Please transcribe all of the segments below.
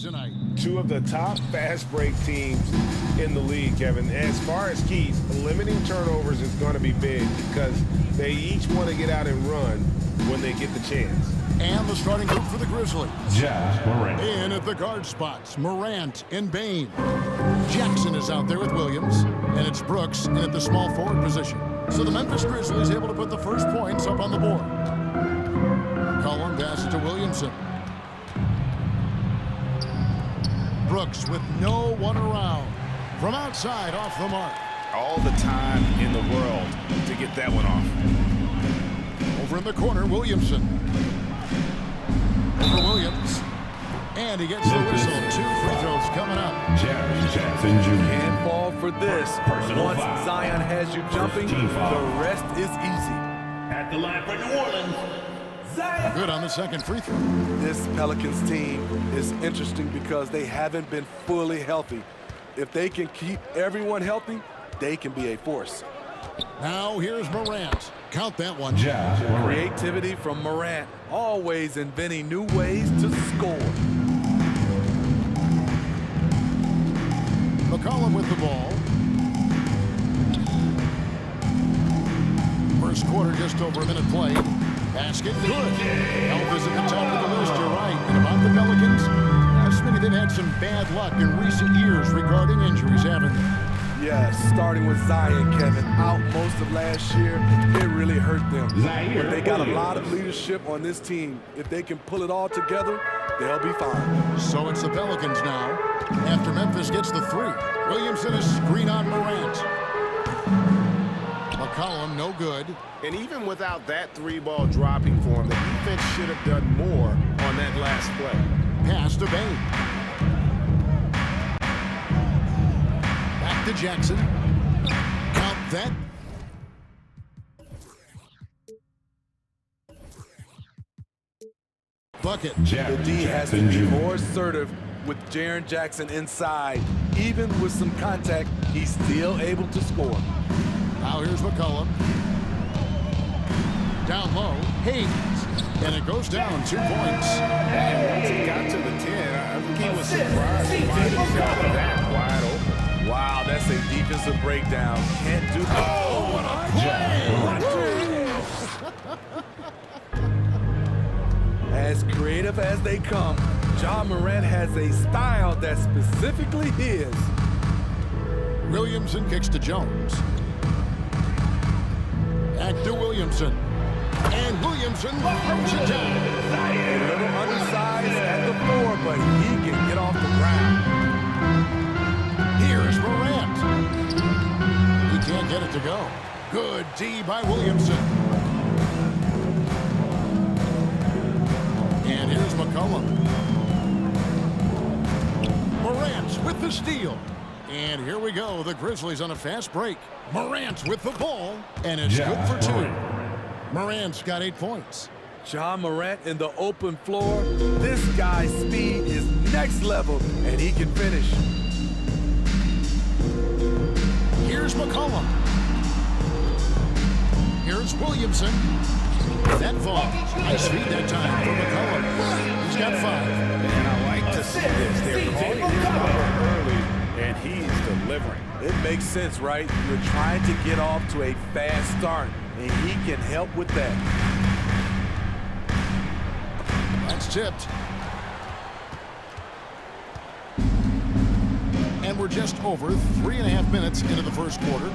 tonight. Two of the top fast break teams in the league, Kevin. As far as keys, limiting turnovers is going to be big because they each want to get out and run when they get the chance. And the starting group for the Grizzlies. Morant. In at the guard spots, Morant and Bain. Jackson is out there with Williams, and it's Brooks in at the small forward position. So the Memphis Grizzlies able to put the first points up on the board. McCollum passes to Williamson. Brooks with no one around. From outside, off the mark. All the time in the world to get that one off. Over in the corner, Williamson. Over Williams. And he gets the whistle. 2 free throws coming up. Jackson Jr. Can't fall for this. Personal Once foul. Zion has you jumping, the rest is easy. At the line for New Orleans, Zion. Good on the second free throw. This Pelicans team is interesting because they haven't been fully healthy. If they can keep everyone healthy, they can be a force. Now here's Morant. Count that one. Morant. Creativity from Morant, always inventing new ways to score. McCollum with the ball. First quarter, just over a minute played. Basket, good. Elf is at the top of the list, you're right. And about the Pelicans, Smitty, they've had some bad luck in recent years regarding injuries, haven't they? Yes, starting with Zion, Kevin, out most of last year, it really hurt them. But they got a lot of leadership on this team. If they can pull it all together, they'll be fine. So it's the Pelicans now. After Memphis gets the 3. Williamson is screen on Morant. McCollum, no good. And even without that 3-ball dropping for him, the defense should have done more on that last play. Pass to Bain. Back to Jackson. Count that. Bucket. The D has to be more assertive with Jaren Jackson inside. Even with some contact, he's still able to score. Now here's McCollum. Down low, Hayes. And it goes down 2 points. And once he got to the 10, I think he was surprised to find himself that wide open. Wow, that's a defensive breakdown. Can't do that. Oh, what a play! As creative as they come, Ja Morant has a style that's specifically his. Williamson kicks to Jones. Back to Williamson. And Williamson throws it down. A little undersized at the floor, but he can get off the ground. Here's Morant. He can't get it to go. Good D by Williamson. And here's McCollum. Morant with the steal. And here we go. The Grizzlies on a fast break. Morant with the ball. And it's good for 2. Morant's got 8 points. Ja Morant in the open floor. This guy's speed is next level, and he can finish. Here's McCollum. Here's Williamson. That ball. Nice feed that time for McCollum. He's got 5. And I like to see this. They're calling his number early, and he's delivering. It makes sense, right? You're trying to get off to a fast start, and he can help with that. That's tipped. And we're just over 3.5 minutes into the first quarter.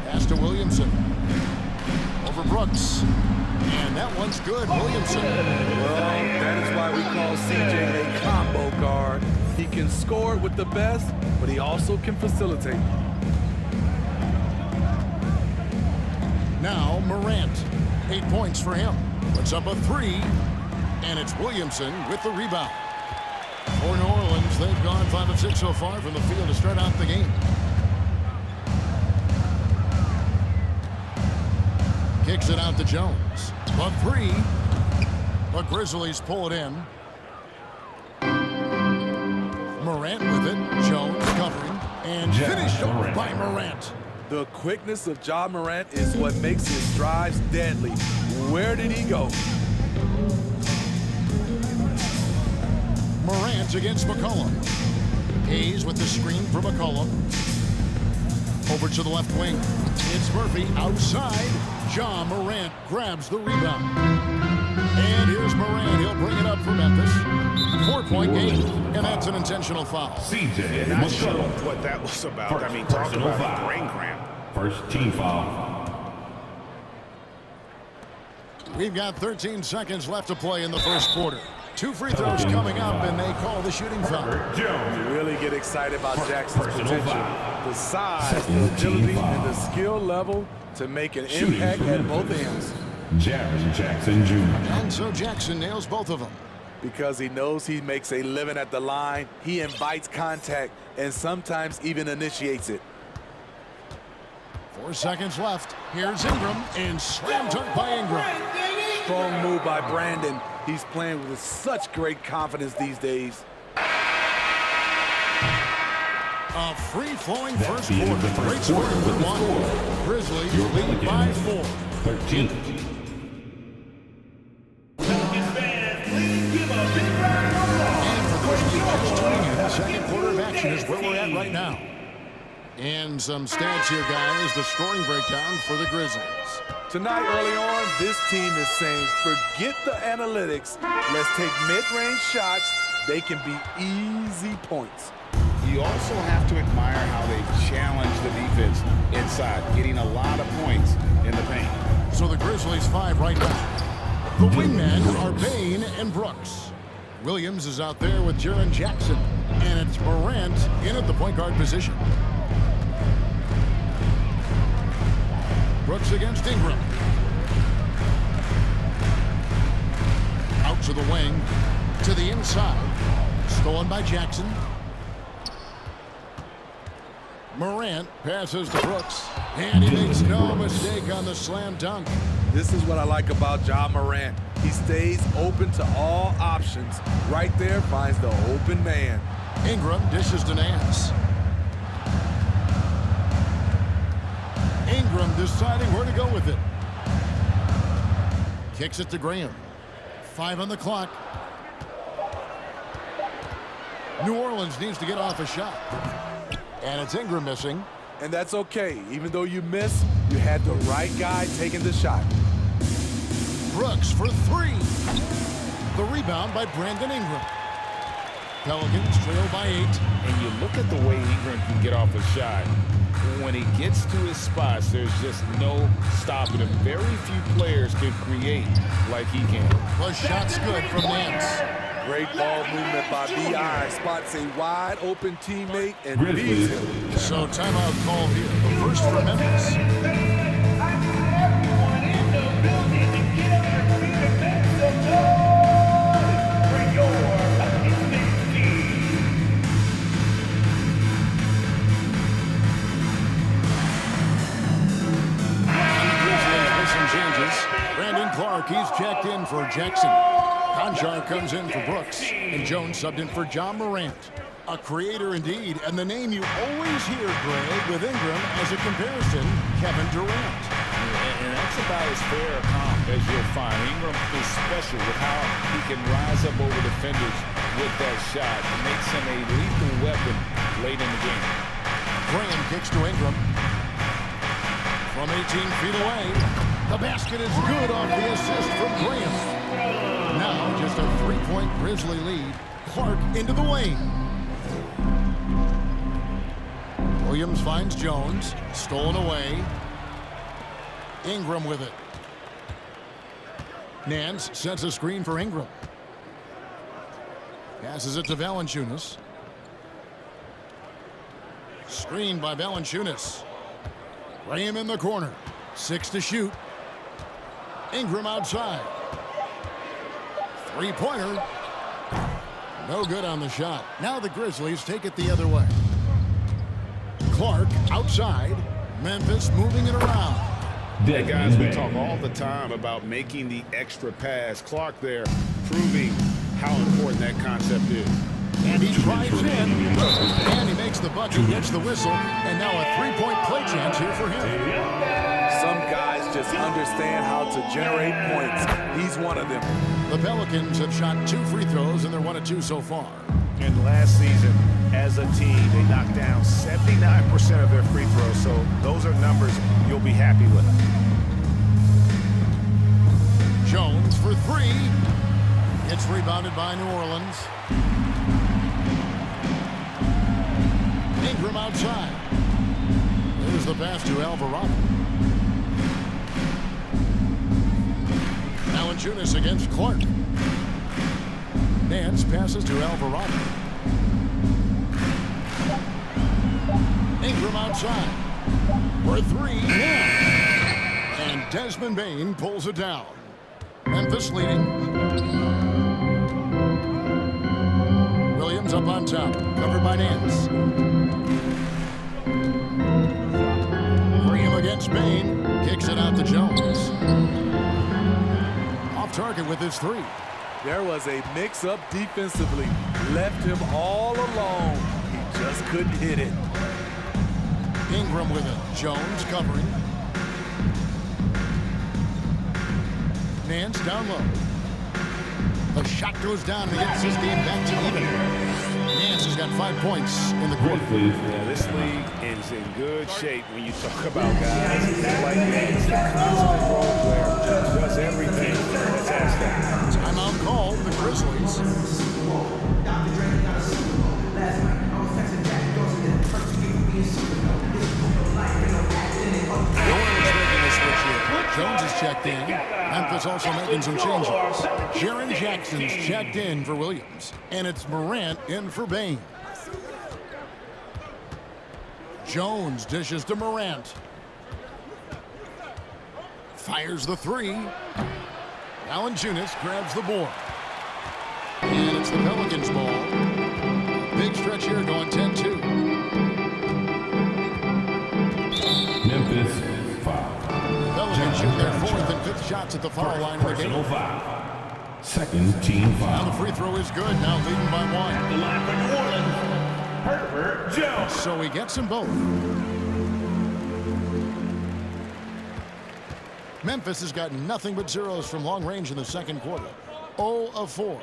Pass to Williamson. Over Brooks. And that one's good, Williamson. Well, that is why we call CJ a combo guard. He can score with the best, but he also can facilitate. Now Morant. 8 points for him. Puts up a 3. And it's Williamson with the rebound. For New Orleans, they've gone 5 of 6 so far from the field to start out the game. Kicks it out to Jones. A 3. The Grizzlies pull it in. Morant with it. Jones covering. And finished off by Morant. The quickness of Ja Morant is what makes his drives deadly. Where did he go? It's against McCollum. Hayes with the screen for McCollum. Over to the left wing. It's Murphy outside. John Morant grabs the rebound. And here's Morant. He'll bring it up for Memphis. 4-point game. And that's an intentional foul. CJ Not sure McCollum. what that was about. First I mean, talk personal about foul. a brain cramp. First team foul. We've got 13 seconds left to play in the first quarter. 2 free throws coming up, and they call the shooting foul. Jones. You really get excited about Jackson's personal potential. foul. The size, the Second agility, team and the foul. skill level to make an Shooting impact for at both Memphis. ends. Jaren Jackson Jr. And so Jackson nails both of them. Because he knows he makes a living at the line, he invites contact and sometimes even initiates it. 4 seconds left. Here's Ingram, and slam dunk by Ingram. Strong move by Brandon. He's playing with such great confidence these days. A free-flowing That's first the end of quarter. the first Great scoring quarter with with the one. score. Grizzlies Your lead by Pelicans. 4. 13. And for those of you just tuning in, the second quarter of action is where we're at right now. And some stats here, guys. The scoring breakdown for the Grizzlies. Tonight, early on, this team is saying, forget the analytics. Let's take mid-range shots. They can be easy points. You also have to admire how they challenge the defense inside, getting a lot of points in the paint. So the Grizzlies 5 right now. The wingmen are Bain and Brooks. Williams is out there with Jaren Jackson. And it's Morant in at the point guard position. Brooks against Ingram. Out to the wing. To the inside. Stolen by Jackson. Morant passes to Brooks. And he makes no mistake on the slam dunk. This is what I like about Ja Morant. He stays open to all options. Right there finds the open man. Ingram dishes to Nance. Ingram deciding where to go with it. Kicks it to Graham. 5 on the clock. New Orleans needs to get off a shot. And it's Ingram missing. And that's okay. Even though you miss, you had the right guy taking the shot. Brooks for 3. The rebound by Brandon Ingram. Pelicans trail by 8. And you look at the way Ingram can get off a shot. When he gets to his spots, there's just no stopping him. Very few players can create like he can. The shot's good from Nance. Great ball movement by B.I. Spots a wide open teammate and beats him. So timeout call here. The first for Memphis. Brandon Clark, he's checked in for Jackson. Conchar comes in for Brooks. And Jones subbed in for John Morant. A creator indeed, and the name you always hear, Greg, with Ingram as a comparison, Kevin Durant. And that's about as fair a comp as you'll find. Ingram is special with how he can rise up over defenders with that shot. It makes him a lethal weapon late in the game. Graham kicks to Ingram. From 18 feet away, the basket is good off the assist from Graham. Now just a 3-point Grizzly lead. Clark into the lane. Williams finds Jones. Stolen away. Ingram with it. Nance sets a screen for Ingram. Passes it to Valanciunas. Screen by Valanciunas. Graham in the corner. 6 to shoot. Ingram outside. Three-pointer. No good on the shot. Now the Grizzlies take it the other way. Clark outside. Memphis moving it around. Hey guys, we talk all the time about making the extra pass. Clark there proving how important that concept is. And he drives in. And he makes the bucket, gets the whistle. And now a 3-point play chance here for him. Some guys just understand how to generate points. He's one of them. The Pelicans have shot 2 free throws, and they're 1 of 2 so far. And last season, as a team, they knocked down 79% of their free throws. So those are numbers you'll be happy with. Jones for three. It's rebounded by New Orleans. Ingram outside. There's the pass to Alvarado. Valanciunas against Clark. Nance passes to Alvarado. Ingram outside. For three. Yeah. And Desmond Bane pulls it down. Memphis leading. Williams up on top. Covered by Nance. Graham against Bane. Kicks it out to Jones. Off target with his three. There was a mix-up defensively. Left him all alone. He just couldn't hit it. Ingram with it. Jones covering. Nance down low. The shot goes down and gets his game back to even. Nance has got 5 points in the quarter. Yeah, this league is in good shape when you talk about guys like Nance, the constant role player, does everything that's asked of him. Timeout called the Grizzlies. Jones is checked in. Memphis also making some changes. Jaren Jackson's checked in for Williams. And it's Morant in for Bane. Jones dishes to Morant. Fires the three. Valanciunas grabs the board. And it's the Pelicans' ball. Big stretch here going 10-2. Memphis, foul. Pelicans shoot their fourth and fifth shots at the foul line of the game. Personal foul. Second team Now foul. the free throw is good. Now leading by one. The line for New Orleans, Herbert Jones. So he gets them both. Memphis has got nothing but zeros from long range in the second quarter. 0 of 4.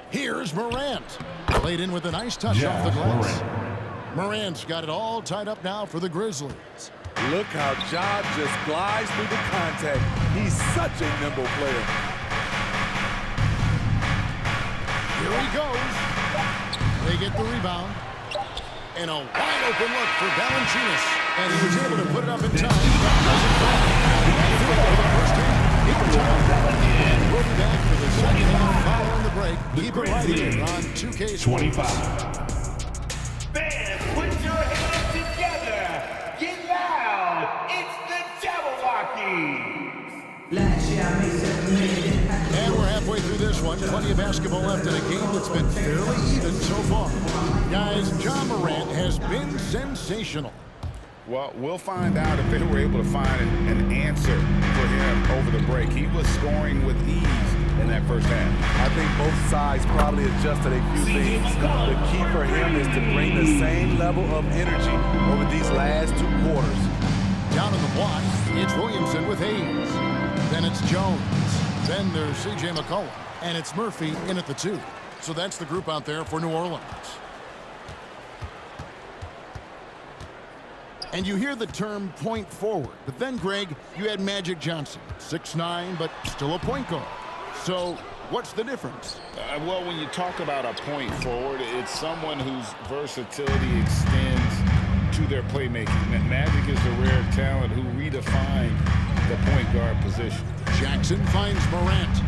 Here's Morant. Played in with a nice touch off the glass. Morant's got it all tied up now for the Grizzlies. Look how Ja just glides through the contact. He's such a nimble player. Here he goes. They get the rebound. And a wide open look for Valanciunas. And he was able to put it up in time. But doesn't fall. For the first half. We'll be back for the second half following the break. Keep it right here on 2K 25. Fans, put your hands together. Get loud. It's the Jabberwockies. And we're halfway through this one. Plenty of basketball left in a game that's been fairly even so far. Guys, Ja Morant has been sensational. Well, we'll find out if they were able to find an answer for him over the break. He was scoring with ease in that first half. I think both sides probably adjusted a few things. The key for him is to bring the same level of energy over these last 2 quarters. Down in the block, it's Williamson with Hayes. Then it's Jones. Then there's C.J. McCollum. And it's Murphy in at the 2. So that's the group out there for New Orleans. And you hear the term point forward. But then, Greg, you had Magic Johnson. 6'9", but still a point guard. So what's the difference? Well, when you talk about a point forward, it's someone whose versatility extends to their playmaking. Magic is the rare talent who redefined the point guard position. Jackson finds Morant.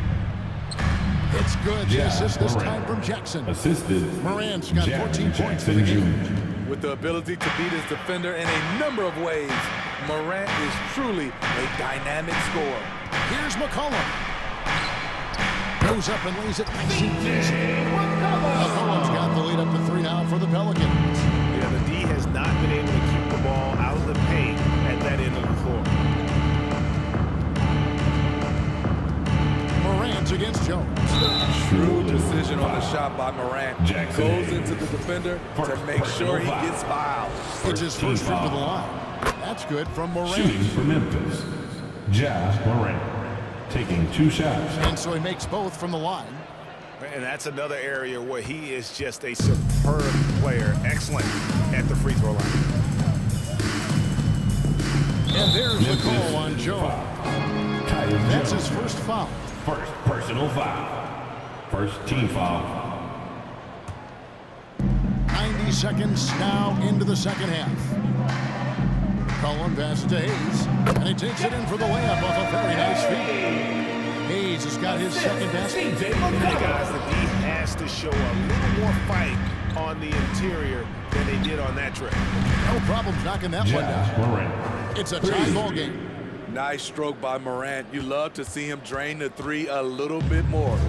It's good. The assist this time from Jackson. Assisted. Morant's got 14 points for the game. With the ability to beat his defender in a number of ways, Morant is truly a dynamic scorer. Here's McCollum. Goes up and lays it nice and easy. McCollum's got the lead up to 3 now for the Pelicans. Yeah, the D has not been able to keep the ball out of the paint at that end of the floor. Morant against Jones. Shrewd decision on the shot by Morant. Jackson Goes into the defender to make sure he gets fouled. It's his first trip to the line. That's good from Morant. Shooting for Memphis, Ja Morant. Taking 2 shots. And so he makes both from the line. And that's another area where he is just a superb player. Excellent at the free throw line. And there's the call on Joe. That's his first foul. First personal foul. First team foul. 90 seconds now into the second half. Cullen passes to Hayes, and he takes it in for the layup off a very nice feed. Hayes has got his second basket. Hey guys, the D has to show a little more fight on the interior than they did on that trip. No problems knocking that one down. It's a tie ball game. Nice stroke by Morant. You love to see him drain the three a little bit more.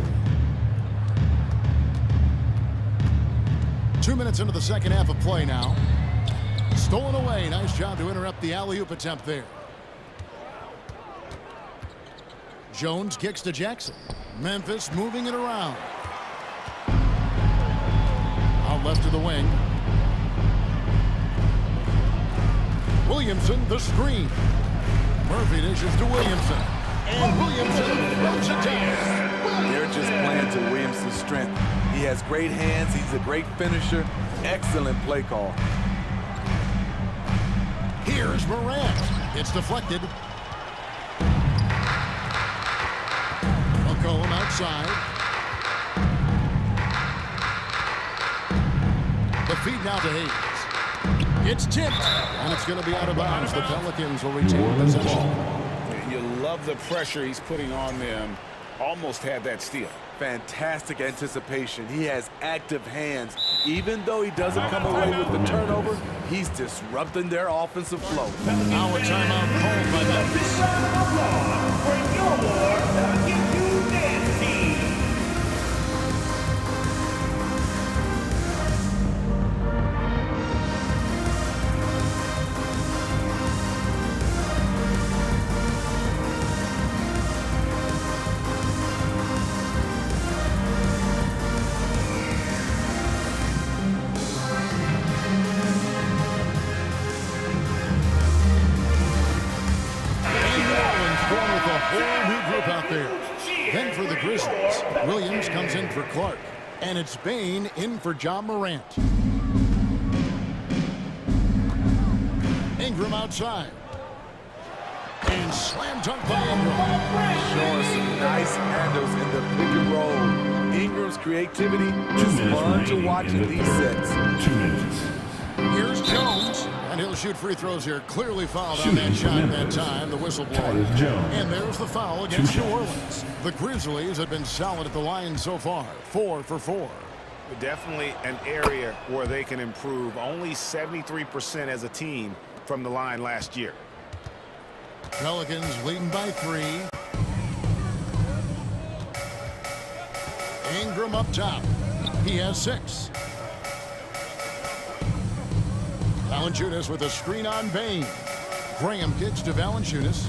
2 minutes into the second half of play now. Stolen away. Nice job to interrupt the alley-oop attempt there. Jones kicks to Jackson. Memphis moving it around. Out left to the wing. Williamson, the screen. Murphy dishes to Williamson. And Williamson throws it down. They're just playing to Williamson's strength. He has great hands. He's a great finisher. Excellent play call. Here's Morant. It's deflected. McCollum outside. The feed now to Hayes. It's tipped, and it's going to be out of bounds. The Pelicans will retain possession. You love the pressure he's putting on them. Almost had that steal. Fantastic anticipation. He has active hands. Even though he doesn't come away with the turnover, he's disrupting their offensive flow. Now a timeout called by Memphis. For your Get dance team. Then for the Grizzlies, Williams comes in for Clark, and it's Bain in for John Morant. Ingram outside. And slam dunk by Ingram. Showing some nice handles in the pick and roll. Ingram's creativity is fun to watch in these sets. 2 minutes. Here's Jones, and he'll shoot free throws here. Clearly fouled on that shot that time, the whistle blower. And there's the foul against New Orleans. The Grizzlies have been solid at the line so far, 4 for 4. Definitely an area where they can improve. Only 73% as a team from the line last year. Pelicans leading by 3. Ingram up top. He has 6. Valanciunas with a screen on Bain. Graham kicks to Valanciunas.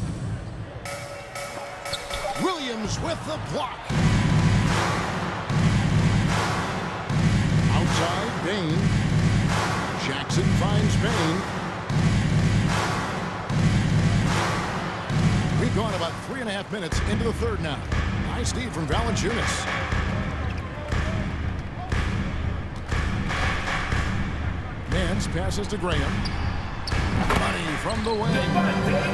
Williams with the block. Outside, Bain. Jackson finds Bain. We've gone about 3.5 minutes into the third now. Nice lead from Valanciunas. Nance passes to Graham. Money from the wing.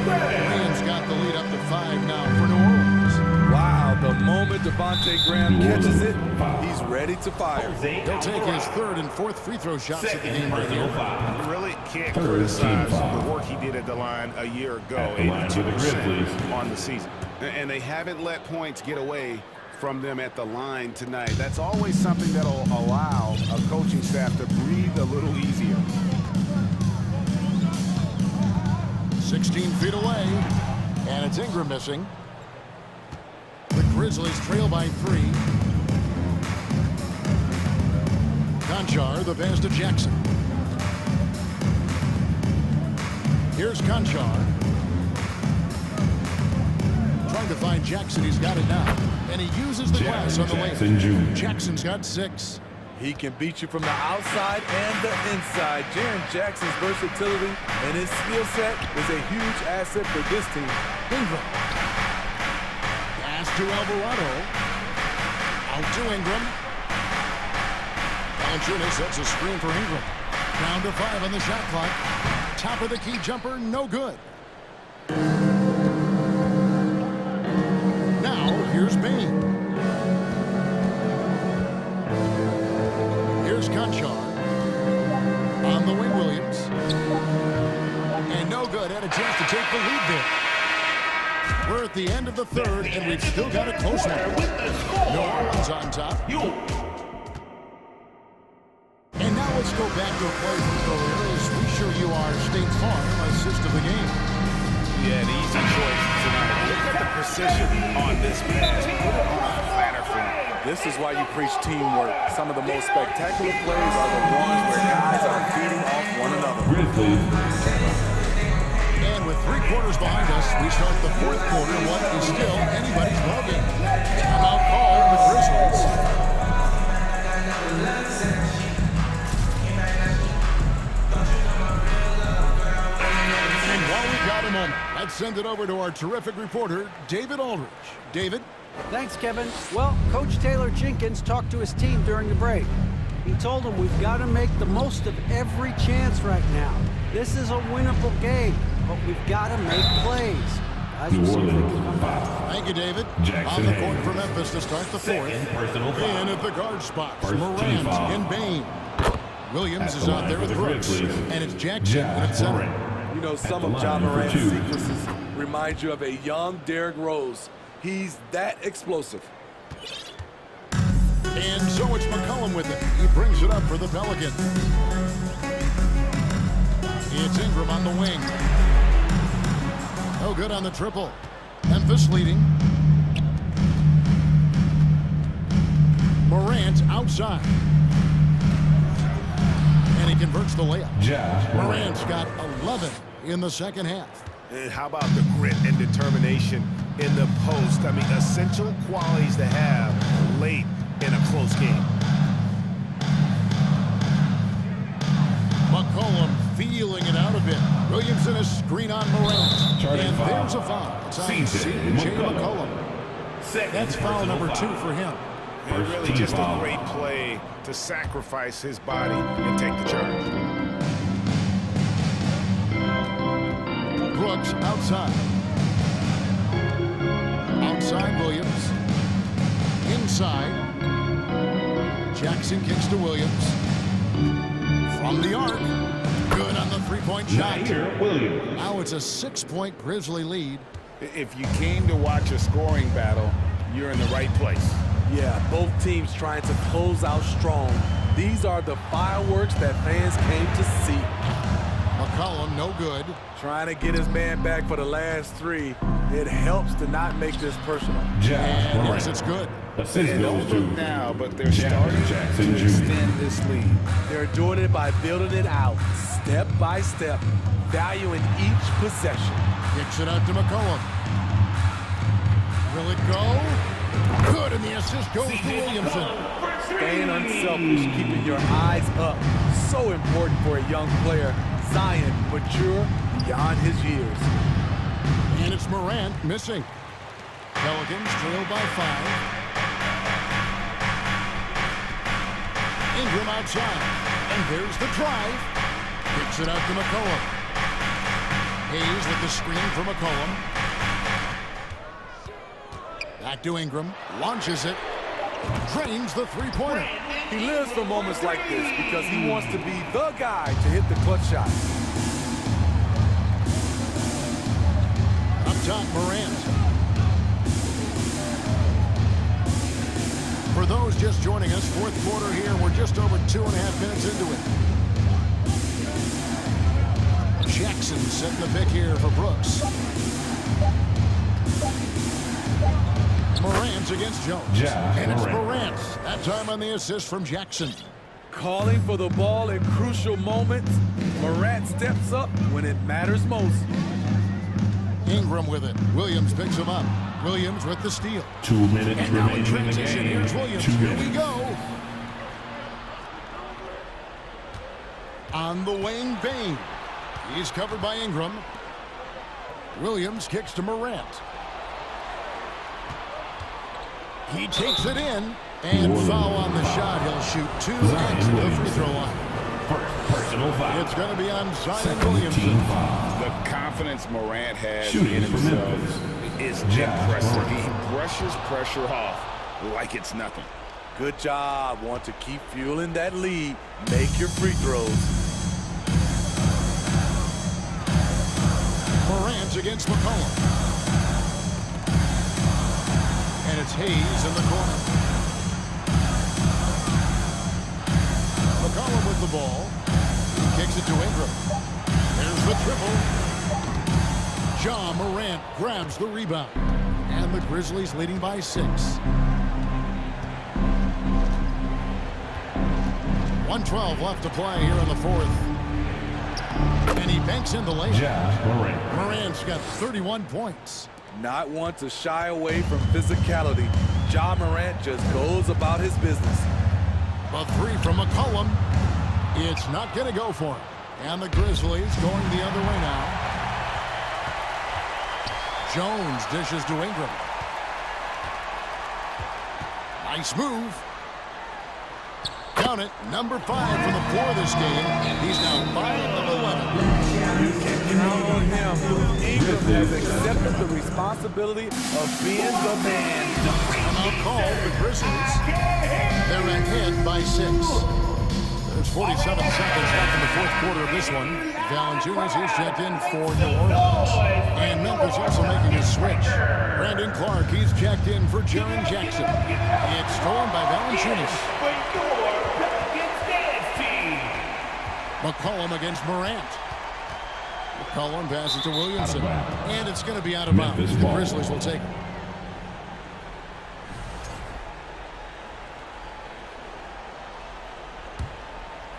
Graham's got the lead up to 5 now for New Orleans. Wow, the moment Devontae Graham catches it, he's ready to fire. He'll take his 3rd and 4th free throw shots at the game right here. You really can't criticize the work he did at the line a year ago. 82% on the season. And they haven't let points get away from them at the line tonight. That's always something that'll allow a coaching staff to breathe a little easier. 16 feet away, and it's Ingram missing. The Grizzlies trail by 3. Conchar, the pass to Jackson. Here's Conchar. Trying to find Jackson. He's got it now. And he uses the glass on the lane. Jackson's got 6. He can beat you from the outside and the inside. Jaren Jackson's versatility and his skill set is a huge asset for this team. Ingram. Pass to Alvarado. Out to Ingram. Valanciunas sets a screen for Ingram. Down to 5 on the shot clock. Top of the key jumper, no good. Now, here's Bain. Here's Conchar. On the wing, Williams. And no good. Had a chance to take the lead there. We're at the end of the third, and we've still got a close one. No one's on top. And now let's go back to a play from earlier as we show you our State Farm assist of the game. Yeah, an easy choice tonight. Look at the precision on this pass. Put it on a platter for him. This is why you preach teamwork. Some of the most spectacular plays are the ones where guys are feeding off one another. And with 3 quarters behind us, we start the fourth quarter. What is still anybody's ballgame. Timeout call the Grizzlies. And while we've got a moment, let's send it over to our terrific reporter, David Aldridge. David? Thanks, Kevin. Well, Coach Taylor Jenkins talked to his team during the break. He told them we've got to make the most of every chance right now. This is a winnable game, but we've got to make plays. Guys, we'll see if they can come back. Thank you, David. On the court for Memphis to start the fourth. In at the guard spots, Morant and Bain. Williams is out there with Brooks, and it's Jackson at center. You know, some of John Morant's sequences remind you of a young Derrick Rose. He's that explosive. And so it's McCollum with it. He brings it up for the Pelicans. It's Ingram on the wing. No good on the triple. Memphis leading. Morant outside. And he converts the layup. Morant's got 11 in the second half. And how about the grit and determination in the post? I mean, essential qualities to have late in a close game. McCollum feeling it out a bit. Williams in a screen on Morant. And there's a foul. It's on C.J. McCollum. That's foul number 2 for him. And really just a great play to sacrifice his body and take the charge. Brooks outside. Outside Williams. Inside. Jackson kicks to Williams. From the arc. Good on the three-point shot. Now it's a 6-point Grizzly lead. If you came to watch a scoring battle, you're in the right place. Yeah, both teams trying to close out strong. These are the fireworks that fans came to see. McCollum, no good. Trying to get his man back for the last 3. It helps to not make this personal. And yes, it's good. They don't look now, but they're starting to extend this lead. They're doing it by building it out, step by step, valuing each possession. Kicks it out to McCollum. Will it go? Good, and the assist goes to Williamson. Staying unselfish, keeping your eyes up. So important for a young player. Zion, mature beyond his years. And it's Morant missing. Pelicans trailed by 5. Ingram outside. And there's the drive. Kicks it out to McCollum. Hayes with the screen for McCollum. Back to Ingram. Launches it. Drains the three-pointer. He lives for moments like this because he wants to be the guy to hit the clutch shot. Up top, Morant. For those just joining us, fourth quarter here. We're just over 2.5 minutes into it. Jackson setting the pick here for Brooks. Morant against Jones. And it's Morant. That time on the assist from Jackson. Calling for the ball in crucial moments. Morant steps up when it matters most. Ingram with it. Williams picks him up. Williams with the steal. 2 minutes and now in remaining in the transition, game. here's Williams. Here we go. On the wing, Bain. He's covered by Ingram. Williams kicks to Morant. He takes it in. And foul on the shot. He'll shoot 2 at the free throw line. First personal foul. It's going to be on Zion Second Williamson. team foul. The confidence Morant has Shooting in for himself Memphis. is Ja impressive. Morant. He brushes pressure off like it's nothing. Good job. Want to keep fueling that lead. Make your free throws. Morant against McCollum. And it's Hayes in the corner. McCollum with the ball. He kicks it to Ingram. There's the triple. Ja Morant grabs the rebound. And the Grizzlies leading by 6. 1:12 left to play here in the fourth. And he banks in the layup. Ja Morant. Morant's got 31 points. Not want to shy away from physicality. Ja Morant just goes about his business. A 3 from McCollum. It's not going to go for him. And the Grizzlies going the other way now. Jones dishes to Ingram. Nice move. Count it. Number 5 from the floor this game. He's now 5 of 11. You can count on him. Ingram has accepted the responsibility of being the man. Timeout called the Grizzlies. They're ahead by 6. There's 47 seconds left in the fourth quarter of this one. Valanciunas is checked in for New Orleans. And Memphis also making a switch. Brandon Clark, he's checked in for Jaren Jackson. It's stolen by Valanciunas. For your Pelicans dance team. McCollum against Morant. McCollum passes to Williamson. And it's going to be out of bounds. The Grizzlies will take it.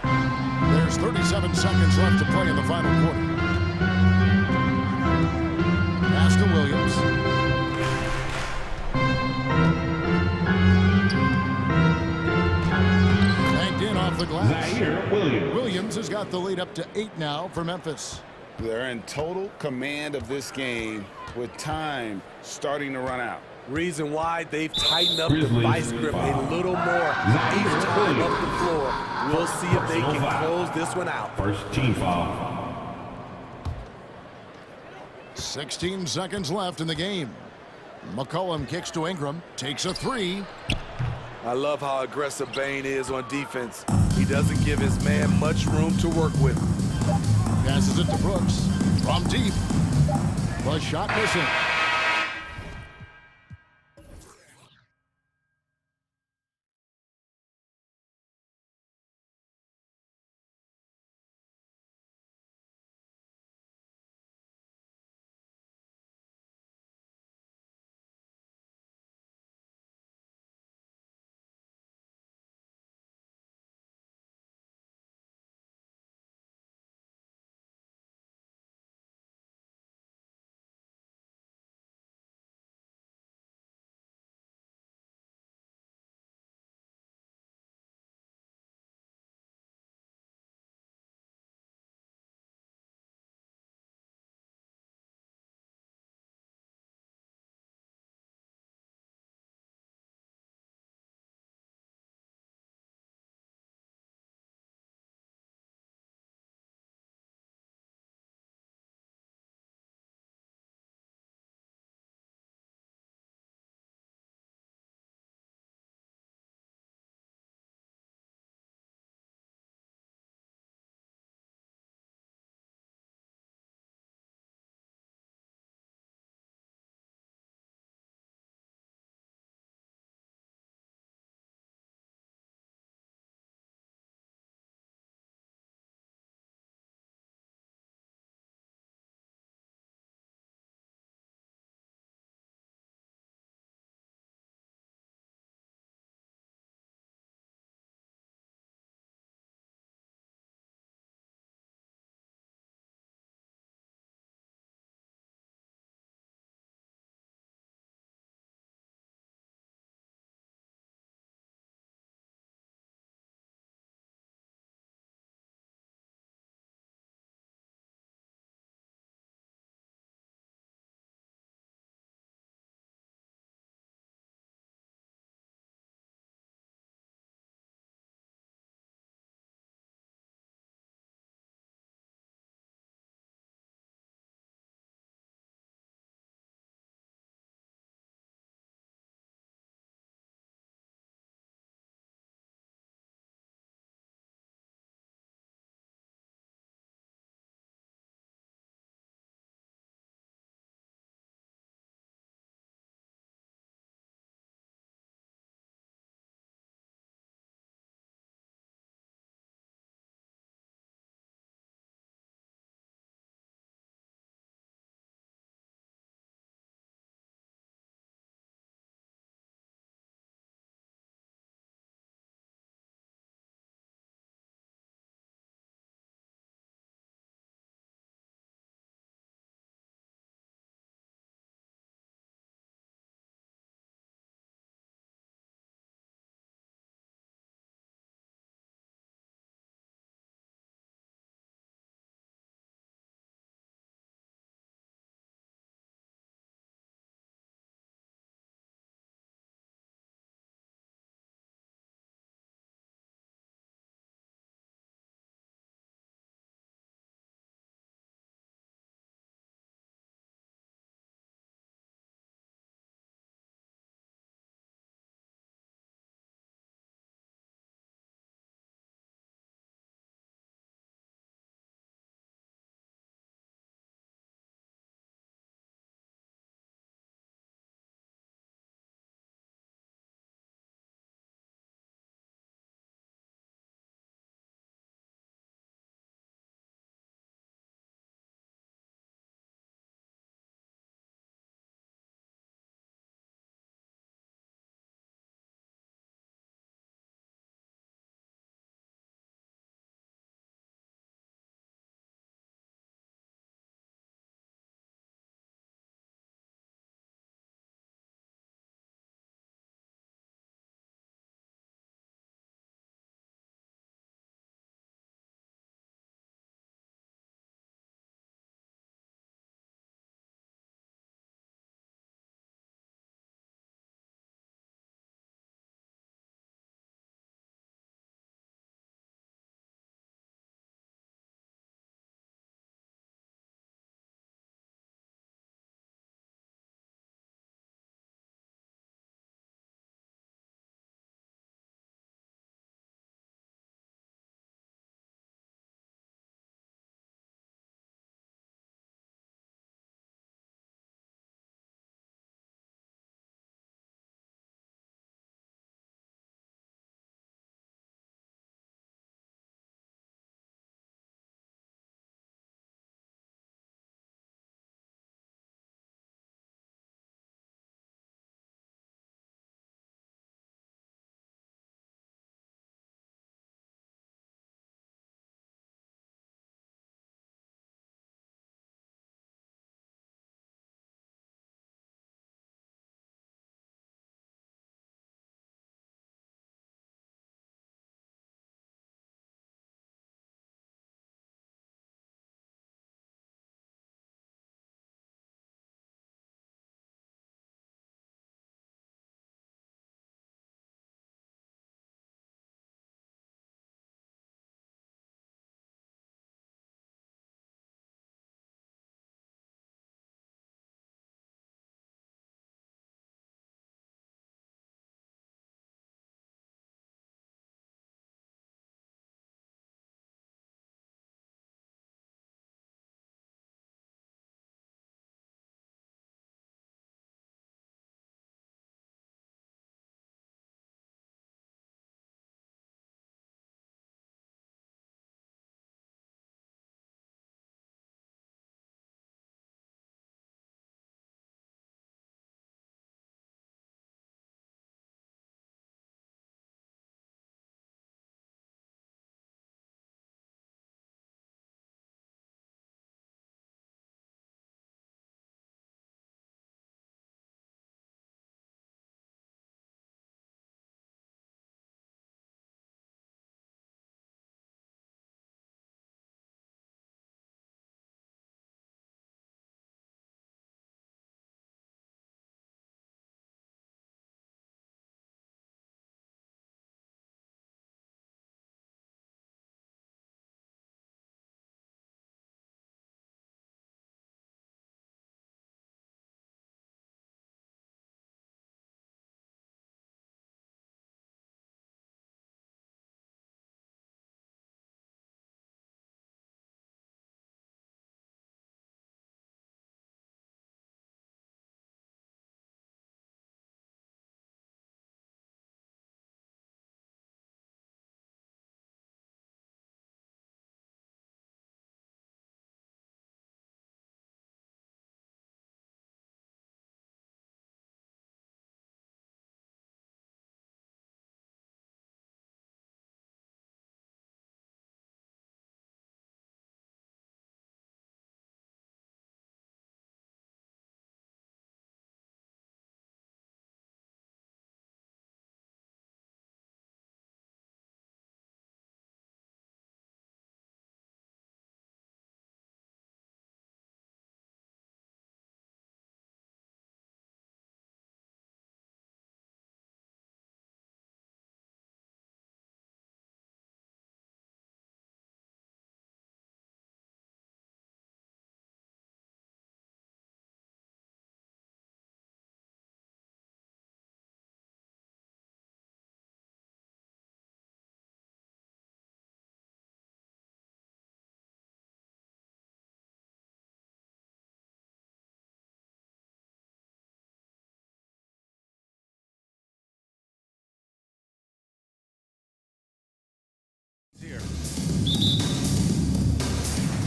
There's 37 seconds left to play in the final quarter. Pass to Williams. Banked in off the glass. Zaire Williams. Williams has got the lead up to 8 now for Memphis. They're in total command of this game with time starting to run out. Reason why they've tightened up the Grizzlies vice grip a little more each time up the floor. We'll see if they can close this one out. First team foul. 16 seconds left in the game. McCollum kicks to Ingram, takes a 3. I love how aggressive Bane is on defense. He doesn't give his man much room to work with. Passes it to Brooks from deep. The shot missing.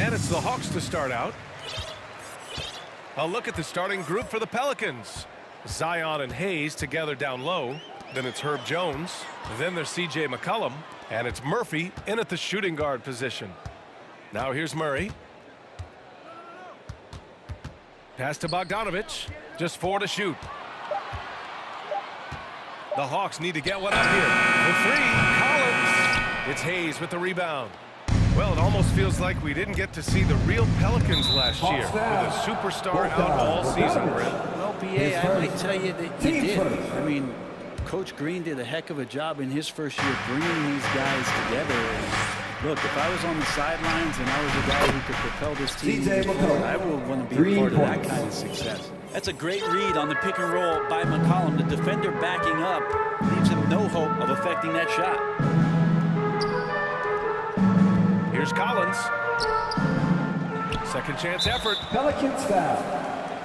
And it's the Hawks to start out. A look at the starting group for the Pelicans. Zion and Hayes together down low. Then it's Herb Jones. Then there's C.J. McCollum. And it's Murphy in at the shooting guard position. Now here's Murray. Pass to Bogdanovich. Just 4 to shoot. The Hawks need to get one up here. For 3, Collins. It's Hayes with the rebound. Well, it almost feels like we didn't get to see the real Pelicans last year with a superstar out all season, Brent. Well, BA, I might tell you that you did. I mean, Coach Green did a heck of a job in his first year bringing these guys together. And look, if I was on the sidelines and I was a guy who could propel this team, I would want to be a part of that kind of success. That's a great read on the pick and roll by McCollum. The defender backing up leaves him no hope of affecting that shot. Here's Collins. Second chance effort. Pelicans foul.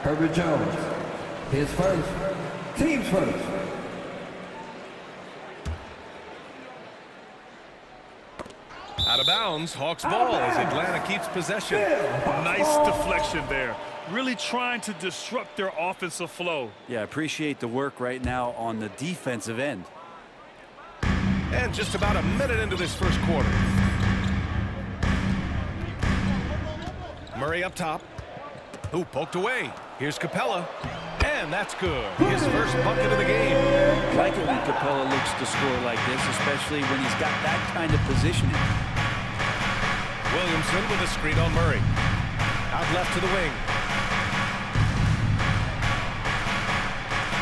Herbert Jones. His first. Team's first. Out of bounds. Hawks ball as Atlanta keeps possession. Nice deflection there. Really trying to disrupt their offensive flow. Yeah, I appreciate the work right now on the defensive end. And just about a minute into this first quarter. Murray up top. Ooh, poked away. Here's Capella. And that's good. His first bucket of the game. I like it when Capella looks to score like this, especially when he's got that kind of positioning. Williamson with a screen on Murray. Out left to the wing.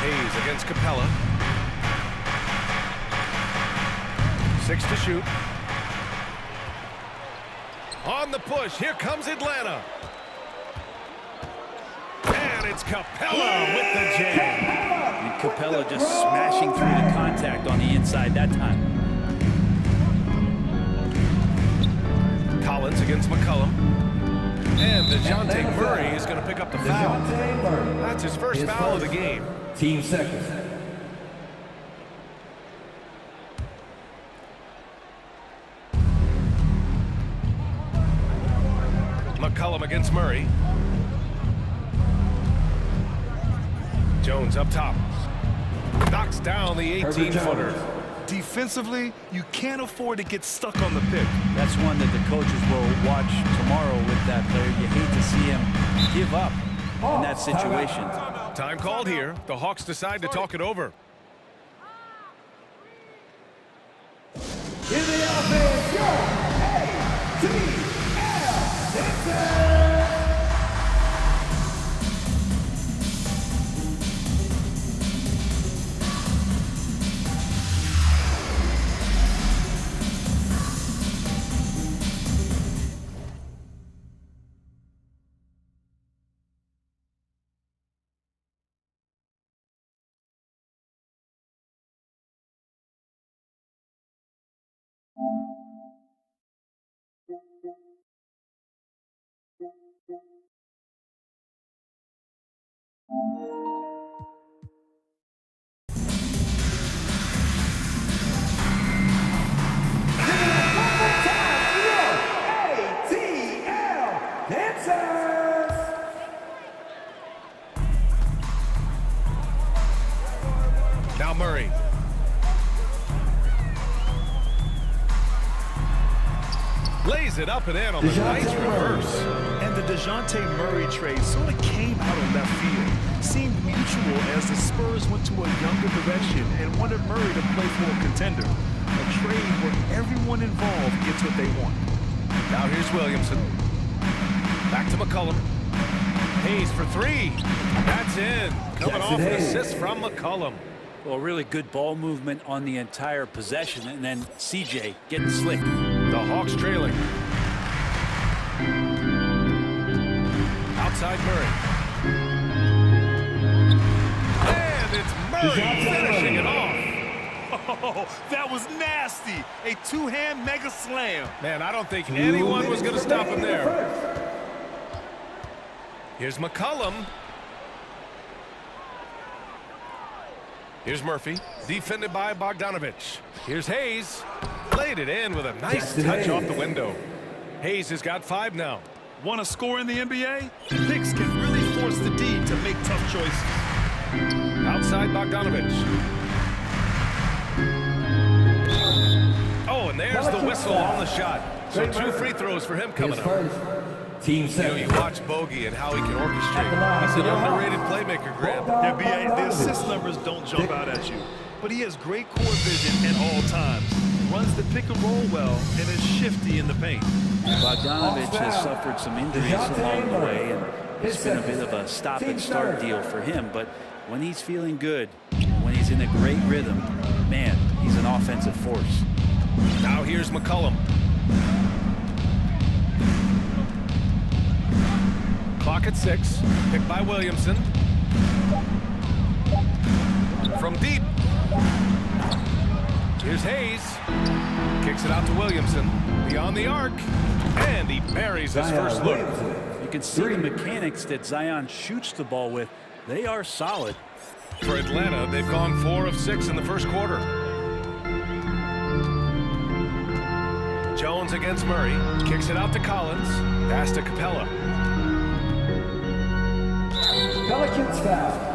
Hayes against Capella. 6 to shoot. On the push, here comes Atlanta. And it's Capella with the jam. And Capella just smashing through the contact on the inside that time. Collins against McCollum. And DeJounte Murray is going to pick up the foul. That's his first foul of the game. Team second. McCollum against Murray. Jones up top. Knocks down the 18-footer. Defensively, you can't afford to get stuck on the pick. That's one that the coaches will watch tomorrow with that player. You hate to see him give up in that situation. Time called here. The Hawks decide to talk it over. In the offense, go! A-T-L. Now Murray. Lays it up and in on the nice reverse. And the DeJounte Murray trade sort of came out of left field. Seemed mutual as the Spurs went to a younger direction and wanted Murray to play for a contender. A trade where everyone involved gets what they want. Now here's Williamson. Back to McCollum. Hayes for 3. That's in. Coming off an assist from McCollum. Well, really good ball movement on the entire possession, and then CJ getting slick. The Hawks trailing. Outside Murray. And it's Murray finishing it off. Oh, that was nasty. A two-hand mega slam. Man, I don't think anyone was going to stop him there. Here's McCollum. Here's Murphy, defended by Bogdanovich. Here's Hayes, laid it in with a nice touch off the window. Hayes has got 5 now. Want to score in the NBA? Picks can really force the D to make tough choices. Outside Bogdanovich. Oh, and there's the whistle on the shot. So 2 free throws for him coming up. Team You know, you watch Bogey and how he can orchestrate. He's an underrated playmaker, Graham. Yeah, B.A., the assist numbers don't jump out at you, but he has great court vision at all times. Runs the pick and roll well and is shifty in the paint. Bogdanovich has suffered some injuries along the way, and it's been a bit of a stop-and-start deal for him. But when he's feeling good, when he's in a great rhythm, man, he's an offensive force. Now here's McCollum. Clock at 6. Picked by Williamson. From deep. Here's Hayes. Kicks it out to Williamson. Beyond the arc. And he buries his first look. You can see the mechanics that Zion shoots the ball with. They are solid. For Atlanta, they've gone 4 of 6 in the first quarter. Jones against Murray. Kicks it out to Collins. Pass to Capella. Pelicans foul.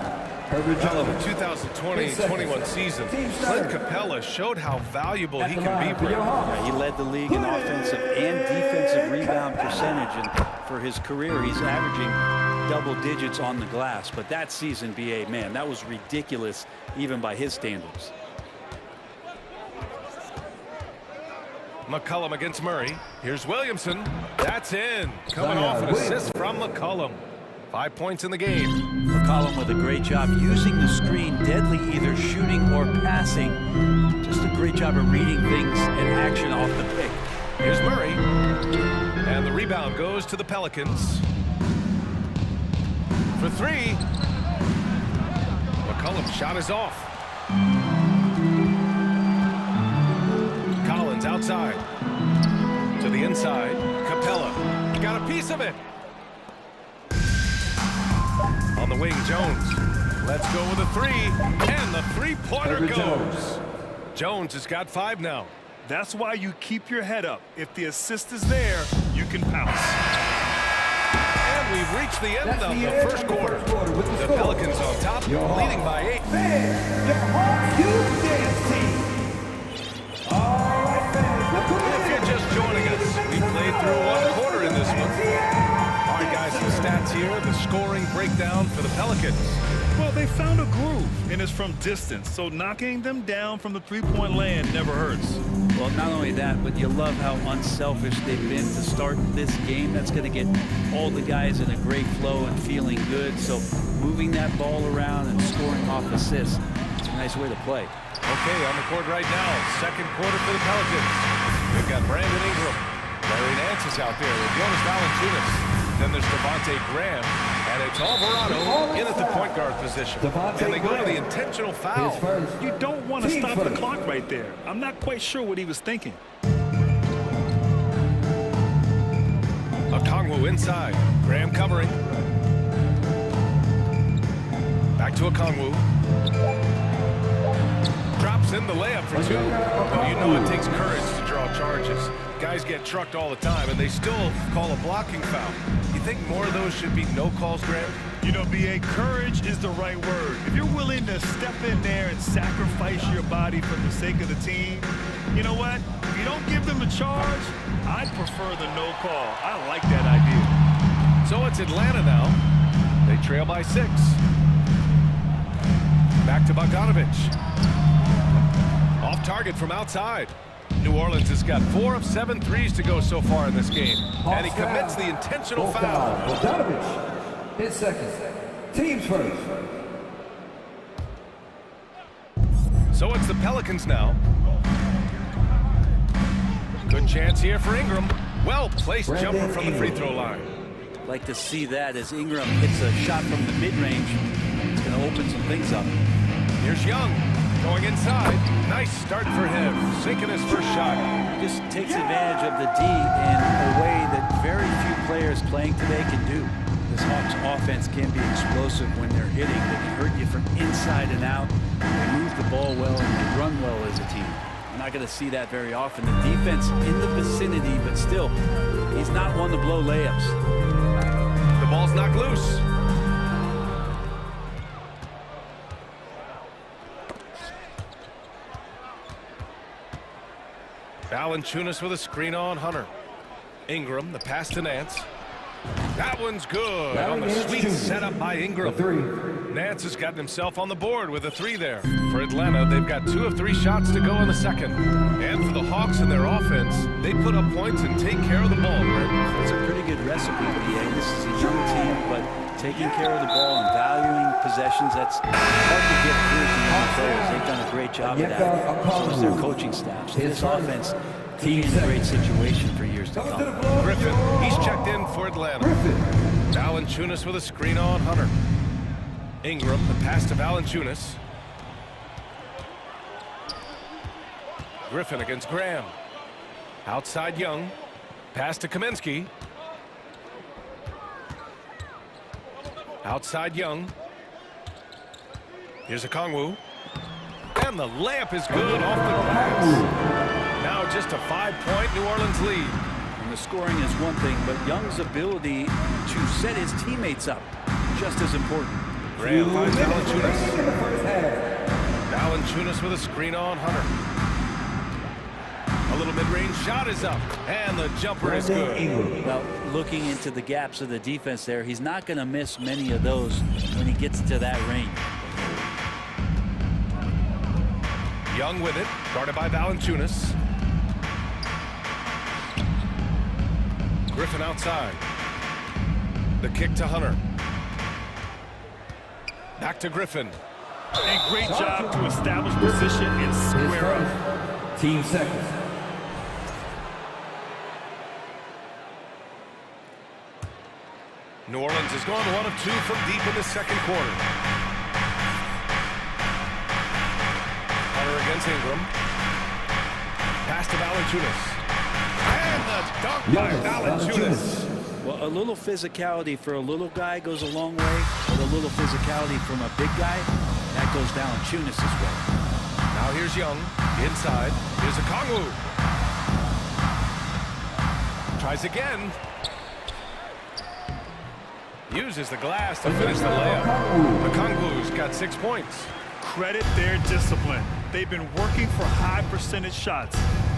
Capella, the 2020-21 season, Clint Capella showed how valuable he can be for him. Yeah, he led the league in offensive and defensive rebound percentage, and for his career, he's averaging double digits on the glass. But that season, B.A., man, that was ridiculous, even by his standards. McCollum against Murray. Here's Williamson. That's in. Coming off an assist from McCollum. 5 points in the game. McCollum with a great job using the screen, deadly either shooting or passing. Just a great job of reading things and action off the pick. Here's Murray. And the rebound goes to the Pelicans. For 3. McCollum's shot is off. Collins outside. To the inside. Capella. Got a piece of it. On the wing, Jones. Let's go with a 3. And the three-pointer goes. Jones has got 5 now. That's why you keep your head up. If the assist is there, you can pounce. And we've reached the end of the first quarter. The Pelicans on top, leading by 8. If you're just joining us, we played through 1 quarter in this one. All right, guys, the stats here, the scoring breakdown for the Pelicans. Well, they found a groove, and it's from distance, so knocking them down from the three-point land never hurts. Well, not only that, but you love how unselfish they've been to start this game. That's going to get all the guys in a great flow and feeling good. So moving that ball around and scoring off assists, it's a nice way to play. Okay, on the court right now, second quarter for the Pelicans. We've got Brandon Ingram. Larry Nance is out there with Jonas Valanciunas. Then there's Devontae Graham. And it's Alvarado in at the point guard position. And they go to the intentional foul. You don't want to stop the clock right there. I'm not quite sure what he was thinking. Okongwu inside. Graham covering. Back to Okongwu. Drops in the layup for 2. Well, you know it takes courage to draw charges. Guys get trucked all the time, and they still call a blocking foul. You think more of those should be no calls, Graham? You know, B.A., courage is the right word. If you're willing to step in there and sacrifice your body for the sake of the team, you know what? If you don't give them a charge, I'd prefer the no call. I like that idea. So it's Atlanta now. They trail by 6. Back to Bogdanovich. Off target from outside. New Orleans has got 4 of 7 threes to go so far in this game. And he commits the intentional foul. Bogdanovich, his second. Teams first. So it's the Pelicans now. Good chance here for Ingram. Well-placed jumper from the free throw line. Like to see that as Ingram hits a shot from the mid-range. It's going to open some things up. Here's Young. Going inside. Nice start for him. Sinking his first shot. Just takes advantage of the D in a way that very few players playing today can do. This Hawks offense can be explosive when they're hitting. They can hurt you from inside and out. They move the ball well and they run well as a team. And not going to see that very often. The defense in the vicinity, but still, he's not one to blow layups. The ball's knocked loose. Valanciunas with a screen on Hunter. Ingram, the pass to Nance. That one's good on the sweet setup by Ingram. Nance has gotten himself on the board with a 3 there. For Atlanta, they've got 2 of 3 shots to go in the second. And for the Hawks in their offense, they put up points and take care of the ball. It's a pretty good recipe, BA. This is a young team, but taking care of the ball and valuing possessions, that's hard to get through to young players. They've done a great job of that. So is their coaching staff. So this offense could be in a great situation for years to come. Griffin, he's checked in for Atlanta. Valanciunas with a screen on Hunter. Ingram, the pass to Valanciunas. Griffin against Graham. Outside Young. Pass to Kaminsky. Outside Young. Here's a Kongwu. And the layup is good off the glass. Now just a 5-point New Orleans lead. And the scoring is one thing, but Young's ability to set his teammates up, just as important. Graham finds Valanciunas. Valanciunas with a screen on Hunter. A little mid-range shot is up, and the jumper is good. Well, looking into the gaps of the defense there, he's not going to miss many of those when he gets to that range. Young with it, guarded by Valanciunas. Griffin outside. The kick to Hunter. Back to Griffin. And great job to establish position and square up. Team seconds. New Orleans has gone 1 of 2 from deep in the second quarter. Hunter against Ingram. Pass to Valanciunas. And the dunk by Valanciunas. Well, a little physicality for a little guy goes a long way, but a little physicality from a big guy, that goes Valanciunas as well. Now here's Young, inside. Here's a Kongwu. Tries again. Uses the glass to finish the layup. The Kongwu's got 6 points. Credit their discipline. They've been working for high percentage shots.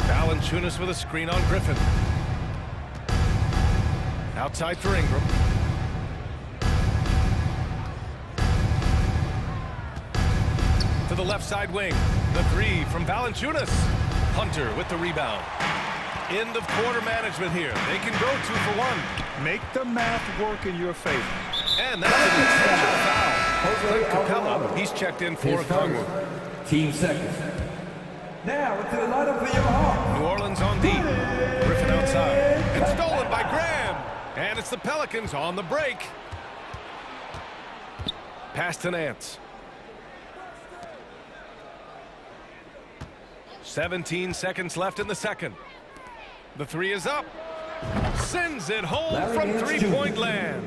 Valanciunas with a screen on Griffin. Outside for Ingram. To the left side wing. The 3 from Valanciunas. Hunter with the rebound. End of quarter management here. They can go 2 for 1. Make the math work in your favor. And that's an intentional foul. Clint Capella, he's checked in for a Kongwu. Team seconds. Now into the lineup for your Hawks. New Orleans on deep. Griffin outside. And stolen by Graham. And it's the Pelicans on the break. Pass to Nance. 17 seconds left in the second. The 3 is up. Sends it home from 3-point land.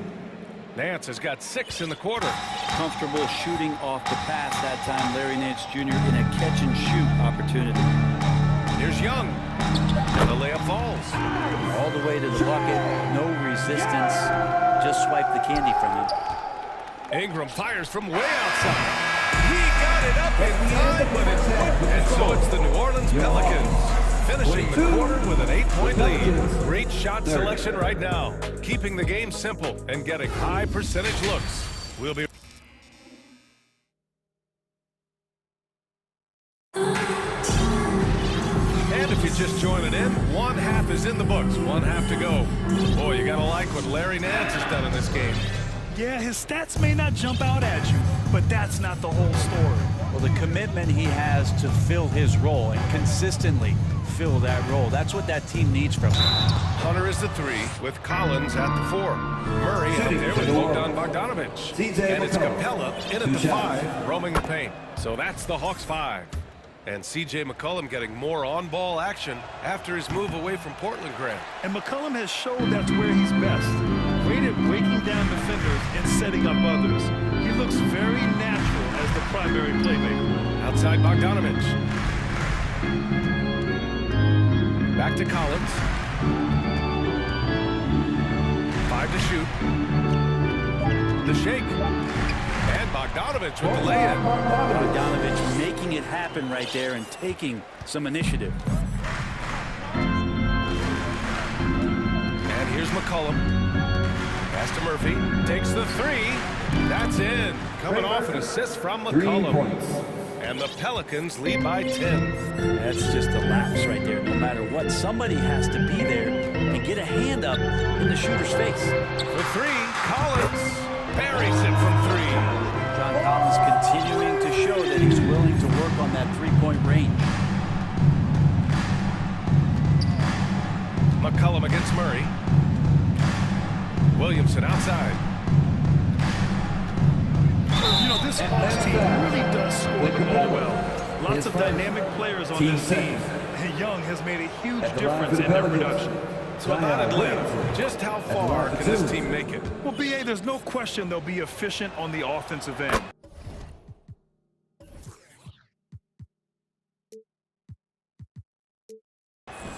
Nance has got 6 in the quarter. Comfortable shooting off the pass that time, Larry Nance Jr. in a catch-and-shoot opportunity. Here's Young. And the layup falls. All the way to the bucket, no resistance. Just swipe the candy from him. Ingram fires from way outside. He got it up in time, but it's good. And so it's the New Orleans Pelicans finishing the quarter with an 8-point lead. Great shot selection right now, keeping the game simple and getting high percentage looks. We'll be And if you're just joining in, 1 half is in the books, 1 half to go. Boy, you gotta like what Larry Nance has done in this game. Yeah, his stats may not jump out at you, but that's not the whole story. Well, the commitment he has to fill his role and consistently fill that role, that's what that team needs from him. Hunter is the 3 with Collins at the 4. Murray up there with Bogdan Bogdanovic. And it's Capella in at the 5, roaming the paint. So that's the Hawks 5. And C.J. McCollum getting more on-ball action after his move away from Portland, Graham. And McCollum has shown that's where he's best. Great at breaking down defenders and setting up others. He looks very natural as the primary playmaker. Outside Bogdanovic. Back to Collins. 5 to shoot. The shake. And Bogdanovich with the lay-in. Bogdanovich making it happen right there and taking some initiative. And here's McCollum. Pass to Murphy. Takes the three. That's in. Coming off an assist from McCollum. And the Pelicans lead by 10. That's just a lapse right there. No matter what, somebody has to be there and get a hand up in the shooter's face. For three, Collins buries it from three. John Collins continuing to show that he's willing to work on that three-point range. McCollum against Murray. Williamson outside. You know, this Hawks team really does score the ball well. Lots of dynamic players on this team. And Young has made a huge difference in their production. So about Atlanta, just how far can this team make it? Well, B.A., there's no question they'll be efficient on the offensive end.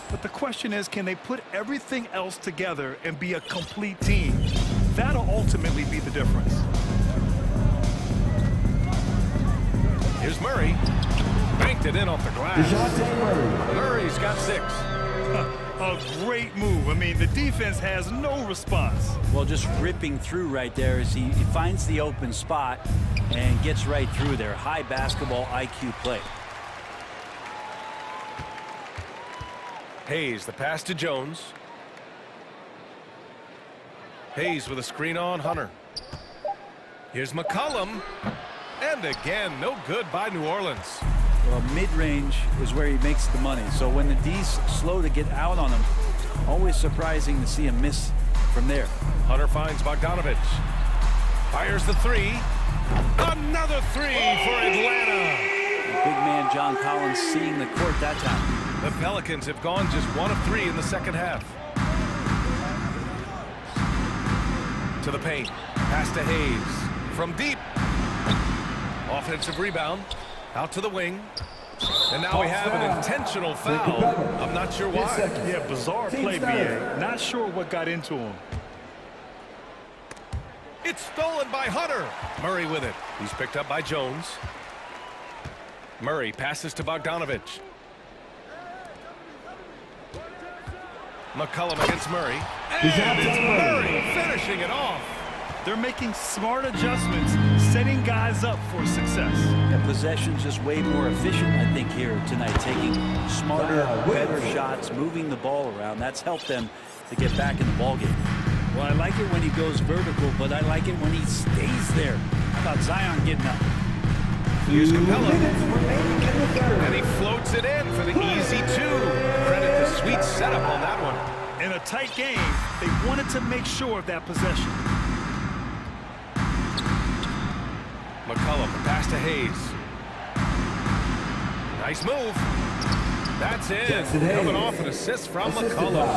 But the question is, can they put everything else together and be a complete team? That'll ultimately be the difference. Here's Murray. Banked it in off the glass. Murray's got 6. A great move. I mean, the defense has no response. Well, just ripping through right there as he finds the open spot and gets right through there. High basketball IQ play. Hayes, the pass to Jones. Hayes with a screen on Hunter. Here's McCollum. And again, no good by New Orleans. Well, mid-range is where he makes the money. So when the D's slow to get out on him, always surprising to see him miss from there. Hunter finds Bogdanovich. Fires the three. Another three for Atlanta. Big man John Collins seeing the court that time. The Pelicans have gone just 1 of 3 in the second half. To the paint. Pass to Hayes. From deep. Offensive rebound. Out to the wing. And now we have an intentional foul. I'm not sure why. Yeah, bizarre play, B.A. Not sure what got into him. It's stolen by Hunter. Murray with it. He's picked up by Jones. Murray passes to Bogdanovich. McCollum against Murray. And it's Murray finishing it off. They're making smart adjustments, setting guys up for success. And possession's just way more efficient, I think, here tonight. Taking smarter, better shots, moving the ball around. That's helped them to get back in the ballgame. Well, I like it when he goes vertical, but I like it when he stays there. How about Zion getting up? Here's Capella. And he floats it in for the easy 2. Credit the sweet setup on that one. In a tight game, they wanted to make sure of that possession. McCollum, pass to Hayes. Nice move. That's in. Coming off an assist from McCollum.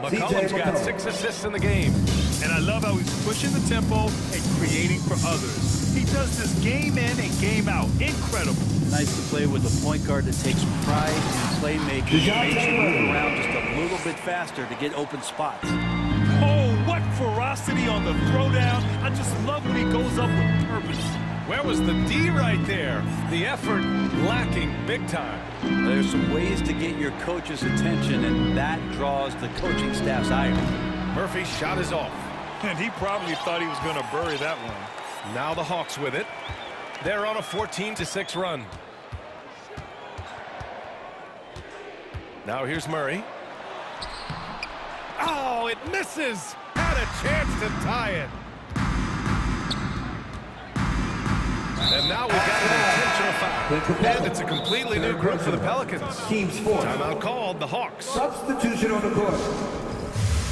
McCollum's got 6 assists in the game. And I love how he's pushing the tempo and creating for others. He does this game in and game out. Incredible. Nice to play with a point guard that takes pride in playmaking. Makes you move around just a little bit faster to get open spots. Oh, what ferocity on the throwdown. I just love when he goes up with purpose. Where was the D right there? The effort lacking big time. There's some ways to get your coach's attention, and that draws the coaching staff's ire. Murphy's shot is off. And he probably thought he was going to bury that one. Now the Hawks with it. They're on a 14-6 run. Now here's Murray. Oh, it misses. Had a chance to tie it. And now we've got an intentional foul. And it's a completely new group for the Pelicans. Team sport. Timeout called, the Hawks. Substitution on the court.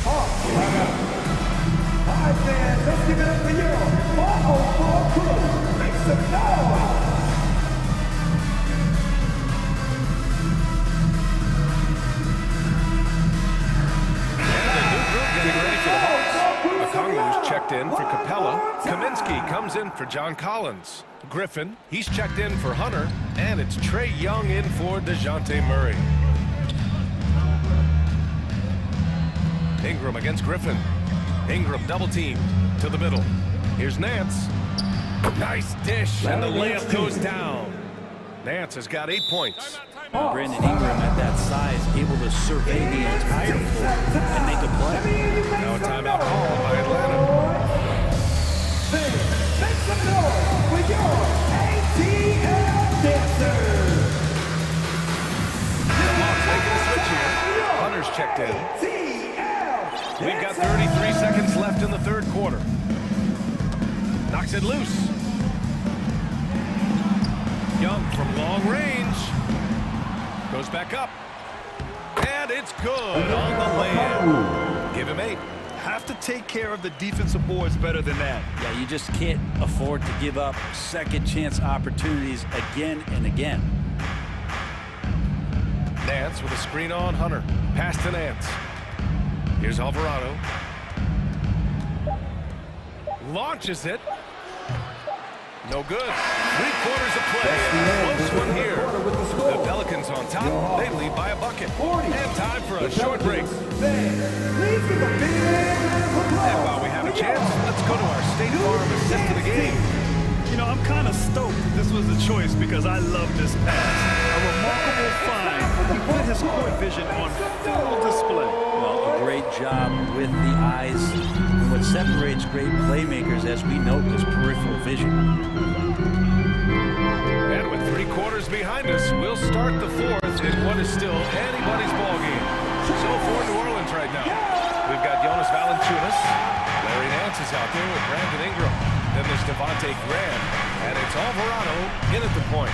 Hawks, timeout. All right, fans, let's give it up for you. All crew. Make some noise. Okongwu's checked in for Capella. Kaminsky comes in for John Collins. Griffin, he's checked in for Hunter. And it's Trae Young in for DeJounte Murray. Ingram against Griffin. Ingram double team to the middle. Here's Nance. Nice dish, and the layup goes down. Nance has got 8 points. Brandon Ingram at that size, able to survey the entire floor and make a play. Now a timeout called by Atlanta. Make some noise with your ATL dancers. The Hawks making a switch here. Hunter's checked in. We've got 33 seconds left in the third quarter. Knocks it loose. Young from long range. Goes back up. And it's good on the layup. Give him 8. Have to take care of the defensive boards better than that. Yeah, you just can't afford to give up second chance opportunities again and again. Nance with a screen on Hunter. Pass to Nance. Here's Alvarado. Launches it. No good. 3 quarters of play. Close one here. The Pelicans on top. They lead by a bucket. And time for a short break. And while we have a chance, let's go to our State Farm assist of the game. You know, I'm kind of stoked this was a choice because I love this pass. A remarkable find. He put his court vision on full display. Well, a great job with the eyes. And what separates great playmakers, as we note, is peripheral vision. And with 3 quarters behind us, we'll start the fourth in what is still anybody's ball game. So for New Orleans right now, we've got Jonas Valanciunas. Larry Nance is out there with Brandon Ingram. Then there's Devontae Graham, and it's Alvarado in at the point.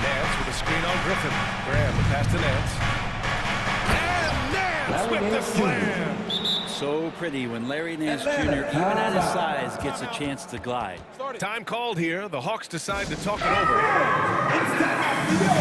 Nance with a screen on Griffin. Graham, the pass to Nance. And Nance with the slam. So pretty when Larry Nance Jr., even at his size, gets a chance to glide. Time called here. The Hawks decide to talk it over. It's time to go.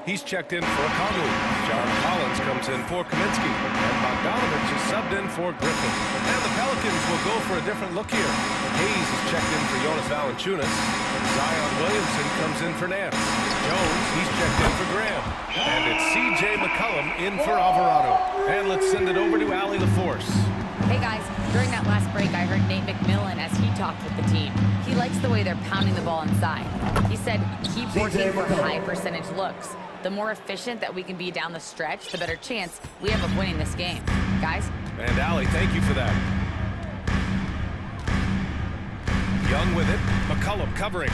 He's checked in for Conley. John Collins comes in for Kaminsky. And Bogdanovich is subbed in for Griffin. And the Pelicans will go for a different look here. Hayes is checked in for Jonas Valanciunas. Zion Williamson comes in for Nance. Jones, he's checked in for Graham. And it's C.J. McCollum in for Alvarado. And let's send it over to Allie LaForce. Hey guys, during that last break, I heard Nate McMillan as he talked with the team. He likes the way they're pounding the ball inside. He said, keep working for high percentage looks. The more efficient that we can be down the stretch, the better chance we have of winning this game. Guys? And Allie, thank you for that. Young with it. McCollum covering.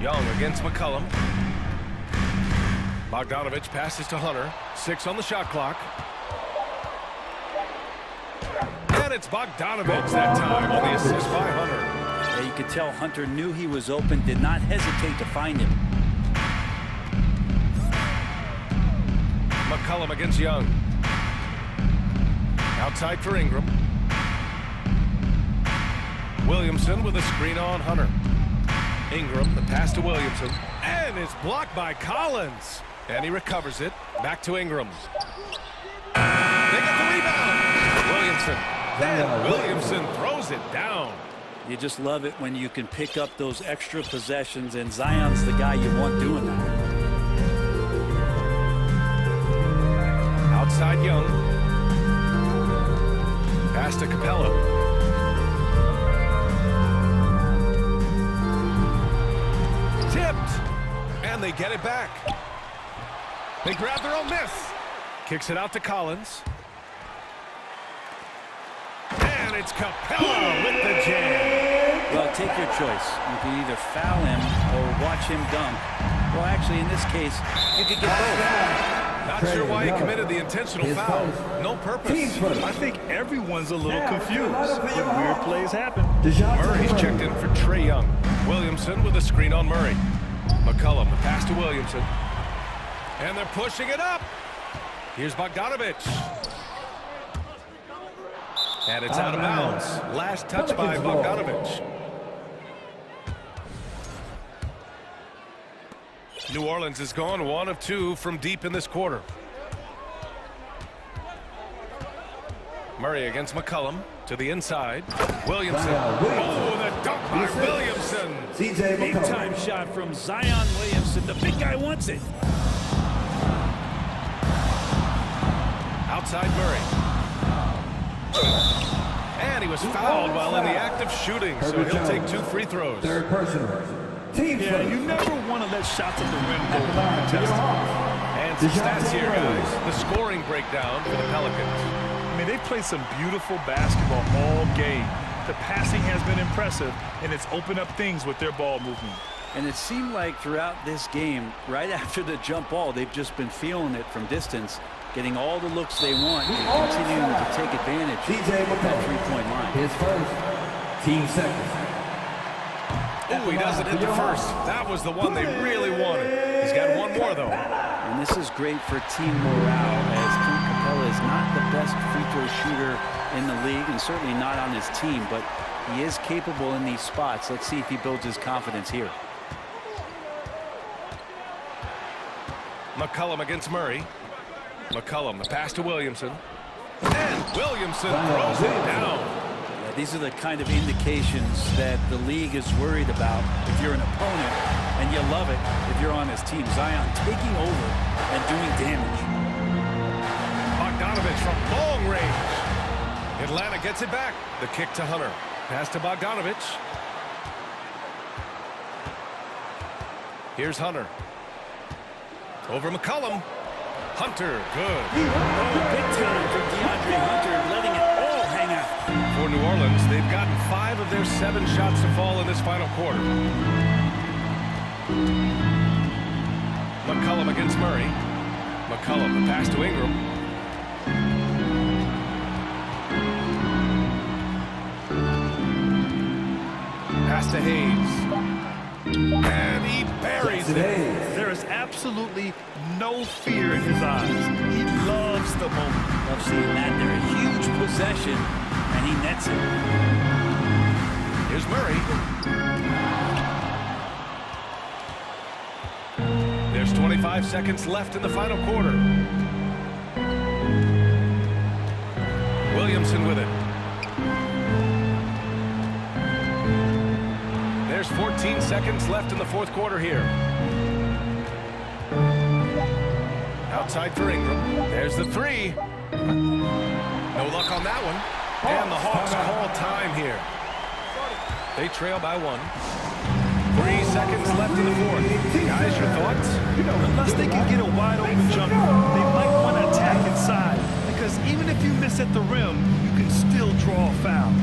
Young against McCollum. Bogdanovich passes to Hunter. 6 on the shot clock. And it's Bogdanovich that time on the assist by Hunter. Yeah, you could tell Hunter knew he was open, did not hesitate to find him. McCollum against Young. Outside for Ingram. Williamson with a screen on Hunter. Ingram, the pass to Williamson. And it's blocked by Collins. And he recovers it. Back to Ingram. They got the rebound. Williamson. Then Williamson throws it down. You just love it when you can pick up those extra possessions, and Zion's the guy you want doing that. Outside Young. Pass to Capella. Tipped. And they get it back. They grab their own miss. Kicks it out to Collins. And it's Capella with the jam. Well, take your choice. You can either foul him or watch him dunk. Well, actually, in this case, you could get both. Not sure why he committed the intentional foul. No purpose. I think everyone's a little confused. But weird plays happen. Murray's checked in for Trae Young. Williamson with a screen on Murray. McCollum, the pass to Williamson. And they're pushing it up. Here's Bogdanovich. And it's out of bounds. Last touch by Bogdanovich. New Orleans has gone 1 of 2 from deep in this quarter. Murray against McCollum to the inside. Williamson. Oh, the dunk by Williamson. Big-time shot from Zion Williamson. The big guy wants it. Outside Murray. And he was fouled while in the act of shooting, so he'll take 2 free throws. Third personal. Team Yeah, you never want to let shots at the rim go uncontested. And some stats here, guys. The scoring breakdown for the Pelicans. I mean, they've played some beautiful basketball all game. The passing has been impressive, and it's opened up things with their ball movement. And it seemed like throughout this game, right after the jump ball, they've just been feeling it from distance, getting all the looks they want, and continuing to take advantage of that three-point line. His first, team second. Oh, he doesn't hit the first. That was the one they really wanted. He's got one more, though. And this is great for team morale, as Clint Capella is not the best free throw shooter in the league, and certainly not on his team, but he is capable in these spots. Let's see if he builds his confidence here. McCollum against Murray. McCollum, the pass to Williamson. And Williamson throws it down. Yeah, these are the kind of indications that the league is worried about if you're an opponent, and you love it if you're on his team. Zion taking over and doing damage. Bogdanovich from long range. Atlanta gets it back. The kick to Hunter. Pass to Bogdanovich. Here's Hunter. Over McCollum. Hunter, good. Oh, big time from DeAndre Hunter, letting it all hang out. For New Orleans, they've gotten 5 of their 7 shots to fall in this final quarter. McCollum against Murray. McCollum, the pass to Ingram. Pass to Hayes. And he buries it. There is absolutely no fear in his eyes. He loves the moment. Love seeing that. They're a huge possession, and he nets it. Here's Murray. There's 25 seconds left in the final quarter. Williamson with it. There's 14 seconds left in the fourth quarter here. Outside for Ingram. There's the 3. No luck on that one. And the Hawks call time here. They trail by 1. 3 seconds left in the fourth. Guys, your thoughts? You know, unless they can get a wide open jumper, they might want to attack inside. Because even if you miss at the rim, you can still draw a foul.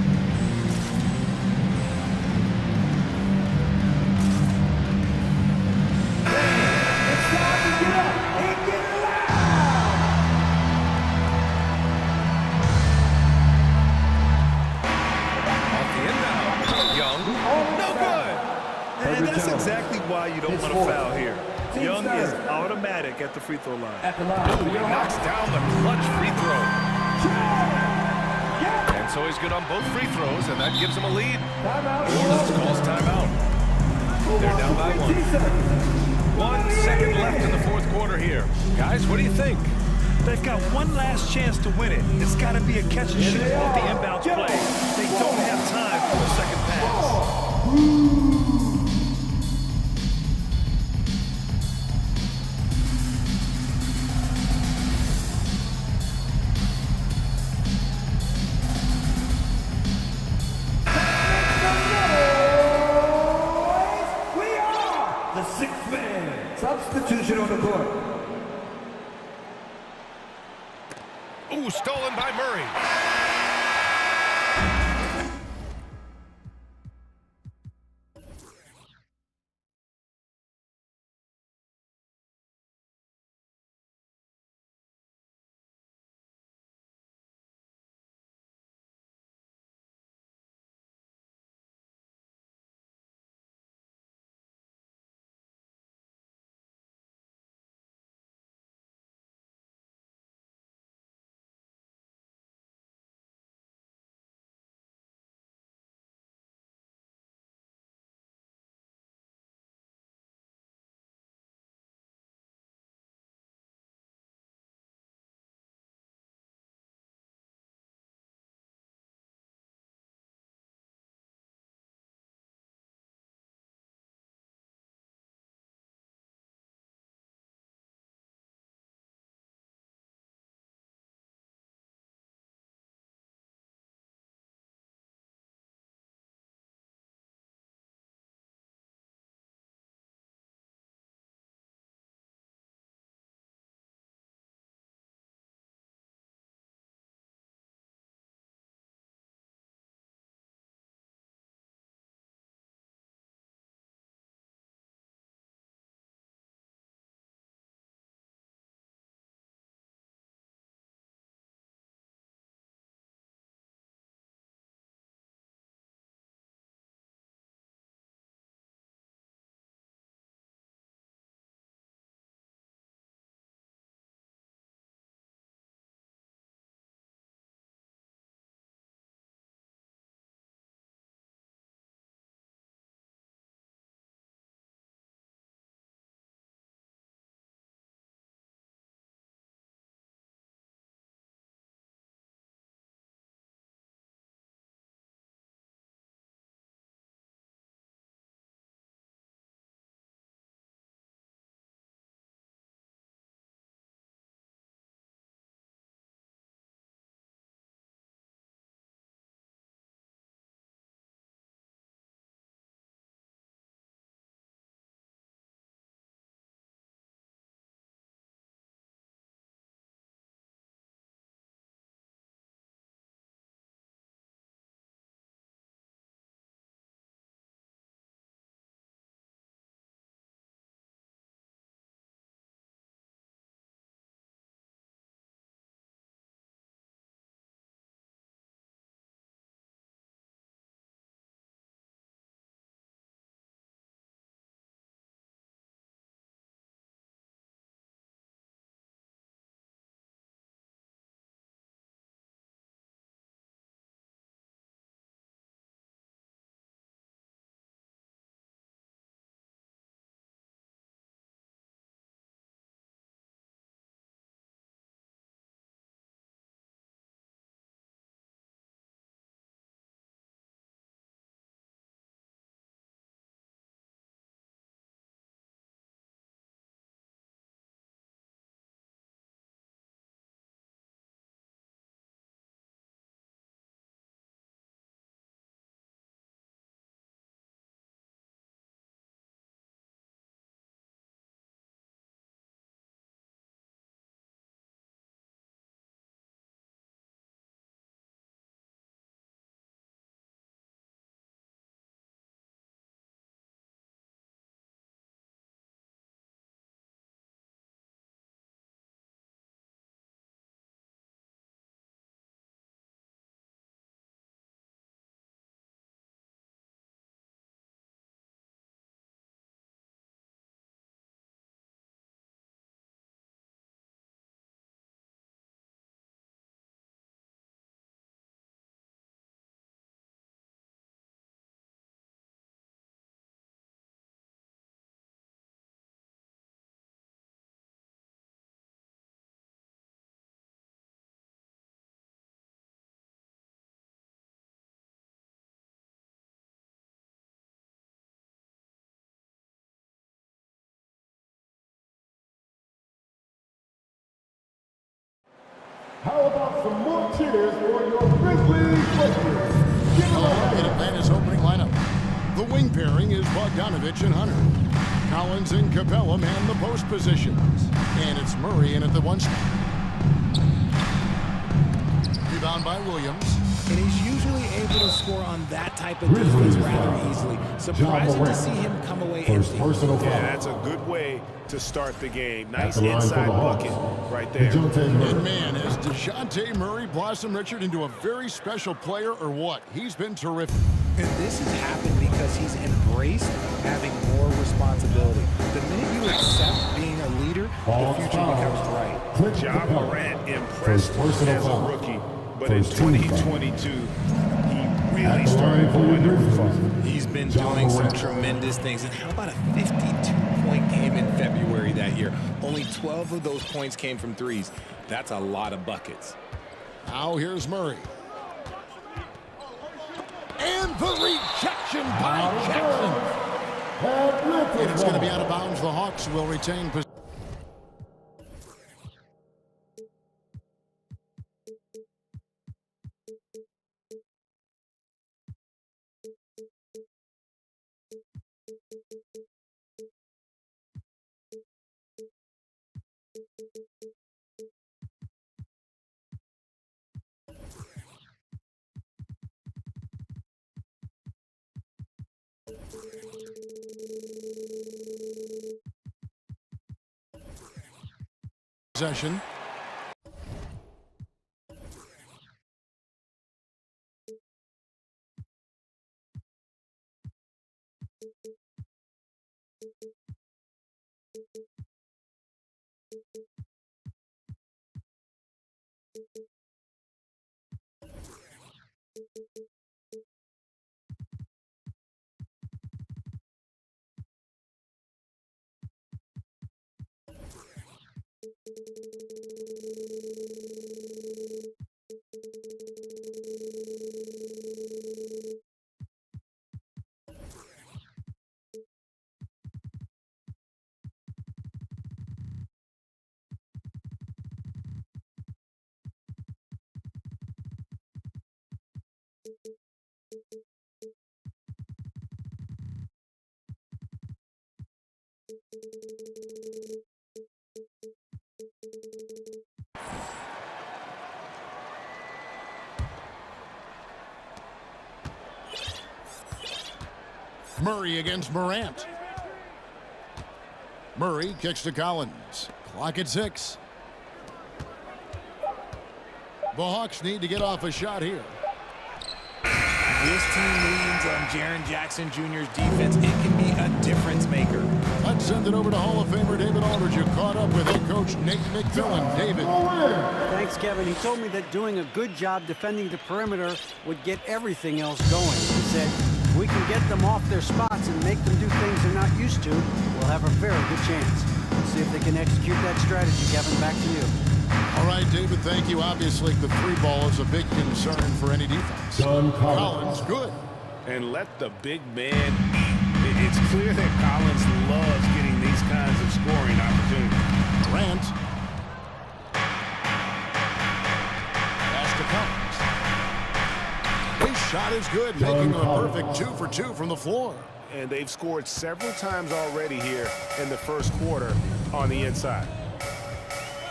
And that's exactly why you don't want to foul here. Young is automatic at the free throw line. He knocks down the clutch free throw. And so he's good on both free throws, and that gives him a lead. New Orleans calls timeout. They're down by 1. 1 second left in the fourth quarter here. Guys, what do you think? They've got one last chance to win it. It's got to be a catch and shoot off the inbounds play. They don't have time for a second pass. Substitution on the court. Ooh, stolen by Murray. How about some more cheers for your Grizzlies players? Give them a hand. In Atlanta's opening lineup. The wing pairing is Bogdanovich and Hunter. Collins and Capella man the post positions. And it's Murray in at the one spot. Rebound by Williams. And he's usually able to score on that type of defense rather easily. Surprising to see him come away empty. Yeah, that's a good way to start the game. Nice inside bucket right there. And man, has DeJounte Murray blossomed Richard into a very special player or what? He's been terrific. And this has happened because he's embraced having more responsibility. The minute you accept being a leader, the future becomes bright. Ja Morant impressed as a rookie, but in 2022, he really started blowing the roof off. He's been doing some tremendous things. And how about a 52-point game in February that year? Only 12 of those points came from threes. That's a lot of buckets. Now here's Murray. And the rejection by Jackson. And it's going to be out of bounds. The Hawks will retain possession. Possession. Murray against Morant. Murray kicks to Collins. Clock at 6. The Hawks need to get off a shot here. This team leans on Jaren Jackson Jr.'s defense. It can be a difference maker. Let's send it over to Hall of Famer David Aldridge, who caught up with head coach Nate McMillan. David. Thanks, Kevin. He told me that doing a good job defending the perimeter would get everything else going. He said, if we can get them off their spots and make them do things they're not used to, we'll have a very good chance. Let's see if they can execute that strategy, Kevin. Back to you. All right, David, thank you. Obviously, the three ball is a big concern for any defense. Collins, good. And let the big man eat. It's clear that Collins loves getting these kinds of scoring opportunities. Grant. Pass to Collins. His shot is good, making him a perfect 2 for 2 from the floor. And they've scored several times already here in the first quarter on the inside.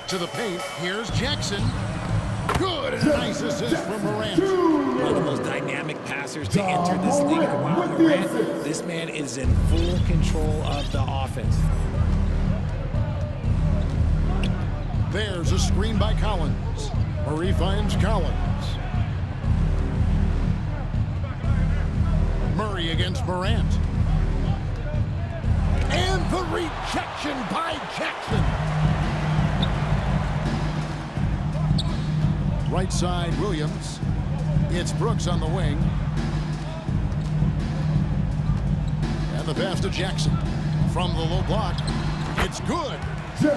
To the paint, here's Jackson. Good, nice assist from Morant. One of the most dynamic passers to enter this league in a while, Morant. This man is in full control of the offense. There's a screen by Collins. Murray finds Collins. Murray against Morant. And the rejection by Jackson. Right side, Williams. It's Brooks on the wing. And the pass to Jackson. From the low block. It's good.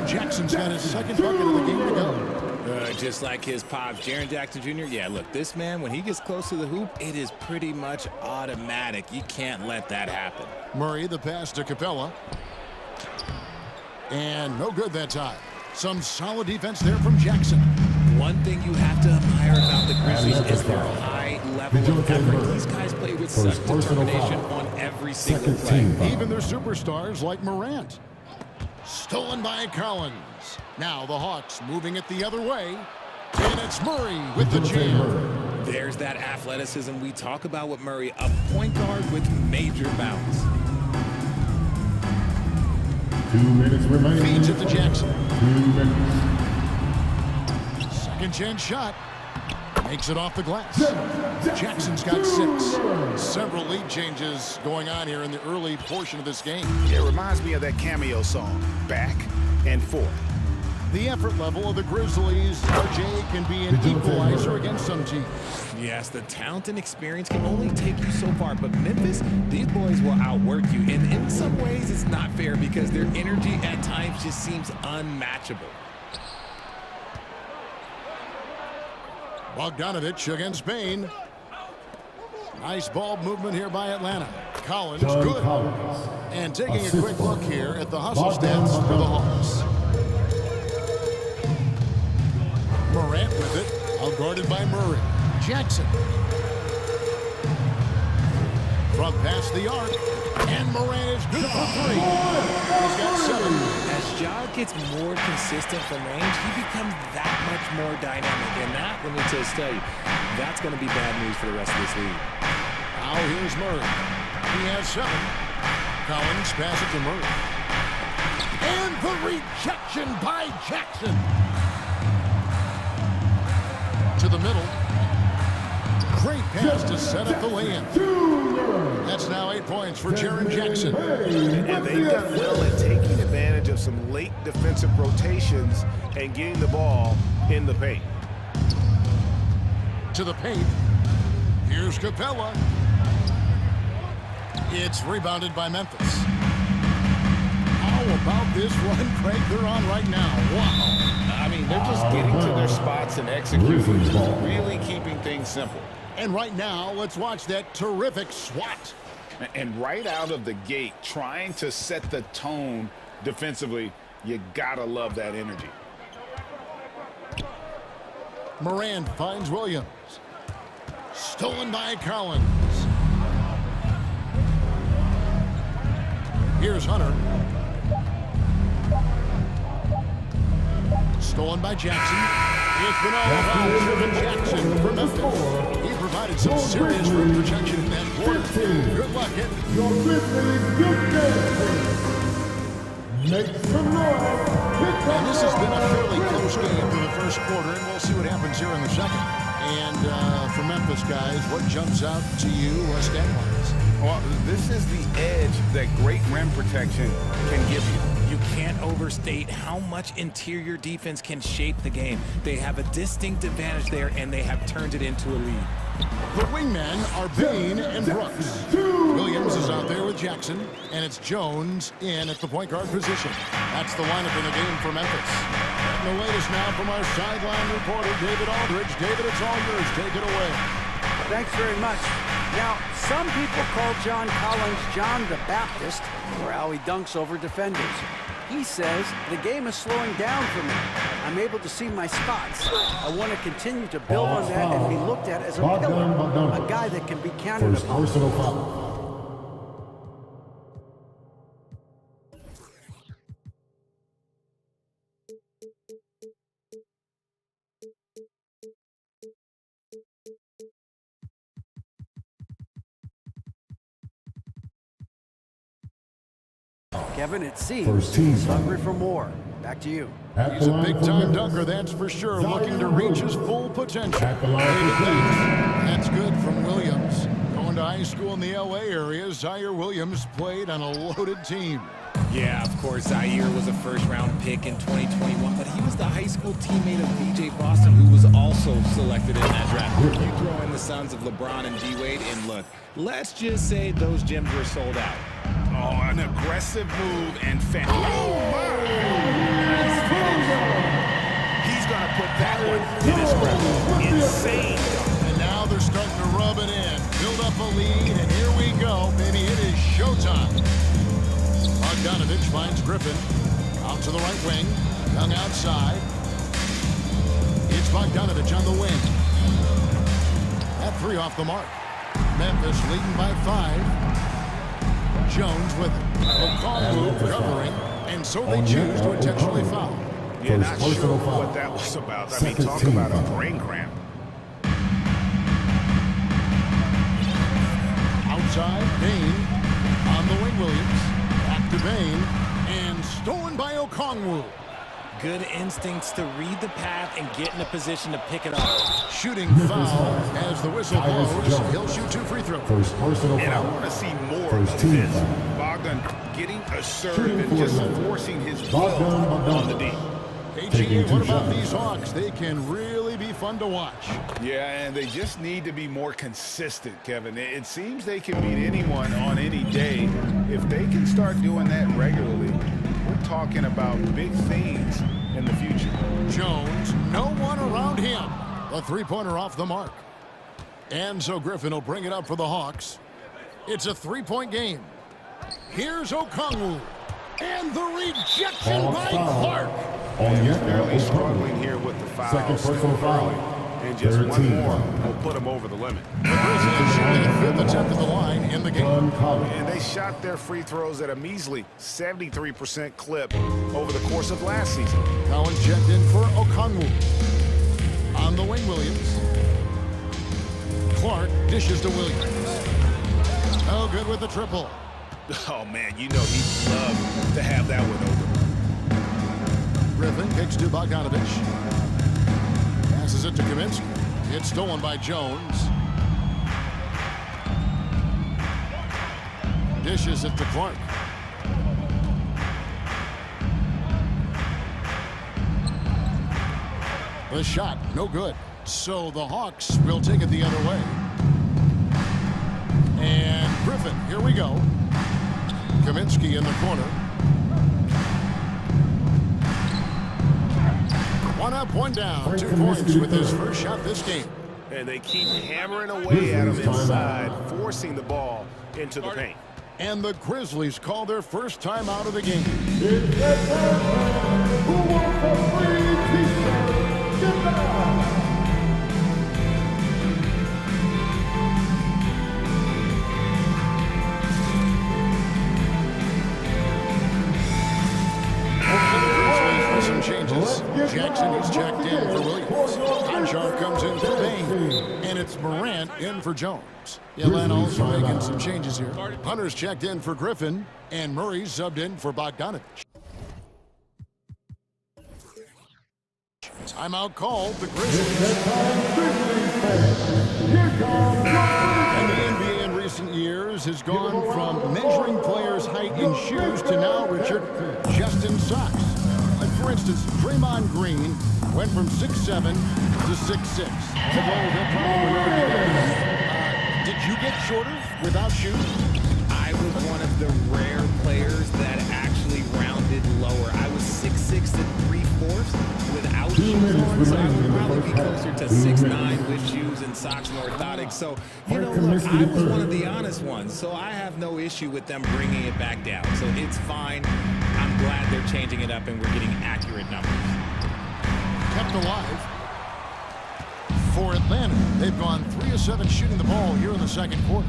Jackson's got his second bucket of the game to go. Just like his pops, Jaren Jackson Jr. Yeah, look, this man, when he gets close to the hoop, it is pretty much automatic. You can't let that happen. Murray, the pass to Capella. And no good that time. Some solid defense there from Jackson. One thing you have to admire about the Grizzlies is their high level of effort. These guys play with such determination on every single play. Even their superstars like Morant. Stolen by Collins. Now the Hawks moving it the other way. And it's Murray with the jam. There's that athleticism we talk about with Murray, a point guard with major bounce. 2 minutes remaining. Feeds it to Jackson. 2 minutes. Second chance shot. Makes it off the glass. Jackson's got 6. Several lead changes going on here in the early portion of this game. It reminds me of that cameo song, Back and Forth. The effort level of the Grizzlies, RJ, can be an equalizer against some teams. Yes, the talent and experience can only take you so far, but Memphis, these boys will outwork you. And in some ways, it's not fair because their energy at times just seems unmatchable. Bogdanovich against Bain. Nice ball movement here by Atlanta. Collins, good. And taking a quick look here at the hustle stats for the Hawks. Morant with it, outguarded by Murray. Jackson. From past the arc, and Morant is good for 3. He's got 7. As Ja gets more consistent from range, he becomes that much more dynamic. And that, let me just tell you, that's going to be bad news for the rest of this league. Now here's Murray. He has 7. Collins pass it to Murray. And the rejection by Jackson. To the middle. Great pass to set up the lay-in. That's now 8 points for Jaren Jackson. And they've done well at taking advantage of some late defensive rotations and getting the ball in the paint. To the paint. Here's Capella. It's rebounded by Memphis. How about this run, Craig, they're on right now? Wow. I mean, they're just getting to their spots and executing, really keeping things simple. And right now, let's watch that terrific swat. And right out of the gate, trying to set the tone defensively, you gotta love that energy. Morant finds Williams. Stolen by Collins. Here's Hunter. Stolen by Jackson. It's been all about Jaren Jackson for Memphis. He provided some serious rim protection in that quarter. Good luck hitting. Your Grizzlies, good game. Make some noise. And this has been a fairly close game for the first quarter, and we'll see what happens here in the second. And for Memphis, guys, what jumps out to you stat-wise? Well, this is the edge that great rim protection can give you. You can't overstate how much interior defense can shape the game. They have a distinct advantage there, and they have turned it into a lead. The wingmen are Bain and Brooks. Williams is out there with Jackson, and it's Jones in at the point guard position. That's the lineup in the game for Memphis. And the latest now from our sideline reporter, David Aldridge. David, it's all yours. Take it away. Thanks very much. Now, some people call John Collins John the Baptist for how he dunks over defenders. He says the game is slowing down for me. I'm able to see my spots. I want to continue to build on that and be looked at as a pillar, a guy that can be counted upon. Kevin, it's C. He's hungry for more. Back to you. He's a big-time dunker, that's for sure, looking to reach his full potential. That's good from Williams. Going to high school in the L.A. area, Zaire Williams played on a loaded team. Yeah, of course, Zaire was a first-round pick in 2021, but he was the high school teammate of B.J. Boston, who was also selected in that draft. You throw in the sons of LeBron and D-Wade, and look, let's just say those gyms were sold out. Oh, an aggressive move and finish. Oh, my! He's going to put that one in his grip. Insane. And now they're starting to rub it in. Build up a lead, and here we go. Maybe it is showtime. Bogdanovich finds Griffin. Out to the right wing. Young outside. It's Bogdanovich on the wing. That three off the mark. Memphis leading by 5. Jones with it. Okongwu covering, and so they choose to intentionally foul. Yeah, not sure what that was about. I mean, talk about a brain cramp. Outside, Bain on the wing, Williams. Back to Bain, and stolen by Okongwu. Good instincts to read the path and get in a position to pick it up. Shooting foul as the whistle blows. He'll shoot 2 free throws. And I want to see more of this. Bogdan getting assertive and just forcing his will on the D. Hey, what about these Hawks? They can really be fun to watch. Yeah, and they just need to be more consistent, Kevin. It seems they can beat anyone on any day. If they can start doing that regularly, we're talking about big things in the future. Jones, no one around him. A three-pointer off the mark. And so Griffin will bring it up for the Hawks. It's a 3-point game. Here's Okongwu. And the rejection by Clark. Barely struggling here with the foul. Still early. And just one more will put him over the limit. The Grizzlies shooting a 5th attempt at the line in the game. And they shot their free throws at a measly 73% clip over the course of last season. Collins checked in for Okongwu. On the wing, Williams. Clark dishes to Williams. Oh, good with the triple. Oh, man, you know he'd love to have that one over. Griffin kicks to Bogdanovich. Passes it to Kaminsky. It's stolen by Jones. Dishes it to Clark. The shot, no good. So the Hawks will take it the other way. And Griffin, here we go. Kaminsky in the corner. One up, one down. 2 points with his first shot this game. And they keep hammering away at him inside, forcing the ball into the paint. And the Grizzlies call their first time out of the game. Who wants a free t-shirt? Get down! Some changes. Jackson is checked in for Williams. Conchar comes in for Bain. And it's Morant in for Jones. Atlanta also making some changes here. Hunter's checked in for Griffin. And Murray's subbed in for Bogdanovich. Timeout called. The Grizzlies. And the NBA in recent years has gone from measuring players' height in shoes to now, Richard, just in socks. Like, for instance, Draymond Green went from 6'7" to 6'6". Did you get shorter without shoes? I was one of the rare players that actually rounded lower. I was 6'6" and 3/4 without shoes on, so I would probably be closer to 6'9" with shoes and socks and orthotics. So, you know, look, I was one of the honest ones, so I have no issue with them bringing it back down. So it's fine. I'm glad they're changing it up and we're getting accurate numbers. Kept alive for Atlanta. They've gone 3 of 7 shooting the ball here in the second quarter.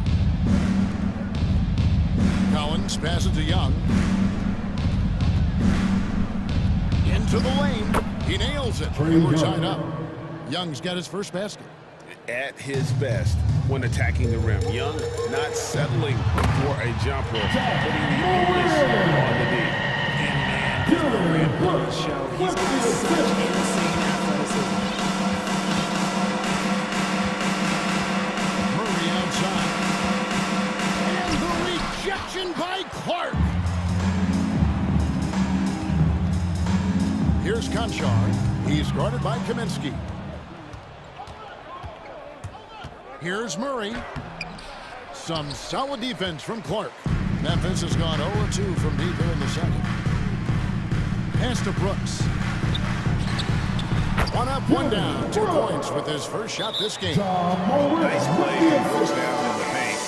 Collins passes to Young. Into the lane. He nails it. And we're tied up. Young's got his first basket. At his best when attacking the rim. Young not settling for a jumper, putting the onus on the D. And man, show he's got such insane athleticism. Murray outside. And the rejection by Clark. Here's Conchar. He's guarded by Kaminsky. Here's Murray. Some solid defense from Clark. Memphis has gone 0-2 from deep here in the second. Pass to Brooks. One up, one down. 2 points with his first shot this game. Nice play from Brooks down in the paint.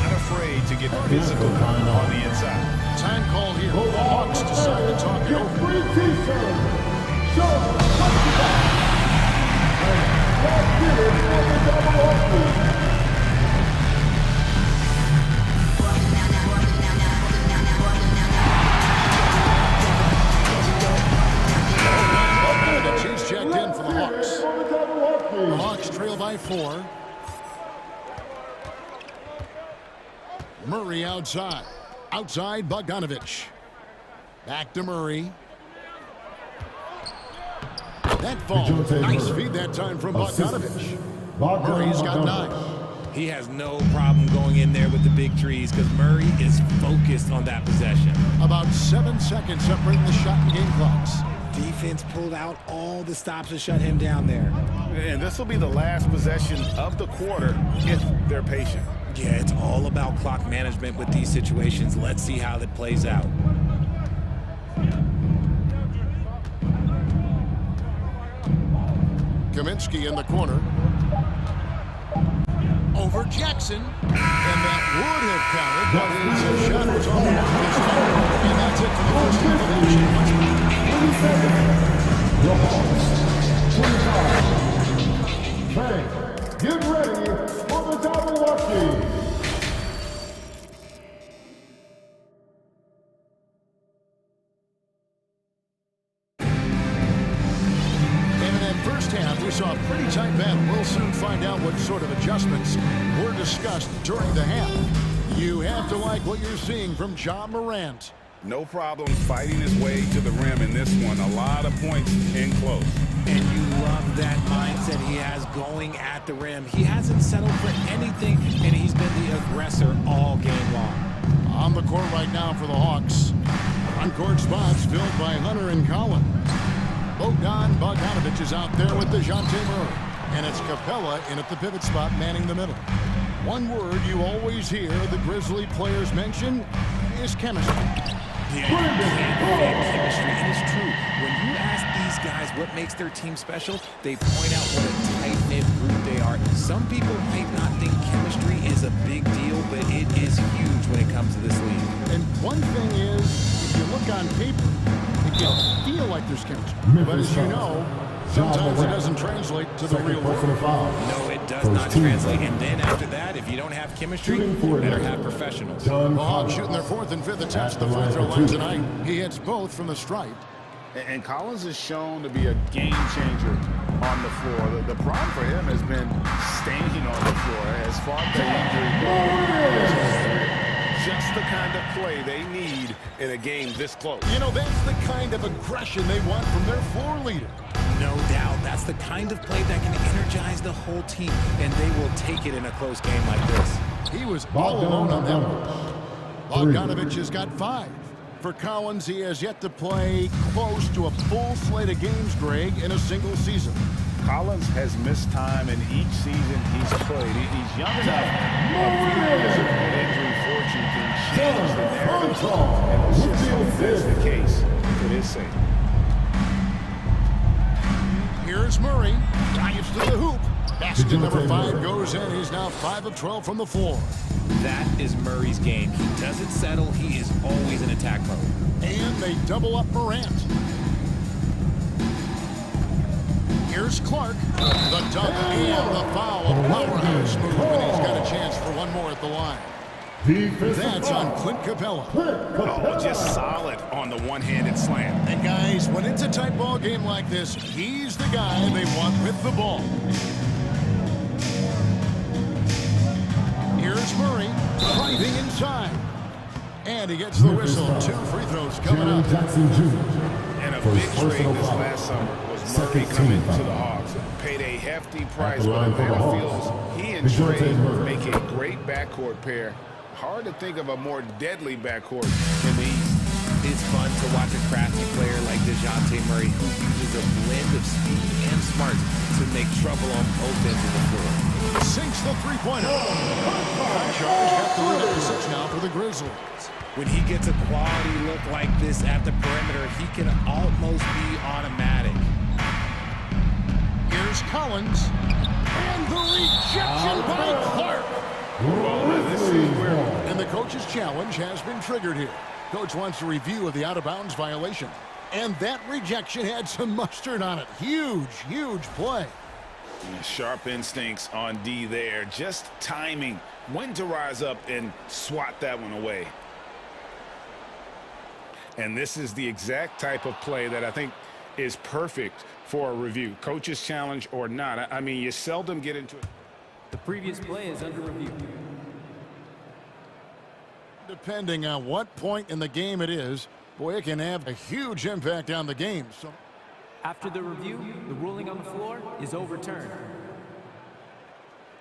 Not afraid to get physical on the inside. Time call here. The Hawks decide to talk it over. He's checked in for the Hawks. The Hawks trail by 4. Murray outside. Outside Bogdanovich. Back to Murray. That fall. Nice feed that time from Bogdanovich. Murray's got 9. He has no problem going in there with the big trees because Murray is focused on that possession. About 7 seconds separating the shot and game clocks. Defense pulled out all the stops to shut him down there. And this will be the last possession of the quarter if they're patient. Yeah, it's all about clock management with these situations. Let's see how that plays out. Kaminsky in the corner. Over Jackson. And that would have counted, but his shot was on the mark this time. And that's it for the first half of the action. 20 seconds. The Hawks, 25. Bang. Get ready for the double walkie. We saw a pretty tight battle. We'll soon find out what sort of adjustments were discussed during the half. You have to like what you're seeing from Ja Morant. No problem fighting his way to the rim in this one. A lot of points in close. And you love that mindset he has going at the rim. He hasn't settled for anything, and he's been the aggressor all game long. On the court right now for the Hawks. On-court spots filled by Hunter and Collins. Bogdanovich is out there with DeJounte Murray. And it's Capella in at the pivot spot manning the middle. One word you always hear the Grizzly players mention is chemistry. Yeah, chemistry. And it's true. When you ask these guys what makes their team special, they point out what a tight-knit group they are. Some people might not think chemistry is a big deal, but it is huge when it comes to this league. And one thing is, if you look on paper, it can feel like there's chemistry. But as you know, sometimes it doesn't translate to the real world. No, it does not translate. And then after that, if you don't have chemistry, you better have professionals. The Hawks shooting their 4th and 5th attempts at the free throw line tonight. He hits both from the stripe. And Collins is shown to be a game changer on the floor. The problem for him has been staying on the floor. As far as the injury goes, just the kind of play they need in a game this close. You know, that's the kind of aggression they want from their floor leader. No doubt. That's the kind of play that can energize the whole team, and they will take it in a close game like this. He was all alone on that one. Bogdanovich has got 5. For Collins, he has yet to play close to a full slate of games, Greg, in a single season. Collins has missed time in each season he's played. He's young enough. A few years of injury fortune can change the narrative. And let's just hope that's the case for his sake. Here's Murray. Drives to the hoop. Basket number 5 goes in. He's now 5 of 12 from the floor. That is Murray's game. He doesn't settle. He is always in attack mode. And they double up Morant. Here's Clark. The dunk and the foul. A powerhouse move. And he's got a chance for one more at the line. That's on Clint Capella. Oh, just solid on the one-handed slam. And guys, when it's a tight ball game like this, he's the guy they want with the ball. Here's Murray driving inside. And he gets the whistle. 2 free throws coming up. And a big trade this last summer was Murray coming to the Hawks. Paid a hefty price, but Atlanta feels he and Trey make a great backcourt pair. Hard to think of a more deadly backcourt in the East. It's fun to watch a crafty player like DeJounte Murray who uses a blend of speed and smarts to make trouble on both ends of the floor. Sinks the three-pointer. Charge got the lead up to 6 now for the Grizzlies. When he gets a quality look like this at the perimeter, he can almost be automatic. Here's Collins. And the rejection by Clark. And the coach's challenge has been triggered here. Coach wants a review of the out-of-bounds violation. And that rejection had some mustard on it. Huge, huge play. Sharp instincts on D there. Just timing when to rise up and swat that one away. And this is the exact type of play that I think is perfect for a review. Coach's challenge or not. I mean, you seldom get into it. The previous play is under review. Depending on what point in the game it is, boy, it can have a huge impact on the game. So, after the review, the ruling on the floor is overturned.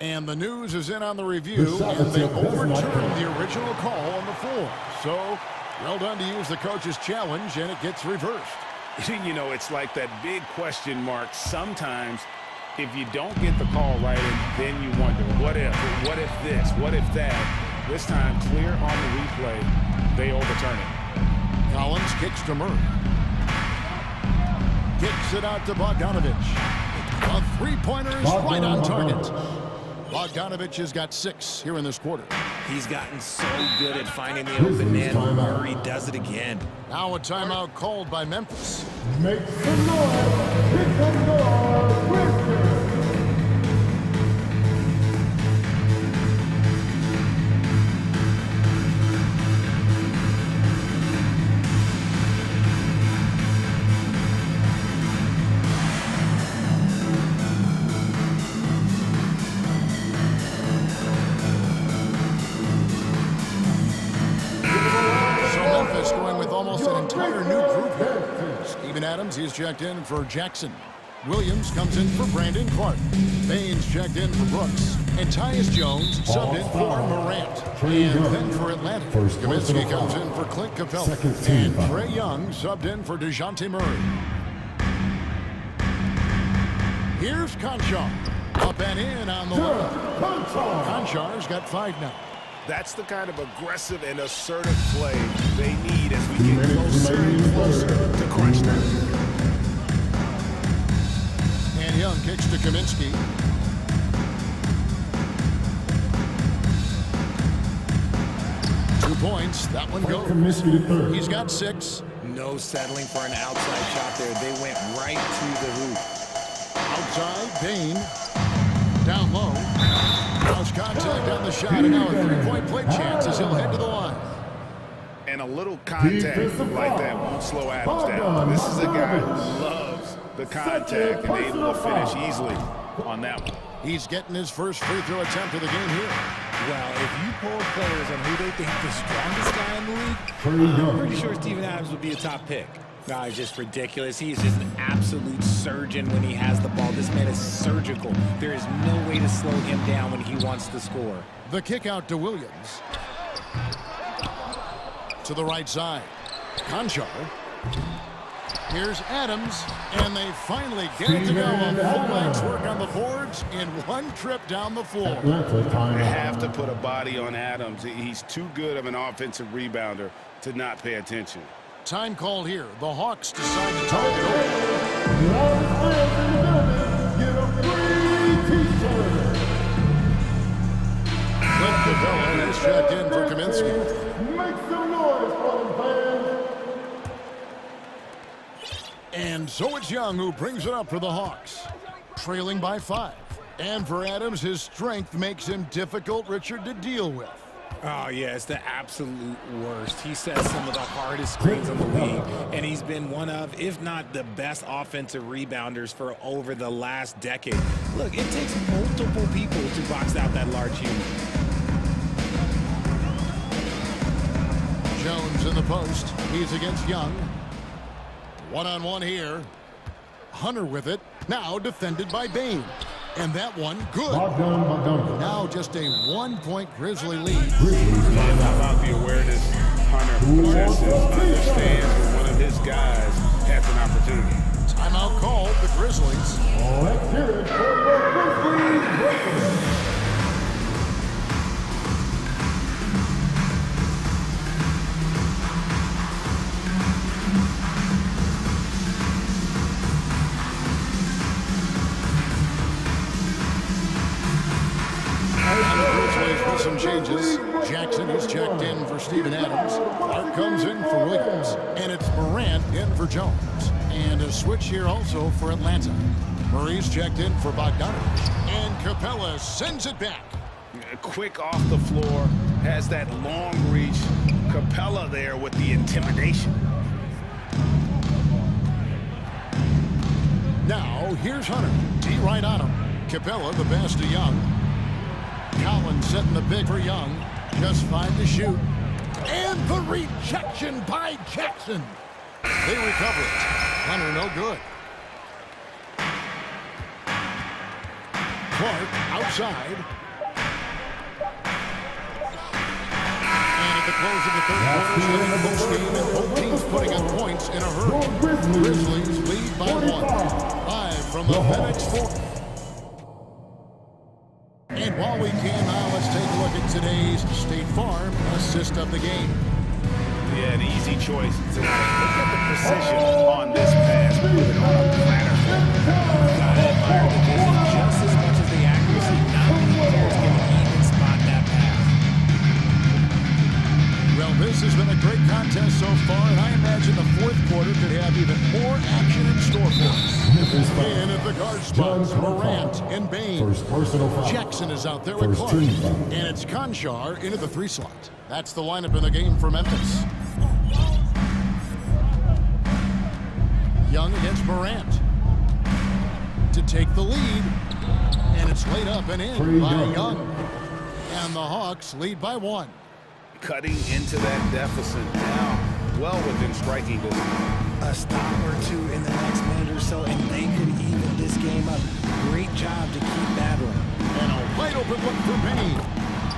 And the news is in on the review, and they overturned the original call on the floor. So, well done to use the coach's challenge, and it gets reversed. You know, it's like that big question mark. Sometimes, if you don't get the call right, then you wonder, what if this, what if that? This time, clear on the replay, they overturn it. Collins kicks to Murray. Kicks it out to Bogdanovich. A three-pointer is right on target. Bogdanovich has got 6 here in this quarter. He's gotten so good at finding the open man. Murray does it again. Now a timeout called by Memphis. Make some noise. Make some noise. He's checked in for Jackson. Williams comes in for Brandon Clark. Baines checked in for Brooks. And Tyus Jones subbed in for Morant. And then for Atlanta, Kaminsky comes in for Clint Capella. And Trae Young subbed in for DeJounte Murray. Here's Conchar. Up and in on the line. Conchar's got 5 now. That's the kind of aggressive and assertive play they need as we get closer and closer to crunch time. And Young kicks to Kaminsky. Two points. That one goes. He's got 6. No settling for an outside shot there. They went right to the hoop. Outside, Bain. Down low. Lost contact on the shot, and now a 3-point play chance as he'll head to the line. And a little contact like that won't slow Adams down. This is a guy who loves the contact and able to finish easily on that one. He's getting his first free throw attempt of the game here. Well, if you poll players on who they think the strongest guy in the league, I'm pretty sure Steven Adams would be a top pick. No, he's just ridiculous. He is just an absolute surgeon when he has the ball. This man is surgical. There is no way to slow him down when he wants to score. The kick out to Williams. To the right side. Conchar. Here's Adams, and they finally get it to go. A full length's work on the boards in one trip down the floor. They have to put a body on Adams. He's too good of an offensive rebounder to not pay attention. Time called here. The Hawks decide to target over. Get a free t-shirt. Clint Capella is checked in for Kaminsky. Make some noise for them, fans. And so it's Young who brings it up for the Hawks. Trailing by 5. And for Adams, his strength makes him difficult, Richard, to deal with. Oh, yeah, it's the absolute worst. He sets some of the hardest screens in the league, and he's been one of, if not the best offensive rebounders for over the last decade. Look, it takes multiple people to box out that large unit. Jones in the post. He's against Young. One-on-one here. Hunter with it. Now defended by Bain. And that one, good. Now just a 1-point Grizzly lead. How about the awareness Hunter possesses, understands when one of his guys has an opportunity. Timeout called, the Grizzlies. Let's hear it for the Grizzlies. Some changes. Jackson is checked in for Steven Adams. Clark comes in for Williams. And it's Morant in for Jones. And a switch here also for Atlanta. Murray's checked in for Bogdanovich, and Capella sends it back. Quick off the floor, has that long reach. Capella there with the intimidation. Now, here's Hunter. T right on him. Capella, the pass to Young. Collins setting the big for Young. Just 5 to shoot. And the rejection by Jackson. They recover it. Hunter, no good. Clark outside. And at the close of the third quarter, game, and both teams putting up points in a hurry. Grizzlies lead by 1. Live from the FedEx Forum. And while we can now, let's take a look at today's State Farm assist of the game. Yeah, an easy choice tonight. Look at the precision on this pass. Put it on a platter. Gotta admire the vision just as much as the accuracy. Not many players can even spot that pass. Well, this has been a great contest so far, and I imagine the fourth quarter could have even more action in store for us. In at the guard spots, Morant and Bain. Jackson is out there with Clark. And it's Conchar into the 3 slot. That's the lineup in the game for Memphis. Young against Morant to take the lead. And it's laid up and in by Young. And the Hawks lead by 1. Cutting into that deficit now, well within striking distance. A stop or two in the next minute or so, and they could even this game up. Great job to keep battling. And a wide open look for Bain.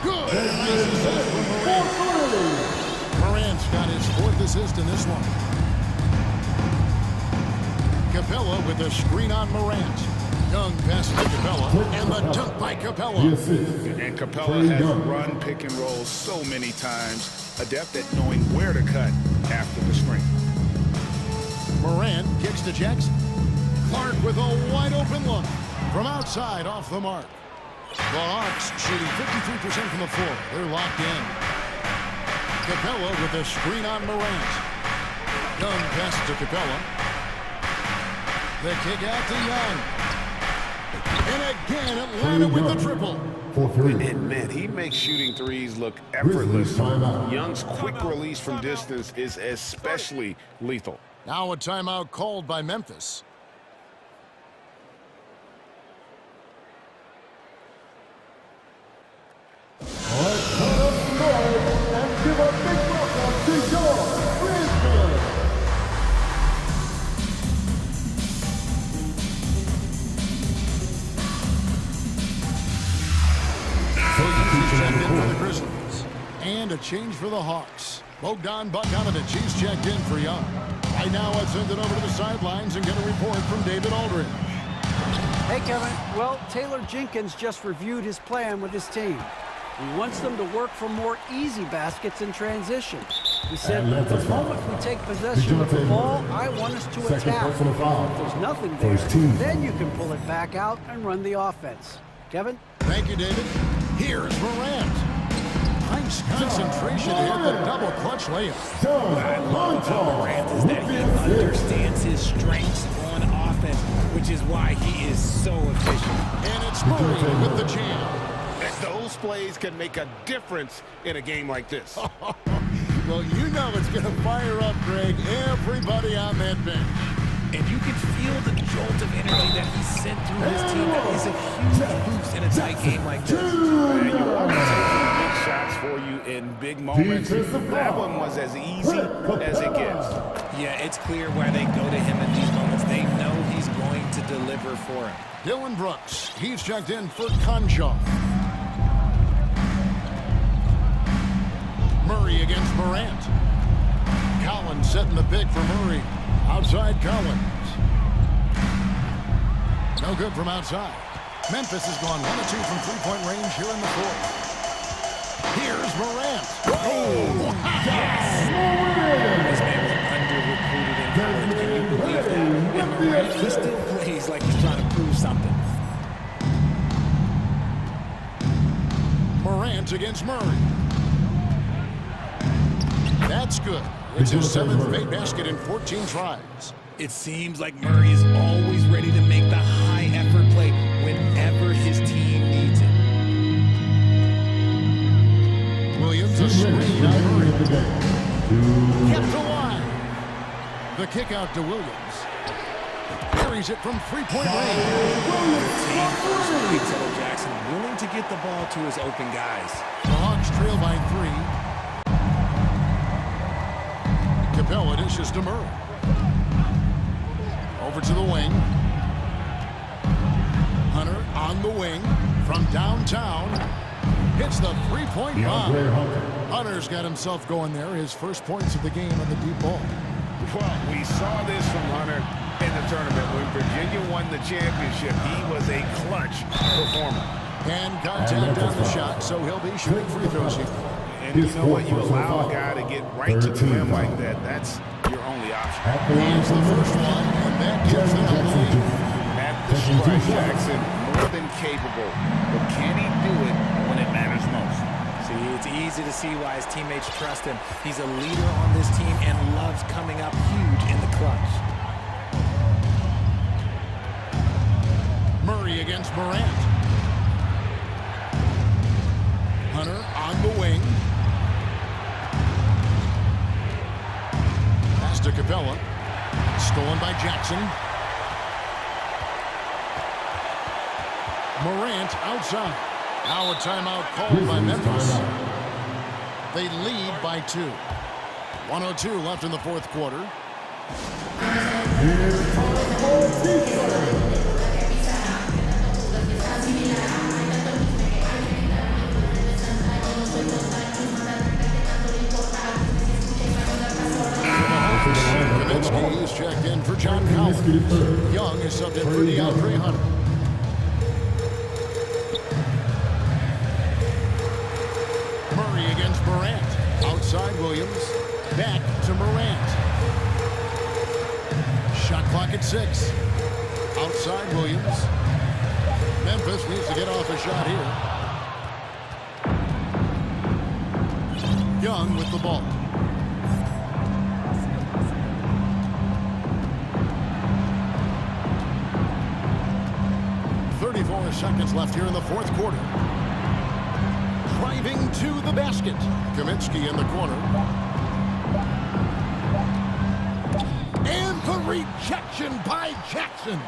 Good. Nice assist from Morant. Morant's got his 4th assist in this one. Capella with a screen on Morant. Young passes to Capella, and the dunk by Capella. And Capella has run pick and roll so many times, adept at knowing where to cut after the screen. Morant kicks to Jackson. Clark with a wide open look from outside off the mark. The Hawks shooting 53% from the floor. They're locked in. Capella with a screen on Morant. Young passes to Capella. The kick out to Young. And again, Atlanta with the triple. And man, he makes shooting threes look effortless. Young's quick release from distance is especially lethal. Now a timeout called by Memphis. Let's put up noise and give a big welcome to your Grizzlies. For the Grizzlies. And a change for the Hawks. Bogdanovich, he's checked in for Young. Right now, let's send it over to the sidelines and get a report from David Aldridge. Hey, Kevin. Well, Taylor Jenkins just reviewed his plan with his team. He wants them to work for more easy baskets in transition. He said, the moment we take possession of the ball, I want us to attack. If there's nothing there, then you can pull it back out and run the offense. Kevin? Thank you, David. Here's Morant. Nice concentration here, the double clutch layup. What I love about Morant is that he understands his strengths on offense, which is why he is so efficient. And it's Murray with the jam. Those plays can make a difference in a game like this. Well, you know it's going to fire up, Greg, everybody on that bench. And you can feel the jolt of energy that he sent through his team. That is a huge boost in a tight game like this. And you want to take big shots for you in big moments. That one was as easy as it gets. Yeah, it's clear why they go to him in these moments. They know he's going to deliver for him. Dylan Brooks, he's checked in for Conchar. Murray against Morant. Collins setting the pick for Murray. Outside Collins. No good from outside. Memphis has gone 1 of 2 from three-point range here in the fourth. Here's Morant. Oh, yes! This man was under-recruited in college. Can you believe that? And Morant, he still plays like he's trying to prove something. Morant against Murray. That's good. It's his 7th made basket in 14 tries. It seems like Murray is always ready to make the high Kept alive. The kick out to Williams. Carries it from three-point range. Jackson willing to get the ball to his open guys. The Hawks trail by 3. Capella dishes to Murray. Over to the wing. Hunter on the wing from downtown. Hits the three-point bomb. Hunter's got himself going there. His first points of the game on the deep ball. Well, we saw this from Hunter in the tournament. When Virginia won the championship, he was a clutch performer. And contact on the shot, so he'll be shooting free throws here. And you know what? You allow a guy to get right to the rim like that. That's your only option. Here's the first one, and that gives them the lead. At the strike, Jackson, more than capable. But can he do it when it matters most? See, it's easy to see why his teammates trust him. He's a leader on this team and loves coming up huge in the clutch. Murray against Morant. Hunter on the wing. Pass to Capella. Stolen by Jackson. Morant outside. Now a timeout called by Memphis. They lead by 2. 1:02 left in the fourth quarter. Kaminsky is checked in for John Collins. Young is subbed in for DeAndre Hunter. Murray against Morant. Outside Williams. Back to Morant. Shot clock at 6. Outside Williams. Memphis needs to get off a shot here. Young with the ball. Seconds left here in the fourth quarter. Driving to the basket. Kaminsky in the corner. And the rejection by Jackson.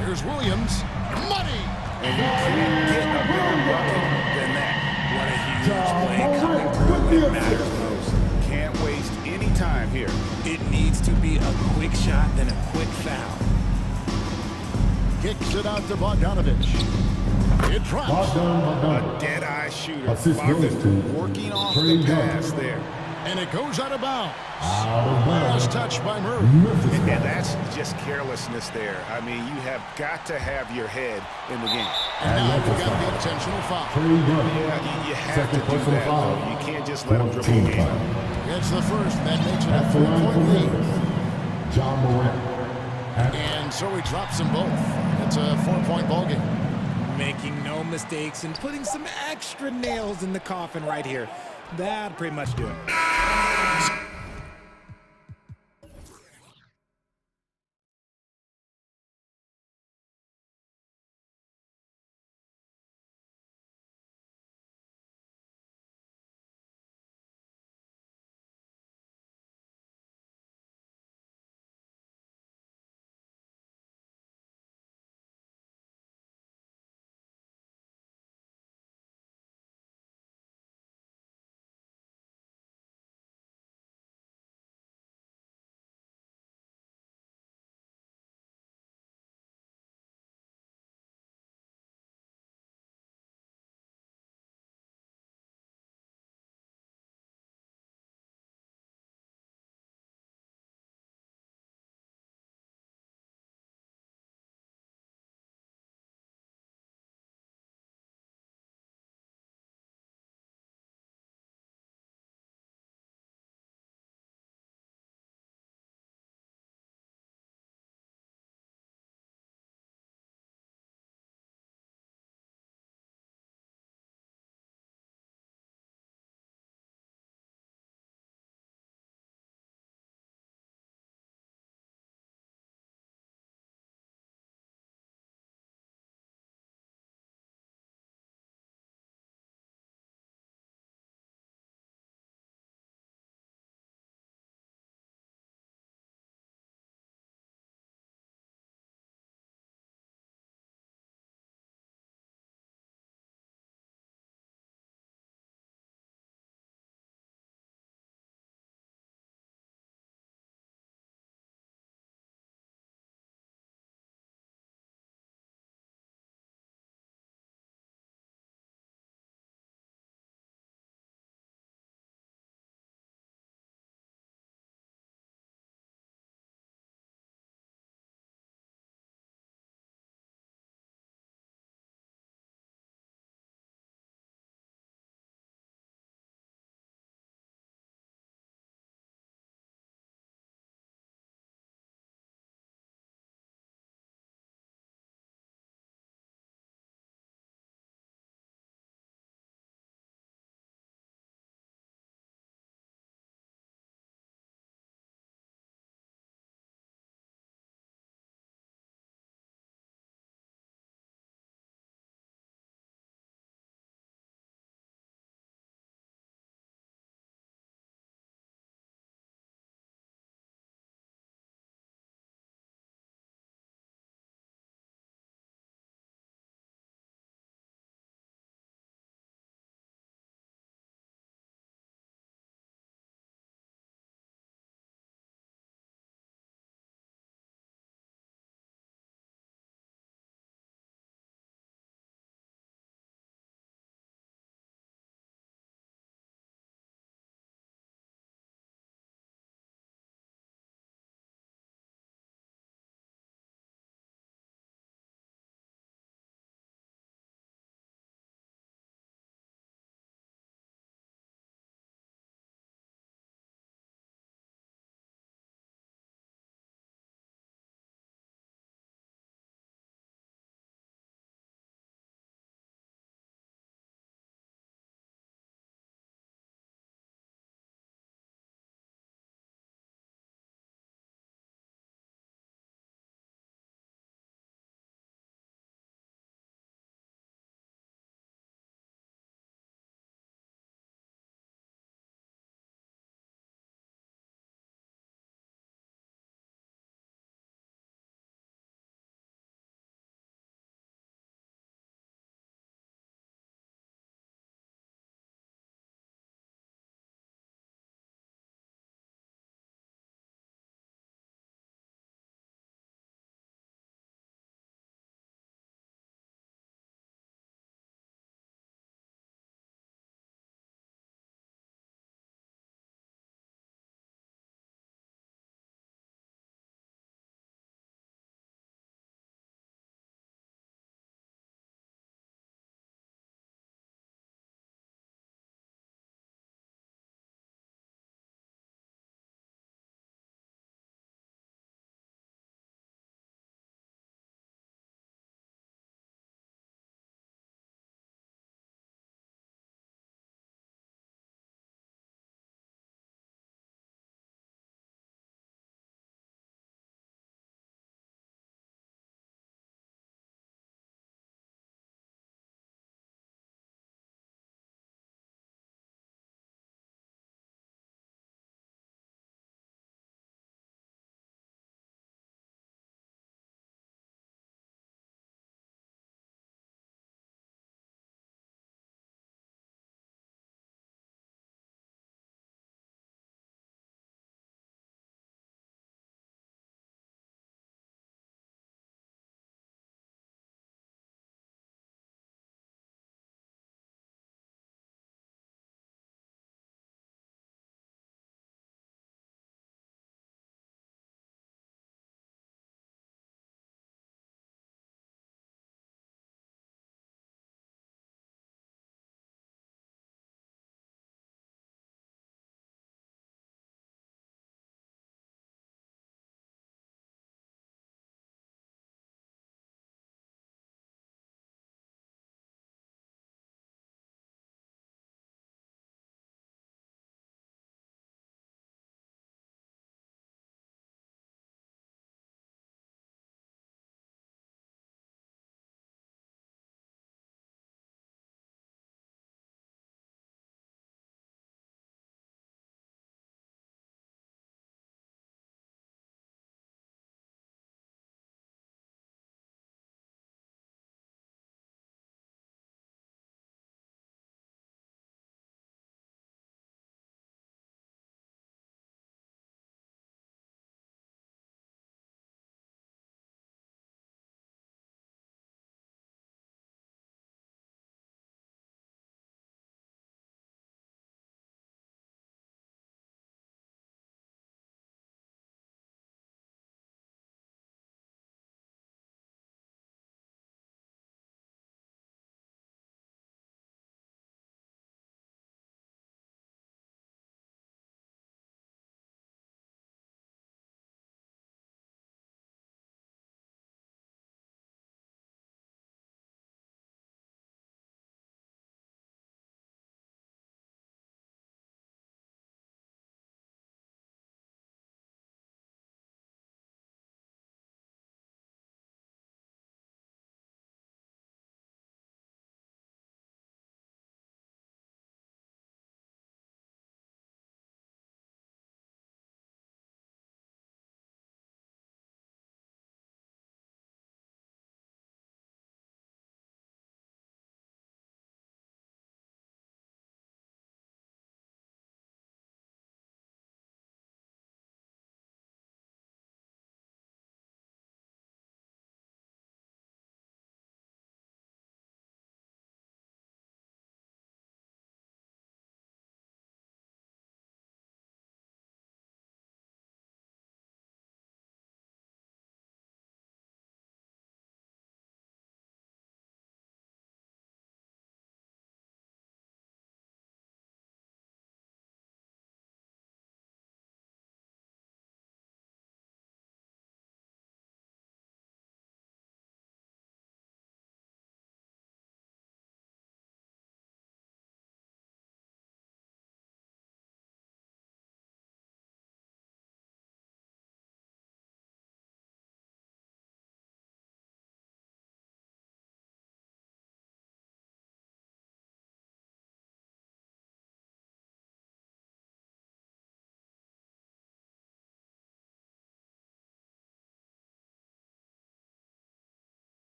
Here's Williams. Money! And you can't get a better bucket than that. What a huge play coming through when it matters most. Can't waste any time here. It needs to be a quick shot, then a quick foul. Kicks it out to Bogdanovich. It drops. A dead-eye shooter. Bogdan working off the pass there. And it goes out of bounds. Last touch by Murray. And that's just carelessness there. I mean, you have got to have your head in the game. And now you got the intentional foul. Yeah, you have to do that, though. You can't just let them dribble the game. It's the first. That makes it a 4-point lead. John Morant. And so he drops them both. It's a 4-point ball game. Making no mistakes and putting some extra nails in the coffin right here. That'll pretty much do it.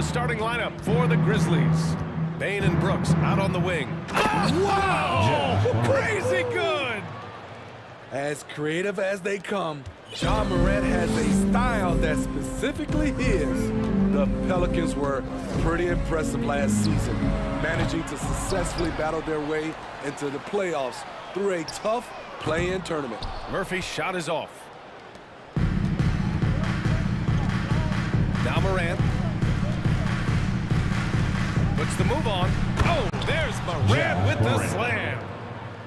the starting lineup for the Grizzlies. Bain and Brooks out on the wing. Wow! Crazy good! As creative as they come, Ja Morant has a style that's specifically his. The Pelicans were pretty impressive last season, managing to successfully battle their way into the playoffs through a tough play-in tournament. Murphy's shot is off. Now Morant. Puts the move on. Oh, there's Morant with the slam.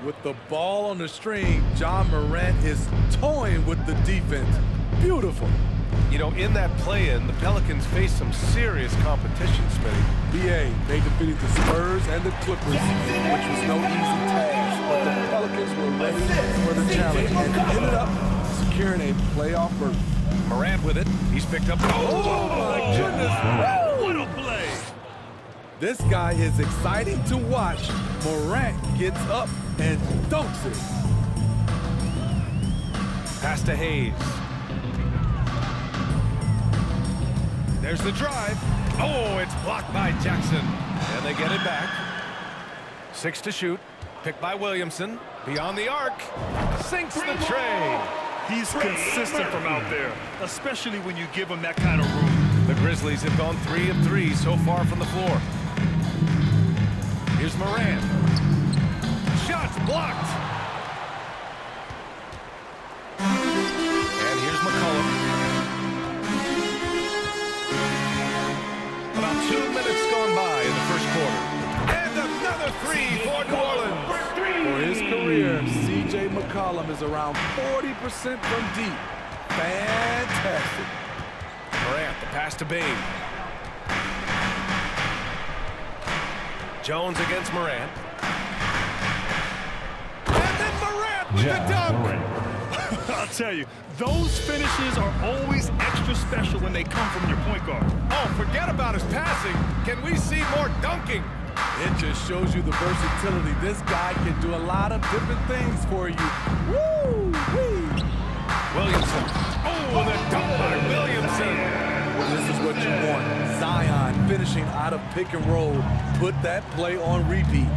With the ball on the string, Ja Morant is toying with the defense. Beautiful. You know, in that play-in, the Pelicans faced some serious competition, Smitty. BA, they defeated the Spurs and the Clippers, which was no easy task, but the Pelicans were ready for the challenge and ended up securing a playoff berth. Morant with it. He's picked up. Oh my goodness. What a play. This guy is exciting to watch. Morant gets up and dunks it. Pass to Hayes. There's the drive. Oh, it's blocked by Jackson. And they get it back. 6 to shoot. Picked by Williamson. Beyond the arc. Sinks the tray. He's consistent from out there, especially when you give him that kind of room. The Grizzlies have gone 3 of 3 so far from the floor. Here's Morant. Shots blocked. And here's McCollum. About 2 minutes gone by in the first quarter. And another 3 for New Orleans. For his career, C.J. McCollum is around 40% from deep. Fantastic. Morant, the pass to Bain. Jones against Morant. And then Morant with the dunk. I'll tell you, those finishes are always extra special when they come from your point guard. Oh, forget about his passing. Can we see more dunking? It just shows you the versatility. This guy can do a lot of different things for you. Woo-wee! Williamson. Oh, the dunk by Williamson. This is what you want. Zion finishing out of pick and roll. Put that play on repeat.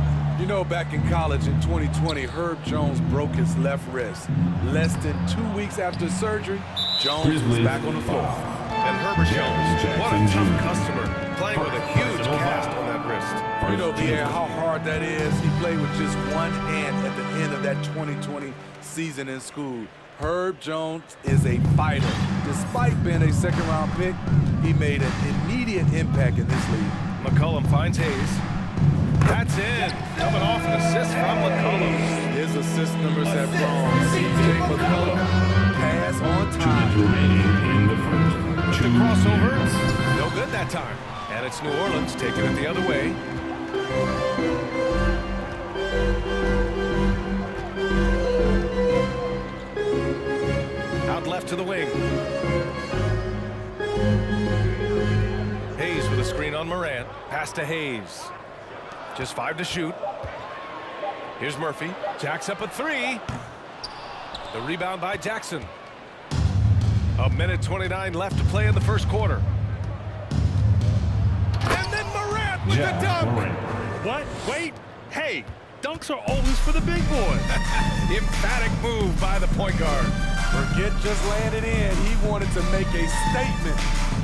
You know, back in college in 2020, Herb Jones broke his left wrist. Less than 2 weeks after surgery, Jones was back on the floor. And Herbert Jones, what a tough customer, playing with a huge cast on that wrist. You know, BA, how hard that is. He played with just one hand at the end of that 2020 season in school. Herb Jones is a fighter. Despite being a second-round pick, he made an immediate impact in this league. McCollum finds Hayes. That's in. Coming off an assist from McCollum. His assist numbers have grown. C.J. McCollum, pass on time. The crossover, no good that time. And it's New Orleans taking it the other way. Out left to the wing. Hayes with a screen on Morant. Pass to Hayes. Just 5 to shoot. Here's Murphy. Jacks up a 3. The rebound by Jackson. 1:29 left to play in the first quarter. And then Morant with the dunk. What? Wait. Hey, dunks are always for the big boys. Emphatic move by the point guard. Forget just landed in. He wanted to make a statement.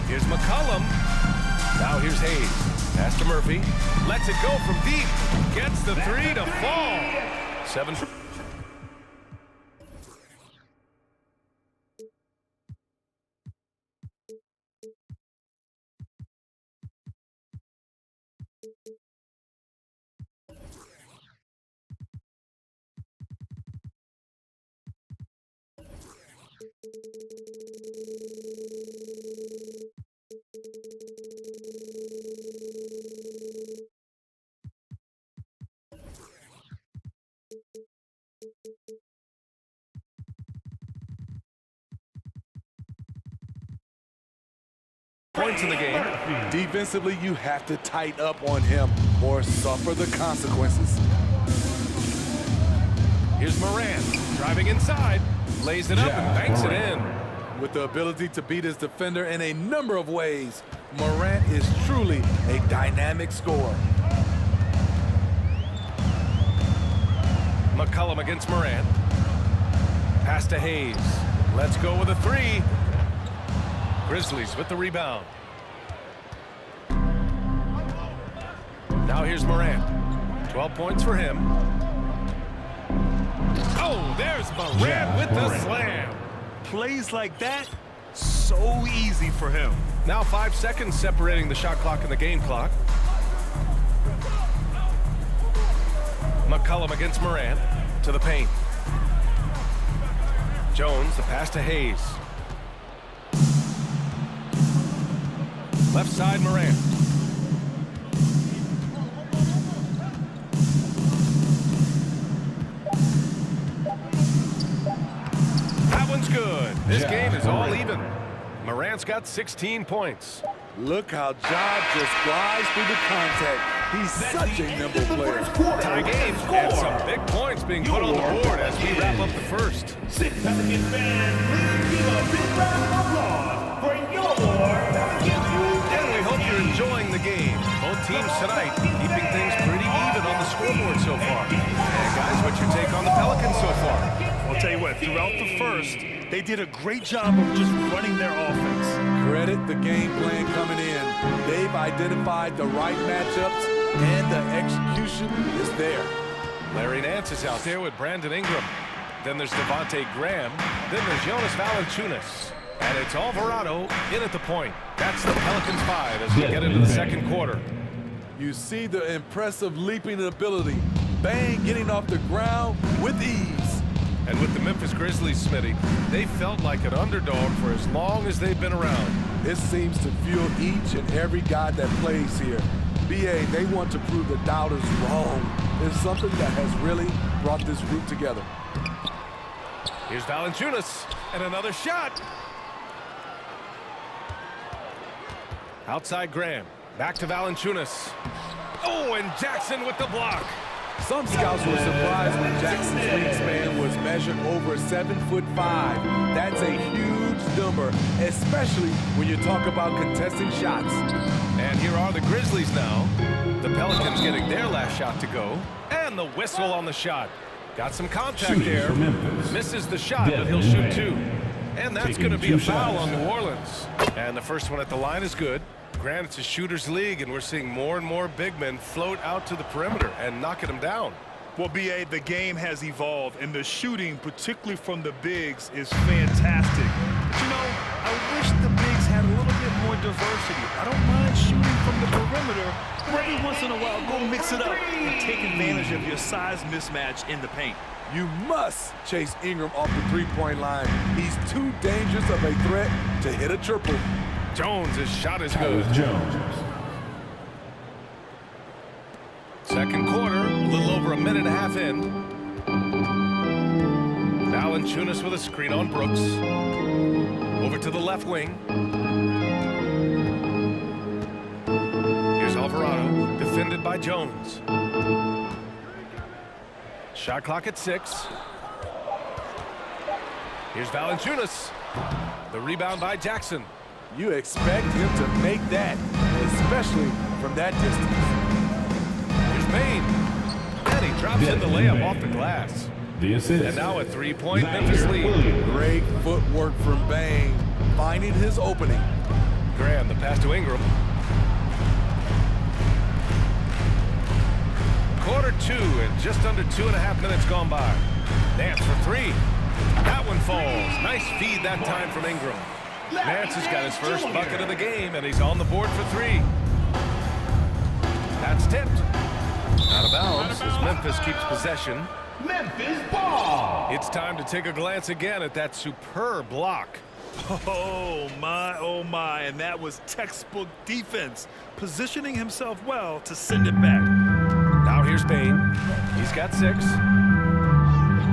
Here's McCollum. Now here's Hayes. Pass to Murphy. Lets it go from deep. Gets the 3 to fall. 7. Points in the game. Defensively, you have to tighten up on him or suffer the consequences. Here's Morant driving inside, lays it up and banks it in. With the ability to beat his defender in a number of ways, Morant is truly a dynamic scorer. McCollum against Morant. Pass to Hayes. Let's go with a three. Grizzlies with the rebound. Now here's Morant. 12 points for him. Oh, there's Morant with the slam. Plays like that, so easy for him. Now 5 seconds separating the shot clock and the game clock. McCollum against Morant to the paint. Jones, the pass to Hayes. Left side, Morant. That one's good. This game is all even. Morant's got 16 points. Look how Ja just glides through the contact. He's such a nimble player. Tie game and some big points being put on the board as we wrap up the first. Pelicans fans, please give a big round of applause for your And we hope you're enjoying the game. Both teams tonight keeping things pretty even on the scoreboard so far. And guys, what's your take on the Pelicans so far? I'll tell you what, throughout the first, they did a great job of just running their offense. Credit the game plan coming in. They've identified the right matchups, and the execution is there. Larry Nance is out there with Brandon Ingram. Then there's Devontae Graham. Then there's Jonas Valanciunas. And it's Alvarado in at the point. That's the Pelicans 5 as we get into the second quarter. You see the impressive leaping ability. Bang getting off the ground with ease. And with the Memphis Grizzlies, Smitty, they felt like an underdog for as long as they've been around. It seems to fuel each and every guy that plays here. BA, they want to prove the doubters wrong. It's something that has really brought this group together. Here's Valanciunas, and another shot. Outside Graham, back to Valanciunas. Oh, and Jackson with the block. Some scouts were surprised when Jackson's wingspan was measured over 7'5". That's a huge number, especially when you talk about contesting shots. And here are the Grizzlies now. The Pelicans getting their last shot to go. And the whistle on the shot. Got some contact there. Misses the shot, but he'll shoot two. And that's going to be a foul on New Orleans. And the first one at the line is good. Granted, it's a shooter's league, and we're seeing more and more big men float out to the perimeter and knocking them down. Well, B.A., the game has evolved, and the shooting, particularly from the bigs, is fantastic. But, you know, I wish the bigs had a little bit more diversity. I don't mind shooting from the perimeter, but every once in a while, go mix it up and take advantage of your size mismatch in the paint. You must chase Ingram off the three-point line. He's too dangerous of a threat to hit a triple. Jones' shot is good. Second quarter, a little over a minute and a half in. Valanciunas with a screen on Brooks. Over to the left wing. Here's Alvarado, defended by Jones. Shot clock at 6. Here's Valanciunas. The rebound by Jackson. You expect him to make that, especially from that distance. Here's Payne. And he drops in the layup off the glass. The assist. And now a three-point Memphis lead. Great footwork from Bane, finding his opening. Graham, the pass to Ingram. Quarter 2 and just under 2.5 minutes gone by. Nance for 3. That one falls. Nice feed that time from Ingram. Nance has got his first bucket of the game, and he's on the board for 3. That's tipped. Out of bounds as Memphis keeps possession. Memphis ball. It's time to take a glance again at that superb block. Oh, my, and that was textbook defense, positioning himself well to send it back. Now here's Payne. He's got 6.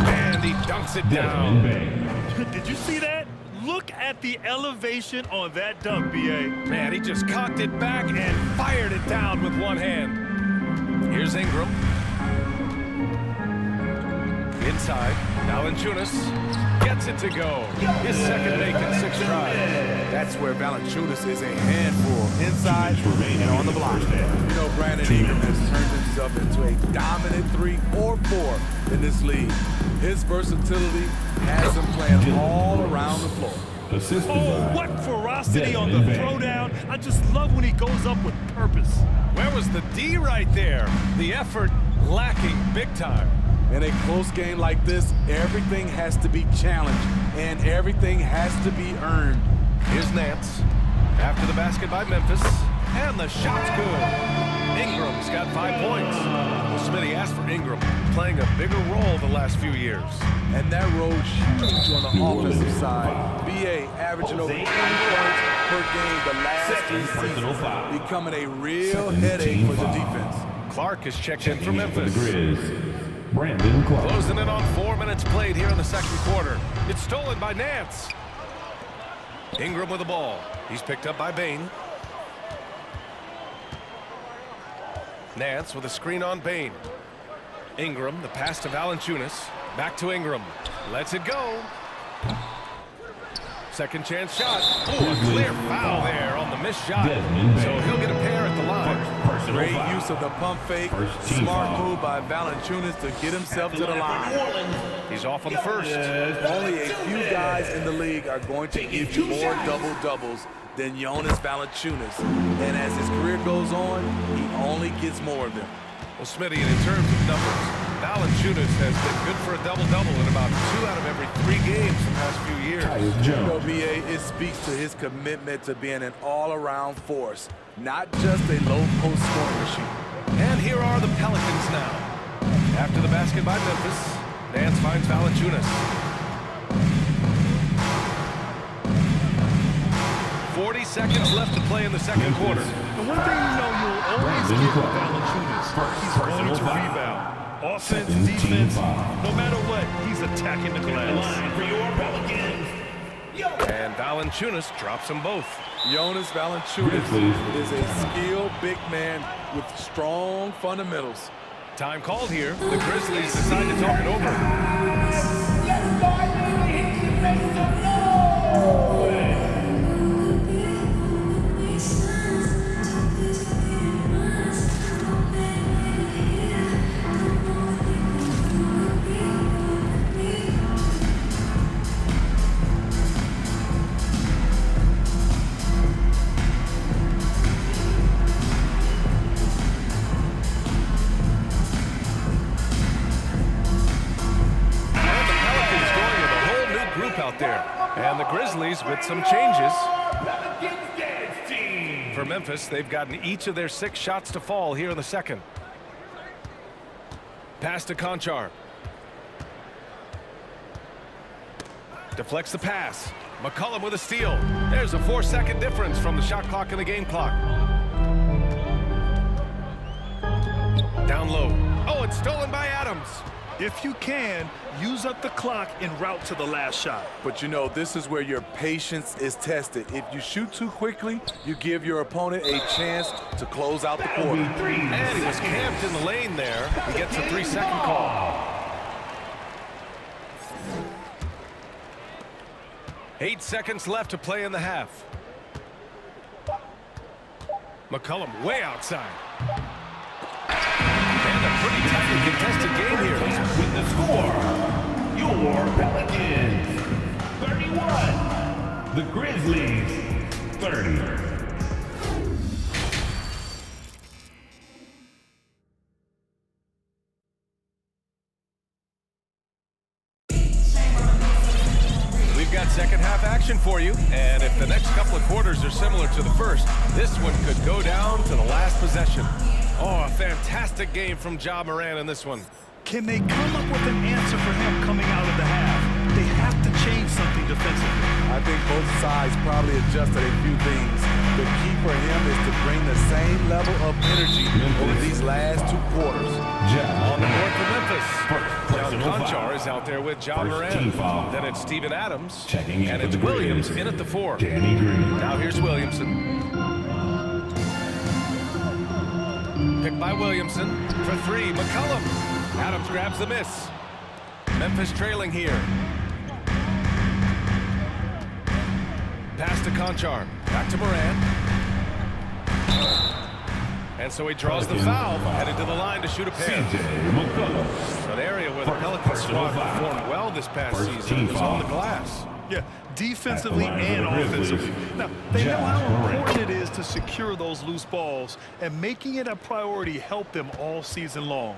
And he dunks it down. Did you see that? Look at the elevation on that dunk, B.A. Man, he just cocked it back and fired it down with one hand. Here's Ingram. Inside, Valanciunas gets it to go. His second make in 6 tries. That's where Valanciunas is a handful, inside and on the block. You know, Brandon Ingram has turned himself into a dominant 3 or 4 in this league. His versatility has him playing all around the floor. Oh, what ferocity on the throwdown. I just love when he goes up with purpose. Where was the D right there? The effort lacking big time. In a close game like this, everything has to be challenged and everything has to be earned. Here's Nance. After the basket by Memphis. And the shot's good. Ingram's got 5 points. Well, Smitty asked for Ingram, playing a bigger role the last few years. And that role's huge on the offensive side. BA averaging over 20 points per game the last 3 seasons, becoming a real headache for the defense. Clark is checked in for Memphis. Brandon Clark. Closing in on 4 minutes played here in the second quarter. It's stolen by Nance. Ingram with the ball. He's picked up by Bane. Nance with a screen on Bane. Ingram, the pass to Valanciunas. Back to Ingram. Lets it go. Second chance shot. Oh, a clear foul there on the missed shot. So he'll get a pair at the line. Great use of the pump fake. Smart move by Valanciunas to get himself to the line. He's off on the first. Only a few guys in the league are going to give you more double-doubles than Jonas Valanciunas. And as his career goes on, he only gets more of them. Well, Smitty, in terms of numbers, Valanciunas has been good for a double-double in about 2 out of every 3 games the past few years. BA, it speaks to his commitment to being an all-around force, not just a low-post scoring machine. And here are the Pelicans now. After the basket by Memphis, Nance finds Valanciunas. 40 seconds left to play in the second quarter. And one thing you know you'll always get with Valanciunas, he's going to rebound. Offense, defense, no matter what, he's attacking the glass. And Valanciunas drops them both. Jonas Valanciunas is a skilled big man with strong fundamentals. Time called here. The Grizzlies decide to talk it over. Let's go ahead and hit you, make some noise! Out there, and the Grizzlies with some changes. For Memphis, they've gotten each of their 6 shots to fall here in the second. Pass to Conchar. Deflects the pass. McCollum with a steal. There's a 4-second difference from the shot clock and the game clock. Down low. Oh, it's stolen by Adams. If you can, use up the clock en route to the last shot. But you know, this is where your patience is tested. If you shoot too quickly, you give your opponent a chance to close out the quarter. And he was camped in the lane there. He gets a 3-second call. 8 seconds left to play in the half. McCollum way outside. And a pretty tightly contested game here. With the score, your Pelicans 31, the Grizzlies 30. We've got second half action for you, and if the next couple of quarters are similar to the first, this one could go down to the last possession. Oh, a fantastic game from Ja Morant in this one. Can they come up with an answer for him coming out of the half? They have to change something defensively. I think both sides probably adjusted a few things. The key for him is to bring the same level of energy over these last 2 quarters. On the board for Memphis. Now Conchar is out there with Ja Morant. Then it's Steven Adams. And it's Williams in at the 4. Now here's Williamson. Picked by Williamson for 3. McCollum. Adams grabs the miss. Memphis trailing here. Pass to Conchar. Back to Morant. And so he draws the foul, headed to the line to shoot a pair. An area where the Pelicans squad performed well this past season was on the glass. Yeah, defensively and offensively. Now, they know how important it is to secure those loose balls, and making it a priority helped them all season long.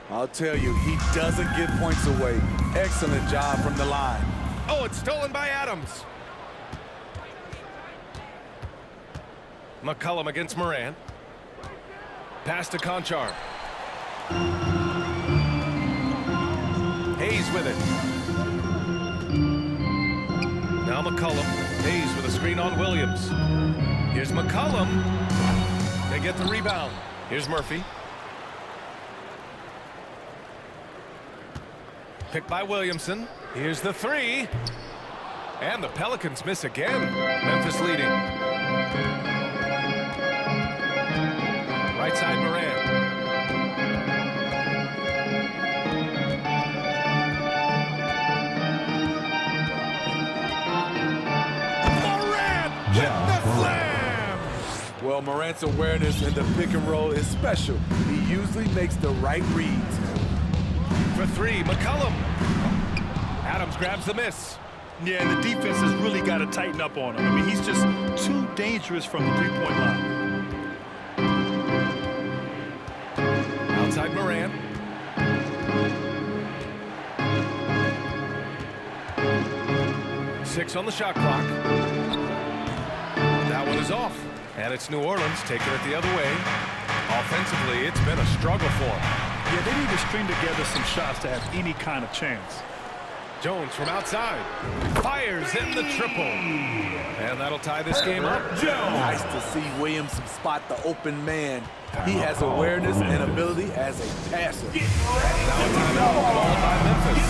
I'll tell you, he doesn't give points away. Excellent job from the line. Oh, it's stolen by Adams. McCollum against Morant. Pass to Conchar. Hayes with it. Now McCollum. Hayes with a screen on Williams. Here's McCollum. They get the rebound. Here's Murphy. Picked by Williamson. Here's the three. And the Pelicans miss again. Memphis leading. Right side Morant. Morant with the slam! Well, Morant's awareness in the pick and roll is special. He usually makes the right reads. For three, McCollum. Adams grabs the miss. Yeah, and the defense has really got to tighten up on him. I mean, he's just too dangerous from the three-point line. Outside Morant. Six on the shot clock. That one is off. And it's New Orleans taking it the other way. Offensively, it's been a struggle for them. Yeah, they need to string together some shots to have any kind of chance. Jones from outside. Fires in the triple. And that'll tie this game up. Nice to see Williamson spot the open man. He has awareness and ability as a passer. Now a timeout called by Memphis.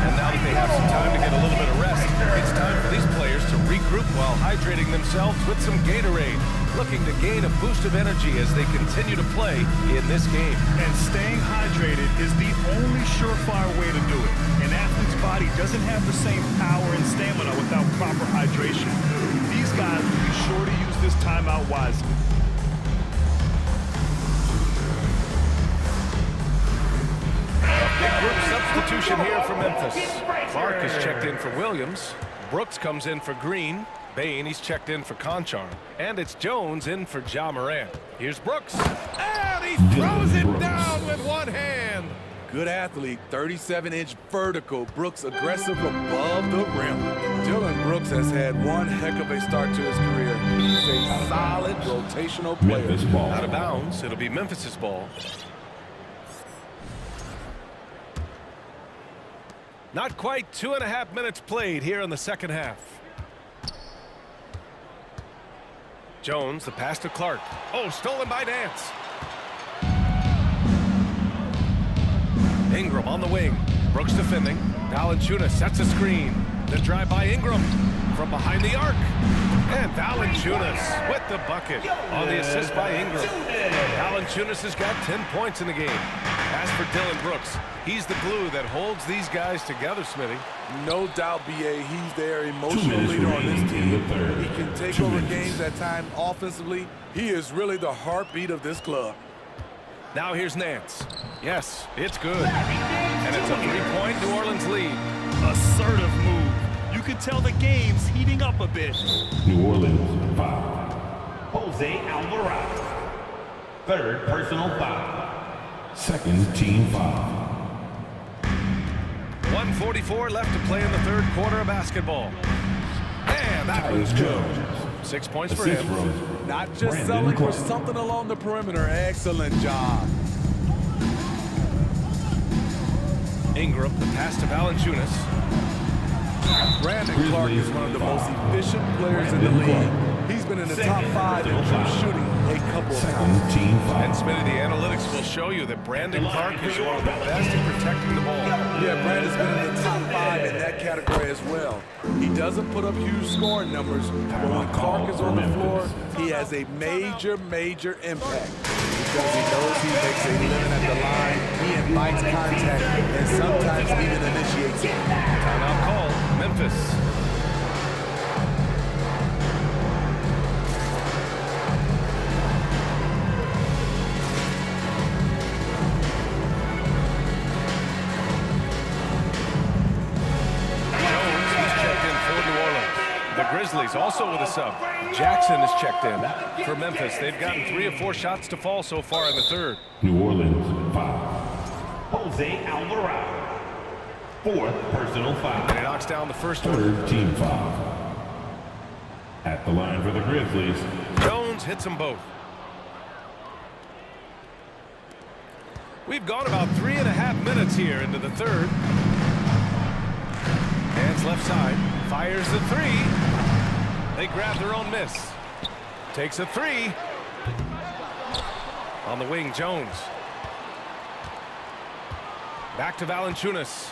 And now that they have some time to get a little bit of rest, it's time for these players to regroup while hydrating themselves with some Gatorade, looking to gain a boost of energy as they continue to play in this game. And staying hydrated is the only surefire way to do it. An athlete's body doesn't have the same power and stamina without proper hydration. These guys will be sure to use this timeout wisely. Big group substitution here for Memphis. Clark is checked in for Williams. Brooks comes in for Green. Bain, he's checked in for Conchar. And it's Jones in for Ja Morant. Here's Brooks. And he throws it down with one hand. Good athlete, 37-inch vertical. Brooks aggressive above the rim. Dylan Brooks has had one heck of a start to his career. He's a solid rotational player. Out of bounds, it'll be Memphis's ball. Not quite 2.5 minutes played here in the second half. Jones, the pass to Clark. Oh, stolen by Nance. Ingram on the wing. Brooks defending. Valanciunas sets a screen. The drive by Ingram from behind the arc. And Valanciunas with the bucket on the assist by Ingram. Valanciunas has got 10 points in the game. As for Dylan Brooks, he's the glue that holds these guys together, Smitty. No doubt, B.A. He's their emotional leader on this team. He can take over games at times offensively. He is really the heartbeat of this club. Now here's Nance. Yes, it's good. And it's a three-point New Orleans lead. Assertive move. You can tell the game's heating up a bit. New Orleans, foul. Jose Alvarado. Third personal foul. Second team foul. 1:44 left to play in the third quarter of basketball. And that one's good. 6 points for him. Not just selling for something along the perimeter. Excellent job. Ingram, the pass to Valanciunas. Brandon Clark is one of the most efficient players in the league. He's been in the top 5 in true shooting a couple of times. And Smitty, the analytics will show you that Brandon Clark is one of the best at protecting the ball. Yeah, Brandon's been in the top 5 in that category as well. He doesn't put up huge scoring numbers, but when Clark is on the floor, he has a major impact because he knows he makes a living at the line He invites contact and sometimes even initiates it. Timeout call, Memphis. Grizzlies also with a sub. Jackson is checked in for Memphis. They've gotten 3 of 4 shots to fall so far in the third. New Orleans, 5. Jose Alvarado. 4th personal foul. And he knocks down the first one. 3rd team foul. At the line for the Grizzlies. Jones hits them both. We've gone about 3.5 minutes here into the third. Hands left side. Fires the 3. They grab their own miss. Takes a 3. On the wing, Jones. Back to Valanciunas.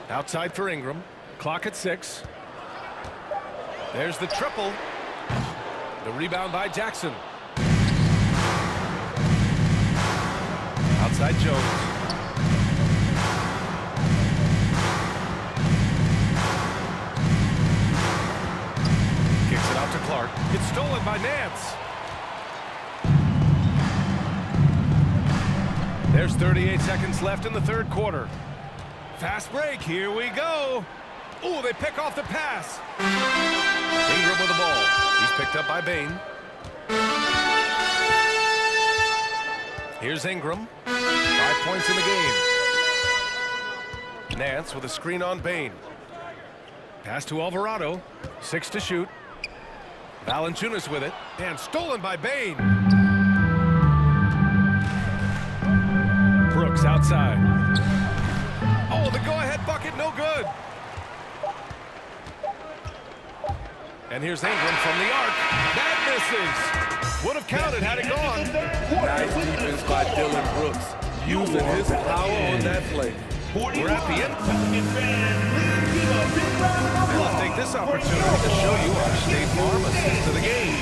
Outside for Ingram. Clock at 6. There's the triple. The rebound by Jackson. Outside Jones. Kicks it out to Clark. It's stolen by Nance. There's 38 seconds left in the third quarter. Fast break. Here we go. Ooh, they pick off the pass. Ingram with the ball. He's picked up by Bain. Here's Ingram. 5 points in the game. Nance with a screen on Bain. Pass to Alvarado. 6 to shoot. Valanciunas with it. And stolen by Bain. Brooks outside. Oh, the go-ahead bucket, no good. And here's Ingram from the arc. That misses. Would have counted had it gone. Nice defense by Dylan Brooks, using his power on that play. We're at the end. And let's take this opportunity to show you our State Farm assist to the game.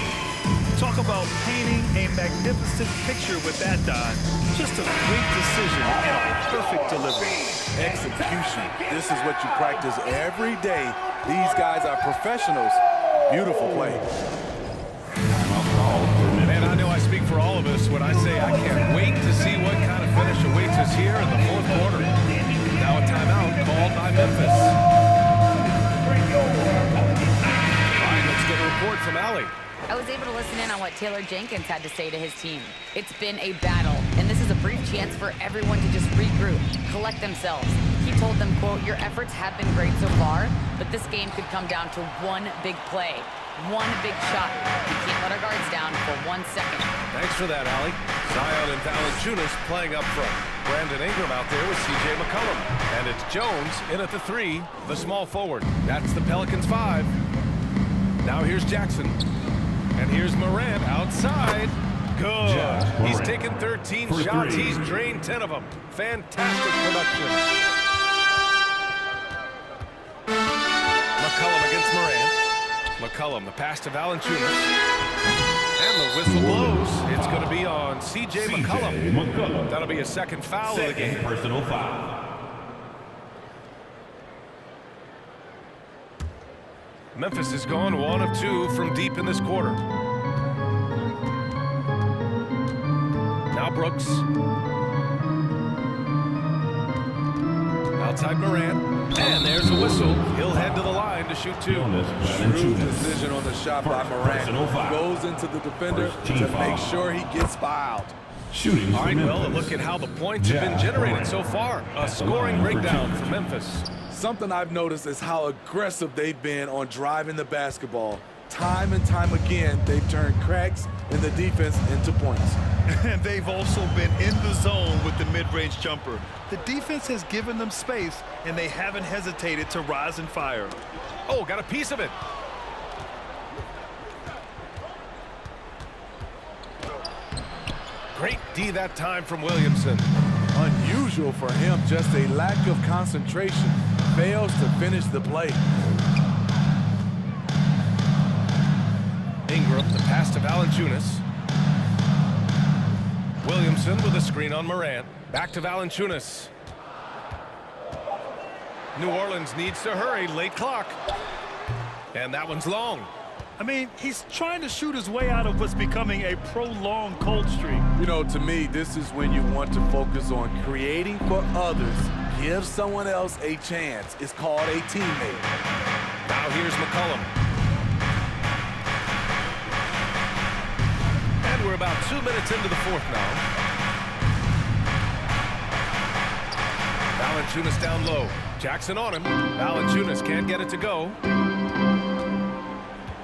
Talk about painting a magnificent picture with that dive. Just a great decision and a perfect delivery. Execution. This is what you practice every day. These guys are professionals. Beautiful play. Man, I know I speak for all of us when I say I can't wait to see what kind of finish awaits us here in the fourth quarter. Now a timeout called by Memphis. All right, let's get a report from Allie. I was able to listen in on what Taylor Jenkins had to say to his team. It's been a battle, and this is a brief chance for everyone to just regroup, collect themselves. He told them, quote, "Your efforts have been great so far, but this game could come down to one big play, one big shot. We can't let our guards down for 1 second." Thanks for that, Allie. Zion and Valanciunas playing up front. Brandon Ingram out there with C.J. McCollum. And it's Jones in at the 3, the small forward. That's the Pelicans 5. Now here's Jackson. And here's Morant outside. Good. He's taken 13 shots. He's drained 10 of them. Fantastic production. McCollum against Morant. McCollum, the pass to Valanciunas. And the whistle blows. It's going to be on C.J. McCollum. That'll be a second foul of the game. Personal foul. Memphis has gone 1 of 2 from deep in this quarter. Now Brooks. Outside Morant. And there's a whistle. He'll head to the line to shoot 2. Shrewd decision on the shot by Morant. Goes into the defender to make sure he gets fouled. Shooting. All right, well, look at how the points have been generated so far. A scoring breakdown for Memphis. Something I've noticed is how aggressive they've been on driving the basketball. Time and time again, they've turned cracks in the defense into points. And they've also been in the zone with the mid-range jumper. The defense has given them space, and they haven't hesitated to rise and fire. Oh, got a piece of it. Great D that time from Williamson. Unusual for him, just a lack of concentration. Fails to finish the play. Ingram, the pass to Valanciunas. Williamson with a screen on Morant. Back to Valanciunas. New Orleans needs to hurry. Late clock. And that one's long. I mean, he's trying to shoot his way out of what's becoming a prolonged cold streak. You know, to me, this is when you want to focus on creating for others. Give someone else a chance. It's called a teammate. Now here's McCollum. And we're about 2 minutes into the fourth now. Valanciunas down low. Jackson on him. Valanciunas can't get it to go.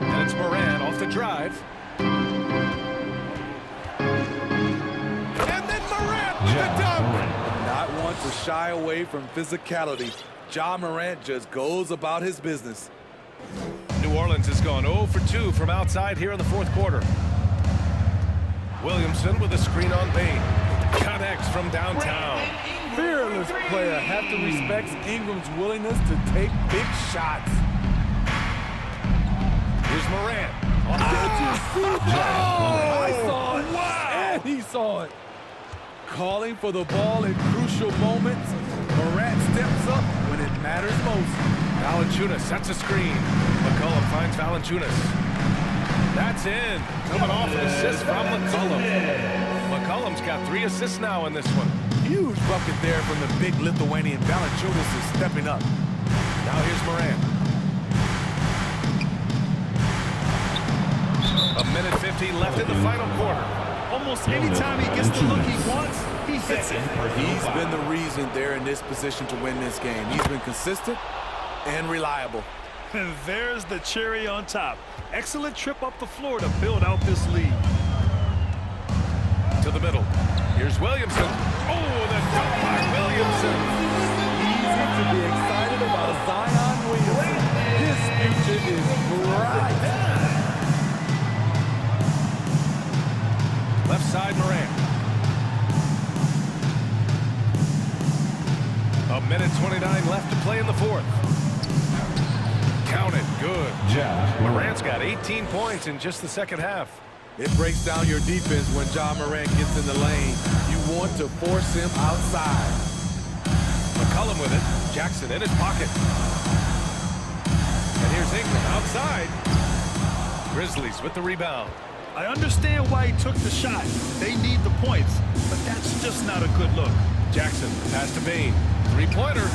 And it's Morant off the drive. And then Morant with the dunk. Not want to shy away from physicality. Ja Morant just goes about his business. New Orleans has gone 0 for 2 from outside here in the fourth quarter. Williamson with a screen on Bain. Connects from downtown. Fearless player have to respect Ingram's willingness to take big shots. Here's Morant. Did you see that? I saw it. Wow. And he saw it. Calling for the ball in crucial moments. Morant steps up when it matters most. Valanciunas sets a screen. McCollum finds Valanciunas. That's in. Coming off an assist from McCollum. McCollum's got 3 assists now in this one. Huge bucket there from the big Lithuanian. Valanciunas is stepping up. Now here's Morant. A minute 15 left in the final quarter. Almost any time he gets the look he wants, he hits it. He's been the reason they're in this position to win this game. He's been consistent and reliable. And there's the cherry on top. Excellent trip up the floor to build out this lead. To the middle. Here's Williamson. Oh, the dunk by Williamson. Easy to be excited about Zion Williamson. His future is bright. Left side, Morant. A minute 29 left to play in the fourth. Count it. Good. Morant's got 18 points in just the second half. It breaks down your defense when Ja Morant gets in the lane. You want to force him outside. McCollum with it. Jackson in his pocket. And here's Ingram outside. Grizzlies with the rebound. I understand why he took the shot. They need the points, but that's just not a good look. Jackson pass to Bain. Three-pointer.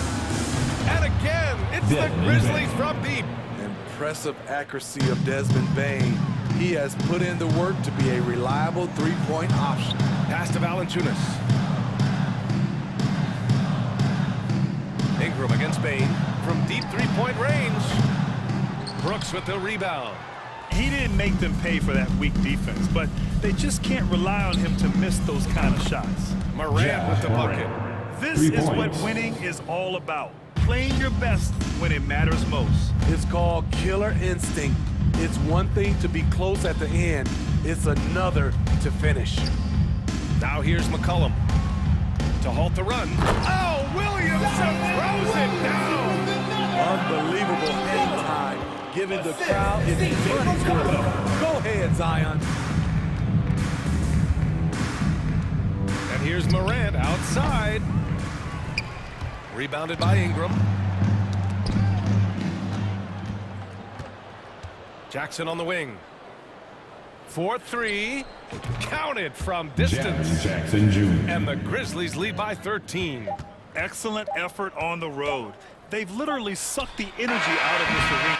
And again, it's the Grizzlies from deep. Impressive accuracy of Desmond Bain. He has put in the work to be a reliable three-point option. Pass to Valanciunas. Ingram against Bain from deep three-point range. Brooks with the rebound. He didn't make them pay for that weak defense, but they just can't rely on him to miss those kind of shots. Morant with the bucket. This is what winning is all about. Playing your best when it matters most. It's called killer instinct. It's one thing to be close at the end. It's another to finish. Now here's McCollum to halt the run. Oh, Williamson throws it down. Unbelievable hang time, giving the crowd its money's worth. Go ahead, Zion. And here's Morant outside. Rebounded by Ingram. Jackson on the wing. 4-3. Counted from distance. Jackson Jr. And the Grizzlies lead by 13. Excellent effort on the road. They've literally sucked the energy out of this arena.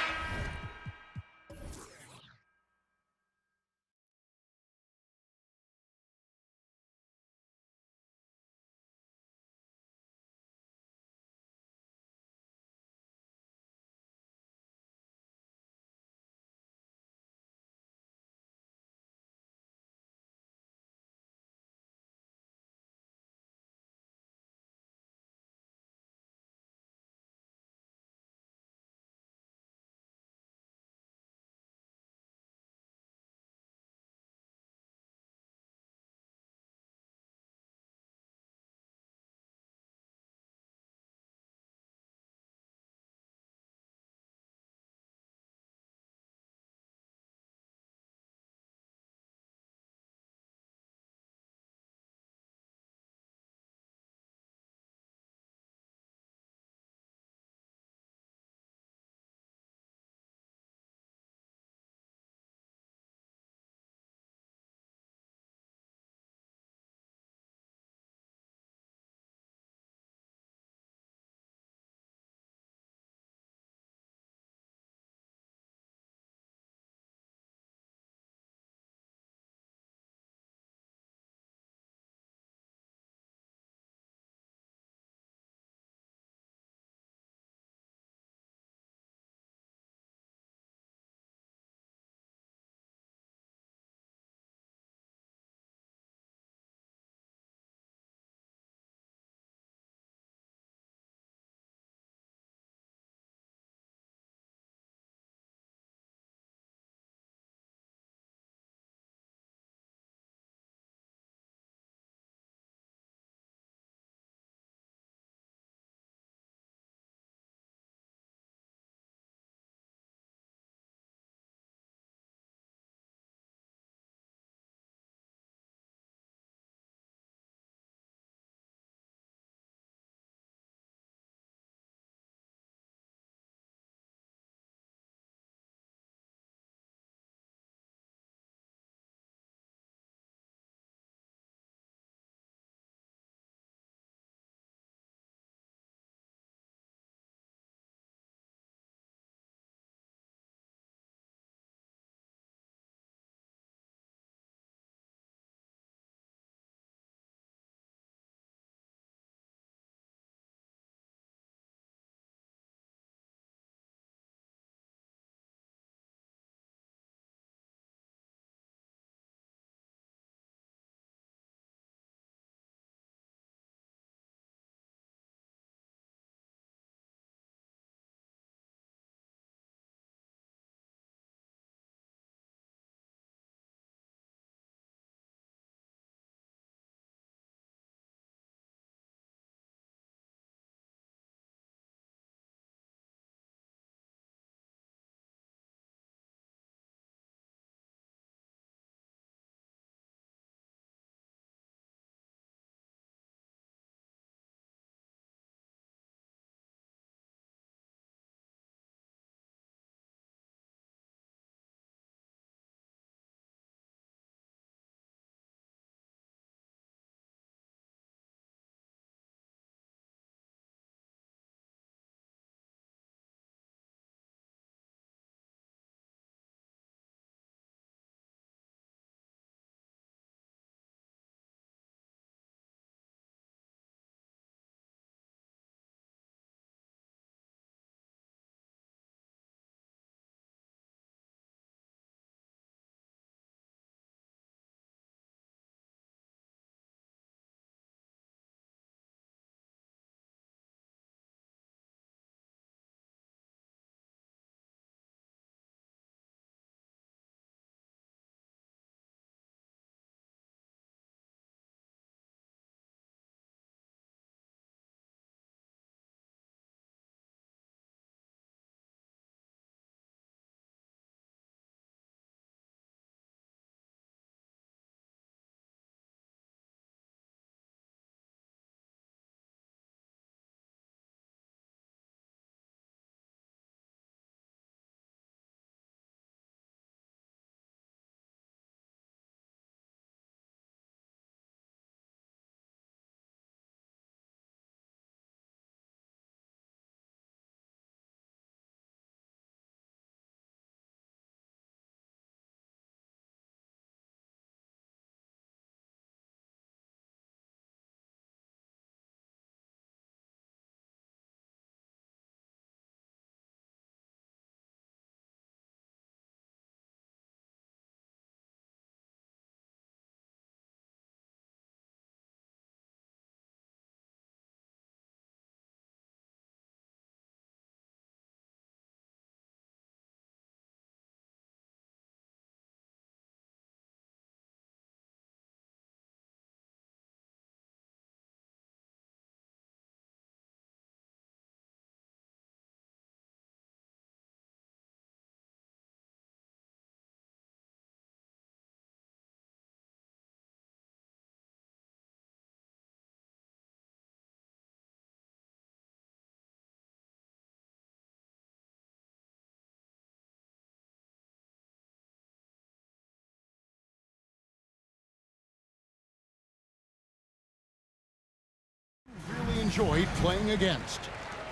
enjoyed playing against.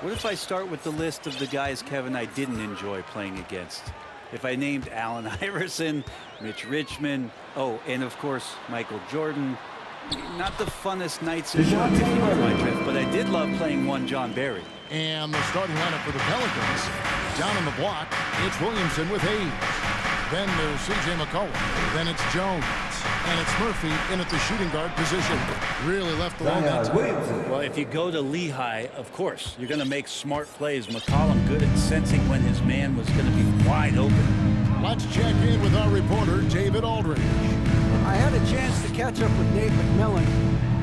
What if I start with the list of the guys, Kevin, I didn't enjoy playing against? If I named Allen Iverson, Mitch Richmond, oh, and of course, Michael Jordan. Not the funnest nights in my trip, but I did love playing one John Barry. And the starting lineup for the Pelicans. Down on the block, it's Williamson with Hayes. Then there's C.J. McCollum. Then it's Jones. And it's Murphy in at the shooting guard position. Really left the line that time. Well, if you go to Lehigh, of course, you're going to make smart plays. McCollum good at sensing when his man was going to be wide open. Let's check in with our reporter, David Aldridge. I had a chance to catch up with Nate McMillan.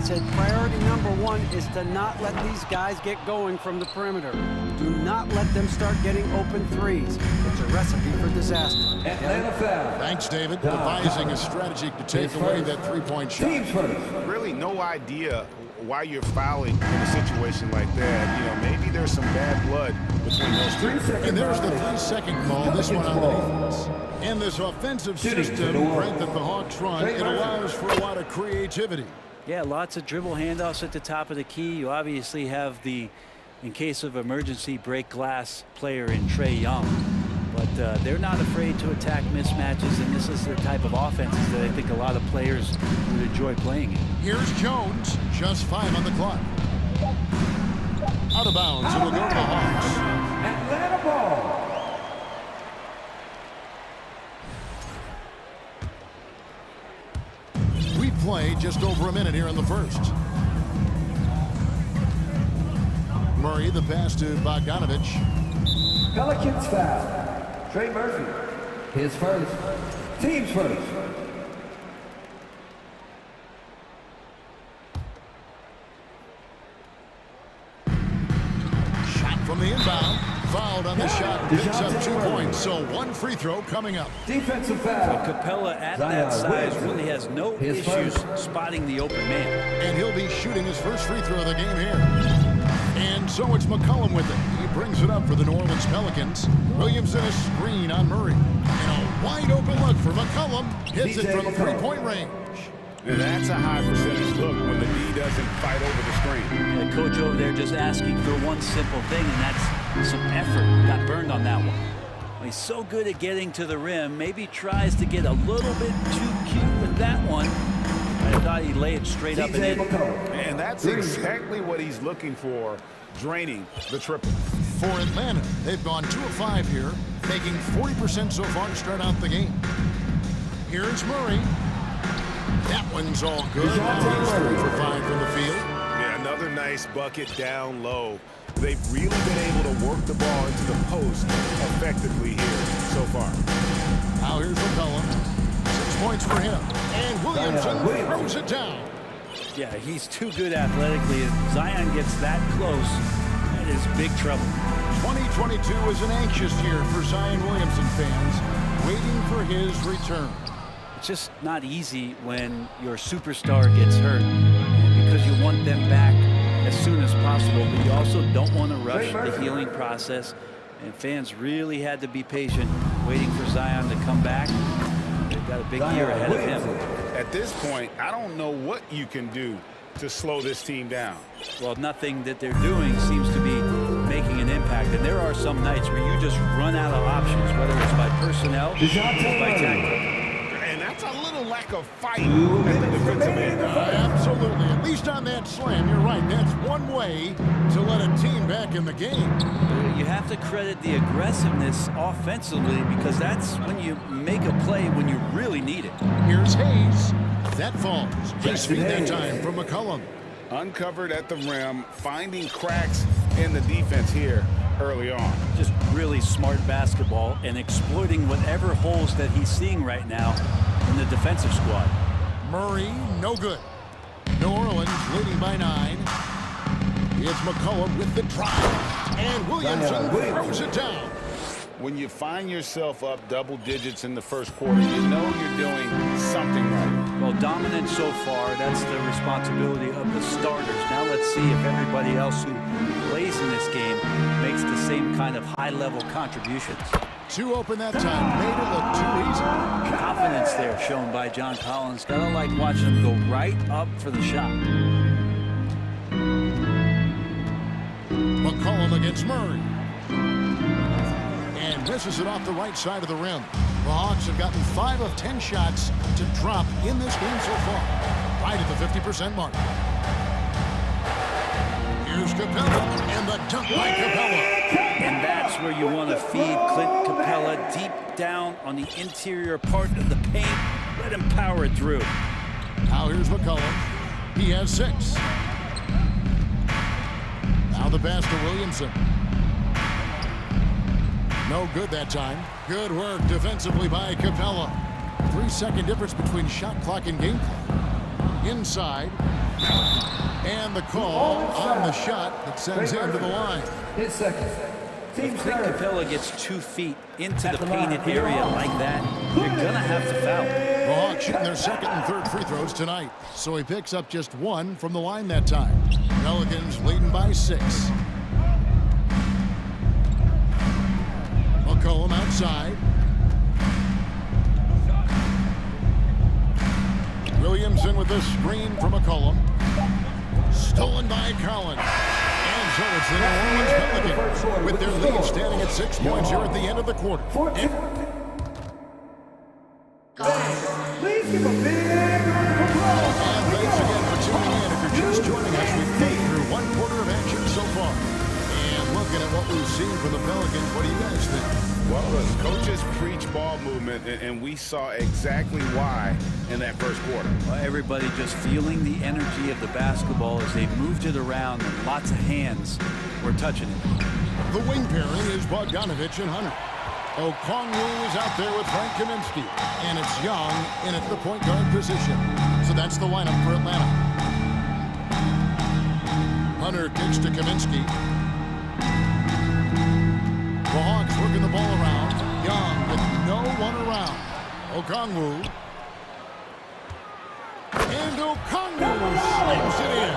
Said priority number one is to not let these guys get going from the perimeter. Do not let them start getting open threes. It's a recipe for disaster. Thanks, David. Devising a strategy to take away that three-point shot. Really no idea why you're fouling in a situation like that. You know, maybe there's some bad blood between those two. And there's the 3-second call, this one on the defense. In this offensive system, Brent, that the Hawks run, it allows for a lot of creativity. Yeah, lots of dribble handoffs at the top of the key. You obviously have the, in case of emergency, break glass player in Trey Young. But they're not afraid to attack mismatches, and this is the type of offenses that I think a lot of players would enjoy playing in. Here's Jones, just 5 on the clock. Out of bounds, it'll go to the Hawks. Atlanta ball. We play just over a minute here in the first. Murray, the pass to Bogdanovich. Pelicans foul. Trey Murphy. His first. Team's first. Shot from the inbound. Fouled on the shot. Picks up 2 points. So 1 free throw coming up. Defensive foul. So Capella at that size really has no issues spotting the open man. And he'll be shooting his first free throw of the game here. And so it's McCollum with it. He brings it up for the New Orleans Pelicans. Williamson a screen on Murray. And a wide open look for McCollum. Hits it from 3-point range. And that's a high percentage look when the D doesn't fight over the screen. The coach over there just asking for one simple thing, and that's some effort. Got burned on that one. He's so good at getting to the rim. Maybe tries to get a little bit too cute with that one. I thought he'd lay it straight up and in. And that's exactly what he's looking for, draining the triple. For Atlanta, they've gone 2 of 5 here, making 40% so far to start out the game. Here's Murray. That one's all good. Now he's 3 for 5 from the field. Yeah, another nice bucket down low. They've really been able to work the ball into the post effectively here so far. Now here's McCollum. 6 points for him. And Williamson throws it down. Yeah, he's too good athletically. If Zion gets that close, that is big trouble. 2022 is an anxious year for Zion Williamson fans, waiting for his return. It's just not easy when your superstar gets hurt because you want them back as soon as possible, but you also don't want to rush the healing process. And fans really had to be patient, waiting for Zion to come back. They've got a big year ahead of him. At this point, I don't know what you can do to slow this team down. Well, nothing that they're doing seems to be making an impact. And there are some nights where you just run out of options, whether it's by personnel or by tactic. And that's a little lack of fight at the defensive end. Absolutely. At least on that slam, you're right. That's one way to let a team back in the game. You have to credit the aggressiveness offensively because that's when you make a play when you really need it. Here's Hayes. That falls. His feet that time from McCollum. Uncovered at the rim, finding cracks in the defense here early on. Just really smart basketball and exploiting whatever holes that he's seeing right now in the defensive squad. Murray, no good. New Orleans leading by 9. It's McCollum with the drive. And Williamson throws it down. When you find yourself up double digits in the first quarter, you know you're doing something right. Well, dominant so far, that's the responsibility of the starters. Now let's see if everybody else who plays in this game makes the same kind of high-level contributions. 2 open that time, made it look too easy. Confidence there shown by John Collins. Gotta like watching him go right up for the shot. It's Murray. And misses it off the right side of the rim. The Hawks have gotten 5 of 10 shots to drop in this game so far. Right at the 50% mark. Here's Capella, and the dunk by Capella. And that's where you want to feed Clint Capella, deep down on the interior part of the paint. Let him power it through. Now here's McCollum. He has 6. Now the pass to Williamson. No good that time. Good work defensively by Capella. 3-second difference between shot clock and game clock. Inside. And the call on the shot that sends him to the line. 10 seconds. If Clint Capella gets 2 feet into the painted area like that, you're going to have to foul. The Hawks shooting their second and third free throws tonight. So he picks up just 1 from the line that time. Pelicans leading by 6. McCollum outside. Williamson with the screen from McCollum. Stolen by Collins. And so it's the New Orleans Pelicans with their lead standing at 6 points here at the end of the quarter. Please give a big round of applause. And thanks again for tuning in. If you're just joining us, we've played through 1 quarter of action so far. And looking at what we've seen from the Pelicans, what do you guys think? Well, the coaches preach ball movement, and we saw exactly why in that first quarter. Well, everybody just feeling the energy of the basketball as they moved it around, and lots of hands were touching it. The wing pairing is Bogdanovich and Hunter. Okongwu is out there with Frank Kaminsky, and it's Young in at the point guard position. So that's the lineup for Atlanta. Hunter kicks to Kaminsky. The Hawks working the ball around. Young with no one around. Okongwu. And Okongwu slams it in.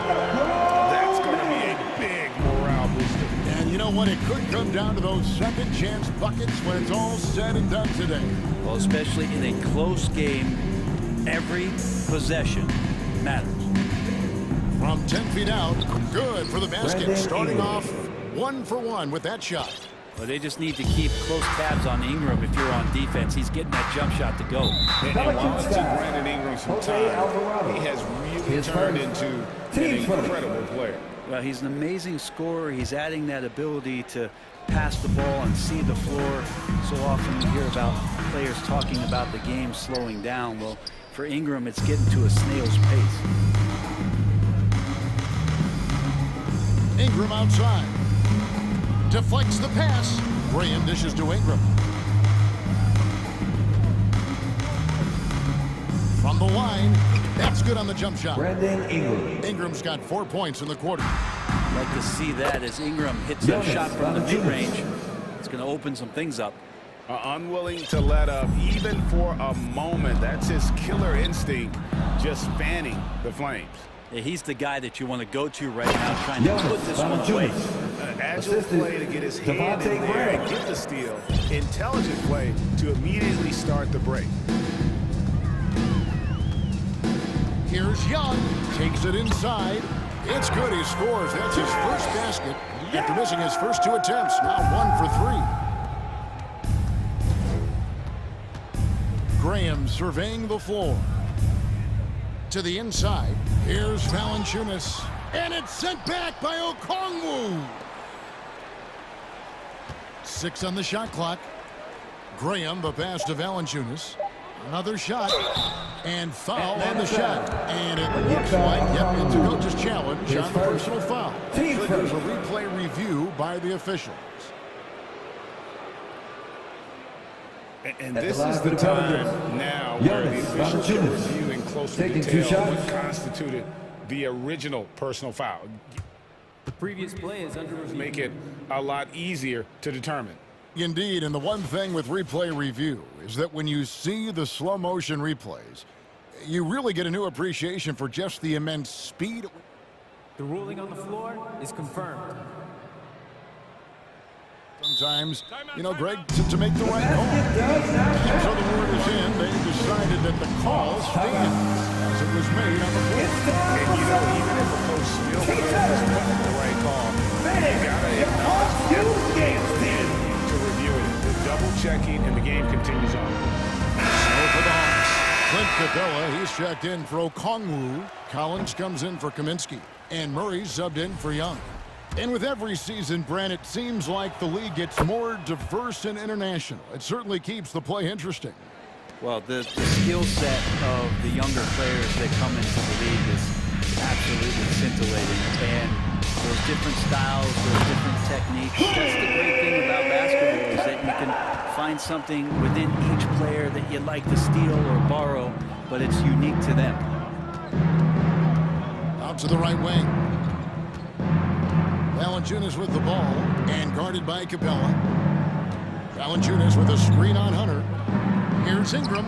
That's going to be a big morale booster. And you know what? It could come down to those second chance buckets when it's all said and done today. Well, especially in a close game, every possession matters. From 10 feet out, good for the basket. Starting off 1 for 1 with that shot. Well, they just need to keep close tabs on Ingram if you're on defense. He's getting that jump shot to go. And while it took Brandon Ingram some time, he has really turned into an incredible player. Well, he's an amazing scorer. He's adding that ability to pass the ball and see the floor. So often you hear about players talking about the game slowing down. Well, for Ingram, it's getting to a snail's pace. Ingram outside. Deflects the pass. Graham dishes to Ingram. From the line, that's good on the jump shot. Brandon Ingram. Ingram's got 4 points in the quarter. I'd like to see that as Ingram hits a shot from the mid-range. It's going to open some things up. Unwilling to let up, even for a moment. That's his killer instinct, just fanning the flames. Yeah, he's the guy that you want to go to right now, trying to put this one away. Agile play to get his hand in there and get the steal. Intelligent play to immediately start the break. Here's Young. Takes it inside. It's good. He scores. That's his first basket after missing his first 2 attempts. Now 1 for 3. Graham surveying the floor. To the inside. Here's Valanciunas. And it's sent back by Okongwu. 6 on the shot clock. Graham, the pass to Valanciunas. Another shot. And foul on the shot. And it looks like, yep, it's a coach's challenge on the personal foul. Triggers a replay review by the officials. And this is the time now where the officials are reviewing closely detail what constituted the original personal foul. The previous play is under review. Make it a lot easier to determine. Indeed, and the one thing with replay review is that when you see the slow motion replays, you really get a new appreciation for just the immense speed. The ruling on the floor is confirmed. Sometimes, you know, Greg, to make the right call. And so the word is in. They decided that the call stands as it was made on the floor. And, you know, even if a coach still feels it's the right call, you got to acknowledge Capella, he's checked in for Okongwu. Collins comes in for Kaminsky. And Murray's subbed in for Young. And with every season, Brent, it seems like the league gets more diverse and international. It certainly keeps the play interesting. Well, the skill set of the younger players that come into the league is absolutely scintillating. And those different styles, those different techniques, that's the great thing about basketball is that you can find something within each player that you'd like to steal or borrow, but it's unique to them. Out to the right wing. Valanciunas with the ball and guarded by Capella. Valanciunas with a screen on Hunter. Here's Ingram.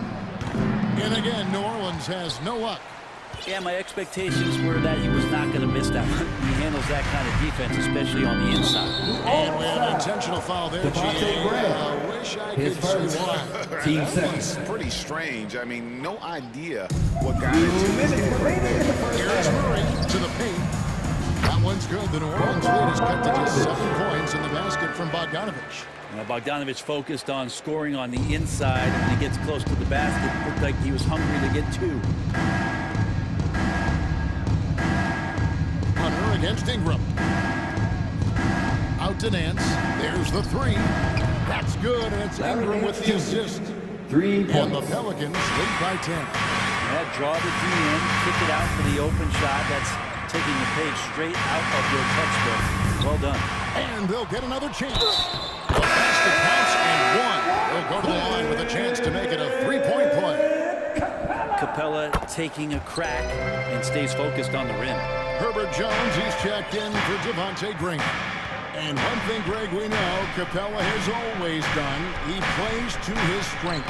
And again, New Orleans has no luck. Yeah, my expectations were that he was not going to miss that one. He handles that kind of defense, especially on the inside. And we have an intentional foul there, I wish I could see why. That was pretty strange. I mean, no idea what got into this. Here's Murray to the paint. That one's good. The New Orleans lead is cut to just 7 points in the basket from Bogdanovich. Bogdanovich focused on scoring on the inside. When he gets close to the basket, it looked like he was hungry to get 2. Hunter against Ingram. Out to Nance. There's the 3. That's good, and it's Ingram with the assist. 3 points. And the Pelicans lead by 10. Yeah, draw the D in, kick it out for the open shot. That's taking the page straight out of your textbook. Well done. And they'll get another chance. The basket counts and 1. They'll go to the line with a chance to make it a 3-point play. Capella taking a crack and stays focused on the rim. Herbert Jones, he's checked in for Devontae Green. And one thing, Greg, we know Capella has always done, he plays to his strengths.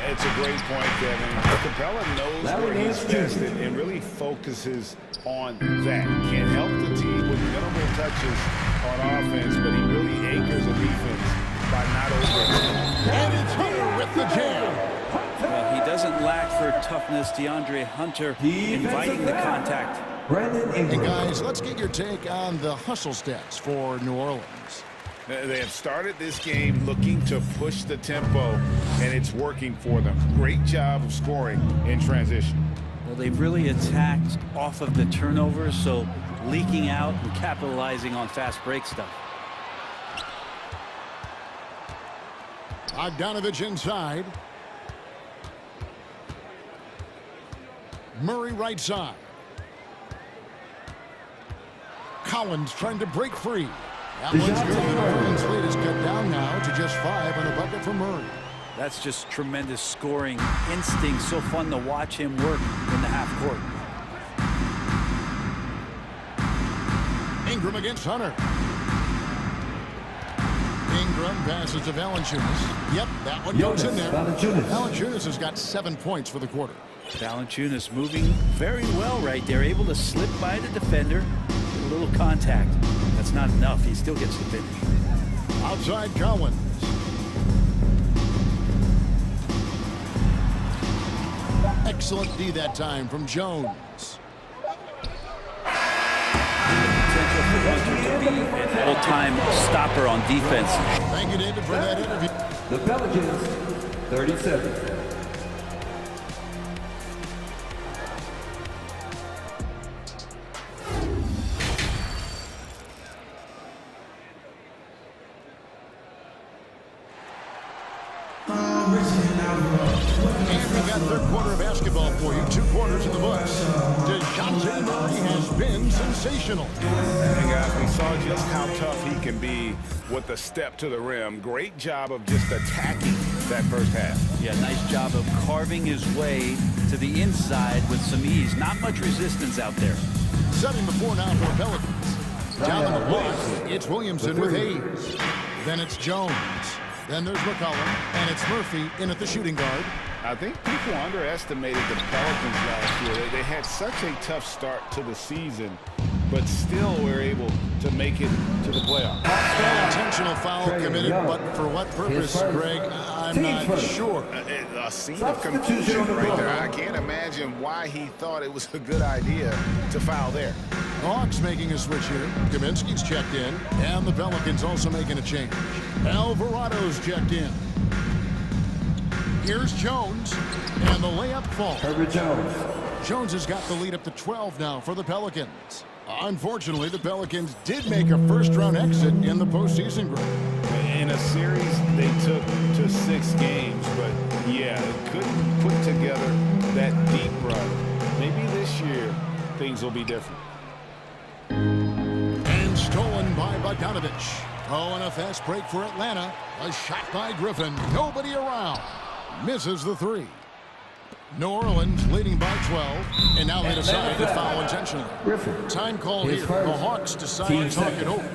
It's a great point, Kevin. Capella knows where he's best and really focuses on that. Can't help the team with minimal touches on offense, but he really anchors a defense by not overextending. And it's Hunter with the jam. Well, he doesn't lack for toughness. DeAndre Hunter inviting the contact. Hey, guys, let's get your take on the hustle stats for New Orleans. They have started this game looking to push the tempo, and it's working for them. Great job of scoring in transition. Well, they've really attacked off of the turnovers, so leaking out and capitalizing on fast break stuff. Bogdanovich inside. Murray right side. Collins trying to break free. That one's good. The New Orleans lead is cut down now to just 5 on a bucket from Murray. That's just tremendous scoring instinct. So fun to watch him work in the half court. Ingram against Hunter. Ingram passes to Valanciunas. Yep, that one goes in there. Valanciunas has got 7 points for the quarter. Valanciunas moving very well right there, able to slip by the defender, get a little contact. That's not enough. He still gets the finish. Outside Collins. Excellent D that time from Jones. Potential for Hunter to be an all-time stopper on defense. Thank you, David, for that interview. The Pelicans, 37. And we got third quarter of basketball for you. 2 quarters in the books. DeJounte Murray has been sensational. And guys, we saw just how tough he can be with the step to the rim. Great job of just attacking that first half. Yeah, nice job of carving his way to the inside with some ease. Not much resistance out there. Setting the floor now for the Pelicans. Down on the block, it's Williamson with Hayes. Then it's Jones. Then there's McCollum, and it's Murphy in at the shooting guard. I think people underestimated the Pelicans last year. They had such a tough start to the season, but still were able to make it to the playoffs. An intentional foul committed, but for what purpose, Greg, I'm not sure. A scene of confusion right there. I can't imagine why he thought it was a good idea to foul there. The Hawks making a switch here. Kaminsky's checked in, and the Pelicans also making a change. Alvarado's checked in. Here's Jones, and the layup falls. Herbert Jones. Jones has got the lead up to 12 now for the Pelicans. Unfortunately, the Pelicans did make a first-round exit in the postseason group. In a series, they took to 6 games, but yeah, couldn't put together that deep run. Maybe this year, things will be different. And stolen by Bogdanovich. Oh, and a fast break for Atlanta. A shot by Griffin. Nobody around. Misses the 3. New Orleans leading by 12, and now they decide to foul intentionally. Time call here. The Hawks decide to talk it over.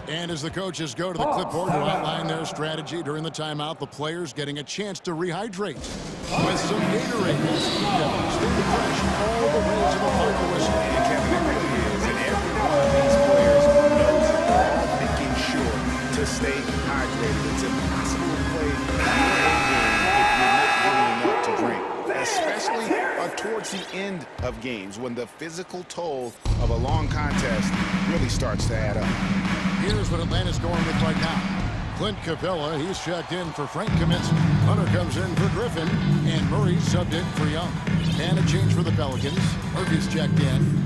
And as the coaches go to the clipboard to outline their strategy during the timeout, the players getting a chance to rehydrate with some Gatorade. Stay fresh all the way to the final whistle. And Kevin, it really is. And every one of these players knows they're making sure to stay hydrated. It's impossible to play if you're not getting enough to drink, especially towards the end of games when the physical toll of a long contest really starts to add up. Here's what Atlanta's going with right now. Clint Capella, he's checked in for Frank Kaminsky. Hunter comes in for Griffin, and Murray's subbed in for Young. And a change for the Pelicans. Murphy's checked in.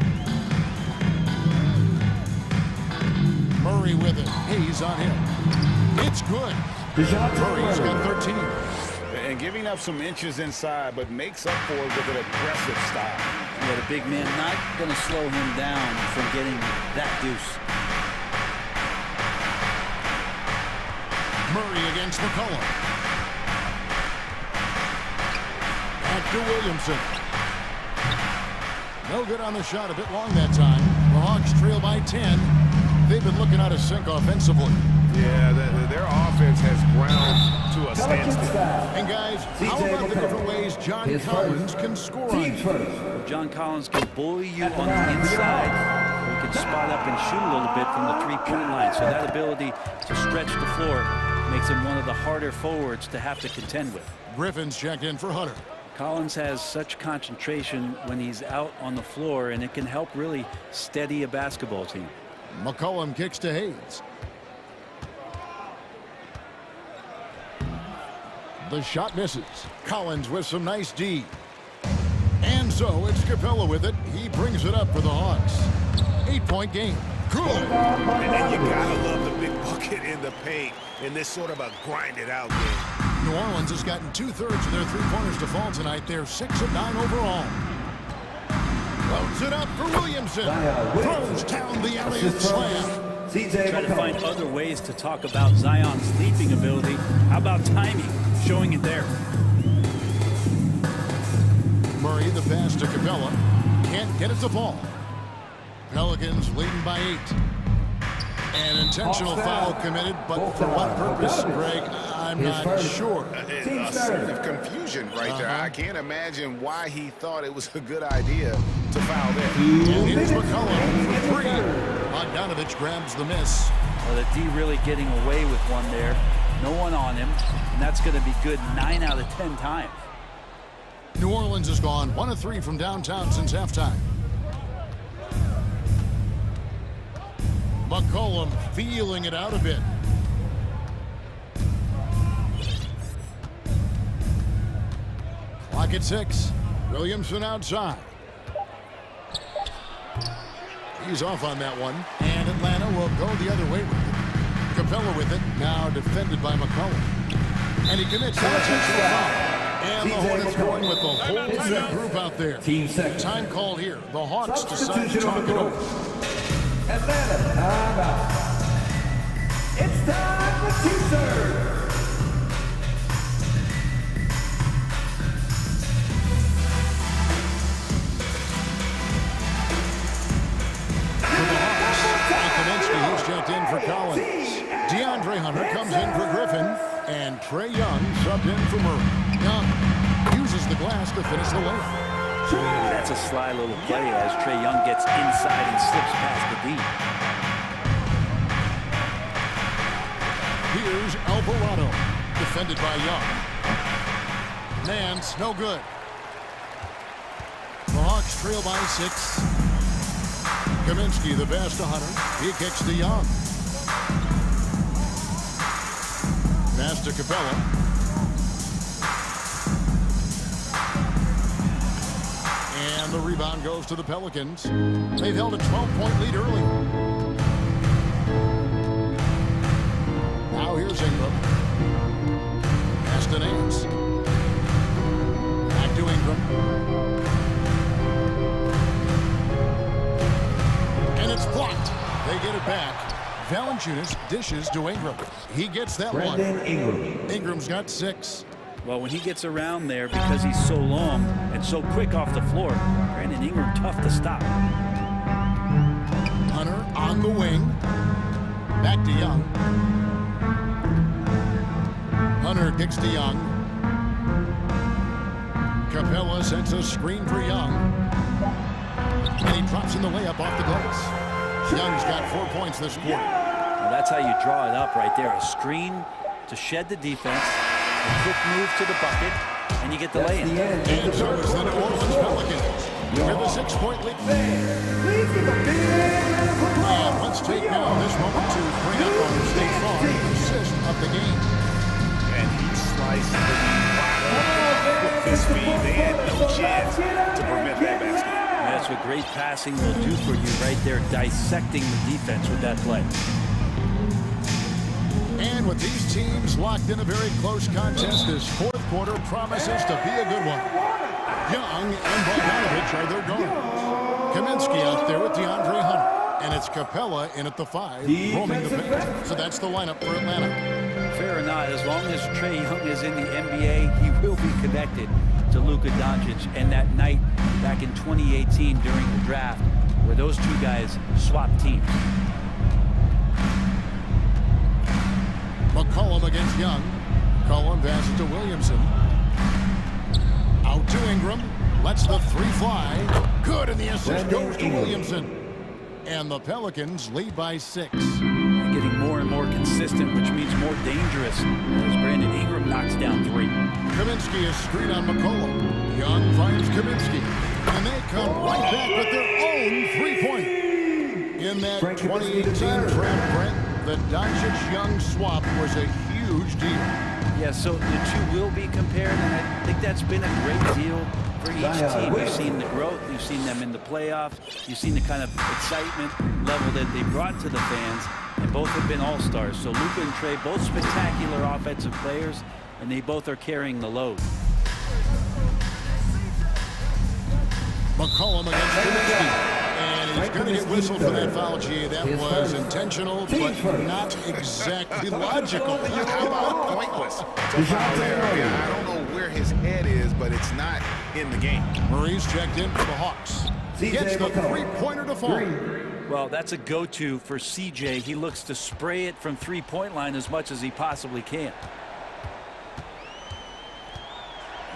Murray with it. Hayes on him. It's good. Murray's got 13. And giving up some inches inside, but makes up for it with an aggressive style. Yeah, the big man not going to slow him down from getting that deuce. Murray against McCollum. Back to Williamson. No good on the shot, a bit long that time. The Hawks trail by 10. They've been looking out of sync offensively. Yeah, their offense has ground to a standstill. And guys, how about the different ways John Collins can score on you? John Collins can bully you on the inside. He can spot up and shoot a little bit from the three-point line. So that ability to stretch the floor makes him one of the harder forwards to have to contend with. Griffin's checked in for Hunter. Collins has such concentration when he's out on the floor, and it can help really steady a basketball team. McCollum kicks to Hayes. The shot misses. Collins with some nice D. And so it's Capella with it. He brings it up for the Hawks. 8-point game. Good. And you gotta love the big bucket in the paint in this sort of a grind-it-out game. New Orleans has gotten 2/3 of their three-pointers to fall tonight. They're 6 of 9 overall. Loads it up for Williamson. Throws down the alley-oop slam. Try to find other ways to talk about Zion's leaping ability. How about timing? Showing it there. Murray, the pass to Capella. Can't get it to fall. Pelicans leading by 8. An intentional foul committed, but for what purpose, Greg, I'm not sure. A scene of confusion right there. I can't imagine why he thought it was a good idea to foul there. And here's McCollum for 3. Bogdanovich grabs the miss. Well, the D really getting away with one there. No one on him, and that's going to be good 9 out of 10 times. New Orleans has gone 1 of 3 from downtown since halftime. McCollum feeling it out a bit. Clock at 6. Williamson outside. He's off on that one. And Atlanta will go the other way with it. Capella with it. Now defended by McCollum. And he commits an intentional foul. And the Hornets going with the whole group out there. Time call here. The Hawks decide to talk it over. Atlanta, time out. It's time for two-thirds. He's checked in for Collins. DeAndre Hunter comes in for Griffin. And Trae Young subbed in for Murray. Young uses the glass to finish the layup. That's a sly little play as Trae Young gets inside and slips past the D. Here's Alvarado, defended by Young. Nance, no good. The Hawks trail by 6. Kaminsky, the pass to Hunter. He kicks to Young. Pass to Capella. And the rebound goes to the Pelicans. They've held a 12-point lead early. Now here's Ingram. Pass to Nance. Back to Ingram. And it's blocked. They get it back. Valanciunas dishes to Ingram. He gets that one. Ingram's got 6. Well, when he gets around there, because he's so long and so quick off the floor, Brandon Ingram tough to stop. Hunter on the wing. Back to Young. Hunter kicks to Young. Capella sends a screen for Young. And he drops in the layup off the glass. Young's got 4 points this quarter. Well, that's how you draw it up right there. A screen to shed the defense, a quick move to the bucket, and you get the lay-in. And so is the New Orleans Pelicans. With a 6-point lead. And let's take now this moment to bring up on the State Farm assist of the game. And he sliced the wide open with his feet. They had no chance to prevent that basket. That's what great passing will do for you right there, dissecting the defense with that play. And with these teams locked in a very close contest, this fourth quarter promises to be a good one. Young and Bogdanovich are their guards. Kaminsky out there with DeAndre Hunter. And it's Capella in at the 5, roaming the bench. So that's the lineup for Atlanta. Fair or not, as long as Trae Young is in the NBA, he will be connected to Luka Doncic. And that night back in 2018 during the draft, where those two guys swapped teams. McCollum against Young. McCollum passes to Williamson. Out to Ingram. Lets the 3 fly. Good, and the assist goes to Williamson. And the Pelicans lead by 6. Getting more and more consistent, which means more dangerous, as Brandon Ingram knocks down 3. Kaminsky is screened on McCollum. Young finds Kaminsky. And they come right back with their own 3-point. In that 2018 draft, Brent, the Doncic-Young swap was a huge deal. Yeah, so the two will be compared, and I think that's been a great deal for each team. You've seen the growth, you've seen them in the playoffs, you've seen the kind of excitement level that they brought to the fans, and both have been all-stars. So Luka and Trae, both spectacular offensive players, and they both are carrying the load. McCollum against Kaminsky. And he's going to get whistled for that foul, G. That was intentional, but not exactly logical. How about pointless? I don't know where his head is, but it's not in the game. Murray's checked in for the Hawks. Gets the 3-pointer to fall. Well, that's a go-to for CJ. He looks to spray it from 3-point line as much as he possibly can.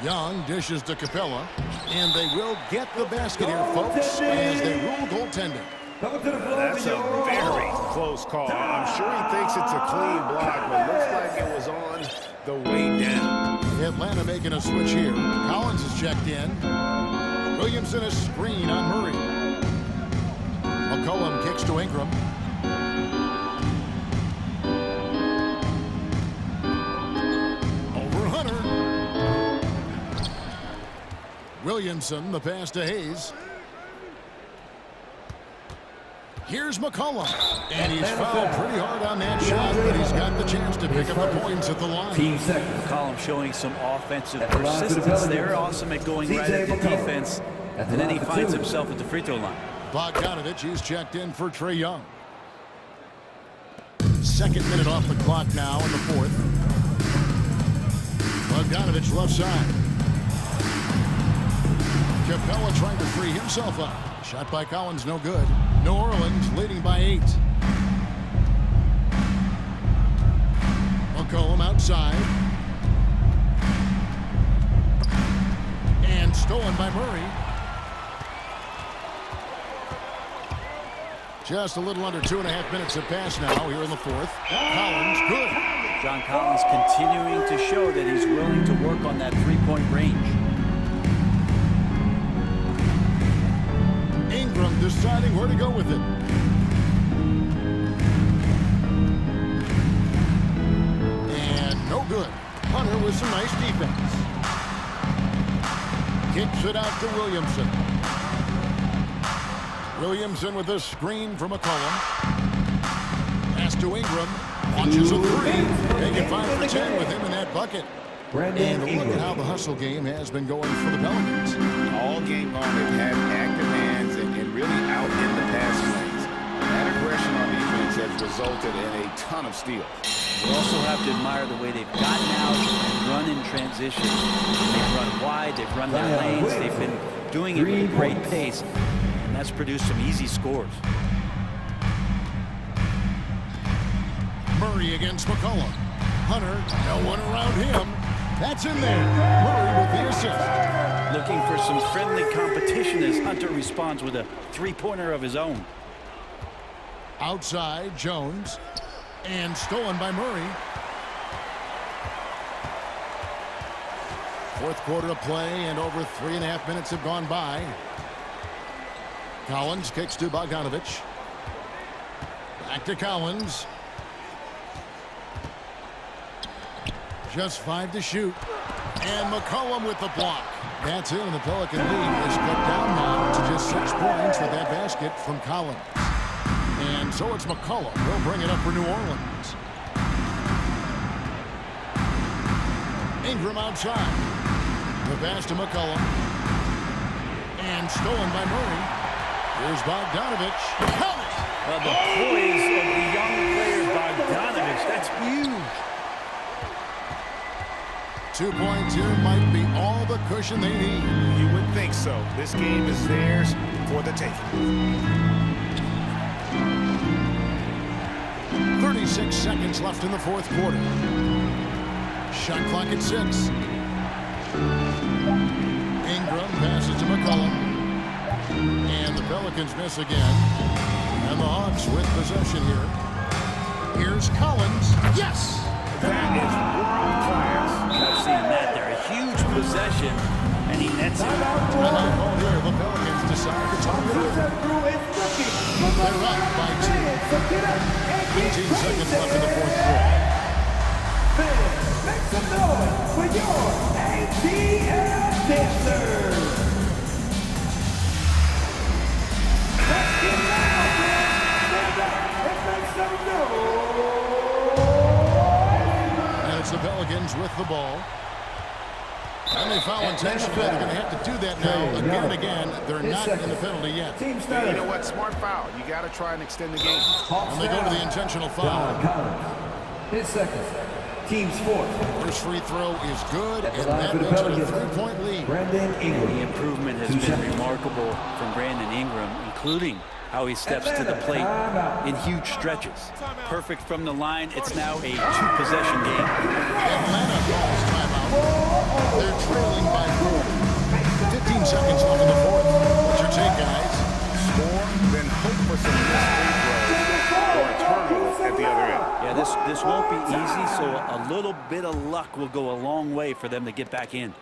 Young dishes to Capella, and they will get the basket here, folks, as they rule goaltending. That's a very close call. I'm sure he thinks it's a clean block, but looks like it was on the way down. Atlanta making a switch here. Collins is checked in. Williamson a screen on Murray. McCollum kicks to Ingram. Over Hunter. Williamson, the pass to Hayes. Here's McCollum. And he's fouled pretty hard on that shot, but he's got the chance to pick up the points at the line. McCollum showing some offensive persistence there. Awesome at going right at the defense. And then he finds himself at the free throw line. Bogdanovich, he's checked in for Trae Young. 2nd minute off the clock now in the 4th. Bogdanovich left side. Capella trying to free himself up. Shot by Collins, no good. New Orleans leading by 8. McCollum outside. And stolen by Murray. Just a little under 2.5 minutes have passed now here in the 4th. Collins, good. John Collins continuing to show that he's willing to work on that 3-point range. Ingram deciding where to go with it. And no good. Hunter with some nice defense. Kicks it out to Williamson. Williamson with a screen from McCollum. Pass to Ingram. Launches a three. They get 5 for 10 with him in that bucket. And look at how the hustle game has been going for the Pelicans. All game long, they've had active hands and really out in the passing lanes. That aggression on defense has resulted in a ton of steals. You also have to admire the way they've gotten out and run in transition. They've run wide, they've run their lanes, they've been doing it with a great pace, and that's produced some easy scores. Murray against McCollum. Hunter, no one around him. That's in there. Murray with the assist. Looking for some friendly competition as Hunter responds with a three-pointer of his own. Outside, Jones. And stolen by Murray. Fourth quarter of play, and over 3.5 minutes have gone by. Collins kicks to Bogdanovich. Back to Collins. Just 5 to shoot. And McCollum with the block. That's it, and the Pelican lead is cut down now to just 6 points with that basket from Collins. And so it's McCollum. He'll bring it up for New Orleans. Ingram outside. The pass to McCollum. And stolen by Murray. Here's Bogdanovich. Count it! The poise of the young player Bogdanovich, that's huge. 2 points here might be all the cushion they need. You would think so. This game is theirs for the taking. 36 seconds left in the fourth quarter. Shot clock at 6. Ingram passes to McCollum. And the Pelicans miss again. And the Hawks with possession here. Here's Collins. Yes! That is world class. I've seen that there. A huge possession, and he nets it. Timeout here. The Pelicans decide to talk it over. They're up by 2. 18 seconds left in the fourth quarter. Make some noise for your ATL dancers. Let's get loud, man. Stand up and make some noise. And it's the Pelicans with the ball. And they foul intentionally. They're going to have to do that now again and again. They're not in the penalty yet. Yeah, you know what? Smart foul. You got to try and extend the game. And they go to the intentional foul. His second. Team's fourth. First free throw is good, and that makes it a 3-point lead. The improvement has been remarkable from Brandon Ingram, including how he steps to the plate in huge stretches. Perfect from the line. It's now a 2-possession game. Atlanta calls timeout. They're trailing by 4. 15 seconds left in the fourth. What's your take, guys? Score, then hope for some missed free throws or a turnover at the other end. Yeah, this won't be easy, so a little bit of luck will go a long way for them to get back in.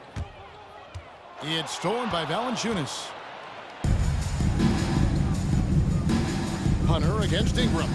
It's stolen by Valanciunas. Hunter against Ingram.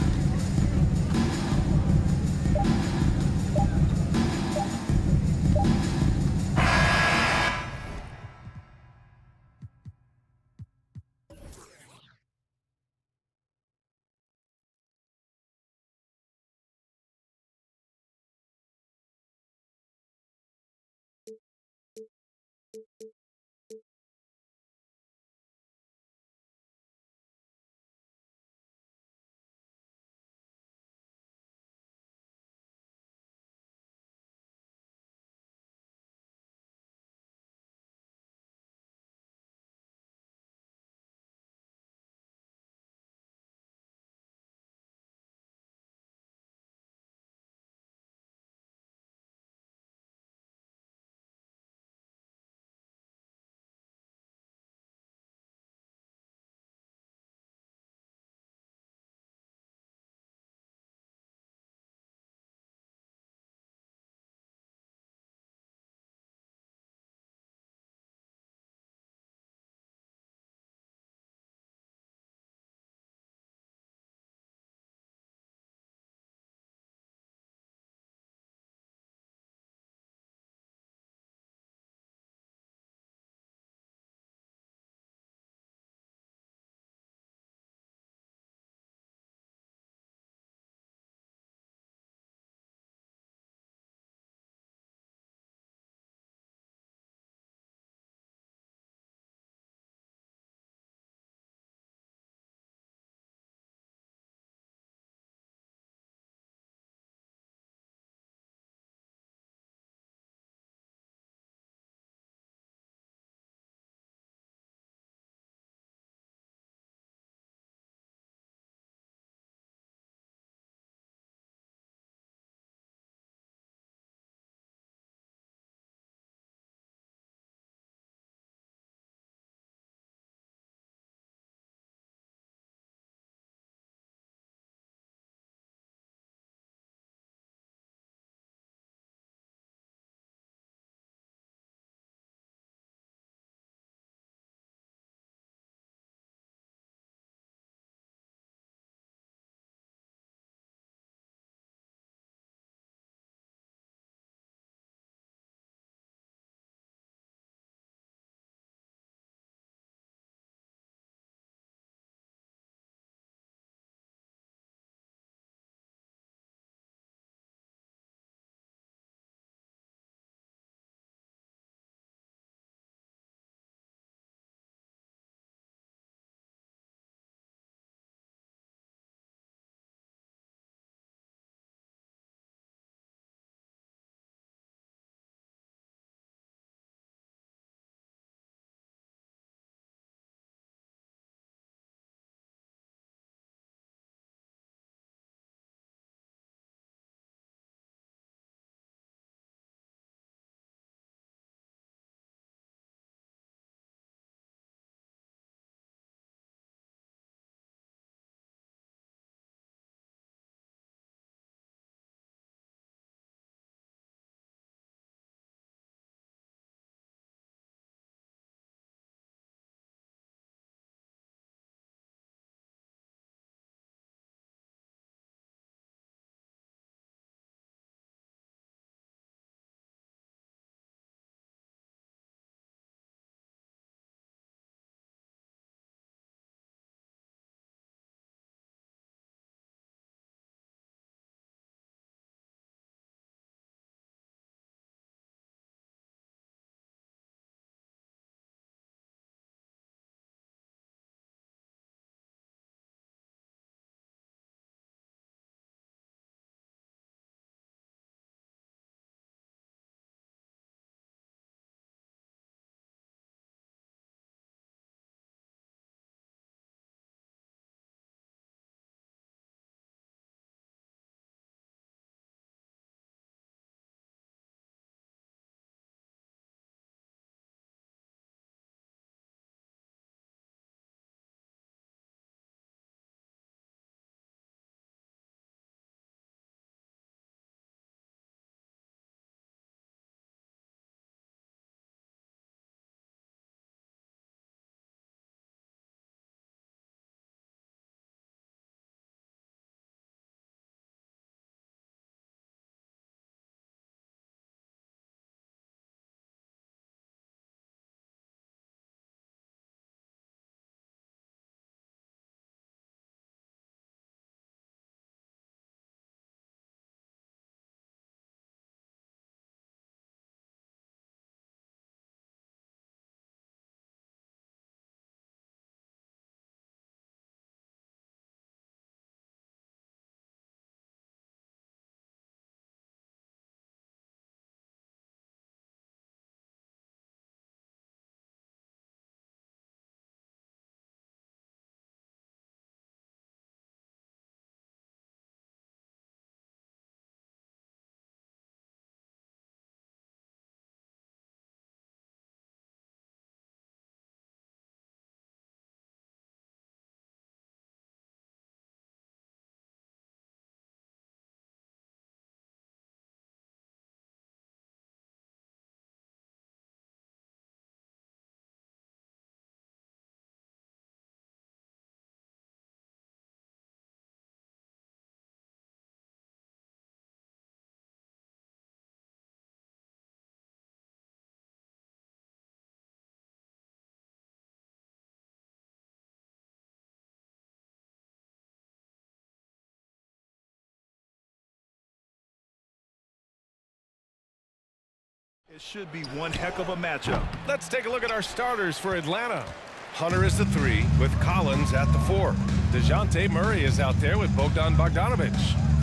It should be one heck of a matchup. Let's take a look at our starters for Atlanta. Hunter is the 3, with Collins at the 4. DeJounte Murray is out there with Bogdan Bogdanovic.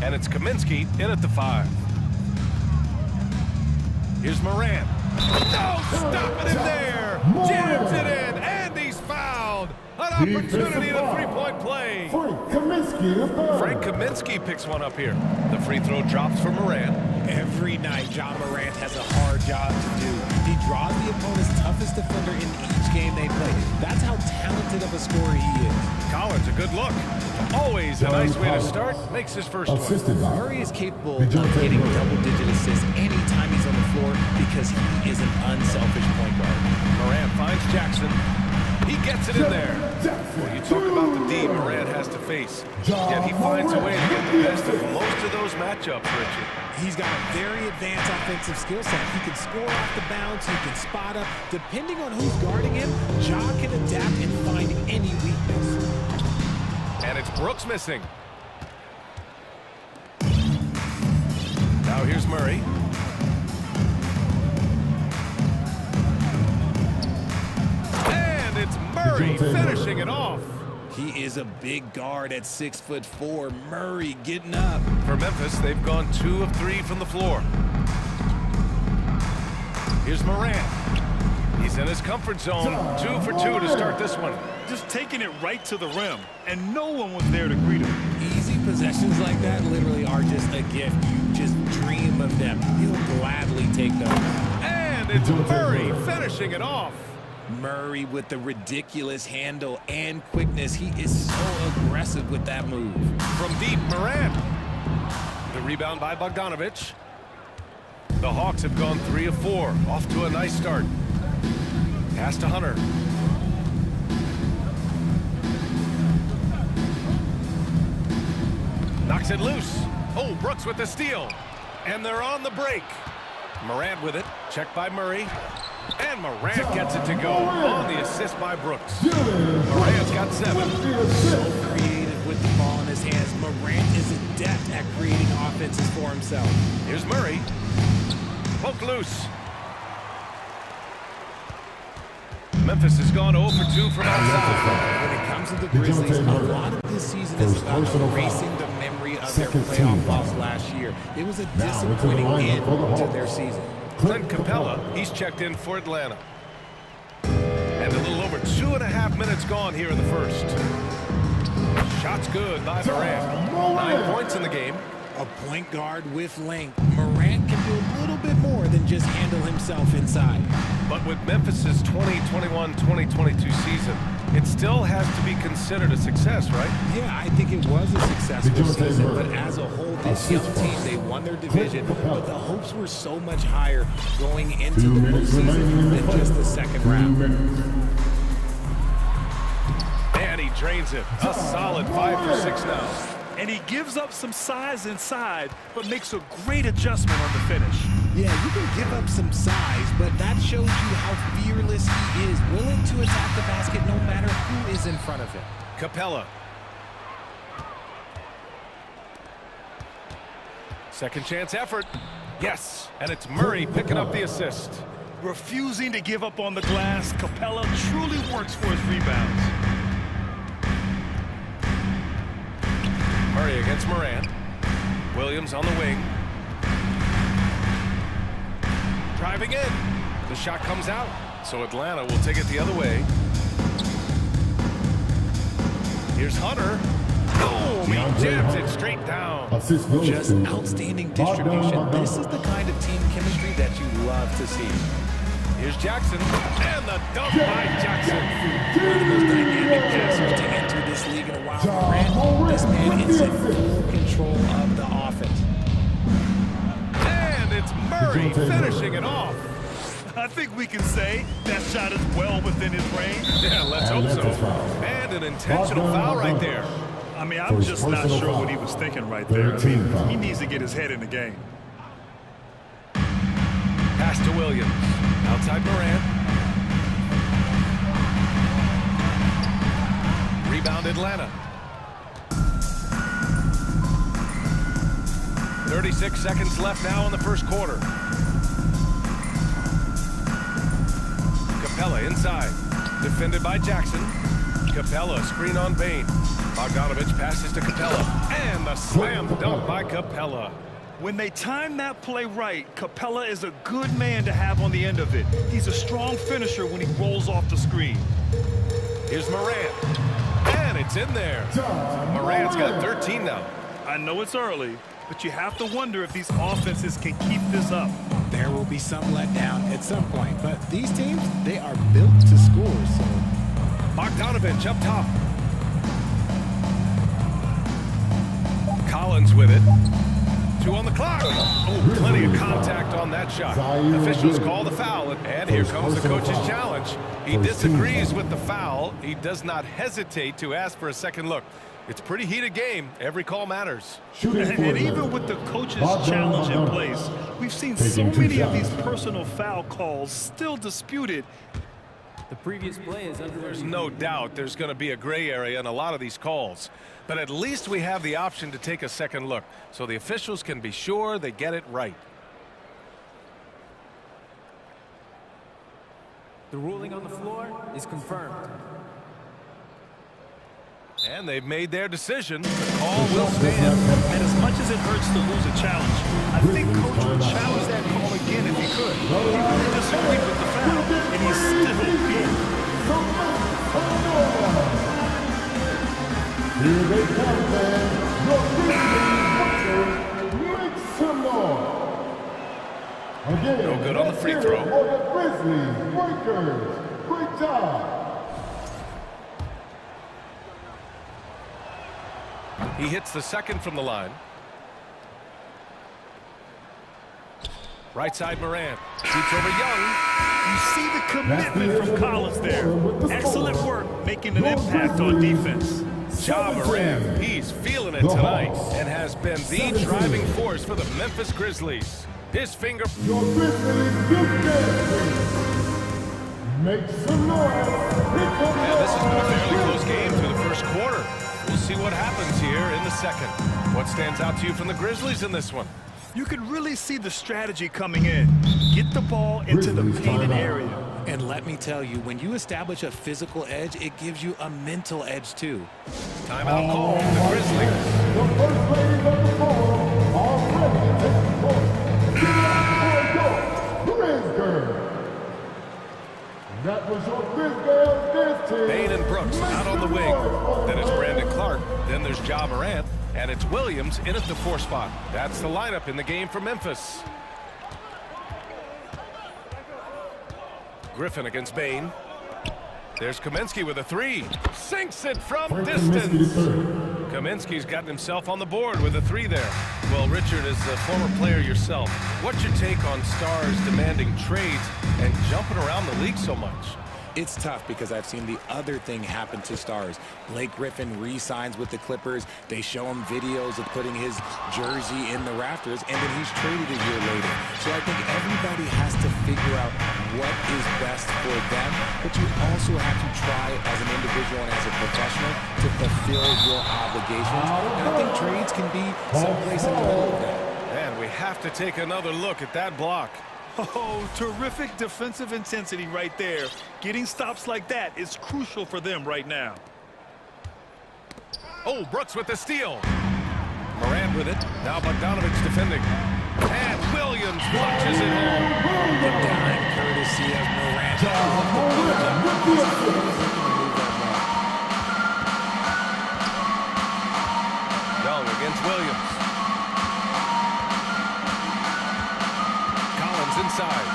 And it's Kaminsky in at the 5. Here's Morant. No, stop it in there! Jams it in, and he's fouled! An opportunity to three-point play. Frank Kaminsky picks one up here. The free throw drops for Morant. Every night, John Morant has a hard job to do. He draws the opponent's toughest defender in each game they play. That's how talented of a scorer he is. Collins, a good look. Always a nice way to start. Makes his first one. Murray is capable of getting double-digit assists anytime he's on the floor because he is an unselfish point guard. Morant finds Jackson. He gets it in there. Well, you talk about the D Morant has to face. Yet he finds a way to get the best of most of those matchups, Richard. He's got a very advanced offensive skill set. He can score off the bounce, he can spot up. Depending on who's guarding him, Ja can adapt and find any weakness. And it's Brooks missing. Now here's Murray. And it's Murray finishing it off. He is a big guard at 6'4". Murray getting up. For Memphis, they've gone 2 of 3 from the floor. Here's Morant. He's in his comfort zone. 2 for 2 to start this one. Just taking it right to the rim, and no one was there to greet him. Easy possessions like that literally are just a gift. You just dream of them. He'll gladly take them. And it's Murray finishing it off. Murray with the ridiculous handle and quickness. He is so aggressive with that move. From deep, Morant. The rebound by Bogdanovic. The Hawks have gone 3 of 4. Off to a nice start. Pass to Hunter. Knocks it loose. Oh, Brooks with the steal. And they're on the break. Morant with it. Checked by Murray. And Morant gets it to go on the assist by Brooks. Morant's got 7. So creative with the ball in his hands. Morant is adept at creating offenses for himself. Here's Murray. Poke loose. Memphis has gone 0 for 2 from outside. When it comes to the Grizzlies, a lot of this season is about erasing the memory of their playoff loss last year. It was a disappointing end to their season. Clint Capella, he's checked in for Atlanta. And a little over 2.5 minutes gone here in the first. Shot's good by Morant. 9 points in the game. A point guard with length. Morant can do a little bit more than just handle himself inside. But with Memphis's 2021-2022 season, it still has to be considered a success, right? Yeah, I think it was a successful season, but as a whole, this young team, they won their division, but the hopes were so much higher going into the postseason than just the second round. And he drains it. A solid 5 for 6 now. And he gives up some size inside, but makes a great adjustment on the finish. Yeah, you can give up some size, but that shows you how fearless he is, willing to attack the basket no matter who is in front of him. Capella. Second chance effort. Yes, and it's Murray picking up the assist. Refusing to give up on the glass, Capella truly works for his rebounds. Murray against Morant. Williams on the wing. Driving in. The shot comes out, so Atlanta will take it the other way. Here's Hunter. Oh, he jams it straight down. Just outstanding distribution. This is the kind of team chemistry that you love to see. Here's Jackson, and the dunk by Jackson. One of the most dynamic passers to enter this league in a while. Morant, this man is in full control of the offense. And it's Murray finishing it off. I think we can say that shot is well within his range. Yeah, let's hope so. And an intentional foul right there. I mean, I'm just not sure what he was thinking right there. I mean, he needs to get his head in the game. Pass to Williams. Outside Morant. Rebound Atlanta. 36 seconds left now in the first quarter. inside. Defended by Jackson. Capella, screen on Bain. Bogdanovich passes to Capella. And the slam dunk by Capella. When they time that play right, Capella is a good man to have on the end of it. He's a strong finisher when he rolls off the screen. Here's Morant. And it's in there. Morant's got 13 now. I know it's early, but you have to wonder if these offenses can keep this up. There will be some letdown at some point, but these teams, they are built to score, so... Bogdanovich up top. Collins with it. 2 on the clock. Oh, plenty of contact on that shot. Officials call the foul, and here comes the coach's challenge. He disagrees with the foul. He does not hesitate to ask for a second look. It's a pretty heated game. Every call matters. And even with the coach's challenge in place, we've seen so many of these personal foul calls still disputed. The previous play is under. There's no doubt there's going to be a gray area in a lot of these calls. But at least we have the option to take a second look, so the officials can be sure they get it right. The ruling on the floor is confirmed. And they've made their decision. The call will stand. And as much as it hurts to lose a challenge, I think Coach would challenge that call again if he could. He really disagreed with the foul, and he's still beat. Here they come, man. Your make some noise. Again, no good on the free throw. For the Grizzlies, Breakers. Great job. He hits the second from the line. Right side Morant. Shoots over Young. You see the commitment from Collins there. Excellent work making an impact on defense. Ja Morant, he's feeling it tonight and has been the driving force for the Memphis Grizzlies. His finger... Your Grizzlies, make some noise. And this has been a fairly close game through the first quarter. We'll see what happens here in the second. What stands out to you from the Grizzlies in this one? You could really see the strategy coming in. Get the ball into the painted area. And let me tell you, when you establish a physical edge, it gives you a mental edge too. Timeout call from the Grizzlies. The first ladies of the floor are ready to take the court. Give it up for your Grizzlies. That was your Grizzlies this team. Bain and Brooks out on the wing. Then it's Brandon Clark. Then there's Ja Morant. And it's Williams in at the 4 spot. That's the lineup in the game for Memphis. Griffin against Bain. There's Kaminsky with a 3. Sinks it from distance. Kaminsky's gotten himself on the board with a 3 there. Well, Richard, as a former player yourself, what's your take on stars demanding trades and jumping around the league so much? It's tough because I've seen the other thing happen to stars. Blake Griffin re-signs with the Clippers. They show him videos of putting his jersey in the rafters, and then he's traded a year later. So I think everybody has to figure out what is best for them, but you also have to try as an individual and as a professional to fulfill your obligations. And I think trades can be someplace in the middle of that. And we have to take another look at that block. Oh, terrific defensive intensity right there. Getting stops like that is crucial for them right now. Oh, Brooks with the steal. Morant with it. Now Bogdanovich defending. And Williams punches it home. The dime courtesy of Morant. Young against Williams. Inside.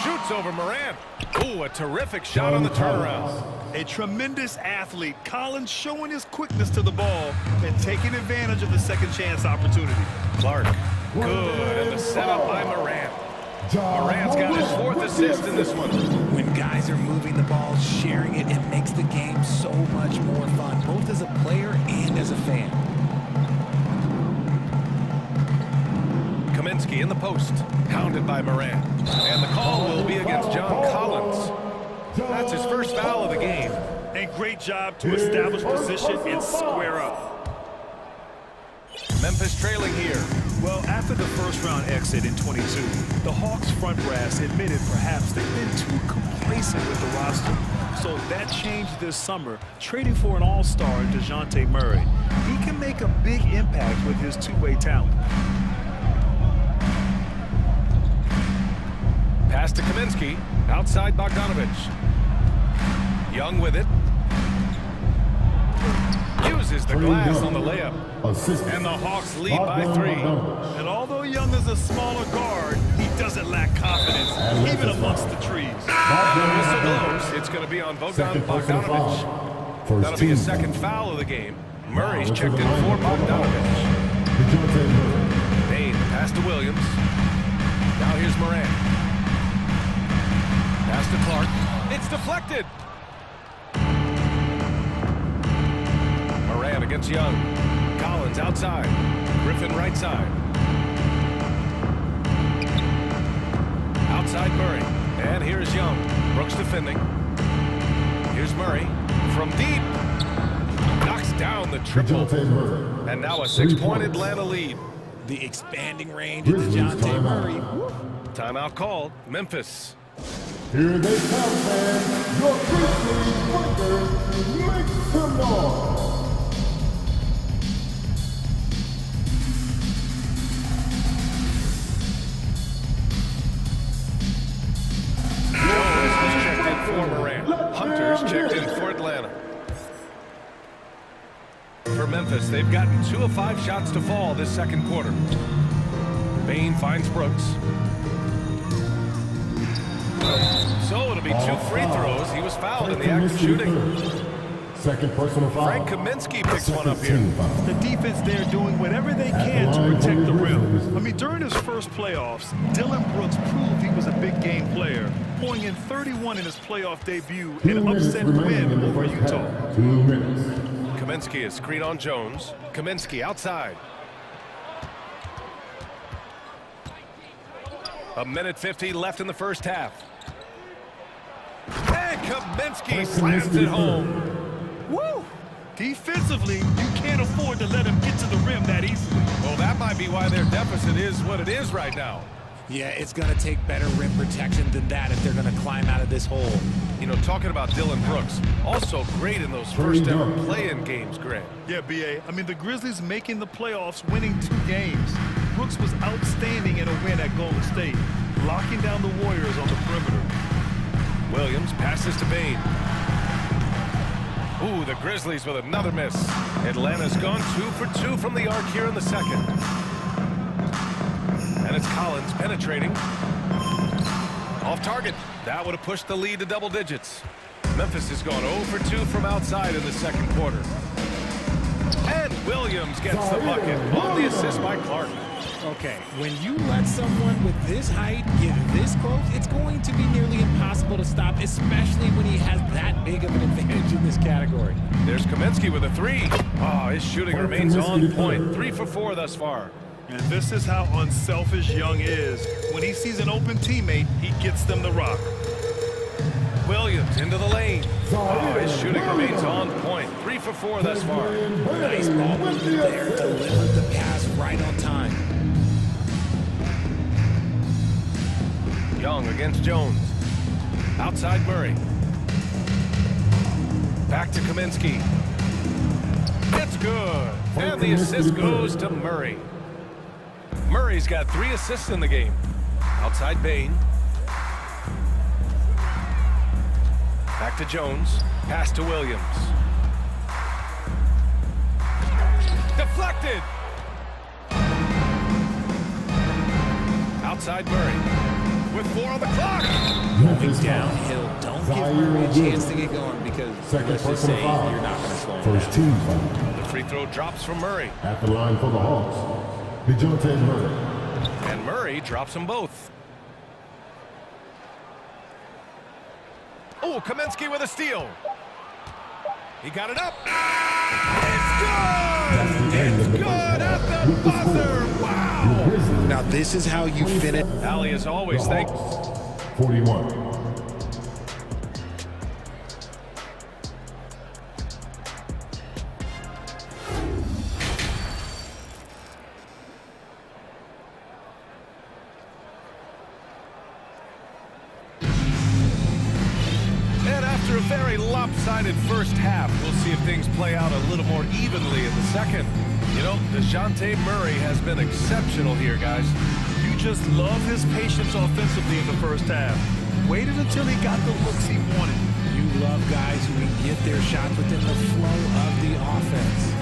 Shoots over Morant. Ooh, a terrific shot on the turnaround. A tremendous athlete. Collins showing his quickness to the ball and taking advantage of the second chance opportunity. Clark, good, and the setup by Morant. Morant's got his 4th assist in this one. When guys are moving the ball, sharing it, it makes the game so much more fun, both as a player and as a fan. Kaminsky in the post, hounded by Morant. And the call will be against John Collins. That's his first foul of the game. And great job to establish position and square up. Memphis trailing here. Well, after the first-round exit in 22, the Hawks front brass admitted perhaps they've been too complacent with the roster. So that changed this summer, trading for an all-star, DeJounte Murray. He can make a big impact with his two-way talent. Pass to Kaminsky, outside Bogdanovich. Young with it. Uses the glass on the layup. And the Hawks lead by 3. And although Young is a smaller guard, he doesn't lack confidence, even amongst the trees. And the whistle blows. It's going to be on Bogdanovich. That'll be his second foul of the game. Murray's checked in for Bogdanovich. Bain, pass to Williams. Now here's Morant. Pass to Clark. It's deflected. Morant against Young. Collins outside. Griffin right side. Outside Murray. And here's Young. Brooks defending. Here's Murray. From deep. Knocks down the triple. And now a 6-point Atlanta lead. The expanding range of DeJounte Murray. Timeout called. Memphis. Here they come, man. Your Grizzlies breaker, make some noise. Jones was checked in for Morant. Hunter's checked in for Atlanta. For Memphis, they've gotten 2 of 5 shots to fall this second quarter. Bain finds Brooks. So it'll be 2 free throws. He was fouled in the act of shooting. Second personal foul. Frank Kaminsky picks one up here. The defense there doing whatever they can to protect the rim. I mean, during his first playoffs, Dylan Brooks proved he was a big game player, pouring in 31 in his playoff debut in an upset win over Utah. 2 minutes. Kaminsky is screen on Jones. Kaminsky outside. A minute 50 left in the first half. And Kaminsky slams it home. Woo! Defensively, you can't afford to let him get to the rim that easily. Well, that might be why their deficit is what it is right now. Yeah, it's going to take better rim protection than that if they're going to climb out of this hole. You know, talking about Dylan Brooks, also great in those first ever play-in games, Grant. Yeah, B.A. I mean, the Grizzlies making the playoffs, winning 2 games. Brooks was outstanding in a win at Golden State, locking down the Warriors on the perimeter. Williams passes to Bain. Ooh, the Grizzlies with another miss. Atlanta's gone 2 for 2 from the arc here in the second. And it's Collins penetrating. Off target. That would have pushed the lead to double digits. Memphis has gone 0 for 2 from outside in the second quarter. And Williams gets the bucket on the assist by Clark. Okay, when you let someone with this height get this close, it's going to be nearly impossible to stop, especially when he has that big of an advantage in this category. There's Kaminsky with a 3. Oh, his shooting remains on point. 3 for 4 thus far. And this is how unselfish Young is. When he sees an open teammate, he gets them the rock. Williams into the lane. Oh, his shooting remains on point. 3 for 4 thus far. Nice ball movement there. Delivered the pass right on time. Young against Jones. Outside Murray. Back to Kaminsky. It's good. And the assist goes to Murray. Murray's got 3 assists in the game. Outside Bain. Back to Jones. Pass to Williams. Deflected. Outside Murray. With 4 on the clock. Going downhill. Don't give Murray a chance to get going because let's just say you're not going to slow him First team foul. The free throw drops from Murray. At the line for the Hawks, DeJounte Murray. And Murray drops them both. Oh, Kaminsky with a steal. He got it up. It's good! It's good at the buzzer! Wow! Now this is how you finish. Ali, as always, thanks. 41. one-sided first half. We'll see if things play out a little more evenly in the second. You know, DeJounte Murray has been exceptional here, guys. You just love his patience offensively in the first half. Waited until he got the looks he wanted. You love guys who can get their shot within the flow of the offense.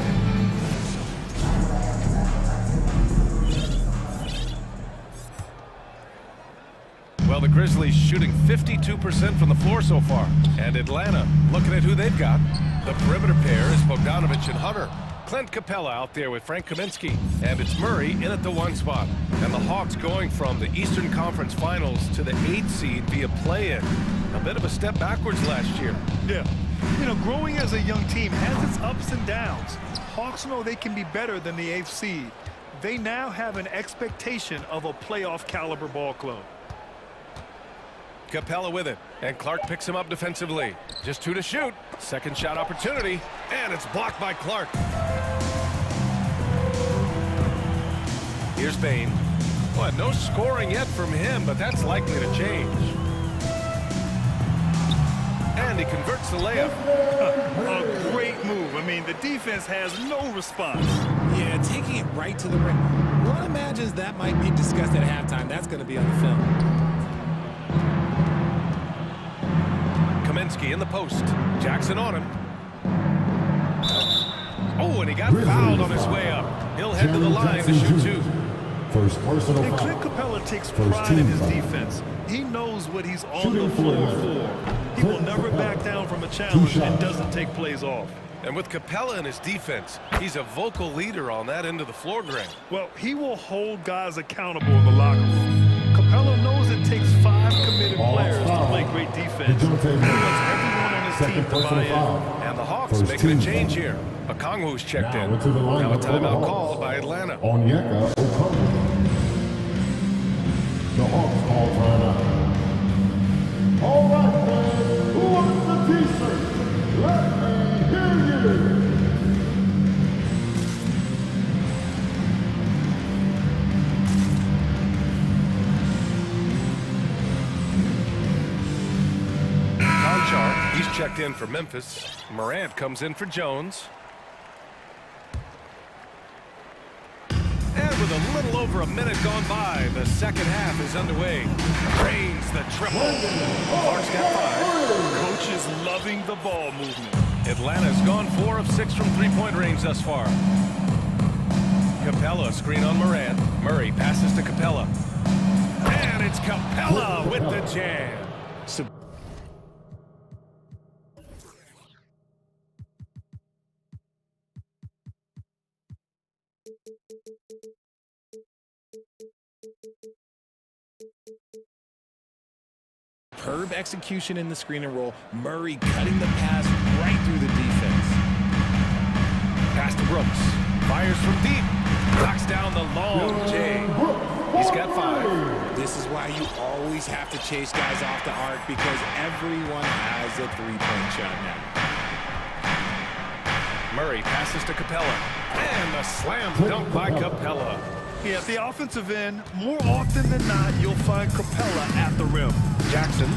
Well, the Grizzlies shooting 52% from the floor so far. And Atlanta, looking at who they've got. The perimeter pair is Bogdanovich and Hunter. Clint Capella out there with Frank Kaminsky. And it's Murray in at the 1 spot. And the Hawks going from the Eastern Conference Finals to the 8th seed via play-in. A bit of a step backwards last year. Yeah. You know, growing as a young team has its ups and downs. Hawks know they can be better than the 8th seed. They now have an expectation of a playoff caliber ball club. Capella with it, and Clark picks him up defensively. Just 2 to shoot. Second shot opportunity, and it's blocked by Clark. Here's Bain. Well, no scoring yet from him, but that's likely to change. And he converts the layup. A great move. I mean, the defense has no response. Yeah, taking it right to the rim. One imagines that might be discussed at halftime. That's going to be on the film. Kaminsky in the post. Jackson on him. Oh, and he got fouled on his way up. He'll head to the line to shoot 2. First personal And foul. Clint Capella takes pride in his defense. He knows what he's on the floor for. He will never back down from a challenge and doesn't take plays off. And with Capella in his defense, he's a vocal leader on that end of the floor, Greg. Well, he will hold guys accountable in the locker room. Capella knows it takes 5 committed players to play great defense. He wants everyone on his team to buy in. And the Hawks making a change here. Okongwu's checked in. Now a timeout called by Atlanta. Onyeka Okongwu. The Hawks call timeout. All right, fans, who wants the T-shirt? Let me hear you. He's checked in for Memphis. Morant comes in for Jones. And with a little over a minute gone by, the second half is underway. Drains the triple. Clark's got 5. Coach is loving the ball movement. Atlanta's gone 4 of 6 from three-point range thus far. Capella screen on Morant. Murray passes to Capella. And it's Capella with the jam. Superb execution in the screen and roll. Murray cutting the pass right through the defense. Pass to Brooks. Fires from deep. Knocks down the long J. He's got 5. This is why you always have to chase guys off the arc, because everyone has a three-point shot now. Murray passes to Capella. And a slam dunk by Capella. Yeah, at the offensive end, more often than not, you'll find Capella at the rim. Jackson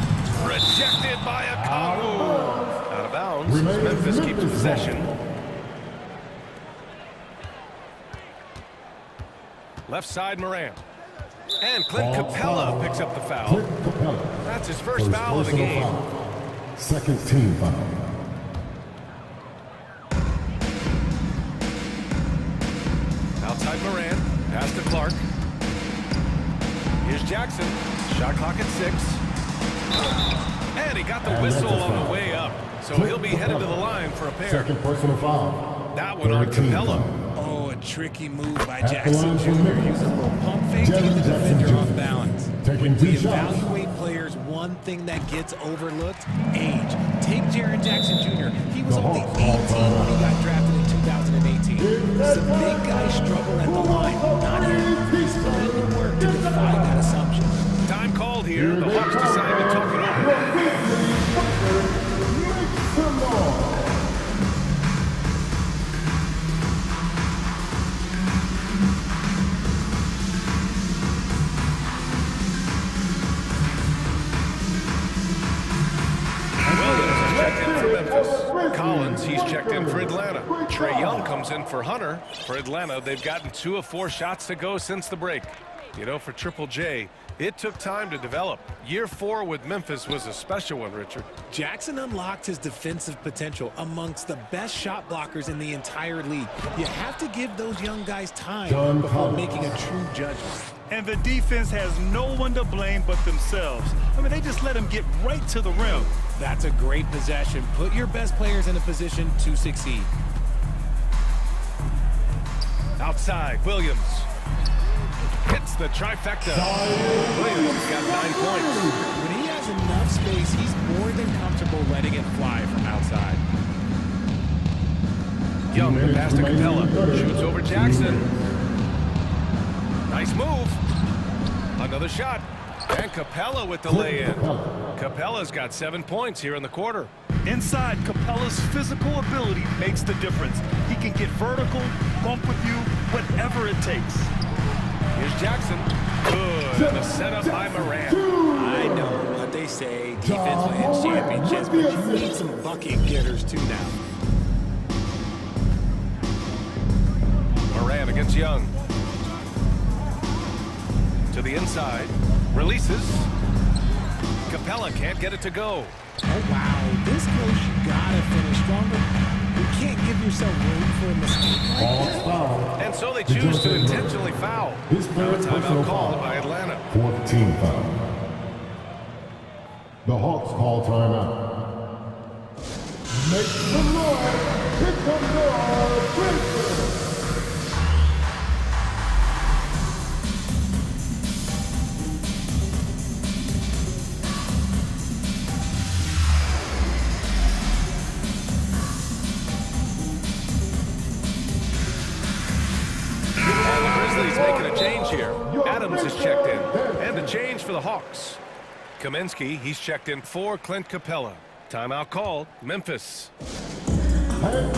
rejected by Okongwu. Out of bounds. Memphis keeps possession. Left side Morant. And Clint Capella picks up the foul. That's his first foul of the game. Second team foul. Outside Morant. Pass to Clark. Here's Jackson. Shot clock at 6. And he got the whistle on the way up. So he'll be headed to the line for a pair. Second personal foul. That one on Capella. Oh, a tricky move by Jackson Jr. Using a little pump fake to get the defender off balance. When we evaluate players, one thing that gets overlooked, age. Take Jaren Jackson Jr. He was only 18 when he got drafted in 2018. Some big guys struggle at the line. Not here. He's put in the work to defy that assumption. Time called here. The Hawks decide to talk it over. Williams, he's checked in for Atlanta. Trae Young comes in for Hunter. For Atlanta, they've gotten 2 of 4 shots to go since the break. You know, for Triple J, it took time to develop. Year 4 with Memphis was a special one, Richard. Jackson unlocked his defensive potential amongst the best shot blockers in the entire league. You have to give those young guys time before making a true judgment. And the defense has no one to blame but themselves. I mean, they just let him get right to the rim. That's a great possession. Put your best players in a position to succeed. Outside, Williams. Hits the trifecta. Williams got 9 points. When he has enough space, he's more than comfortable letting it fly from outside. Young, the pass to Capella. Shoots over Jackson. Nice move. Another shot. And Capella with the lay-in. Capella's got 7 points here in the quarter. Inside, Capella's physical ability makes the difference. He can get vertical, bump with you, whatever it takes. Here's Jackson. Good. And a setup by Morant. I know what they say, defense wins championships, but you need some bucket getters too now. Morant against Young. To the inside. Releases. Capella can't get it to go. Oh, wow. This coach, you gotta finish stronger. You can't give yourself room for a mistake like that. And so they choose to intentionally foul. Now a timeout called by Atlanta. 14 foul. The Hawks call timeout. Make some noise. Here comes the Prince. Making a change here. Adams is checked in. And a change for the Hawks. Kaminsky, he's checked in for Clint Capella. Timeout called, Memphis. Jackson,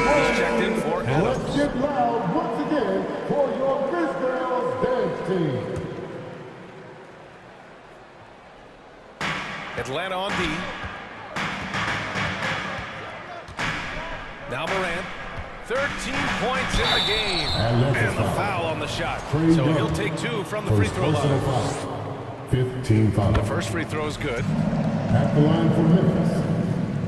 he's checked in for Adams. Let's get loud once again for your Grizz dance team. Atlanta on D. Now Morant. 13 points in the game. And the foul on the shot. So he'll take 2 from the free throw line. 15 foul. The first free throw is good. At the line for Memphis,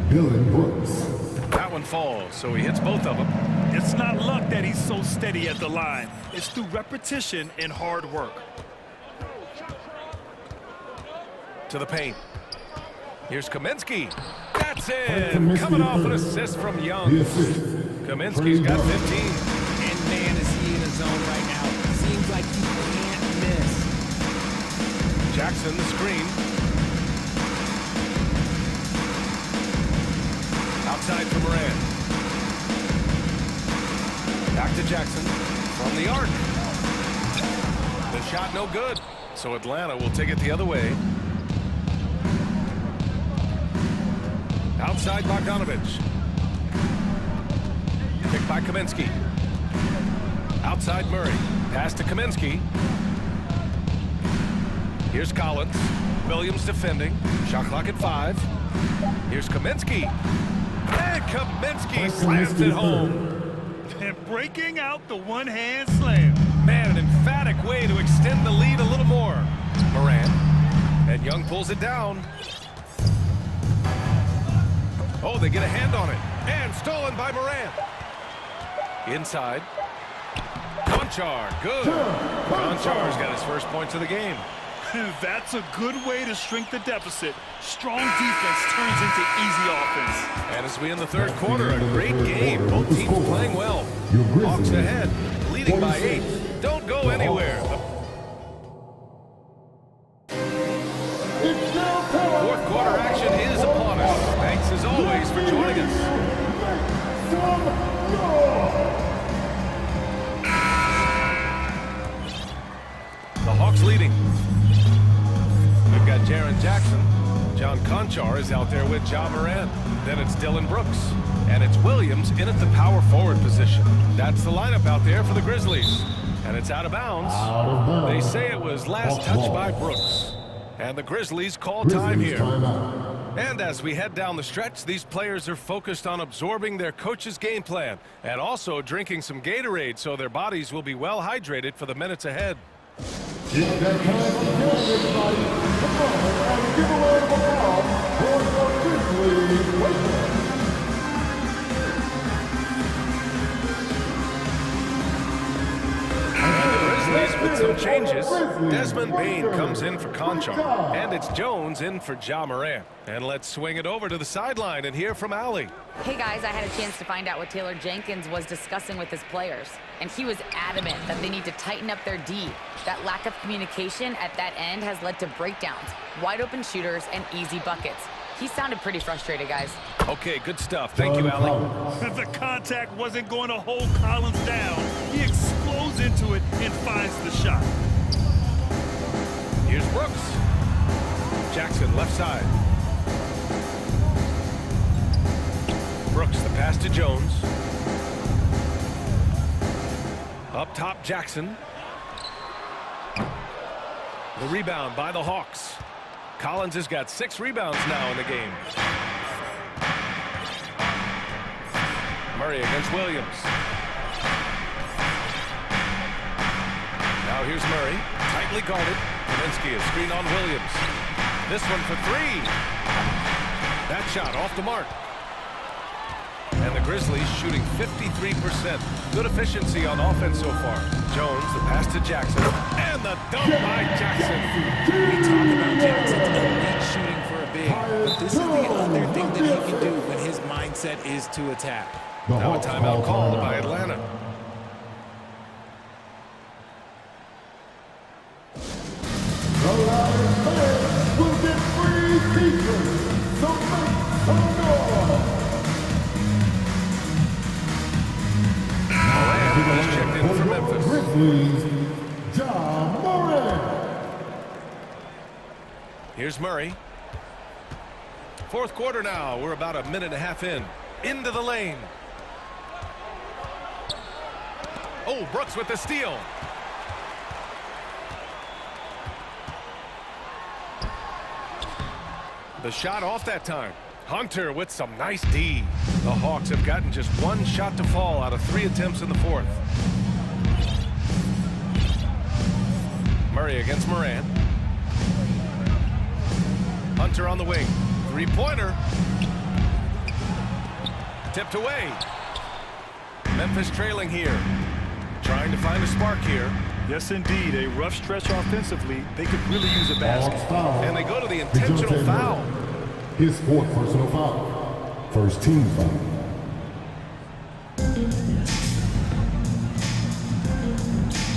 Dylan Brooks. That one falls, so he hits both of them. It's not luck that he's so steady at the line. It's through repetition and hard work. To the paint. Here's Kaminsky. That's it. Coming off an assist from Young. Kaminsky's got 15. And man, is he in his zone right now. Seems like he can't miss. Jackson, the screen. Outside for Morant. Back to Jackson. From the arc. The shot no good. So Atlanta will take it the other way. Outside Bogdanovich. Picked by Kaminsky. Outside Murray. Pass to Kaminsky. Here's Collins. Williams defending. Shot clock at 5. Here's Kaminsky. And Kaminsky slams it home. And breaking out the one-hand slam. Man, an emphatic way to extend the lead a little more. Morant. And Young pulls it down. Oh, they get a hand on it. And stolen by Morant. Inside. Conchar, good. Conchar's got his first points of the game. That's a good way to shrink the deficit. Strong defense turns into easy offense. And as we in the third quarter, a great game. Both teams playing well. Hawks ahead, leading by 8. Don't go anywhere. Fourth quarter action is upon us. Thanks as always for joining us. The Hawks leading. We've got Jaren Jackson. John Conchar is out there with Ja Morant. Then it's Dylan Brooks. And it's Williams in at the power forward position. That's the lineup out there for the Grizzlies. And it's out of bounds. They say it was last touched by Brooks. And the Grizzlies call time here. And as we head down the stretch, these players are focused on absorbing their coach's game plan and also drinking some Gatorade so their bodies will be well hydrated for the minutes ahead. It's that time again, everybody. Come on and give a round of applause for your Grizzlies. Wake up. With some changes, Desmond Bain comes in for Conchar, and it's Jones in for Ja Morant. And let's swing it over to the sideline and hear from Allie. Hey guys, I had a chance to find out what Taylor Jenkins was discussing with his players, and he was adamant that they need to tighten up their D. That lack of communication at that end has led to breakdowns, wide open shooters, and easy buckets. He sounded pretty frustrated, guys. Okay, good stuff. Thank you, Allie. The contact wasn't going to hold Collins down. He explodes into it and finds the shot. Here's Brooks. Jackson, left side. Brooks, the pass to Jones. Up top, Jackson. The rebound by the Hawks. Collins has got 6 rebounds now in the game. Murray against Williams. Now here's Murray, tightly guarded. Kaminsky is screen on Williams. This one for 3. That shot off the mark. And the Grizzlies shooting 53%. Good efficiency on offense so far. Jones, the pass to Jackson, and the dunk by Jackson. We talk about Jackson's elite shooting for a big, but this is the other thing that he can do when his mindset is to attack. Now a timeout called by Atlanta. The Lions fans will get free pieces, so make some noise. Morant is checked in for Memphis. Grizzlies, Ja Morant. Here's Murray. 4th quarter now. We're about a minute and a half in. Into the lane. Oh, Brooks with the steal. The shot off that time. Hunter with some nice D. The Hawks have gotten just 1 shot to fall out of 3 attempts in the 4th. Murray against Morant. Hunter on the wing. 3-pointer. Tipped away. Memphis trailing here. Trying to find a spark here. Yes, indeed. A rough stretch offensively. They could really use a basket. And they go to the intentional foul. His 4th personal foul. First team foul.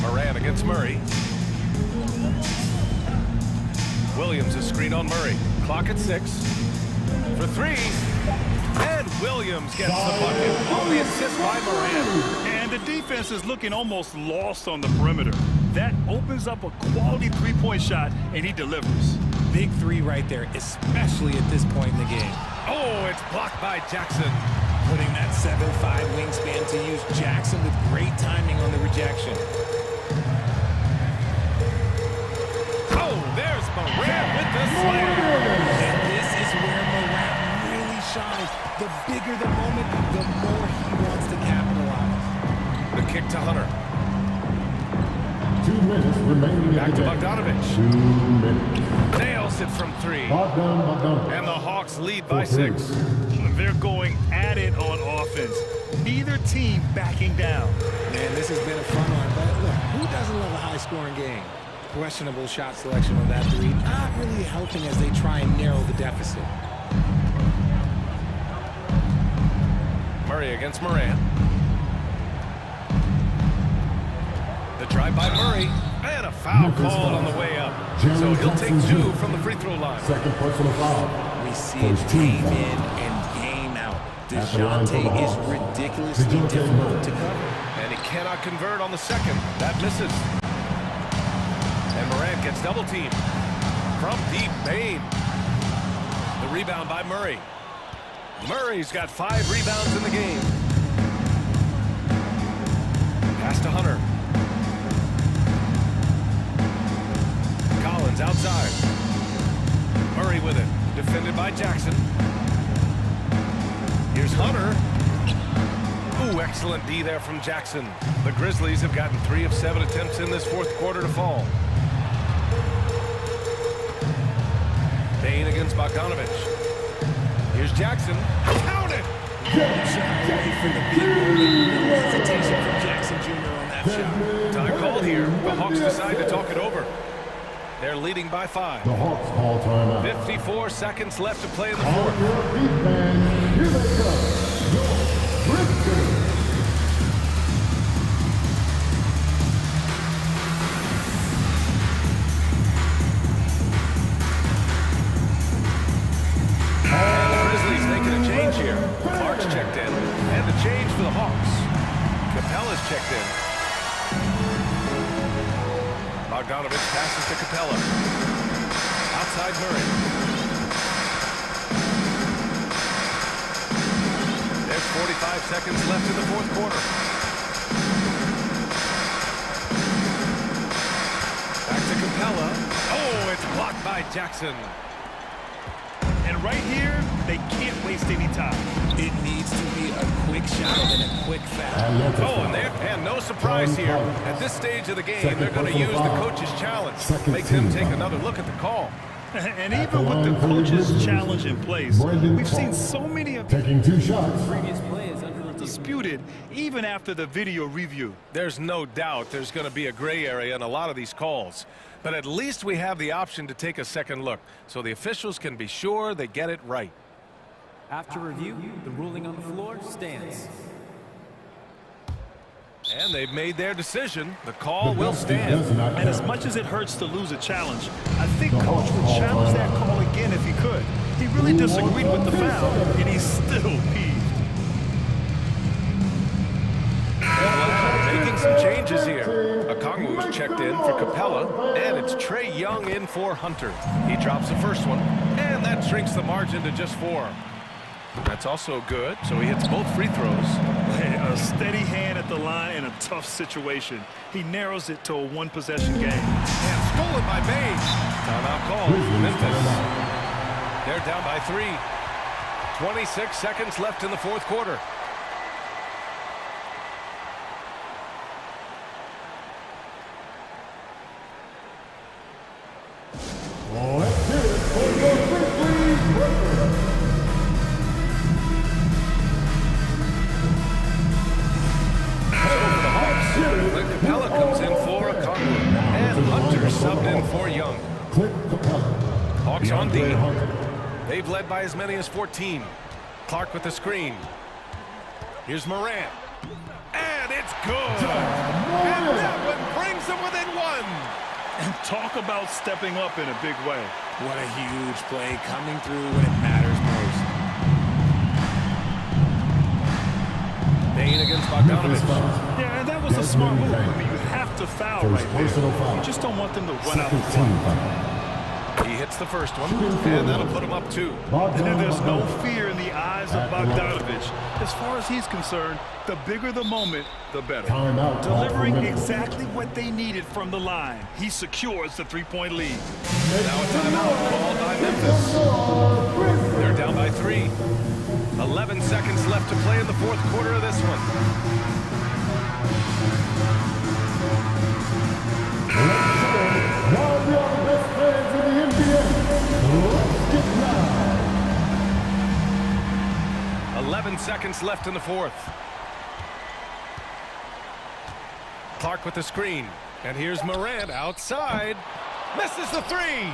Morant against Murray. Williams is screen on Murray. Clock at 6. For 3. And Williams gets the bucket. On the assist by Morant. And the defense is looking almost lost on the perimeter. That opens up a quality 3-point shot, and he delivers. Big 3 right there, especially at this point in the game. Oh, it's blocked by Jackson. Putting that 7'5" wingspan to use. Jackson with great timing on the rejection. Oh, there's Morant with the slam. And this is where Morant really shines. The bigger the moment, the more he wants to capitalize. The kick to Hunter. 2 minutes remaining. Back to Bogdanovich. 2 minutes. Nails it from 3. Bogdanovich. And the Hawks lead by 6. They're going at it on offense. Neither team backing down. Man, this has been a fun one. But look, who doesn't love a high-scoring game? Questionable shot selection on that 3. Not really helping as they try and narrow the deficit. Murray against Morant. The drive by Murray. And a foul called on the way up. So he'll take 2 from the free throw line. 2nd personal foul. We see it game in and game out. DeJounte is ridiculously difficult to cover. And he cannot convert on the 2nd. That misses. And Morant gets double teamed. From deep, Bain. The rebound by Murray. Murray's got 5 rebounds in the game. Pass to Hunter. Runs outside. Murray with it. Defended by Jackson. Here's Hunter. Ooh, excellent D there from Jackson. The Grizzlies have gotten 3 of 7 attempts in this fourth quarter to fall. Payne against Bogdanovich. Here's Jackson. Count it! Ready for the big moment. No hesitation from Jackson Jr. on that shot. Time called here. The Hawks decide to talk it over. They're leading by 5. The Hawks call timeout. 54 seconds left to play in the fourth. Here they come. Your And the Grizzlies making a change here. Clark's checked in. And the change for the Hawks. Capella's checked in. Bogdanovich passes to Capella. Outside Murray. There's 45 seconds left in the fourth quarter. Back to Capella. Oh, it's blocked by Jackson. And right here, they can't waste any time. It needs to be a quick shot and a quick foul. Oh, and no surprise here. At this stage of the game, they're going to use the coach's challenge. Make them take another look at the call. And even with the coach's challenge in place, we've seen so many of taking 2 shots. Previous play is under review. disputed even after the video review. There's no doubt there's going to be a gray area in a lot of these calls. But at least we have the option to take a second look, so the officials can be sure they get it right. After review, the ruling on the floor stands. And they've made their decision. The call will stand. And as much as it hurts to lose a challenge, I think Coach would challenge that call again if he could. He really disagreed with the foul, and he's still peeved. Making some changes here. Okongwu's checked in for Capella, and it's Trae Young in for Hunter. He drops the first one, and that shrinks the margin to just 4. That's also good, so he hits both free throws. A steady hand at the line in a tough situation. He narrows it to a one-possession game. And stolen by Bain. Timeout call. Memphis. They're down by 3. 26 seconds left in the fourth quarter. Capella comes in for Okongwu, and Hunter subbed in for Young. Hawks on D. They've led by as many as 14. Clark with the screen. Here's Morant. And it's good. And that one brings them within 1. And talk about stepping up in a big way. What a huge play, coming through when it matters most. Bain against Bogdanovich. Yeah, and that was a smart move. I mean, you have to foul right there. You just don't want them to run out the clock. He hits the first one, and that'll put him up 2. And there's no fear in the eyes of Bogdanovich. As far as he's concerned, the bigger the moment, the better. Delivering exactly what they needed from the line. He secures the three-point lead. Now a timeout called by Memphis. They're down by 3. 11 seconds left to play in the fourth quarter of this one. One of the best players in the NBA. Let's get live. 11 seconds left in the fourth. Clark with the screen. And here's Morant outside. Misses the 3.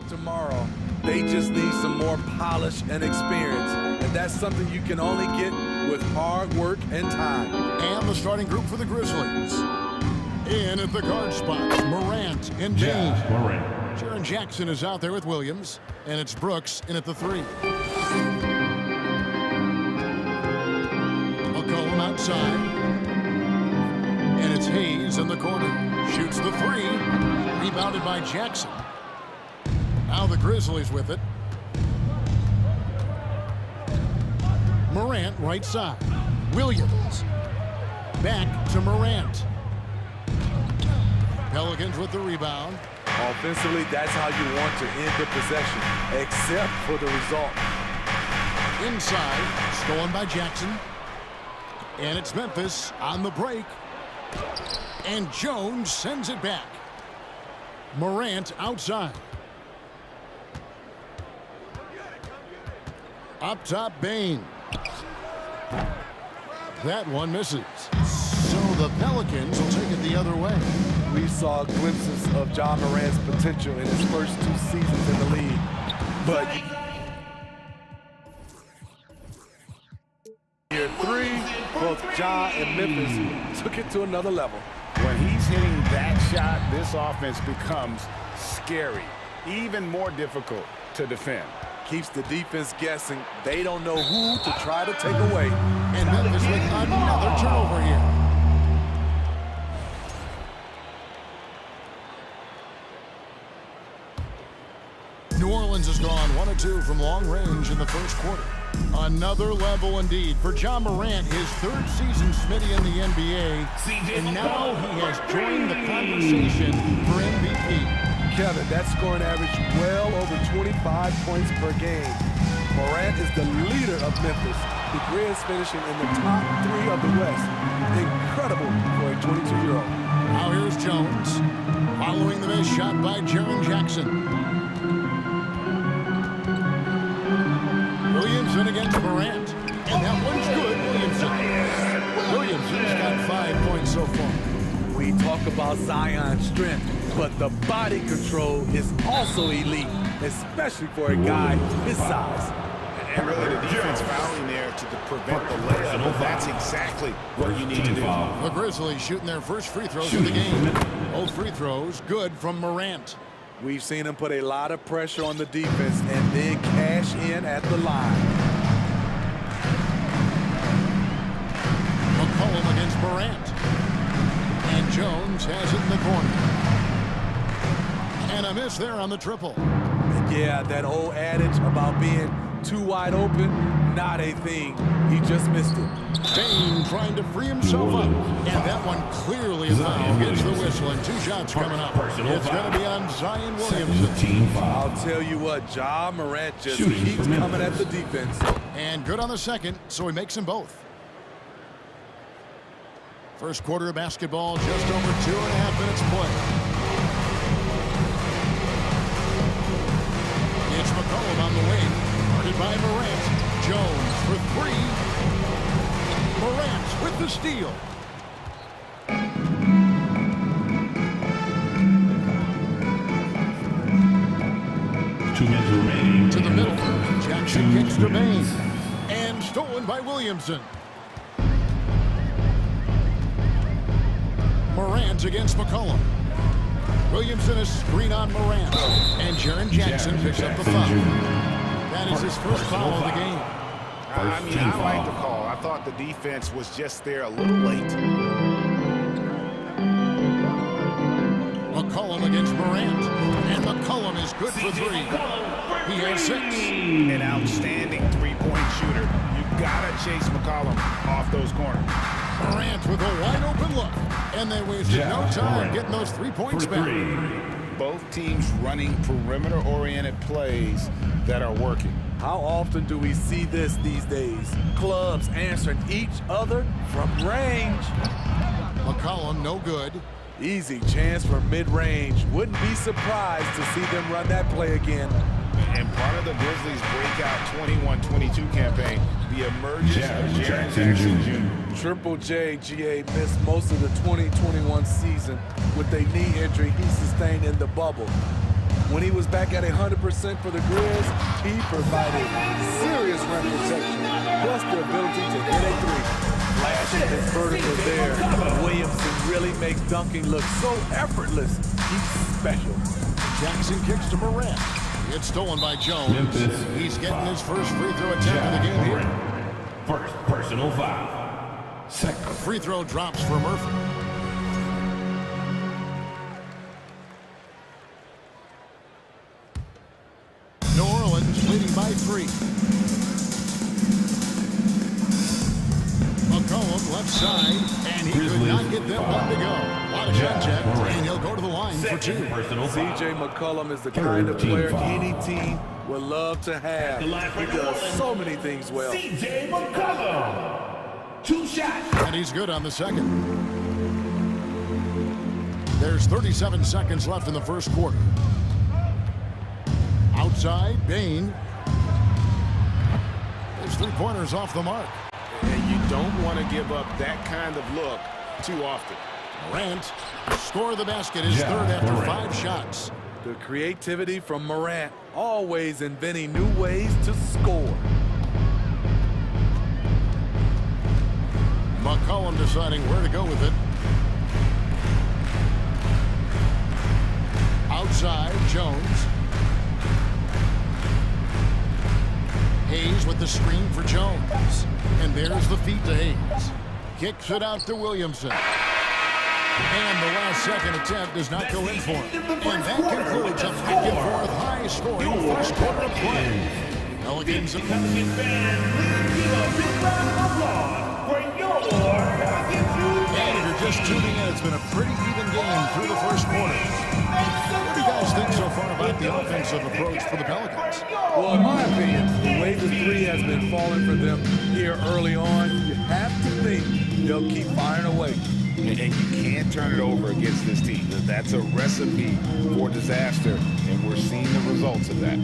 tomorrow. They just need some more polish and experience. And that's something you can only get with hard work and time. And the starting group for the Grizzlies. In at the guard spots, Morant and Bain. Jaren Jackson is out there with Williams. And it's Brooks in at the 3. McCollum outside. And it's Hayes in the corner. Shoots the 3. Rebounded by Jackson. Now the Grizzlies with it. Morant right side. Williams. Back to Morant. Pelicans with the rebound. Offensively, that's how you want to end the possession, except for the result. Inside, stolen by Jackson. And it's Memphis on the break. And Jones sends it back. Morant outside. Up top, Bain. That one misses. So the Pelicans will take it the other way. We saw glimpses of Ja Morant's potential in his first 2 seasons in the league. But year 3, both Ja and Memphis took it to another level. When he's hitting that shot, this offense becomes scary, even more difficult to defend. Keeps the defense guessing. They don't know who to try to take away. And Memphis with another turnover here. New Orleans has gone 1 of 2 from long range in the first quarter. Another level indeed for Ja Morant, his 3rd season Smitty in the NBA, and now he has joined the conversation for MVP. Kevin, that scoring average well over 25 points per game. Morant is the leader of Memphis. The Grizz finishing in the top 3 of the West. Incredible for a 22-year-old. Now here's Jones, following the missed shot by Jaren Jackson. Williamson against Morant, and that one's good, Williamson. Williamson's got 5 points so far. We talk about Zion's strength, but the body control is also elite, especially for a guy his size. And really the defense fouling there to prevent the layup, but that's exactly what you need to do. The Grizzlies shooting their first free throws of the game. Both free throws good from Morant. We've seen him put a lot of pressure on the defense and then cash in at the line. McCollum against Morant. And Jones has it in the corner. And a miss there on the triple. Yeah, that old adage about being too wide open, not a thing. He just missed it. Bain trying to free himself up. And that one clearly a foul. Gets the whistle and 2 shots coming up. It's going to be on Zion Williamson. I'll tell you what, Ja Morant just keeps coming at the defense. And good on the second, so he makes them both. First quarter of basketball, just over 2.5 minutes play. It's McCollum on the wing. Guarded by Morant. Jones for 3. Morant with the steal. 2 minutes remaining. To the middle. Jackson kicks to Bain. And stolen by Williamson. Morant against McCollum. Williamson is screen on Morant. And Jaren Jackson picks up the foul. That is his first foul of the game. I mean, I like the call. I thought the defense was just there a little late. McCollum against Morant. And McCollum is good for 3. He has 6. An outstanding three-point shooter. You gotta chase McCollum off those corners. Morant with a wide open look. And they wasted no time getting those 3 points back. Both teams running perimeter-oriented plays that are working. How often do we see this these days? Clubs answering each other from range. McCollum no good. Easy chance for mid-range. Wouldn't be surprised to see them run that play again. And part of the Grizzlies' breakout 21-22 campaign, the emergence of Jaren Jackson Jr. Triple J, GA, missed most of the 2021 season with a knee injury he sustained in the bubble. When he was back at 100% for the Grizz, he provided serious rim protection, plus the ability to hit a three. Flashing his vertical there. Williamson really makes dunking look so effortless. He's special. Jackson kicks to Morant. It's stolen by Jones. Memphis. He's getting his first free throw attempt of the game here. First personal foul. Second. A free throw drops for Murphy. New Orleans leading by 3. McCollum left side, and he could not get them one to go. A lot of shot checks, and he'll go to the line for 2. CJ McCollum is the kind of player any team would love to have. He does so many things well. CJ McCollum. 2 shots. And he's good on the second. There's 37 seconds left in the first quarter. Outside, Bain. His 3-pointers off the mark. And you don't want to give up that kind of look too often. Morant score the basket, his third after 5 shots. The creativity from Morant, always inventing new ways to score. McCollum deciding where to go with it. Outside, Jones. Hayes with the screen for Jones. And there's the feed to Hayes. Kicks it out to Williamson. And the last second attempt does not go in for him. And that concludes a back-and-forth high-scoring first quarter of play. Pelicans and Pelicans fans, give a big round of applause for your Pelicans. And if you're just tuning in, it's been a pretty even game through the first quarter. What do you guys think so far about the offensive approach for the Pelicans? Well, in my opinion, the way the three has been falling for them here early on, you have to think they'll keep firing away. And you can't turn it over against this team. That's a recipe for disaster, and we're seeing the results of that.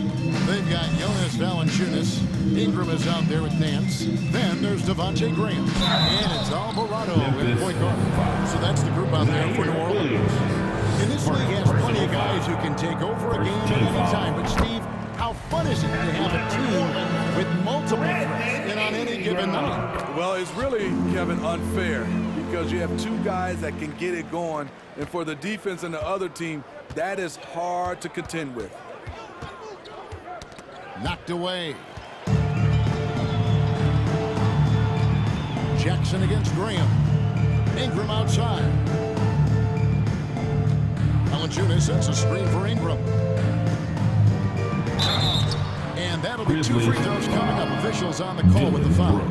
They've got Jonas Valanciunas. Ingram is out there with Nance. Then there's Devontae Graham. And it's Alvarado with point guard. So that's the group out there for New Orleans. And this league has plenty of guys who can take over a game at any time. But Steve, how fun is it to have a team with multiple threats and on any given night? Well, it's really, Kevin, unfair because you have 2 guys that can get it going, and for the defense and the other team, that is hard to contend with. Knocked away. Jackson against Graham. Ingram outside. Valanciunas sets a screen for Ingram. And that'll be 2 free throws coming up. Officials on the call with the foul.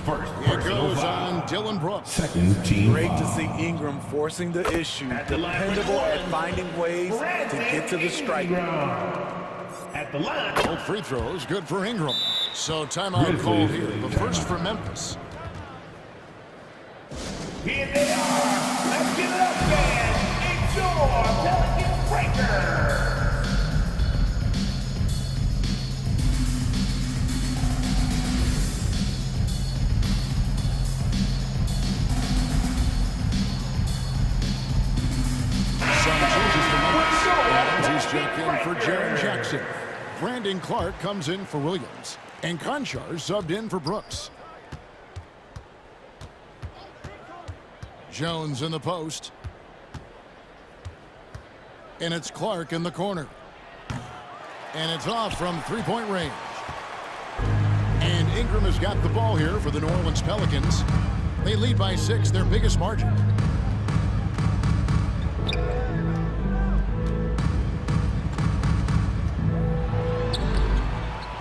It goes on Dylan Brooks. Second team. Great to see Ingram forcing the issue, dependable at finding ways to get to the strike. At the line. Both free throws, good for Ingram. So timeout called here. The first for Memphis. Here they are. Let's give it up, fans. It's your Pelican Breaker. He's checked in for Jaren Jackson. Brandon Clark comes in for Williams. And Conchar subbed in for Brooks. Jones in the post. And it's Clark in the corner. And it's off from 3-point range. And Ingram has got the ball here for the New Orleans Pelicans. They lead by 6, their biggest margin.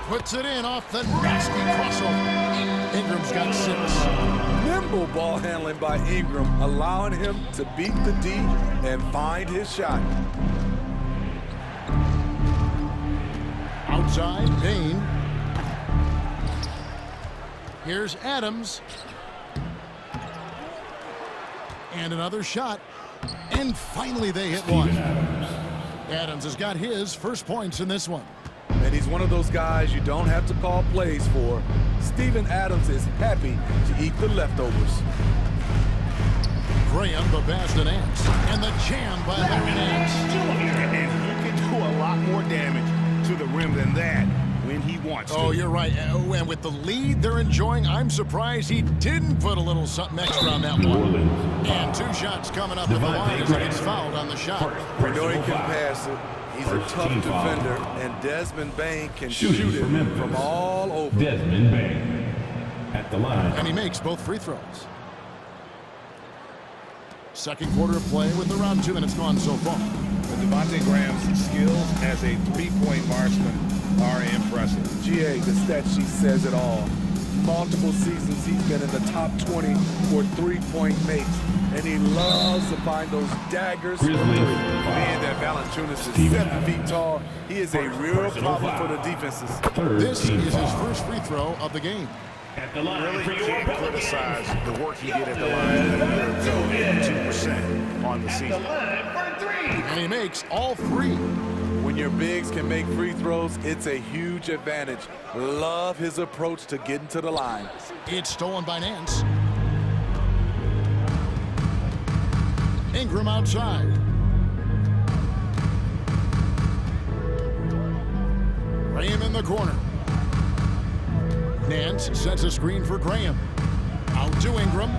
Puts it in off the nasty crossover. Ingram's got 6. Nimble ball handling by Ingram, allowing him to beat the D and find his shot. Outside, Bain. Here's Adams. And another shot. And finally they hit one. Adams has got his first points in this one. And he's one of those guys you don't have to call plays for. Steven Adams is happy to eat the leftovers. Graham, the pass to Nance. And the jam by Larry Nance. And he can do a more damage to the rim than that when he wants to. Oh, you're right. And with the lead they're enjoying, I'm surprised he didn't put a little something extra on that one. And 2 shots coming up at the line as he gets fouled on the shot. We know he can pass it. He's a tough defender, and Desmond Bain can shoot it from all over. Desmond Bain at the line. And he makes both free throws. Second quarter of play with around 2 minutes gone so far. But Devontae Graham's skills as a three-point marksman are impressive. GA, the stat sheet says it all. Multiple seasons he's been in the top 20 for three-point makes, and he loves to find those daggers. Being that Valanciunas is 7 feet tall, he is a real problem for the defenses. This is his first free throw of the game. At the line, really can't criticize the work he did at the line. 82% on the season. And he makes all 3. When your bigs can make free throws, it's a huge advantage. Love his approach to getting to the line. It's stolen by Nance. Ingram outside. Graham in the corner. Nance sets a screen for Graham. Out to Ingram.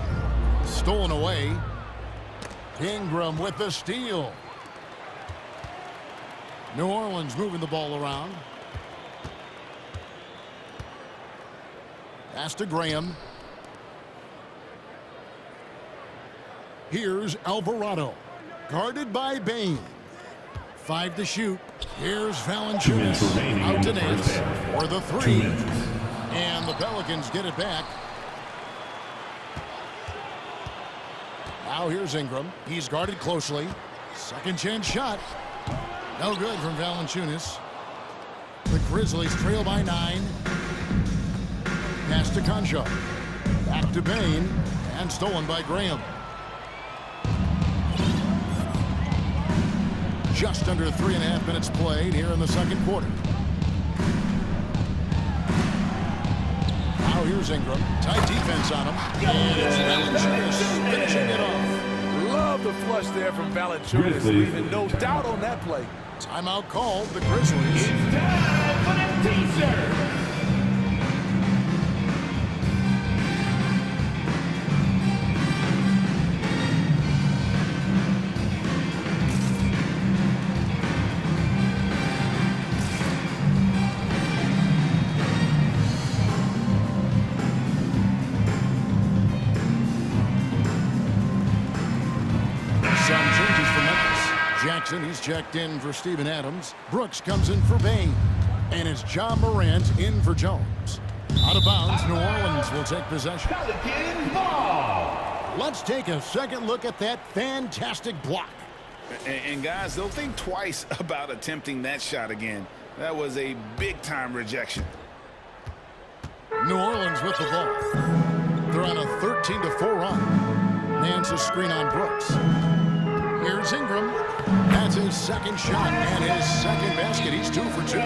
Stolen away. Ingram with the steal. New Orleans moving the ball around. Pass to Graham. Here's Alvarado. Guarded by Bain. 5 to shoot. Here's Valanciunas. Out to Nance for the 3. And the Pelicans get it back. Now here's Ingram. He's guarded closely. Second chance shot. No good from Valanciunas. The Grizzlies trail by 9. Pass to Concho. Back to Bain. And stolen by Graham. Just under 3.5 minutes played here in the second quarter. Now here's Ingram. Tight defense on him. And it's Valanciunas finishing it off. Love the flush there from Valanciunas, leaving no doubt on that play. Timeout called, the Grizzlies. It's time for the teaser. Jackson, he's checked in for Steven Adams. Brooks comes in for Bain. And it's John Morant in for Jones. Out of bounds, New Orleans will take possession. Let's take a second look at that fantastic block. And guys, they'll think twice about attempting that shot again. That was a big-time rejection. New Orleans with the ball. They're on a 13-4 run. Nance's screen on Brooks. Here's Ingram. That's his second shot and his second basket. He's 2 for 2.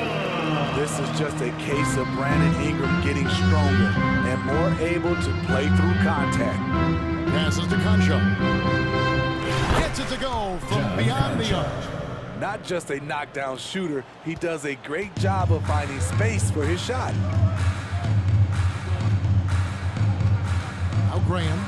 This is just a case of Brandon Ingram getting stronger and more able to play through contact. Passes to Concho. Gets it to go from beyond the arc. Not just a knockdown shooter, he does a great job of finding space for his shot. Now Graham.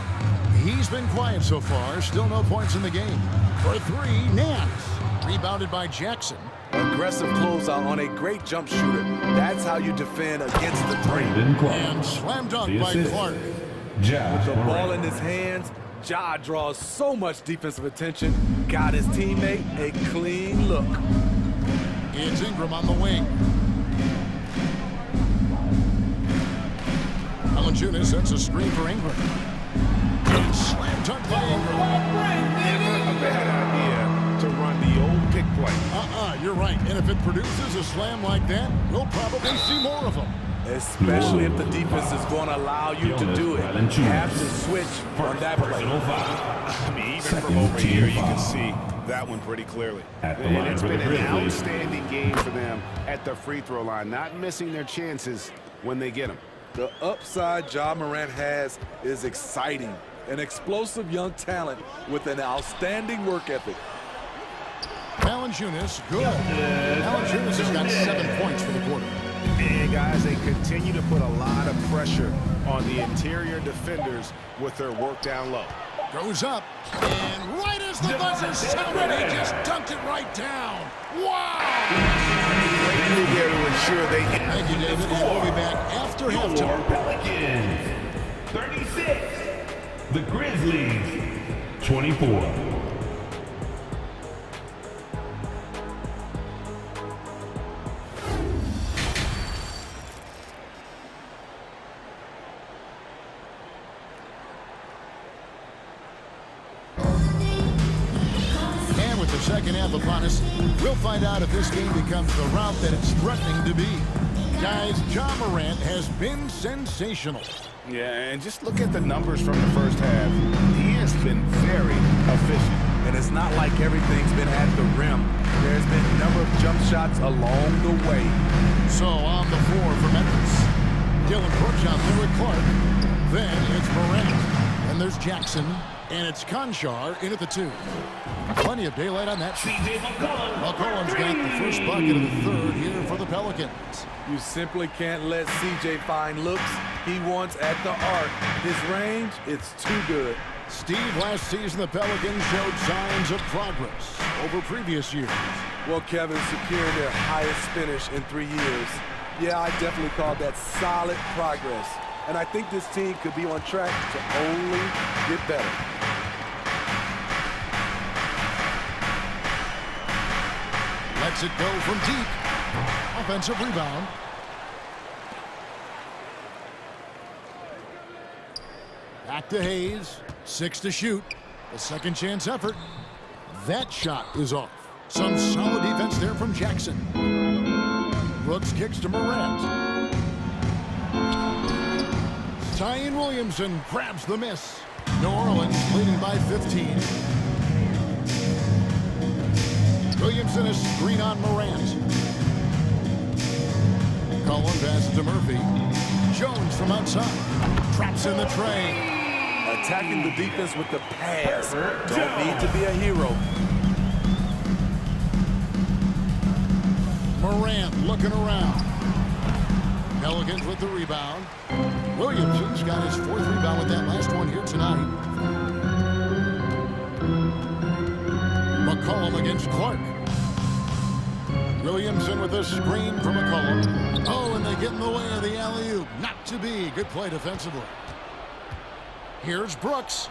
He's been quiet so far. Still no points in the game. For 3, Nance. Rebounded by Jackson. Aggressive closeout on a great jump shooter. That's how you defend against the three. And slam dunk by Clark. With the ball in his hands, Ja draws so much defensive attention. Got his teammate a clean look. It's Ingram on the wing. Valanciunas sets a screen for Ingram. And slam dunk by Ingram. Never a bad idea to run the old pick play. You're right. And if it produces a slam like that, we'll probably see more of them. Especially if the defense is going to allow you to do it. You have to switch on that play. I mean, even from over here, you can see that one pretty clearly. And it's been an outstanding game for them at the free throw line, not missing their chances when they get them. The upside Ja Morant has is exciting. An explosive young talent with an outstanding work ethic. Valanciunas, good. Valanciunas has got 7 points for the quarter. And guys, they continue to put a lot of pressure on the interior defenders with their work down low. Goes up, and right as the buzzer sounded, he just dunked it right down. Wow! Great move there to ensure they get. Thank you, David. We'll be back after halftime. Pelicans 36. The Grizzlies 24. Second half upon us. We'll find out if this game becomes the route that it's threatening to be. Guys, Ja Morant has been sensational. Yeah, and just look at the numbers from the first half. He has been very efficient. And it's not like everything's been at the rim. There's been a number of jump shots along the way. So on the floor for Memphis, Dylan Brooks out there with Clark. Then it's Morant. And there's Jackson. And it's Conchar in at the 2. Plenty of daylight on that. McCollum's got the first bucket of the third here for the Pelicans. You simply can't let CJ find looks he wants at the arc. His range, it's too good. Steve, last season the Pelicans showed signs of progress over previous years. Well, Kevin, securing their highest finish in 3 years. Yeah, I definitely call that solid progress. And I think this team could be on track to only get better. Lets it go from deep. Offensive rebound. Back to Hayes. 6 to shoot. A second chance effort. That shot is off. Some solid defense there from Jackson. Brooks kicks to Morant. Zion Williamson grabs the miss. New Orleans leading by 15. Williamson is screen on Morant. Cullen passes to Murphy. Jones from outside. Traps in the tray. Attacking the defense with the pass. Don't need to be a hero. Morant looking around. Pelicans with the rebound. Williamson's got his 4th rebound with that last one here tonight. McCollum against Clark. Williamson with a screen from McCollum. Oh, and they get in the way of the alley-oop. Not to be. Good play defensively. Here's Brooks.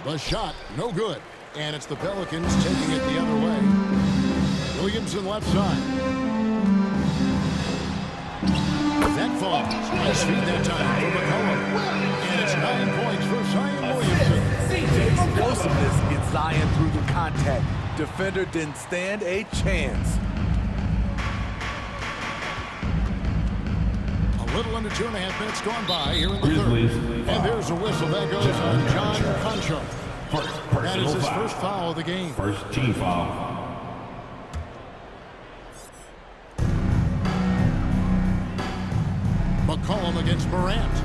The shot, no good. And it's the Pelicans taking it the other way. Williamson left side. That falls. Nice feed that time for McCollum. And it's 9 points for Zion Williamson. Explosiveness gets Zion through the contact. Defender didn't stand a chance. A little under 2.5 minutes gone by here in the third. And there's a whistle that goes on John Conchar. That is his first foul of the game. First team foul. McCollum against Morant.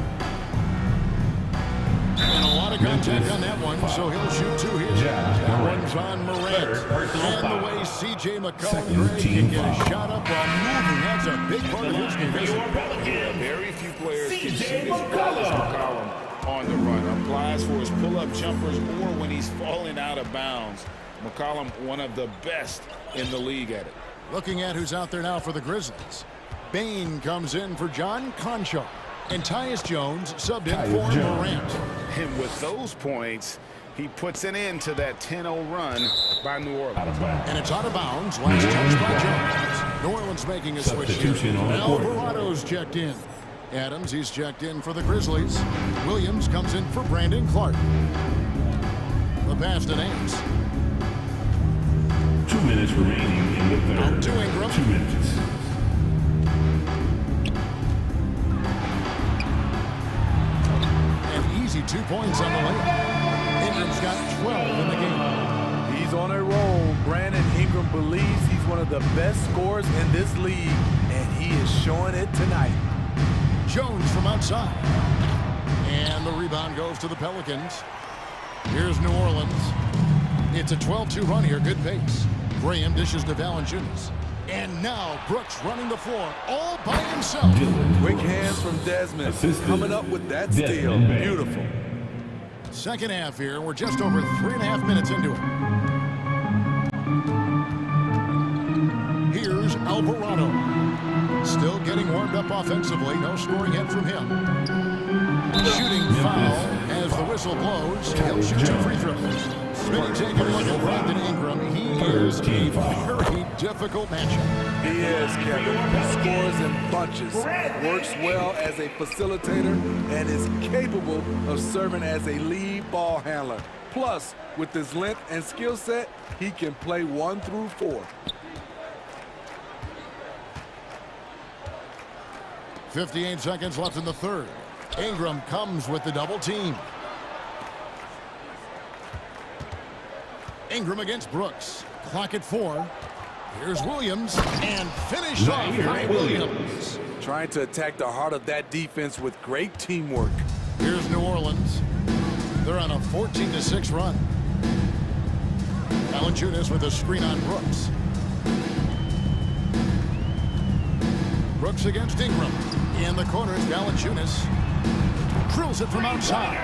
And a lot of contact on that one, so he'll shoot 2 here. That one's on Morant. And the way C.J. McCollum can get a shot up while moving, that's a big part of his game. Very few players can shoot as well as McCollum on the run. Applies for his pull-up jumpers or when he's falling out of bounds. McCollum, one of the best in the league at it. Looking at who's out there now for the Grizzlies. Bain comes in for John Conchar. And Tyus Jones subbed in for Morant. And with those points, he puts an end to that 10-0 run by New Orleans. And it's out of bounds. Last touch by Jones. New Orleans making a switch here. Alvarado's checked in. Adams, he's checked in for the Grizzlies. Williams comes in for Brandon Clark. The pass to Nance. 2 minutes remaining in the third. Out to Ingram. 2 minutes. And easy 2 points on the layup. Ingram's got 12 in the game. He's on a roll. Brandon Ingram believes he's one of the best scorers in this league, and he is showing it tonight. Jones from outside. And the rebound goes to the Pelicans. Here's New Orleans. It's a 12-2 run here. Good pace. Graham dishes to Valanciunas. And now Brooks running the floor all by himself. Quick hands from Desmond. Coming up with that steal. Beautiful. Second half here. We're just over 3.5 minutes into it. Here's Alvarado. Still getting warmed up offensively. No scoring yet from him. Shooting foul as the whistle blows. He'll shoot 2 free throws. Ready to take a look at Brandon Ingram. He is a very difficult matchup. He is, Kevin. He scores in bunches, works well as a facilitator, and is capable of serving as a lead ball handler. Plus, with his length and skill set, he can play 1 through 4. 58 seconds left in the third. Ingram comes with the double team. Ingram against Brooks. Clock at 4. Here's Williams, and finished off by Williams. Trying to attack the heart of that defense with great teamwork. Here's New Orleans. They're on a 14-6 run. Valanciunas with a screen on Brooks. Brooks against Ingram. In the corners, Valanciunas drills it from outside.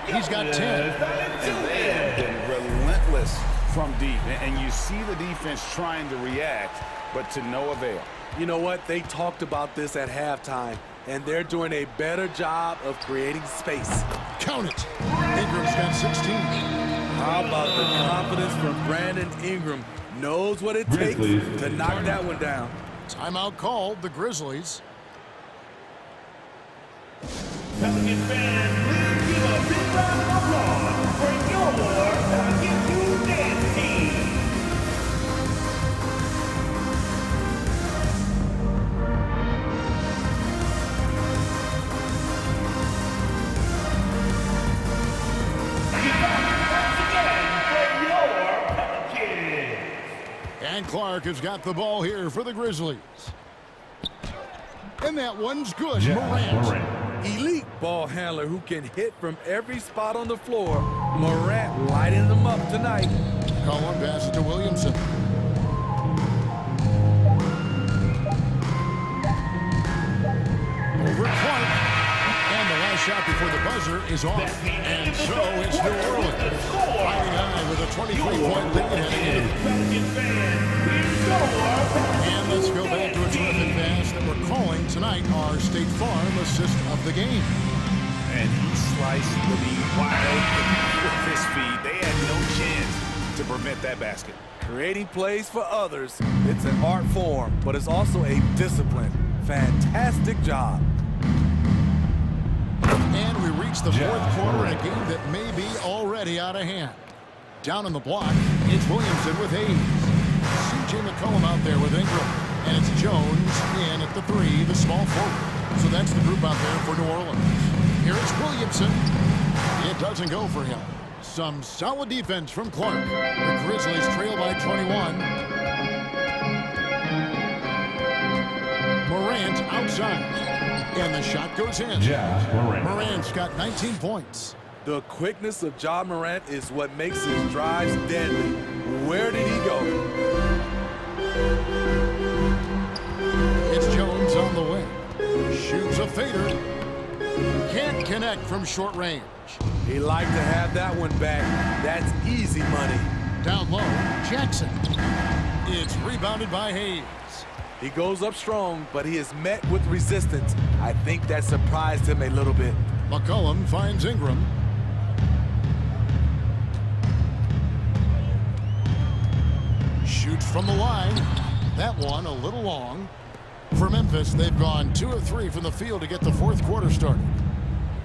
He's got 10. And they have been relentless from deep. And you see the defense trying to react, but to no avail. You know what? They talked about this at halftime, and they're doing a better job of creating space. Count it. Ingram's got 16. How about the confidence from Brandon Ingram? Knows what it takes to knock that one down. Timeout called, the Grizzlies. Pelican fans, please give a big round of applause for your Pelican dance team. And Clark has got the ball here for the Grizzlies. And that one's good. Morant. Elite ball handler who can hit from every spot on the floor. Morant lighting them up tonight. Colin passes to Williamson. Over Clark. And the last shot before the buzzer is off. And so it's New Orleans riding high with a 23-point lead heading into the. And let's go back to a terrific pass that we're calling tonight our State Farm assist of the game. And he sliced the lead wide open with his feet. They had no chance to prevent that basket. Creating plays for others, it's an art form, but it's also a discipline. Fantastic job. And we reach the fourth quarter in a game that may be already out of hand. Down on the block, it's Williamson with Hayes. C.J. McCollum out there with Ingram. And it's Jones in at the 3, the small forward. So that's the group out there for New Orleans. Here it's Williamson. It doesn't go for him. Some solid defense from Clark. The Grizzlies trail by 21. Morant outside. And the shot goes in. Morant's got 19 points. The quickness of Ja Morant is what makes his drives deadly. Where did he go? It's Jones on the way. Shoots a fader. Can't connect from short range. He liked to have that one back. That's easy money. Down low, Jackson. It's rebounded by Hayes. He goes up strong, but he is met with resistance. I think that surprised him a little bit. McCollum finds Ingram. Shoots from the line. That one a little long. For Memphis, they've gone 2 of 3 from the field to get the fourth quarter started.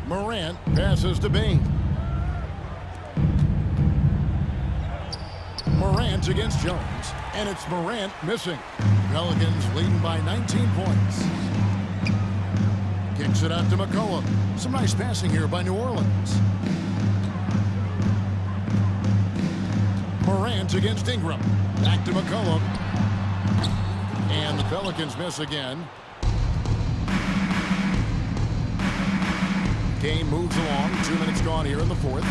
Morant passes to Bain. Morant against Jones. And it's Morant missing. Pelicans leading by 19 points. Kicks it out to McCollum. Some nice passing here by New Orleans. Morant against Ingram. Back to McCollum. And the Pelicans miss again. Game moves along. 2 minutes gone here in the fourth.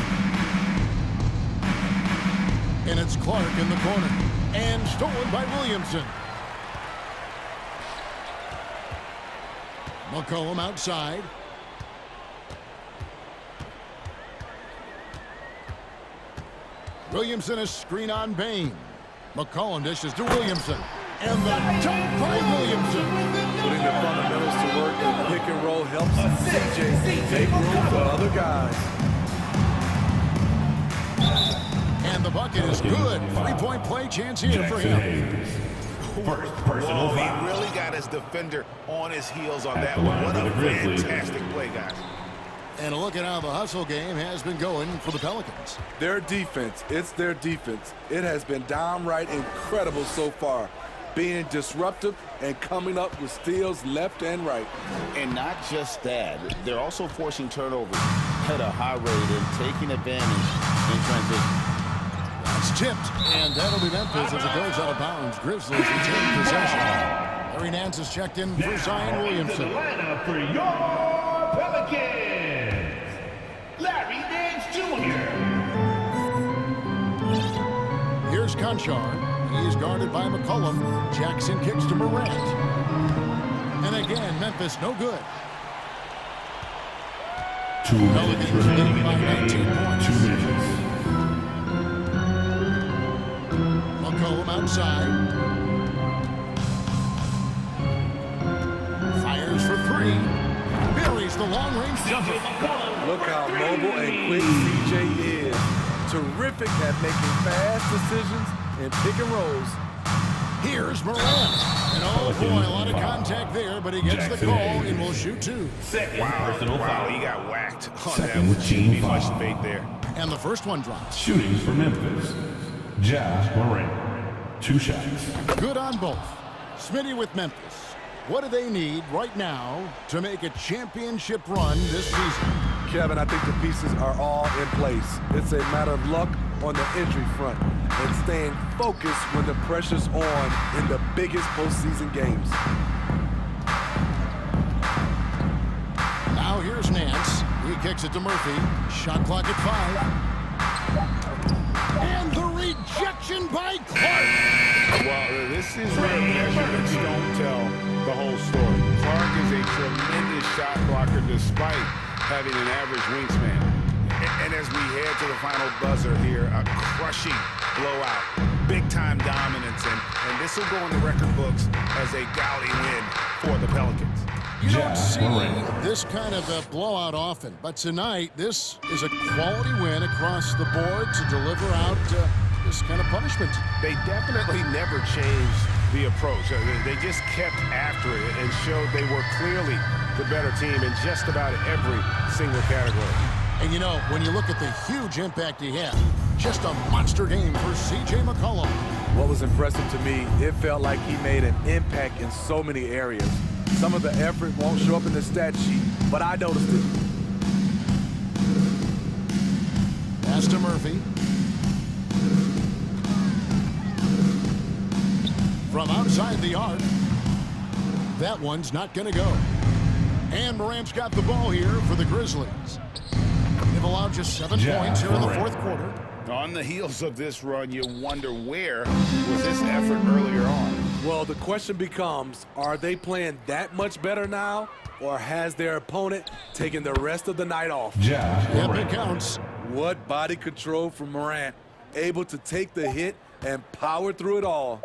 And it's Clark in the corner. And stolen by Williamson. McCollum outside. Williamson, a screen on Bain. McCollum dishes to Williamson. And the dunk by Williamson. Putting the fundamentals to work in pick and roll helps CJ take room for other guys. And the bucket is good. Three-point play chance here for him. First personal foul. He really got his defender on his heels on that the one. line What for a the Grizzlies. fantastic play, guys. And a look at how the hustle game has been going for the Pelicans. Their defense, it's their defense. It has been downright incredible so far, being disruptive and coming up with steals left and right. And not just that, they're also forcing turnovers at a high rate and taking advantage in transition. That's tipped, and that'll be Memphis as it goes out of bounds. Grizzlies retain possession. Larry Nance has checked in for Zion Williamson. The lineup for your Pelicans, Larry Nance Jr. Here's Conchar. He's guarded by McCollum. Jackson kicks to Morant. And again, Memphis no good. 2 minutes Pelicans remaining leading in by the 19 game. points. 2 minutes. McCollum outside. Fires for three. Buries the long-range jumper. Look how mobile and quick CJ is. Terrific at making fast decisions and pick and rolls. Here's Morant. And oh boy, a lot of contact there, but he gets the call and will shoot two. Wow, he got whacked on Second that. team Too much foul. bait there. And the first one drops. Shooting for Memphis. Morant. 2 shots. Good on both. Smitty with Memphis. What do they need right now to make a championship run this season? Kevin, I think the pieces are all in place. It's a matter of luck on the injury front and staying focused when the pressure's on in the biggest postseason games. Now here's Nance. He kicks it to Murphy. Shot clock at 5. And the rejection by Clark. Well, this is where measurements don't tell the whole story. Clark is a tremendous shot blocker despite having an average wingspan. And as we head to the final buzzer here, a crushing blowout, big-time dominance, and this will go in the record books as a gaudy win for the Pelicans. You don't see this kind of a blowout often, but tonight this is a quality win across the board to deliver out this kind of punishment. They definitely never changed the approach. They just kept after it and showed they were clearly the better team in just about every single category. And you know, when you look at the huge impact he had, just a monster game for C.J. McCollum. What was impressive to me, it felt like he made an impact in so many areas. Some of the effort won't show up in the stat sheet, but I noticed it. Pass to Murphy. From outside the arc. That one's not going to go. And Morant's got the ball here for the Grizzlies. They've allowed just 7 points here in the fourth quarter. On the heels of this run, you wonder where was this effort earlier on? Well, the question becomes, are they playing that much better now, or has their opponent taken the rest of the night off? Yep, it counts. What body control from Morant, able to take the hit and power through it all.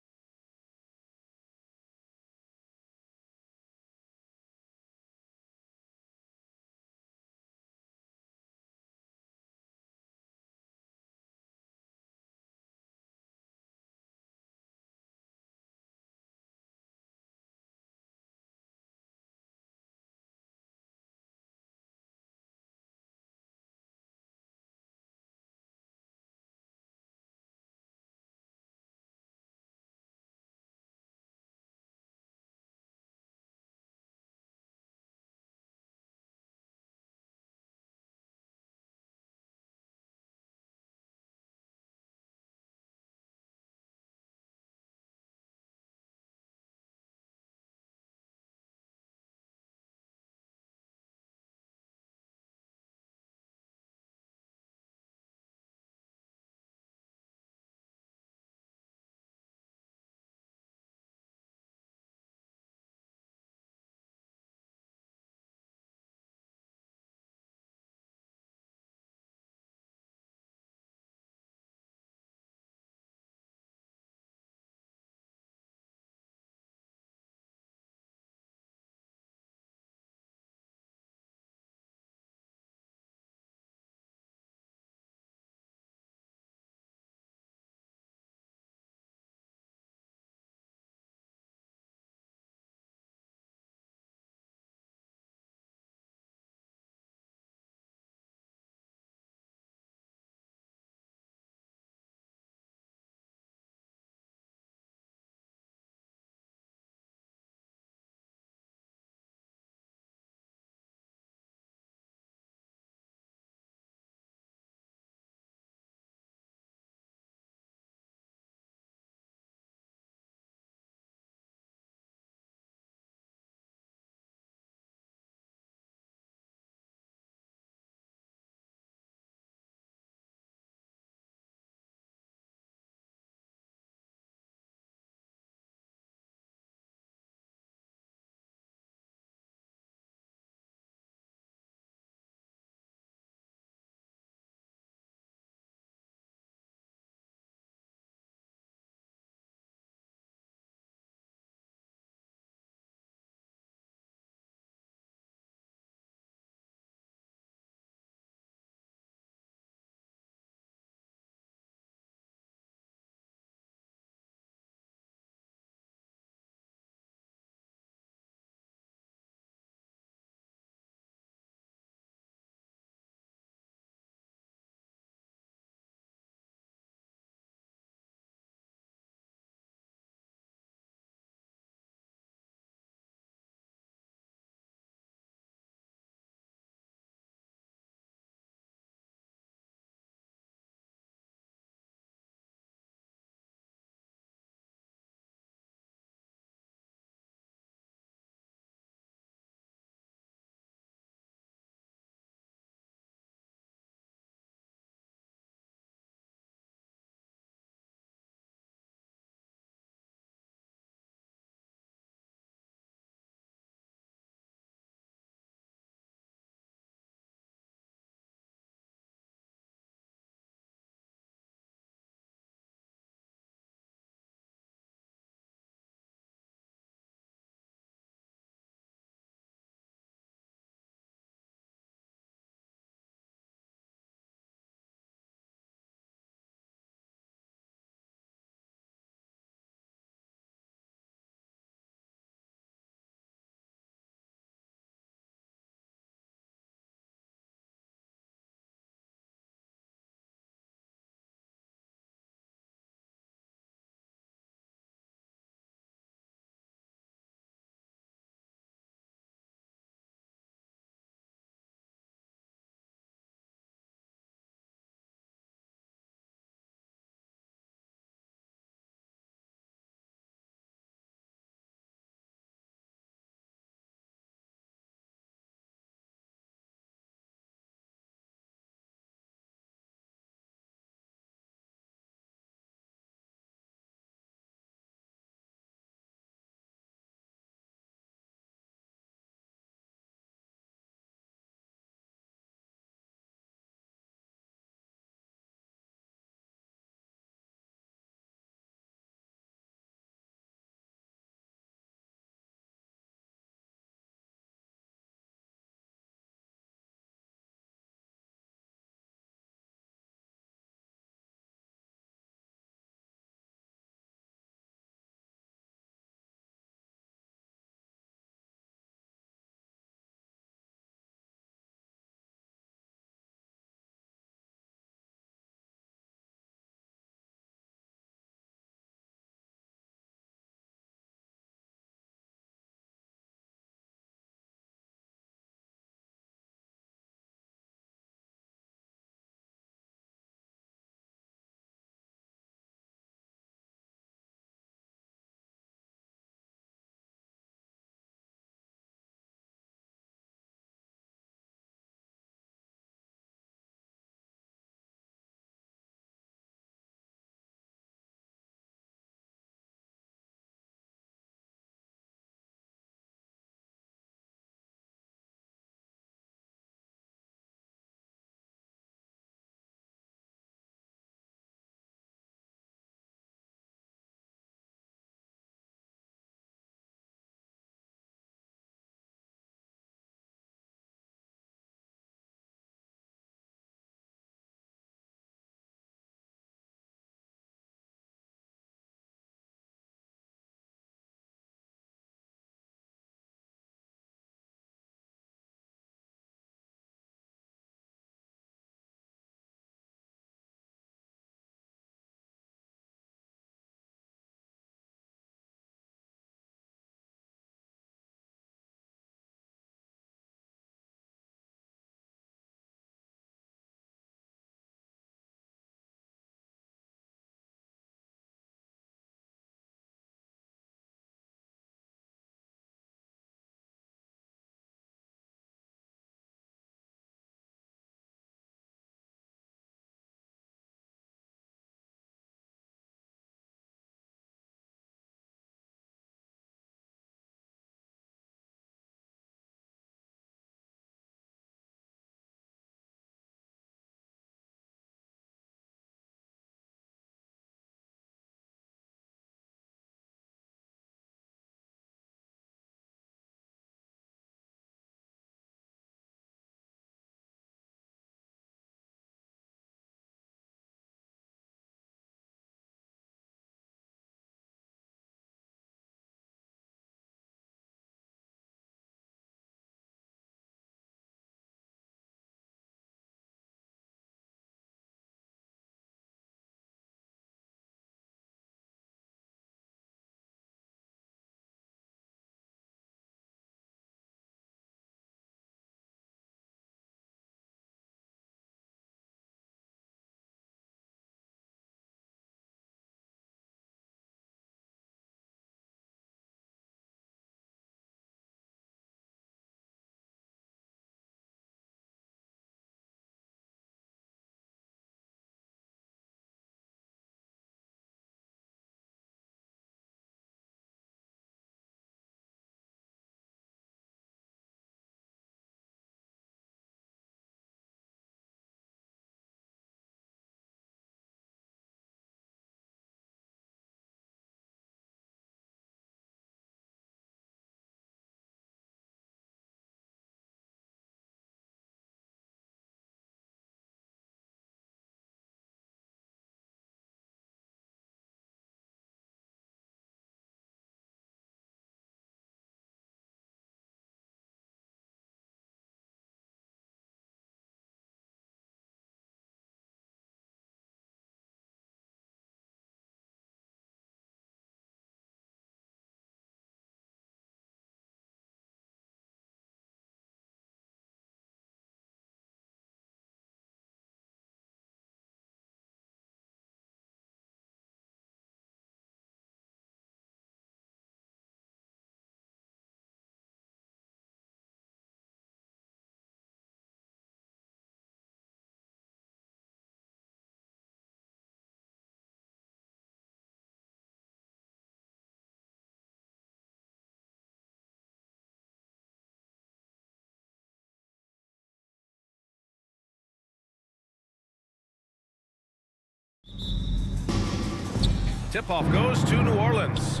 Tip-off goes to New Orleans.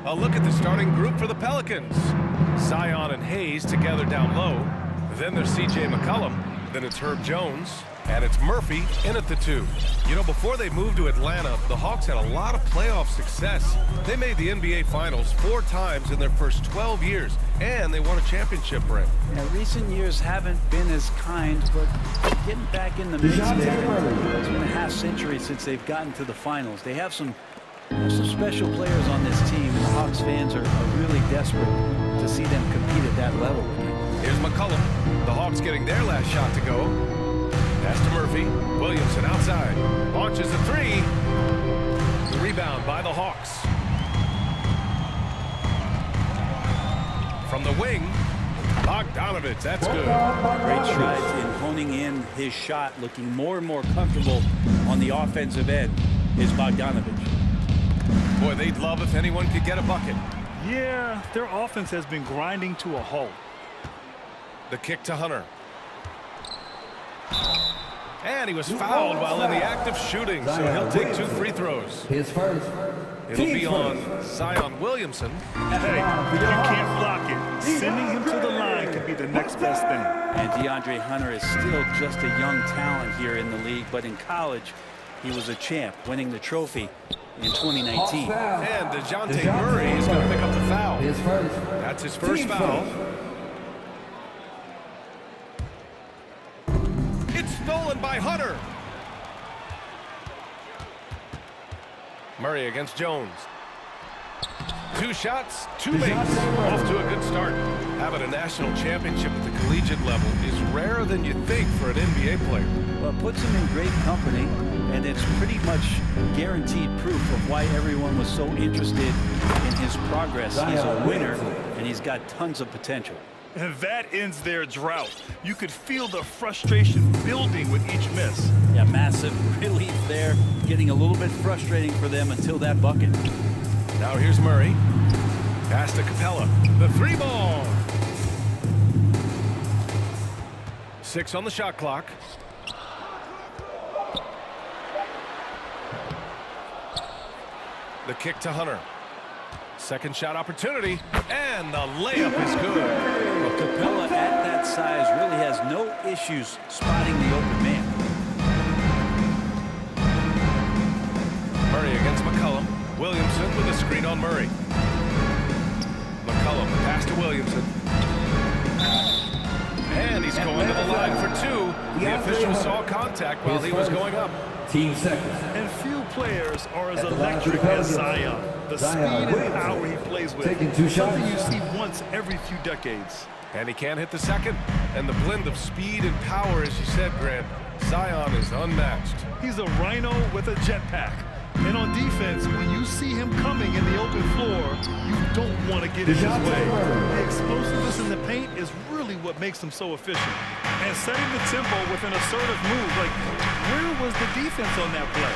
A look at the starting group for the Pelicans. Zion and Hayes together down low. Then there's C.J. McCollum. Then it's Herb Jones. And it's Murphy in at the 2. You know, before they moved to Atlanta, the Hawks had a lot of playoff success. They made the NBA Finals 4 times in their first 12 years, and they won a championship ring. Yeah, recent years haven't been as kind, but getting back in the mix there. It's been a half-century since they've gotten to the finals. They have some special players on this team, and the Hawks fans are really desperate to see them compete at that level again. Here's McCollum. The Hawks getting their last shot to go. Pass to Murphy. Williamson outside. Launches a 3. The rebound by the Hawks. From the wing, Bogdanovich. That's good. Great strides in honing in his shot, looking more and more comfortable on the offensive end is Bogdanovich. Boy, they'd love if anyone could get a bucket. Yeah, their offense has been grinding to a halt. The kick to Hunter. And he was fouled while in the act of shooting, so he'll take 2 free throws. His first. It'll be on Zion Williamson. Hey, you can't block it. Sending him to the line could be the next best thing. And DeAndre Hunter is still just a young talent here in the league, but in college, he was a champ, winning the trophy in 2019. And DeJounte Murray is going to pick up the foul. His first. That's his first foul. It's stolen by Hunter. Murray against Jones. 2 shots, 2 makes. Off to a good start. Having a national championship at the collegiate level is rarer than you think for an NBA player. Well, it puts him in great company, and it's pretty much guaranteed proof of why everyone was so interested in his progress. He's a winner, and he's got tons of potential. And that ends their drought. You could feel the frustration building with each miss. Yeah, massive relief there. Getting a little bit frustrating for them until that bucket. Now here's Murray. Pass to Capella. The 3 ball. 6 on the shot clock. The kick to Hunter. Second shot opportunity, and the layup is good. Well, Capella at that size really has no issues spotting the open man. Murray against McCollum. Williamson with a screen on Murray. McCollum pass to Williamson. And he's going to the line for 2. The official saw contact while he was going up. Team second. And few players are as electric as Zion. The speed and power he plays with. Something you see once every few decades. And he can't hit the second. And the blend of speed and power, as you said, Grant, Zion is unmatched. He's a rhino with a jetpack. And on defense, when you see him coming in the open floor, you don't want to get in his way. The explosiveness in the paint is really what makes him so efficient. And setting the tempo with an assertive move, like, where was the defense on that play?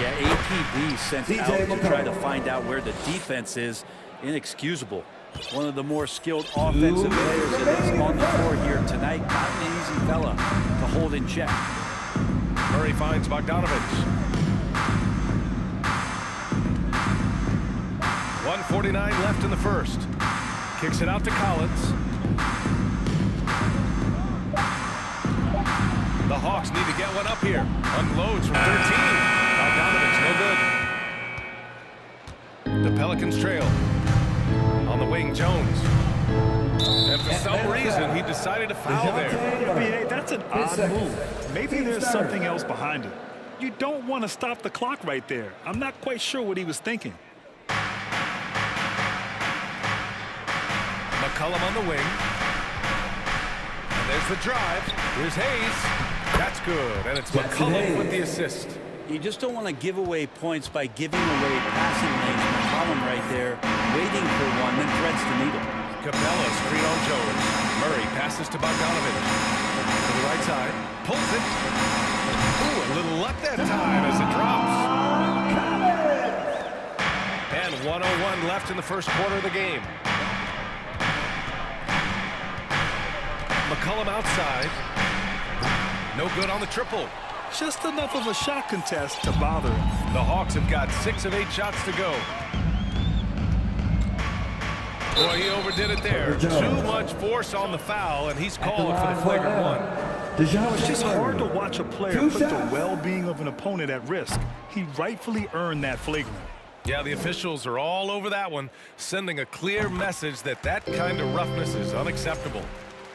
Yeah, APB sent out to try to find out where the defense is. Inexcusable. One of the more skilled offensive players that is on the floor here tonight. Not an easy fella to hold in check. Murray finds Bogdanovich. 1:49 left in the first. Kicks it out to Collins. The Hawks need to get one up here. Unloads from 13. Bogdanovich, no good. The Pelicans trail. On the wing, Jones. And for some reason, he decided to foul there. BA, that's an odd move. Maybe there's something else behind it. You don't want to stop the clock right there. I'm not quite sure what he was thinking. McCollum on the wing. And there's the drive. Here's Hayes. That's good. And it's McCollum with the assist. You just don't want to give away points by giving away passing lanes. McCollum right there, waiting for one, then threads the needle. Capella screen on Jones. Murray passes to Bogdanovich. To the right side. Pulls it. Ooh, a little luck that time as it drops. And 1:01 left in the first quarter of the game. McCollum outside. No good on the triple. Just enough of a shot contest to bother him. The Hawks have got 6 of 8 shots to go. Boy, he overdid it there. Too much force on the foul, and he's called for the flagrant one. It's just hard to watch a player put the well-being of an opponent at risk. He rightfully earned that flagrant. Yeah, the officials are all over that one, sending a clear message that that kind of roughness is unacceptable.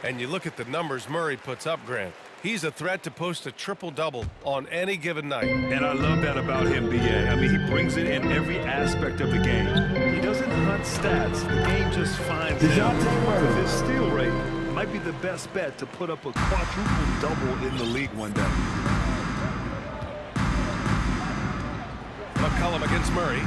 And you look at the numbers Murray puts up, Grant. He's a threat to post a triple-double on any given night. And I love that about him, B.A. I mean, he brings it in every aspect of the game. He doesn't hunt stats. The game just finds him. With his steal rate, it might be the best bet to put up a quadruple-double in the league one day. McCollum against Murray.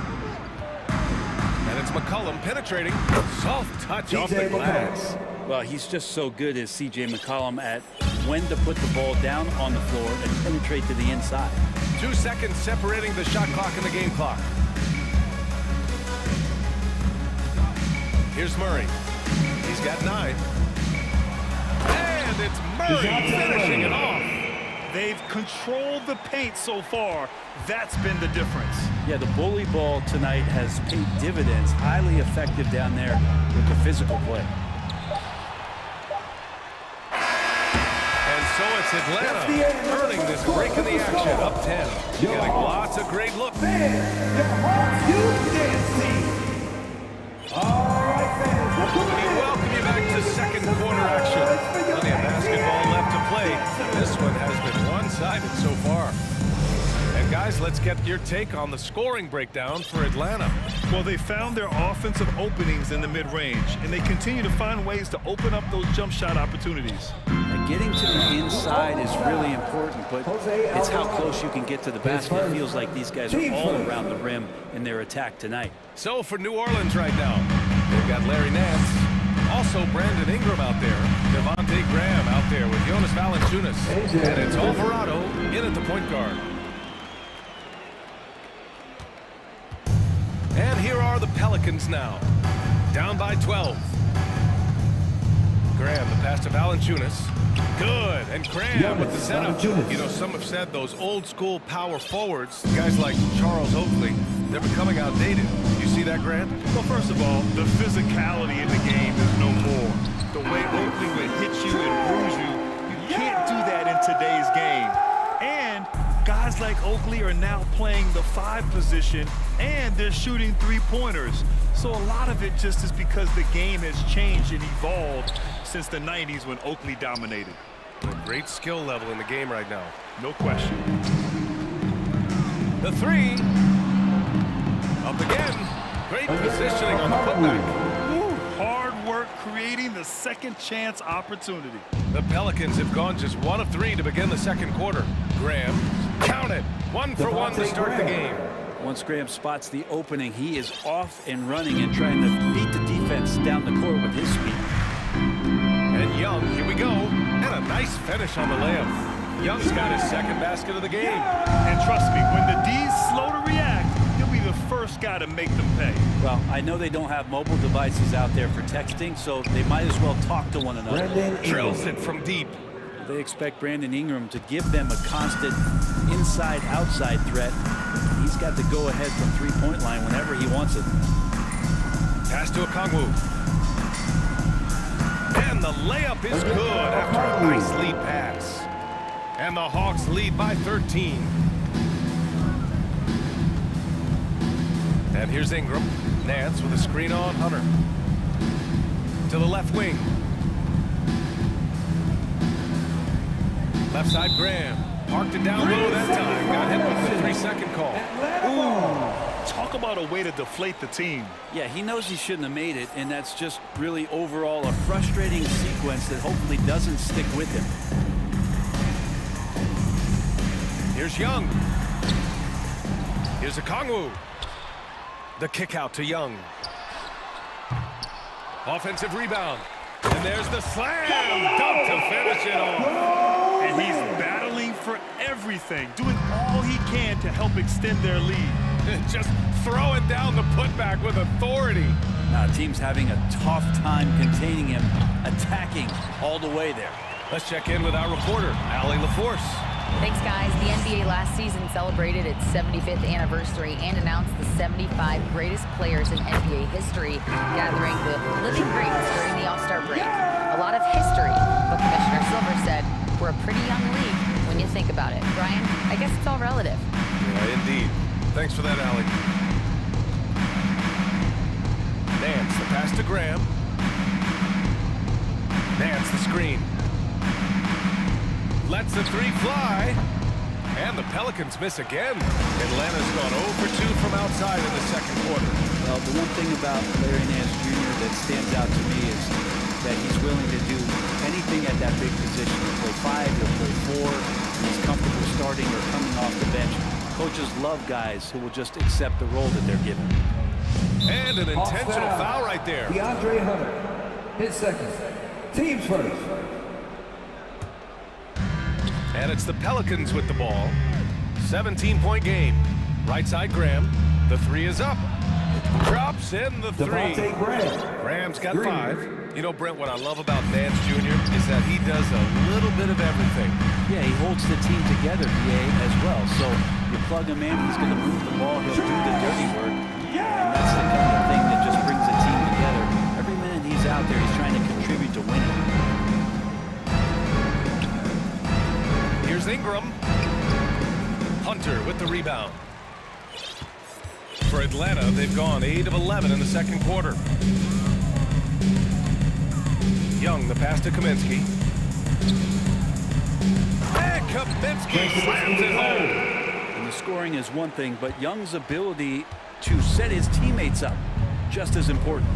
And it's McCollum penetrating. Soft touch off the glass. Well, he's just so good as C.J. McCollum at when to put the ball down on the floor and penetrate to the inside. 2 seconds separating the shot clock and the game clock. Here's Murray. He's got 9. And it's Murray finishing it off. They've controlled the paint so far. That's been the difference. Yeah, the bully ball tonight has paid dividends. Highly effective down there with the physical play. So it's Atlanta earning this break in the action, up 10. Getting lots of great looks. All right, fans. We welcome you back to second quarter action. Plenty of basketball left to play. This one has been one-sided so far. And guys, let's get your take on the scoring breakdown for Atlanta. Well, they found their offensive openings in the mid-range, and they continue to find ways to open up those jump shot opportunities. Getting to the inside is really important, but it's how close you can get to the basket. It feels like these guys are all around the rim in their attack tonight. So for New Orleans right now, they've got Larry Nance, also Brandon Ingram out there, Devontae Graham out there with Jonas Valanciunas, and it's Alvarado in at the point guard. And here are the Pelicans now, down by 12. Graham, the pass to Valanciunas. Good, and Graham with the setup. You know, some have said those old-school power forwards, guys like Charles Oakley, they're becoming outdated. You see that, Grant? Well, first of all, the physicality in the game is no more. The way Oakley would hit you and bruise you, you can't do that in today's game. And guys like Oakley are now playing the 5 position, and they're shooting 3-pointers. So a lot of it just is because the game has changed and evolved since the 90s when Oakley dominated. A great skill level in the game right now. No question. The 3. Up again. Great positioning on the putback. Hard work creating the second chance opportunity. The Pelicans have gone just 1 of 3 to begin the second quarter. Graham, count it. 1 for 1 to start the game. Once Graham spots the opening, he is off and running and trying to beat the defense down the court with his speed. And Young, here we go. And a nice finish on the layup. Young's got his second basket of the game. And trust me, when the D's slow to react, he'll be the first guy to make them pay. Well, I know they don't have mobile devices out there for texting, so they might as well talk to one another. Drills it from deep. They expect Brandon Ingram to give them a constant inside-outside threat. He's got to go ahead from three-point line whenever he wants it. Pass to Okongwu. And the layup is good after a nice lead pass. And the Hawks lead by 13. And here's Ingram. Nance with a screen on Hunter. To the left wing. Left side Graham. Parked it down low that time. Got hit with the 3-second call. Ooh, talk about a way to deflate the team. Yeah, he knows he shouldn't have made it, and that's just really overall a frustrating sequence that hopefully doesn't stick with him. Here's Young. Here's Okongwu. The kick out to Young. Offensive rebound. And there's the slam dunk to finish it off. And he's battling for everything, doing all he can to help extend their lead. Just throw it down the putback with authority. Team's having a tough time containing him, attacking all the way there. Let's check in with our reporter, Allie LaForce. Thanks, guys. The NBA last season celebrated its 75th anniversary and announced the 75 greatest players in NBA history, gathering the living greats during the All-Star break. A lot of history, but Commissioner Silver said we're a pretty young league when you think about it. Brian, I guess it's all relative. Yeah, indeed. Thanks for that, Alec. Nance, the pass to Graham. Nance, the screen. Lets the three fly. And the Pelicans miss again. Atlanta's gone 0 for 2 from outside in the second quarter. Well, the one thing about Larry Nance Jr. that stands out to me is that he's willing to do anything at that big position. He'll play 5, he'll play 4. He's comfortable starting or coming off the bench. Coaches love guys who will just accept the role that they're given. And an intentional foul right there. DeAndre Hunter, his second. Team's first. And it's the Pelicans with the ball. 17-point game. Right side, Graham. The three is up. Drops in the three. Graham's got 5. You know, Brent, what I love about Nance Jr. is that he does a little bit of everything. Yeah, he holds the team together, BA, as well. So you plug him in, he's going to move the ball, he'll do the dirty work. And that's the kind of thing that just brings the team together. Every minute he's out there, he's trying to contribute to winning. Here's Ingram. Hunter with the rebound. For Atlanta, they've gone 8 of 11 in the second quarter. Young, the pass to Kaminsky. And Kaminsky slams it home. And the scoring is one thing, but Young's ability to set his teammates up, just as important.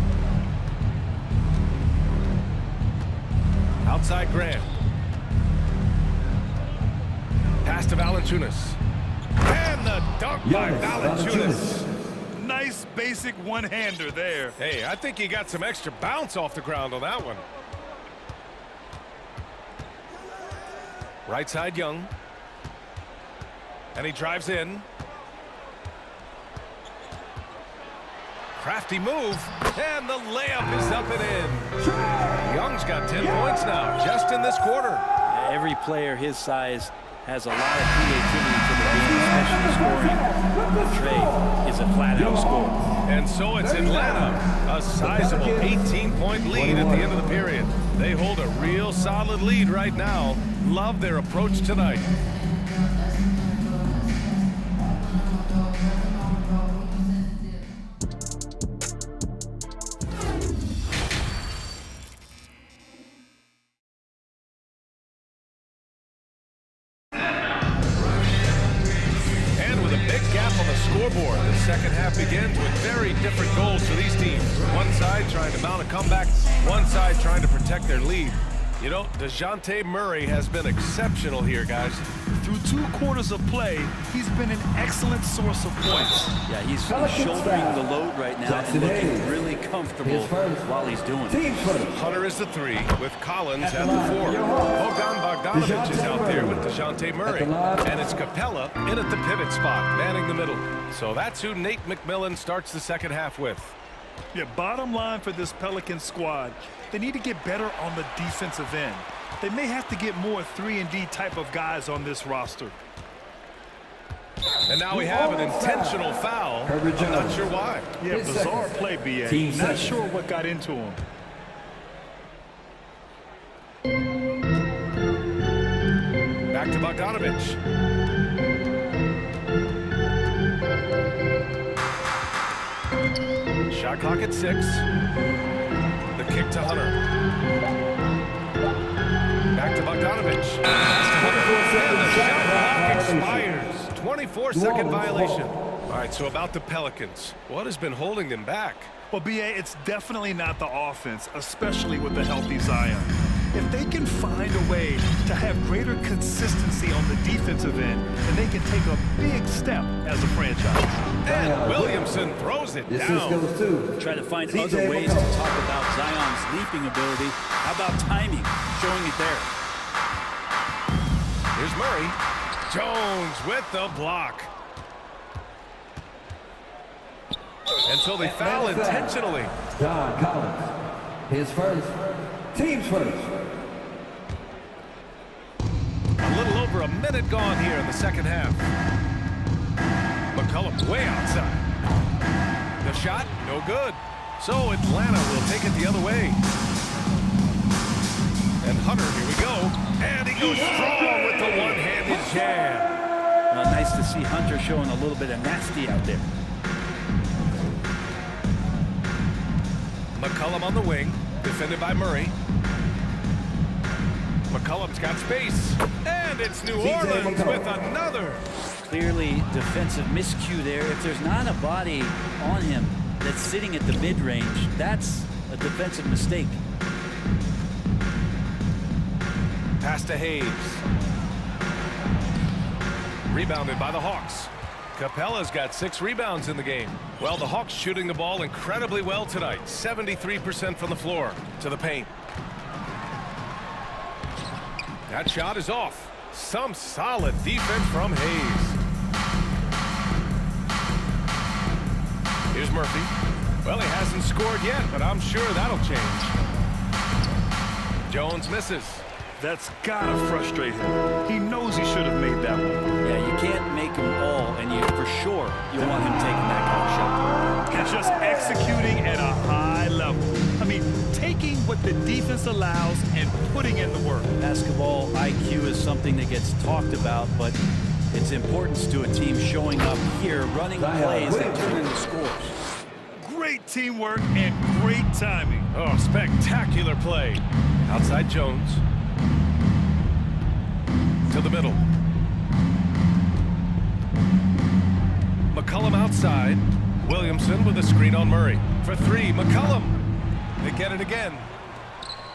Outside Graham. Pass to Valanciunas. And the dunk by Valanciunas. Nice basic one-hander there. Hey, I think he got some extra bounce off the ground on that one. Right side, Young. And he drives in. Crafty move. And the layup is up and in. Young's got 10 points now, just in this quarter. Every player his size has a lot of creativity to the game, especially scoring. Trey is a flat-out scorer. And so it's Atlanta, a sizable 18-point lead at the end of the period. They hold a real solid lead right now. Love their approach tonight. Scoreboard. The second half begins with very different goals for these teams. One side trying to mount a comeback, one side trying to protect their lead. You know, DeJounte Murray has been exceptional here, guys. Through 2 quarters of play, he's been an excellent source of points. Yeah, he's shouldering the load right now and looking really comfortable while he's doing it. Hunter is the 3 with Collins at the 4. Bogdanovich is out there with DeJounte Murray. And it's Capella in at the pivot spot, manning the middle. So that's who Nate McMillan starts the second half with. Yeah, bottom line for this Pelicans squad, they need to get better on the defensive end. They may have to get more 3-and-D type of guys on this roster. And now we have an intentional foul. I'm not sure why. Yeah, bizarre play, BA. Not sure what got into him. Back to Bogdanovich. Shot clock at 6. The kick to Hunter. Back to Bogdanovich. And the shot clock expires. 24-second violation. All right, so about the Pelicans. What has been holding them back? Well, BA, it's definitely not the offense, especially with the healthy Zion. If they can find a way to have greater consistency on the defensive end, then they can take a big step as a franchise. And Williamson throws it down. Try to find other ways to talk about Zion's leaping ability. How about timing? Showing it there. Here's Murray. Jones with the block. And so they foul intentionally. John Collins, his first, team's first. A little over over a minute gone here in the second half. McCullum way outside. The shot, no good. So Atlanta will take it the other way. And Hunter, here we go. And he goes strong with the one-handed jab. Well, nice to see Hunter showing a little bit of nasty out there. McCullum on the wing, defended by Murray. McCullum's got space. And it's New Orleans with another. Clearly defensive miscue there. If there's not a body on him that's sitting at the mid-range, that's a defensive mistake. Pass to Hayes. Rebounded by the Hawks. Capella's got 6 rebounds in the game. Well, the Hawks shooting the ball incredibly well tonight. 73% from the floor to the paint. That shot is off. Some solid defense from Hayes. Here's Murphy. Well, he hasn't scored yet, but I'm sure that'll change. Jones misses. That's gotta frustrate him. He knows he should have made that one. Yeah, you can't make them all, and you for sure you want him taking that kind of shot. And just executing at a high level. I mean, taking what the defense allows and putting in the work. Basketball IQ is something that gets talked about, but its importance to a team showing up here, running plays that turn into scores. Great teamwork and great timing. Oh, spectacular play. Outside Jones. To the middle. McCullum outside. Williamson with a screen on Murray. For 3, McCullum. They get it again.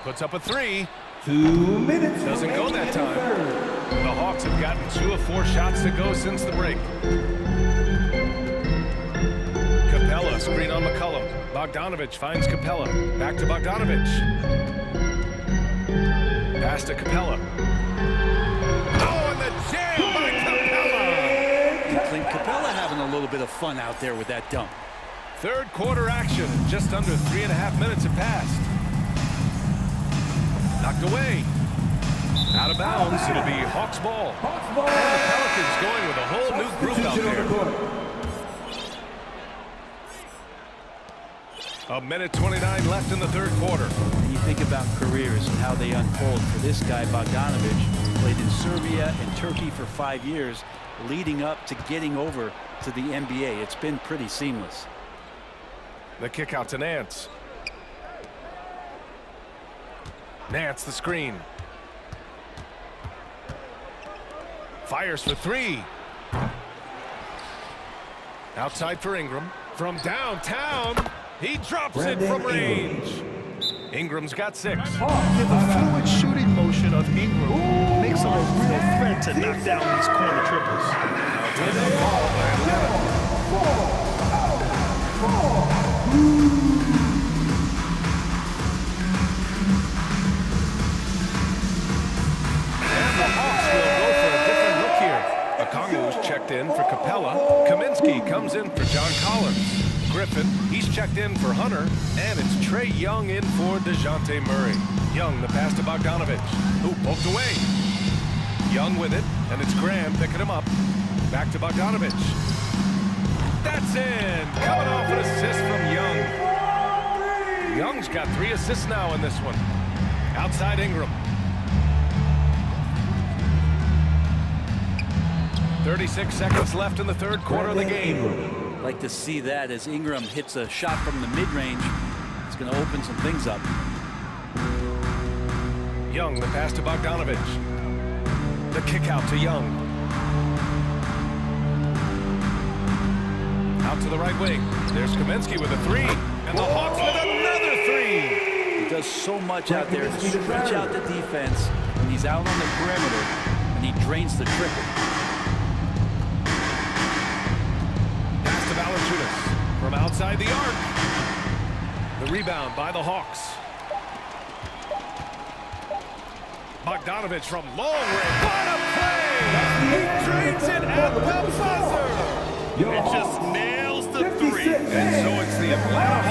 Puts up a 3. 2 minutes. Doesn't go that time. The Hawks have gotten 2 of 4 shots to go since the break. Capella, screen on McCullum. Bogdanovich finds Capella. Back to Bogdanovich. Pass to Capella. Oh, and the jam by Capella! Clint Capella having a little bit of fun out there with that dunk. Third quarter action. Just under 3.5 minutes have passed. Knocked away. Out of bounds. It'll be Hawks ball. And the Pelicans going with a whole new group out there. A minute 29 left in the third quarter. When you think about careers and how they unfold, for this guy, Bogdanovich, played in Serbia and Turkey for 5 years, leading up to getting over to the NBA. It's been pretty seamless. The kick out to Nance. Nance the screen. Fires for 3. Outside for Ingram. From downtown, he drops it from range. Ingram's got 6. Yeah, the fluid shooting motion of Ingram makes him a real threat to knock down these corner triples. And the Hawks will go for a different look here. Okongwu's checked in for Capella. Kaminsky comes in for John Collins. Griffin, he's checked in for Hunter, and it's Trae Young in for DeJounte Murray. Young, the pass to Bogdanovich, who poked away. Young with it, and it's Graham picking him up. Back to Bogdanovich. That's in! Coming off an assist from Young. Young's got 3 assists now in this one. Outside Ingram. 36 seconds left in the third quarter of the game. Like to see that as Ingram hits a shot from the mid-range. It's going to open some things up. Young, the pass to Bogdanovich. The kick out to Young. Out to the right wing. There's Kaminsky with a 3. And the Hawks with another 3. He does so much out there to stretch out the defense. And he's out on the perimeter. And he drains the triple. From outside the arc. The rebound by the Hawks. Bogdanovich from long range. What a play! He drains it at the buzzer. It just nails the 3. And so it's the Atlanta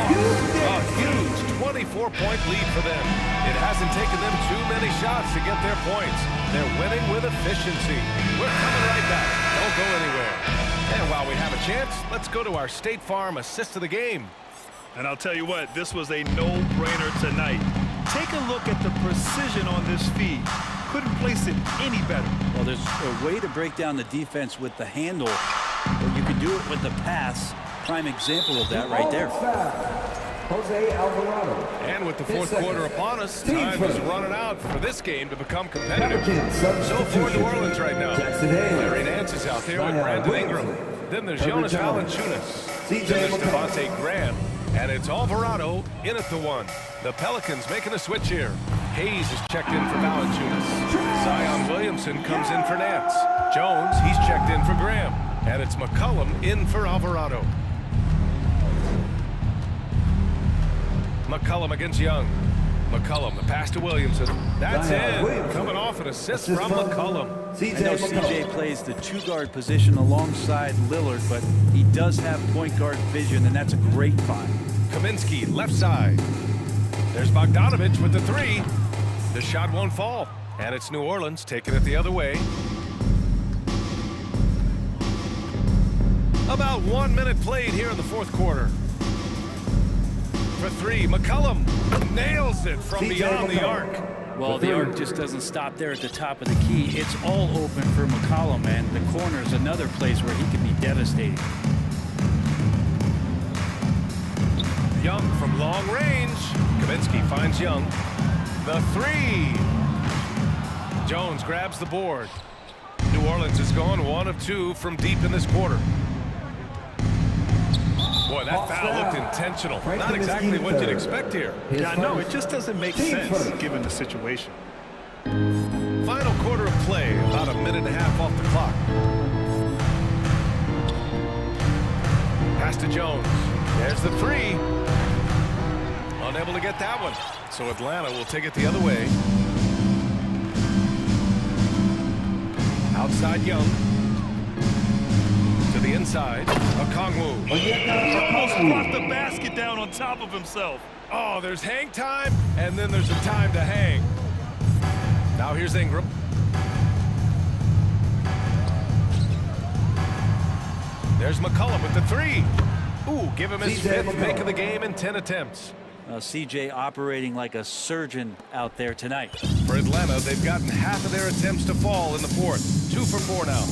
Hawks. A huge 24-point lead for them. It hasn't taken them too many shots to get their points. They're winning with efficiency. We're coming right back. Don't go anywhere. And while we have a chance, let's go to our State Farm assist of the game. And I'll tell you what, this was a no-brainer tonight. Take a look at the precision on this feed. Couldn't place it any better. Well, there's a way to break down the defense with the handle, but you can do it with the pass. Prime example of that right there. Jose Alvarado. And with the fourth quarter upon us, time is running out for this game to become competitive. So for New Orleans right now, Larry Nance is out there with Brandon Ingram. Then there's Jonas Valanciunas. Then there's Devontae Graham. And it's Alvarado in at the one. The Pelicans making a switch here. Hayes is checked in for Valanciunas. Zion Williamson comes in for Nance. Jones, he's checked in for Graham. And it's McCollum in for Alvarado. McCollum against Young. McCollum, the pass to Williamson. That's in. Coming off an assist from McCollum. I know CJ plays the two-guard position alongside Lillard, but he does have point guard vision, and that's a great find. Kaminsky, left side. There's Bogdanovich with the three. The shot won't fall. And it's New Orleans taking it the other way. About 1 minute played here in the fourth quarter. For three, McCollum nails it from beyond the arc. Well, the arc just doesn't stop there at the top of the key. It's all open for McCollum, and the corner is another place where he can be devastating. Young from long range. Kaminsky finds Young. The three. Jones grabs the board. New Orleans has gone 1 of 2 from deep in this quarter. Boy, that foul looked intentional. Not exactly what you'd expect here. Yeah, no, it just doesn't make sense given the situation. Final quarter of play, about a minute and a half off the clock. Pass to Jones. There's the three. Unable to get that one. So Atlanta will take it the other way. Outside Young. To the inside. Okongwu. Almost brought the basket down on top of himself. Oh, there's hang time, and then there's a time to hang. Now here's Ingram. There's McCollum with the three. Ooh, give him his fifth make of the game in 10 attempts. CJ operating like a surgeon out there tonight. For Atlanta, they've gotten half of their attempts to fall in the fourth. 2 for 4 now.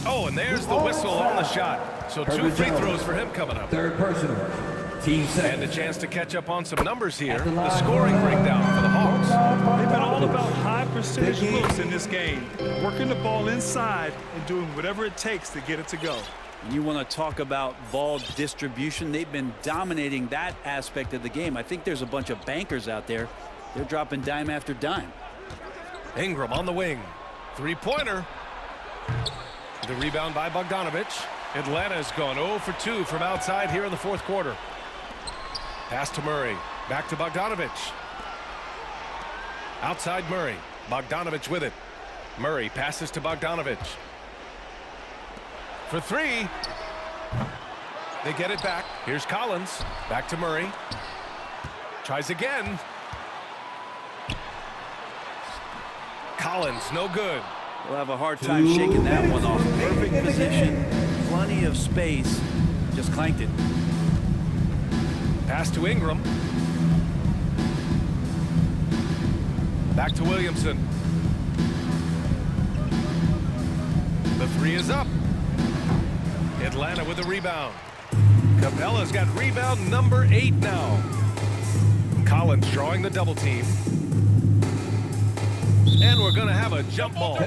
Oh, and there's the whistle on the shot. So 2 free throws for him coming up. Third personal. Team second. And a chance to catch up on some numbers here. The scoring breakdown for the Hawks. They've been all about high percentage looks in this game. Working the ball inside and doing whatever it takes to get it to go. You want to talk about ball distribution. They've been dominating that aspect of the game. I think there's a bunch of bankers out there. They're dropping dime after dime. Ingram on the wing. Three-pointer. The rebound by Bogdanovich. Atlanta has gone 0 for 2 from outside here in the fourth quarter. Pass to Murray. Back to Bogdanovich. Outside Murray. Bogdanovich with it. Murray passes to Bogdanovich. For three. They get it back. Here's Collins. Back to Murray. Tries again. Collins, no good. We'll have a hard time shaking that one off. Perfect position, plenty of space. Just clanked it. Pass to Ingram. Back to Williamson. The three is up. Atlanta with a rebound. Capella's got rebound number 8 now. Collins drawing the double team. And we're going to have a jump ball.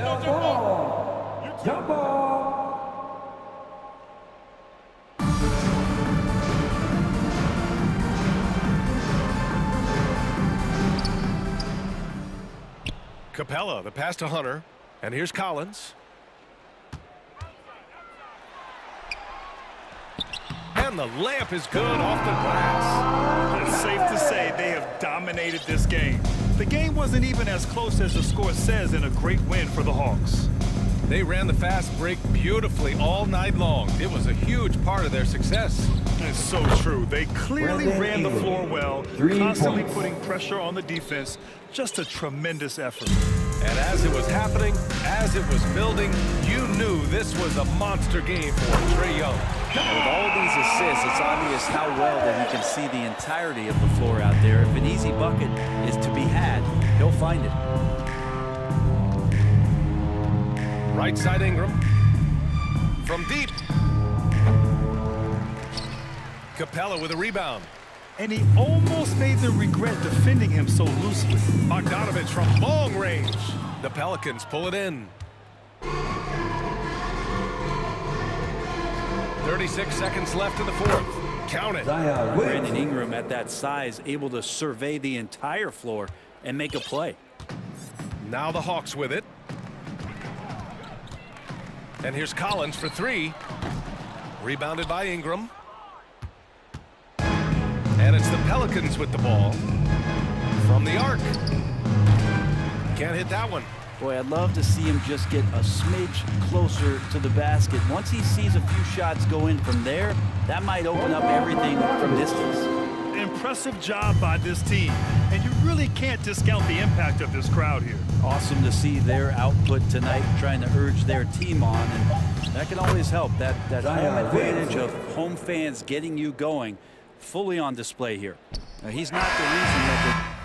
Jump ball. Capella, the pass to Hunter. And here's Collins. And the layup is good off the glass. It's safe to say they have dominated this game. The game wasn't even as close as the score says in a great win for the Hawks. They ran the fast break beautifully all night long. It was a huge part of their success. It's so true. They clearly ran the floor well, constantly putting pressure on the defense. Just a tremendous effort. And as it was happening, as it was building, you knew this was a monster game for Trae Young. And with all these assists, it's obvious how well that he can see the entirety of the floor out there. If an easy bucket is to be had, he'll find it. Right side Ingram. From deep. Capella with a rebound. And he almost made them regret defending him so loosely. Bogdanovich from long range. The Pelicans pull it in. 36 seconds left in the fourth. Count it. Brandon Ingram at that size, able to survey the entire floor and make a play. Now the Hawks with it. And here's Collins for three. Rebounded by Ingram. And it's the Pelicans with the ball. From the arc. Can't hit that one. Boy, I'd love to see him just get a smidge closer to the basket. Once he sees a few shots go in from there, that might open up everything from distance. Impressive job by this team. And you really can't discount the impact of this crowd here. Awesome to see their output tonight, trying to urge their team on. And that can always help. That home advantage of home fans getting you going fully on display here. Now, he's not the reason that the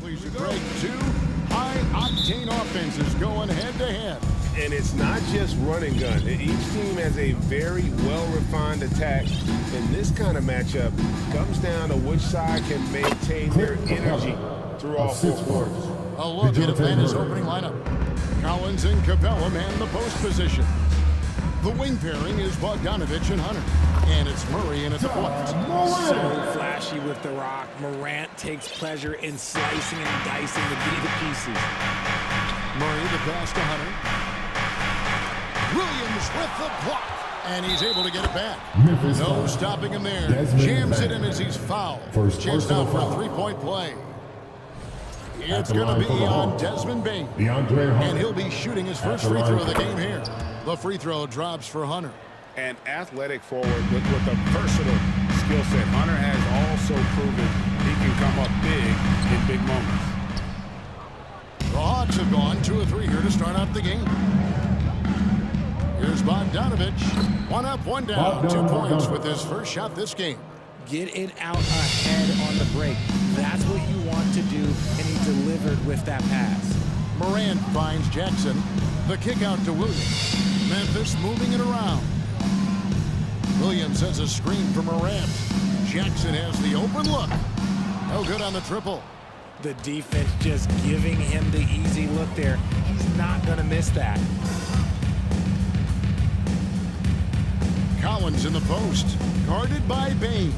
Please, Greg, two high-octane offenses going head-to-head. And it's not just run and gun. Each team has a very well-refined attack. And this kind of matchup comes down to which side can maintain their energy through all four quarters. A look at Atlanta's opening lineup. Collins and Capella man the post position. The wing pairing is Bogdanovich and Hunter. And it's Murray in at the point. So flashy with the rock. Morant takes pleasure in slicing and dicing the D to pieces. Murray the pass to Hunter. Williams with the block. And he's able to get it back. No stopping him there. Jams it in as he's fouled. Chance out for a three-point play. It's going to be on Desmond Bain. And he'll be shooting his first free throw of the game here. The free throw drops for Hunter. An athletic forward with a versatile skill set. Hunter has also proven he can come up big in big moments. The Hawks have gone 2 of 3 here to start out the game. Here's Bogdanovich. 1 up, 1 down. 2 points with his first shot this game. Get it out ahead on the break. That's what you want to do, and he delivered with that pass. Morant finds Jackson. The kick out to Williams. Memphis moving it around. Williams has a screen for Morant. Jackson has the open look. No good on the triple. The defense just giving him the easy look there. He's not going to miss that. Collins in the post. Guarded by Bain.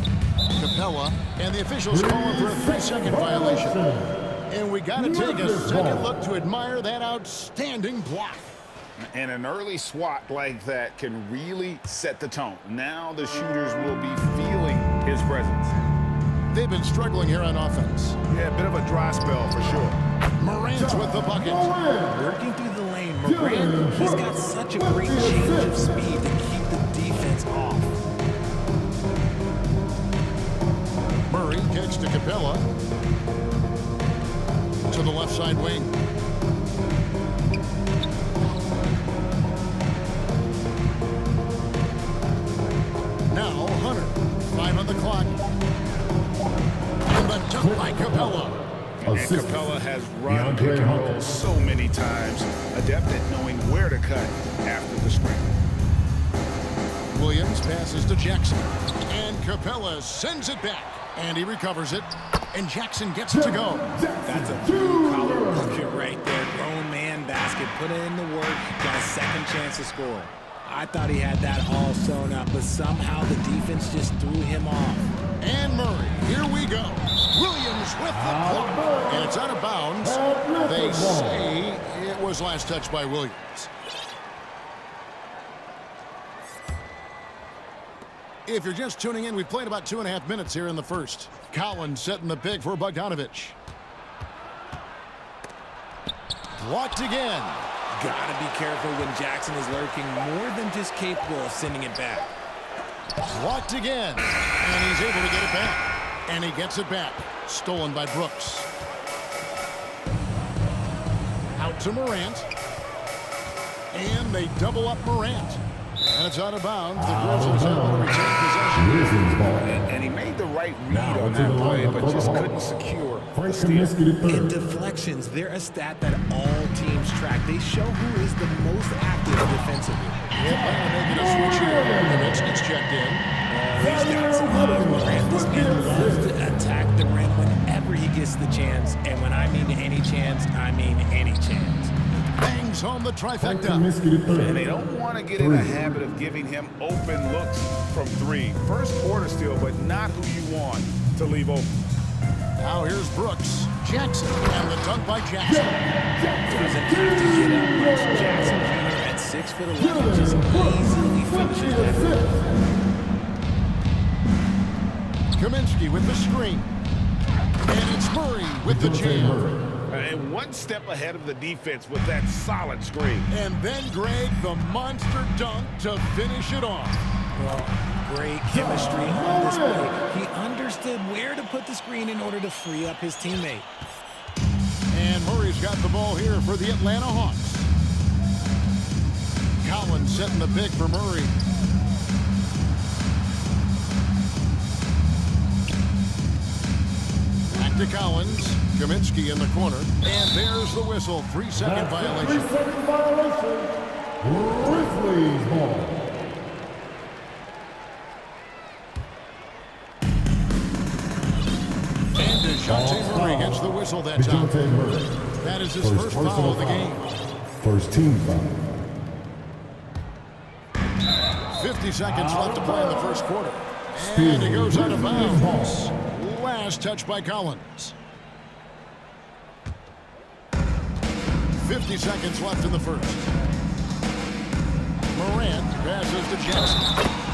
Capella, and the officials calling for a 3-second violation. And we got to take a second look to admire that outstanding block. And an early swat like that can really set the tone. Now the shooters will be feeling his presence. They've been struggling here on offense. Yeah, a bit of a dry spell for sure. Morant's with the bucket. Working through the lane, Morant, he's got such a great change of speed to keep the defense off. Murray kicks to Capella. To the left side wing. Now Hunter. 5 on the clock. And the dunk by Capella. And Capella has run pick and roll so many times. Adept at knowing where to cut after the screen. Williams passes to Jackson. And Capella sends it back. And he recovers it. And Jackson gets it to go. That's a blue-collar bucket right there. Grown man basket. Put in the work. Got a second chance to score. I thought he had that all sewn up, but somehow the defense just threw him off. And Murray, here we go. Williams with the block. And it's out of bounds. They say it was last touched by Williams. If you're just tuning in, we've played about 2.5 minutes here in the first. Collins setting the pick for Bogdanovich. Blocked again. Gotta be careful when Jackson is lurking, more than just capable of sending it back. Blocked again. And he's able to get it back. And he gets it back. Stolen by Brooks. Out to Morant. And they double up Morant. And it's out of bounds. The Grizzlies able to retain possession. And he made the right read on that play, but just couldn't secure the steal. In deflections, they're a stat that all teams track. They show who is the most active defensively. Yeah, making a switch here. Nowitzki's checked in. He's got some love. Morant, this man loves to attack the rim whenever he gets the chance. And when I mean any chance, I mean any chance. Bangs home the trifecta. And they don't want to get in a habit of giving him open looks from 3. First quarter steal, but not who you want to leave open. Now here's Brooks. Jackson. And the dunk by Jackson. Doesn't have to get up much. Jackson Jr. at 6'11" just easily finishes that. Kaminsky with the screen. And it's Murray with the jam. And one step ahead of the defense with that solid screen. And then Greg, the monster dunk to finish it off. Well, great chemistry on display. He understood where to put the screen in order to free up his teammate. And Murray's got the ball here for the Atlanta Hawks. Collins setting the pick for Murray. Back it to Collins. Kaminsky in the corner. And there's the whistle. 3-second violation. 3-second violation. Grizzlies ball. And DeJounte Murray gets the whistle that time. That is his first foul of the game. First team foul. 50 seconds left to play in the first quarter. And it goes out of bounds. Last touch by Collins. 50 seconds left in the first. Morant passes to Jackson.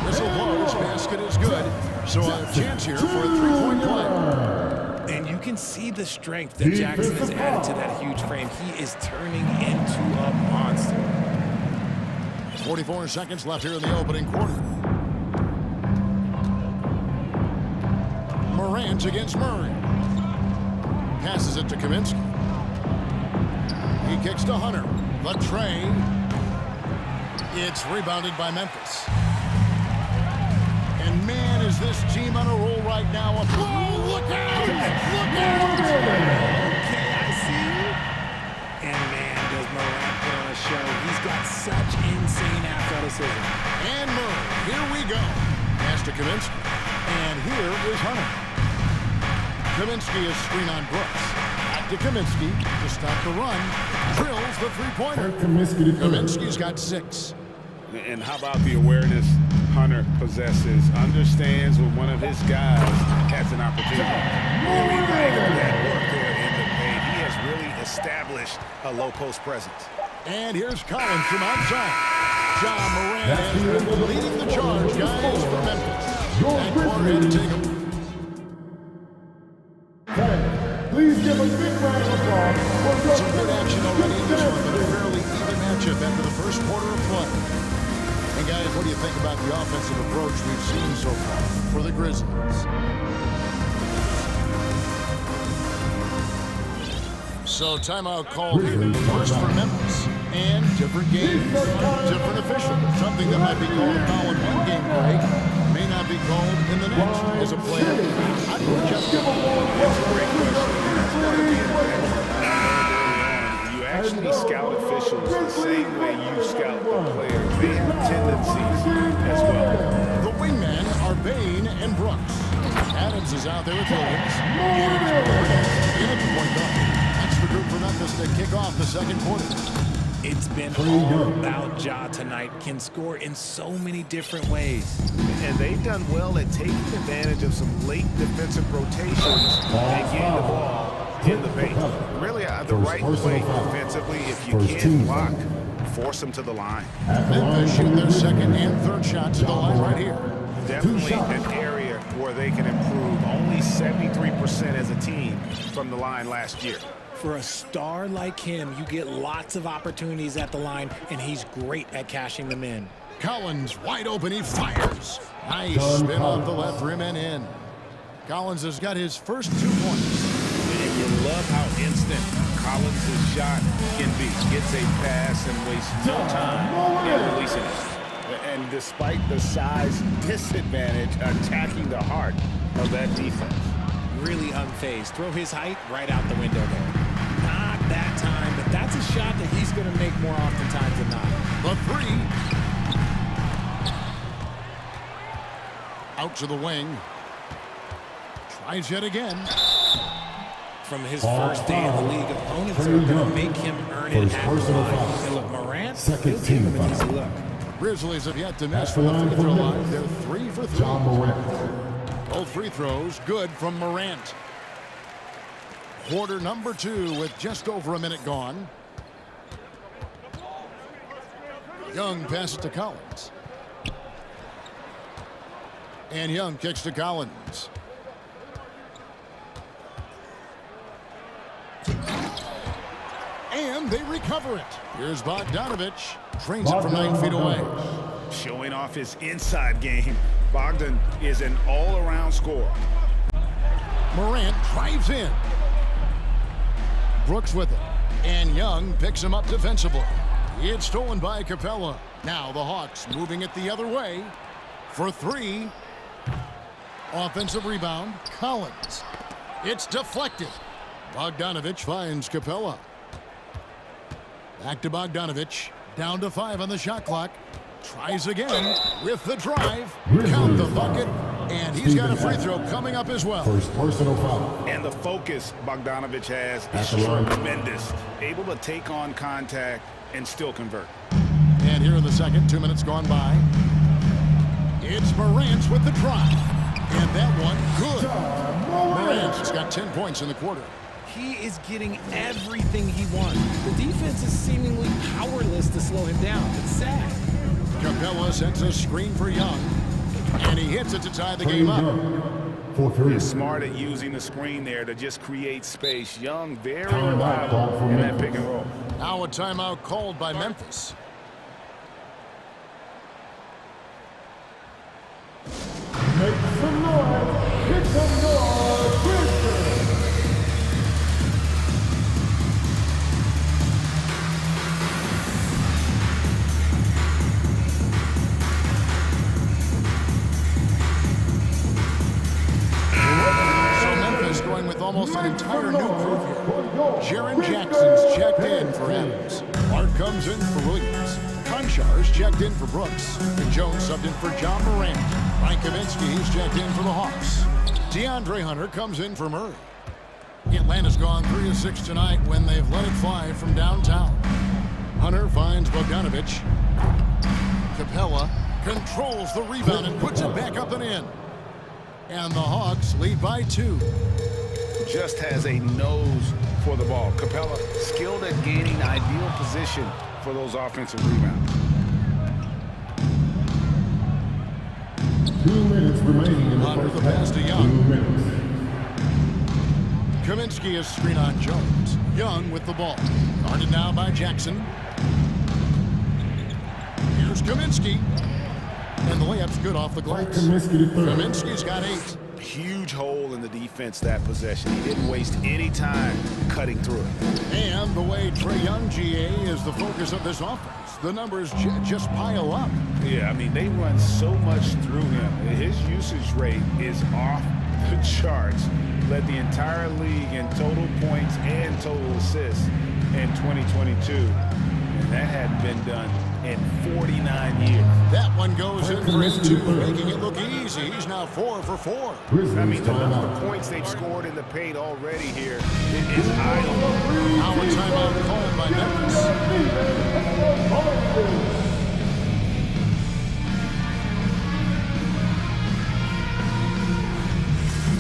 Whistle blows. Basket is good. So a chance here for a three-point play. And you can see the strength that Jackson has added to that huge frame. He is turning into a monster. 44 seconds left here in the opening quarter. Morant against Murray. Passes it to Kaminsky. He kicks to Hunter. The tray. It's rebounded by Memphis. And man, is this team on a roll right now. Oh, look out! Look out! Okay, I see you. And man, does Morant put on a show. He's got such insane athleticism. And Murray, here we go. Pass to Kaminsky. And here is Hunter. Kaminsky is screen on Brooks. Back to Kaminsky to stop the run. Drills the three-pointer. Kaminsky's got 6. And how about the awareness Hunter possesses? Understands when one of his guys has an opportunity. Really like that work there in the paint. He has really established a low post presence. And here's Collins from outside. Ja Morant has been leading the charge, guys, for Memphis. That quarter had to take him. Please give a big round of applause for some good action already in this one, but a fairly even matchup after the first quarter of play. And guys, what do you think about the offensive approach we've seen so far for the Grizzlies? So timeout called here. First for Memphis. And different games, different officials. Something that might be called a foul in one game break may not be called in the next. As a player, how do you adjust it? That's a great question. That's got to be an You actually scout officials the same way you scout the players. They have tendencies as well. The wingmen are Bain and Brooks. Adams is out there with Williams. And it's in at the point guard. That's the group for Memphis to kick off the second quarter. It's been all about Ja tonight. Can score in so many different ways. And they've done well at taking advantage of some late defensive rotations and getting the ball in the paint. Really the right play defensively. If you can't block, force them to the line. Memphis shoot their second and third shots at the line right here. Definitely an area where they can improve. Only 73% as a team from the line last year. For a star like him, you get lots of opportunities at the line, and he's great at cashing them in. Collins wide open, he fires. Nice spin off the left rim and in. Collins has got his first 2 points. And you love how instant Collins' shot can be. Gets a pass and wastes no time in releasing it. And despite the size disadvantage, attacking the heart of that defense. Really unfazed. Throw his height right out the window there. Not that time, but that's a shot that he's going to make more oftentimes than not. The three. Out to the wing. Tries yet again. From his first day in the league, opponents are going to make him earn it at the line. And look, Morant, he'll give him an easy look. Grizzlies have yet to miss from the free throw line. They're 3 for 3. Both free throws good from Morant. Quarter number 2 with just over a minute gone. Young passes to Collins. And Young kicks to Collins. And they recover it. Here's Bogdanovich. Trains it from 9 feet away. Showing off his inside game. Bogdan is an all-around scorer. Morant drives in. Brooks with it. And Young picks him up defensively. It's stolen by Capella. Now the Hawks moving it the other way. For 3. Offensive rebound, Collins. It's deflected. Bogdanovich finds Capella. Back to Bogdanovich. Down to 5 on the shot clock. Tries again with the drive. Count the bucket. And he's got a free throw coming up as well. First personal foul. And the focus Bogdanovich has is tremendous. Able to take on contact and still convert. And here in the second, 2 minutes gone by. It's Morant's with the drive. And that one, good. Morant's got 10 points in the quarter. He is getting everything he wants. The defense is seemingly powerless to slow him down. It's sad. Capella sends a screen for Young. And he hits it to tie the game up. He's smart at using the screen there to just create space. Young, very reliable in that pick and roll. Now a timeout called by Memphis. Make some noise. Get some noise. Grizzlies. So Memphis going with almost an entire new group here. Jaren Jackson's checked in for Adams. Mark comes in for Williams. Conchar's checked in for Brooks. And Jones subbed in for John Morant. Frank Kaminsky, he's checked in for the Hawks. DeAndre Hunter comes in for Murray. Atlanta's gone 3 of 6 tonight when they've let it fly from downtown. Hunter finds Bogdanovich. Capella controls the rebound and puts it back up and in. And the Hawks lead by 2. Just has a nose for the ball. Capella skilled at gaining ideal position for those offensive rebounds. 2 minutes remaining in the Under first the pass to half. Young. 2 minutes. Kaminsky is screen on Jones. Young with the ball. Guarded now by Jackson. Here's Kaminsky. And the layup's good off the glass. Kaminsky's got 8. Huge hole in the defense that possession. He didn't waste any time cutting through it. And the way Trae Young, GA, is the focus of this offense. The numbers just pile up. Yeah, I mean, they run so much through him. His usage rate is off the charts. Led the entire league in total points and total assists in 2022. And that hadn't been done in 49 years. That one goes in for his 2, making it look easy. He's now 4 for 4. I mean, the number of points they've scored in the paint already here is idle. Now a timeout called by Memphis.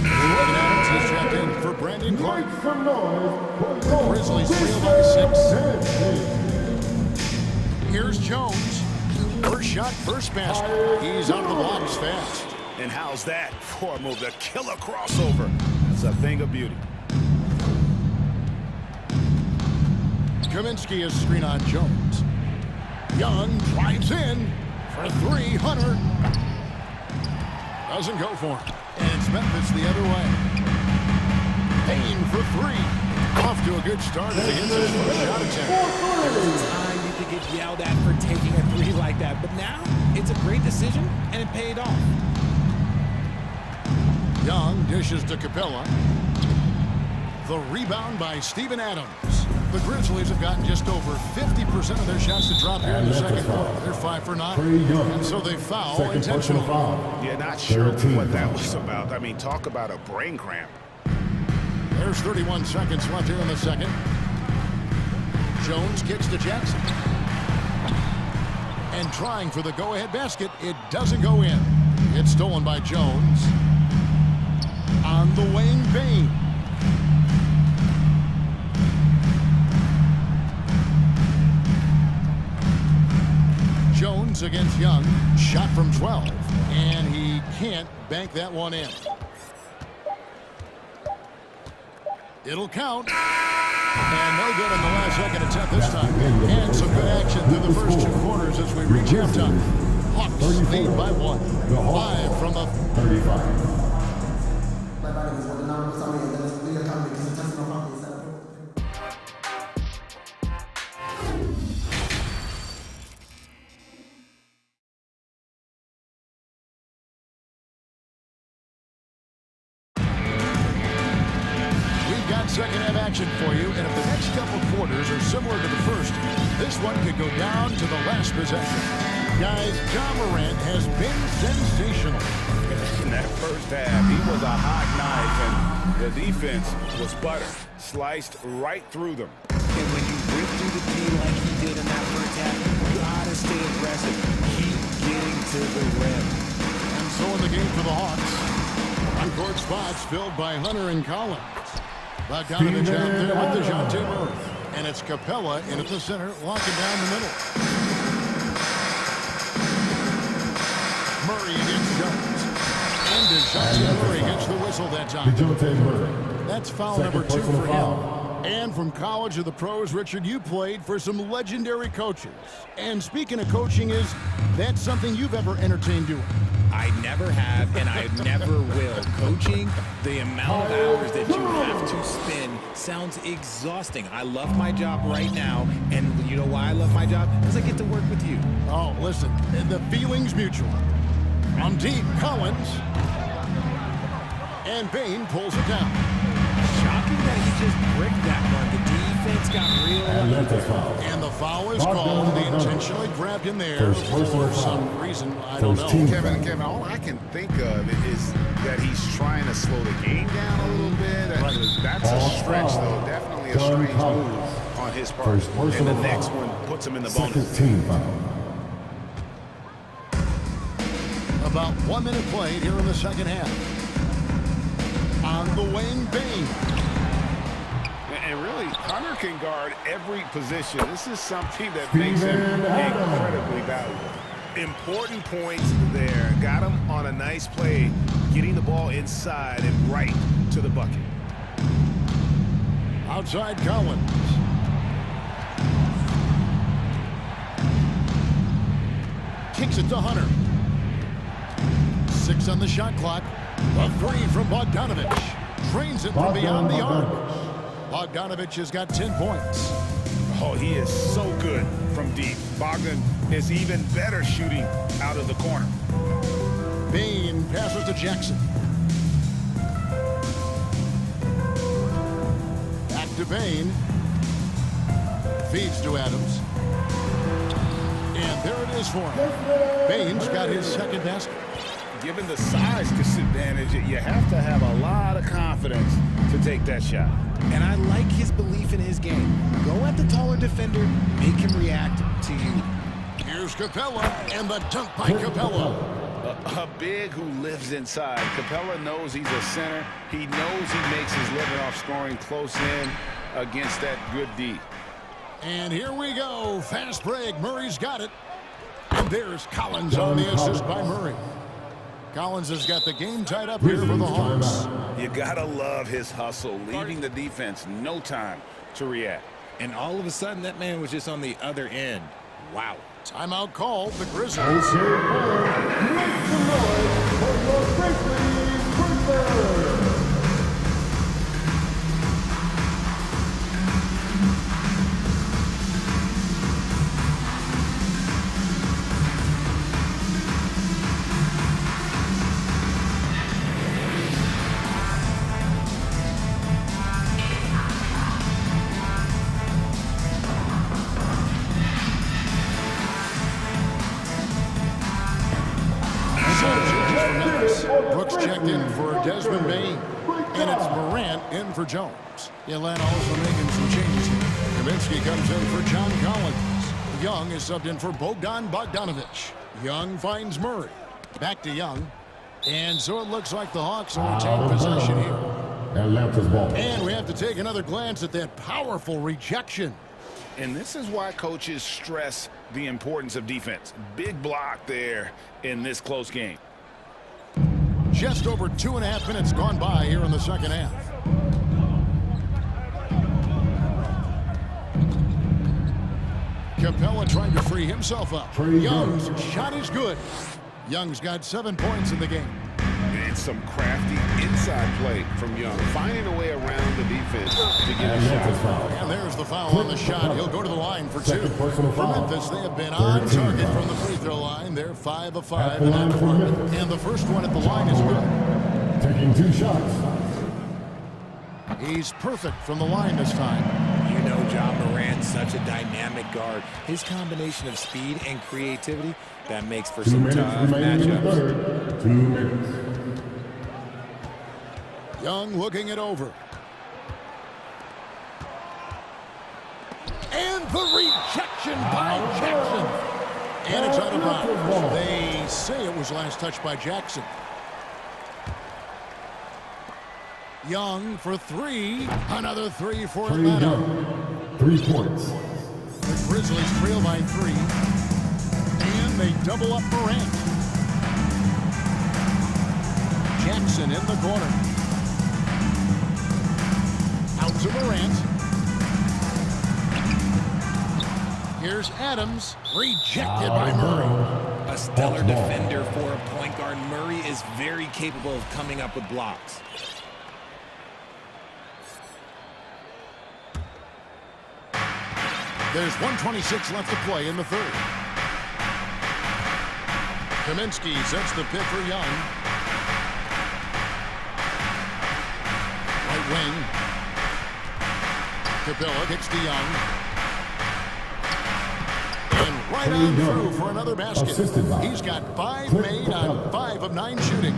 Adams is checked in for Brandon Clark. Grizzlies trail by 6. Here's Jones. First shot, first basket. He's out of the blocks fast. And how's that for a move? The killer crossover. It's a thing of beauty. Kaminsky is screen on Jones. Young drives in for 3. Hunter doesn't go for it. And it's Memphis the other way. Payne for 3. Off to a good start as he hits his first shot attempt. There was a time you could get yelled at for taking a 3 like that, but now it's a great decision and it paid off. Young dishes to Capella. The rebound by Steven Adams. The Grizzlies have gotten just over 50% of their shots to drop here in the second quarter. They're 5 for 9. And so they foul intentionally. Yeah, not sure what that was about. I mean, talk about a brain cramp. There's 31 seconds left here in the second. Jones kicks to Jackson. And trying for the go-ahead basket. It doesn't go in. It's stolen by Jones. On the wing, Payne. Jones against Young. Shot from 12. And he can't bank that one in. It'll count. And no good in the last second attempt this time. And some good action through the first 2 quarters as we reach halftime. Hawks lead by 1. Live from the 35. similar to the first, this one could go down to the last possession. Guys, Ja Morant has been sensational. In that first half, he was a hot knife, and the defense was butter, sliced right through them. And when you rip through the D like he did in that first half, you gotta stay aggressive. Keep getting to the rim. And so in the game for the Hawks, on-court spots filled by Hunter and Collins. Bogdanovich out there with DeJounte Murray. And it's Capella in at the center, locking down the middle. Murray against Jones. And DeJounte Murray gets the whistle that time. That's foul number 2 for him. And from college to the pros, Richard, you played for some legendary coaches. And speaking of coaching, is that something you've ever entertained doing? I never have, and I never will. Coaching, the amount of hours that you have to spend sounds exhausting. I love my job right now, and you know why I love my job? Because I get to work with you. Oh, listen, the feeling's mutual. From deep, Collins. And Bain pulls it down. Shocking that he just bricked that one. The defense got real. And the foul is called. They intentionally grabbed him there for some reason. I don't know. Kevin, all I can think of is that he's trying to slow the game down a little bit. That's a stretch, though. Definitely a strange move on his part. And the next one puts him in the bonus. About 1 minute played here in the second half. On the wing, Bain. And really, Hunter can guard every position. This is something that makes him incredibly valuable. Important points there. Got him on a nice play, getting the ball inside and right to the bucket. Outside Collins. Kicks it to Hunter. 6 on the shot clock. A 3 from Bogdanovich. Trains it from beyond the arc. Bogdanovich has got 10 points. Oh, he is so good from deep. Bogdan is even better shooting out of the corner. Bain passes to Jackson. Back to Bain. Feeds to Adams. And there it is for him. Bain's got his second basket. Given the size disadvantage, you have to have a lot of confidence to take that shot. And I like his belief in his game. Go at the taller defender, make him react to you. Here's Capella, and the dunk by Capella. A big who lives inside. Capella knows he's a center. He knows he makes his living off scoring close in against that good D. And here we go. Fast break. Murray's got it. And there's Collins on the assist by Murray. Collins has got the game tied up here for the Hawks. You gotta love his hustle, leaving the defense no time to react. And all of a sudden, that man was just on the other end. Wow. Timeout called, the Grizzlies. Brooks checked in for Desmond Bain, and it's Morant in for Jones. Atlanta also making some changes here. Kaminsky comes in for John Collins. Young is subbed in for Bogdan Bogdanovich. Young finds Murray. Back to Young. And so it looks like the Hawks will retain possession here. And we have to take another glance at that powerful rejection. And this is why coaches stress the importance of defense. Big block there in this close game. Just over 2.5 minutes gone by here in the second half. Capella trying to free himself up. Young's shot is good. Young's got 7 points in the game. And some crafty inside play from Young, finding a way around the defense to get a shot. And there's the foul on the shot. He'll go to the line for 2. For Memphis, they have been on target from the free throw line. They're 5 of 5 in that department. And the first one at the line is good. Taking 2 shots. He's perfect from the line this time. You know Ja Morant, such a dynamic guard. His combination of speed and creativity, that makes for some tough matchups. 2 minutes. Young looking it over. And the rejection by Jackson. And it's out of bounds. They say it was last touched by Jackson. Young for three. Another three for Atlanta. 3 points. The Grizzlies trail by 3. And they double up Morant. Jackson in the corner. Out to Morant. Here's Adams, rejected by Murray. A stellar defender for a point guard. Murray is very capable of coming up with blocks. There's 1:26 left to play in the third. Kaminsky sets the pick for Young. Right wing. Capella kicks to Young. And right on through for another basket. He's got 5 made on 5 of 9 shooting.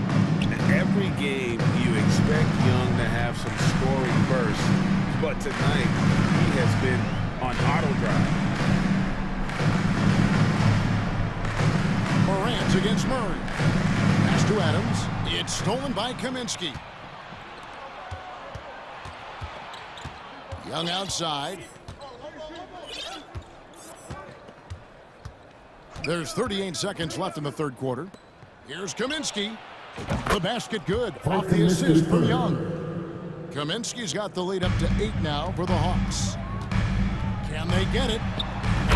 Every game you expect Young to have some scoring bursts, but tonight he has been on auto drive. Morant against Murray. Pass to Adams. It's stolen by Kaminsky. Young outside. There's 38 seconds left in the third quarter. Here's Kaminsky. The basket good off the assist from Young. Kaminsky's got the lead up to 8 now for the Hawks. Can they get it?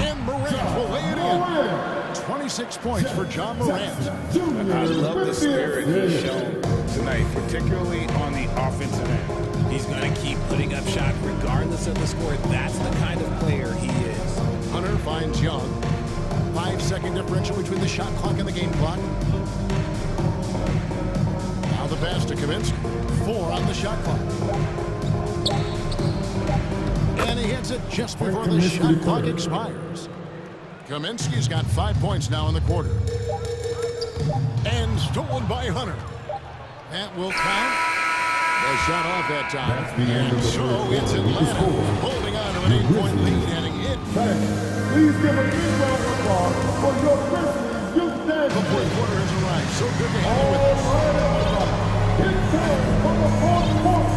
And Morant will lay it in. 26 points for Ja Morant. I love the spirit he's shown tonight, particularly on the offensive end. He's going to keep putting up shots regardless of the score. That's the kind of player he is. Hunter finds Young. 5-second differential between the shot clock and the game clock. Now the pass to Kaminsky. 4 on the shot clock. And he hits it just before the shot clock expires. Kaminsky's got 5 points now in the quarter. And stolen by Hunter. That will count. The shot off that time. And so it's Atlanta holding on to an 8-point lead, heading in. Please give a big round of applause for your Grizzlies youth dance. The fourth quarter has arrived. So good to have you with us. It's time for the fourth quarter.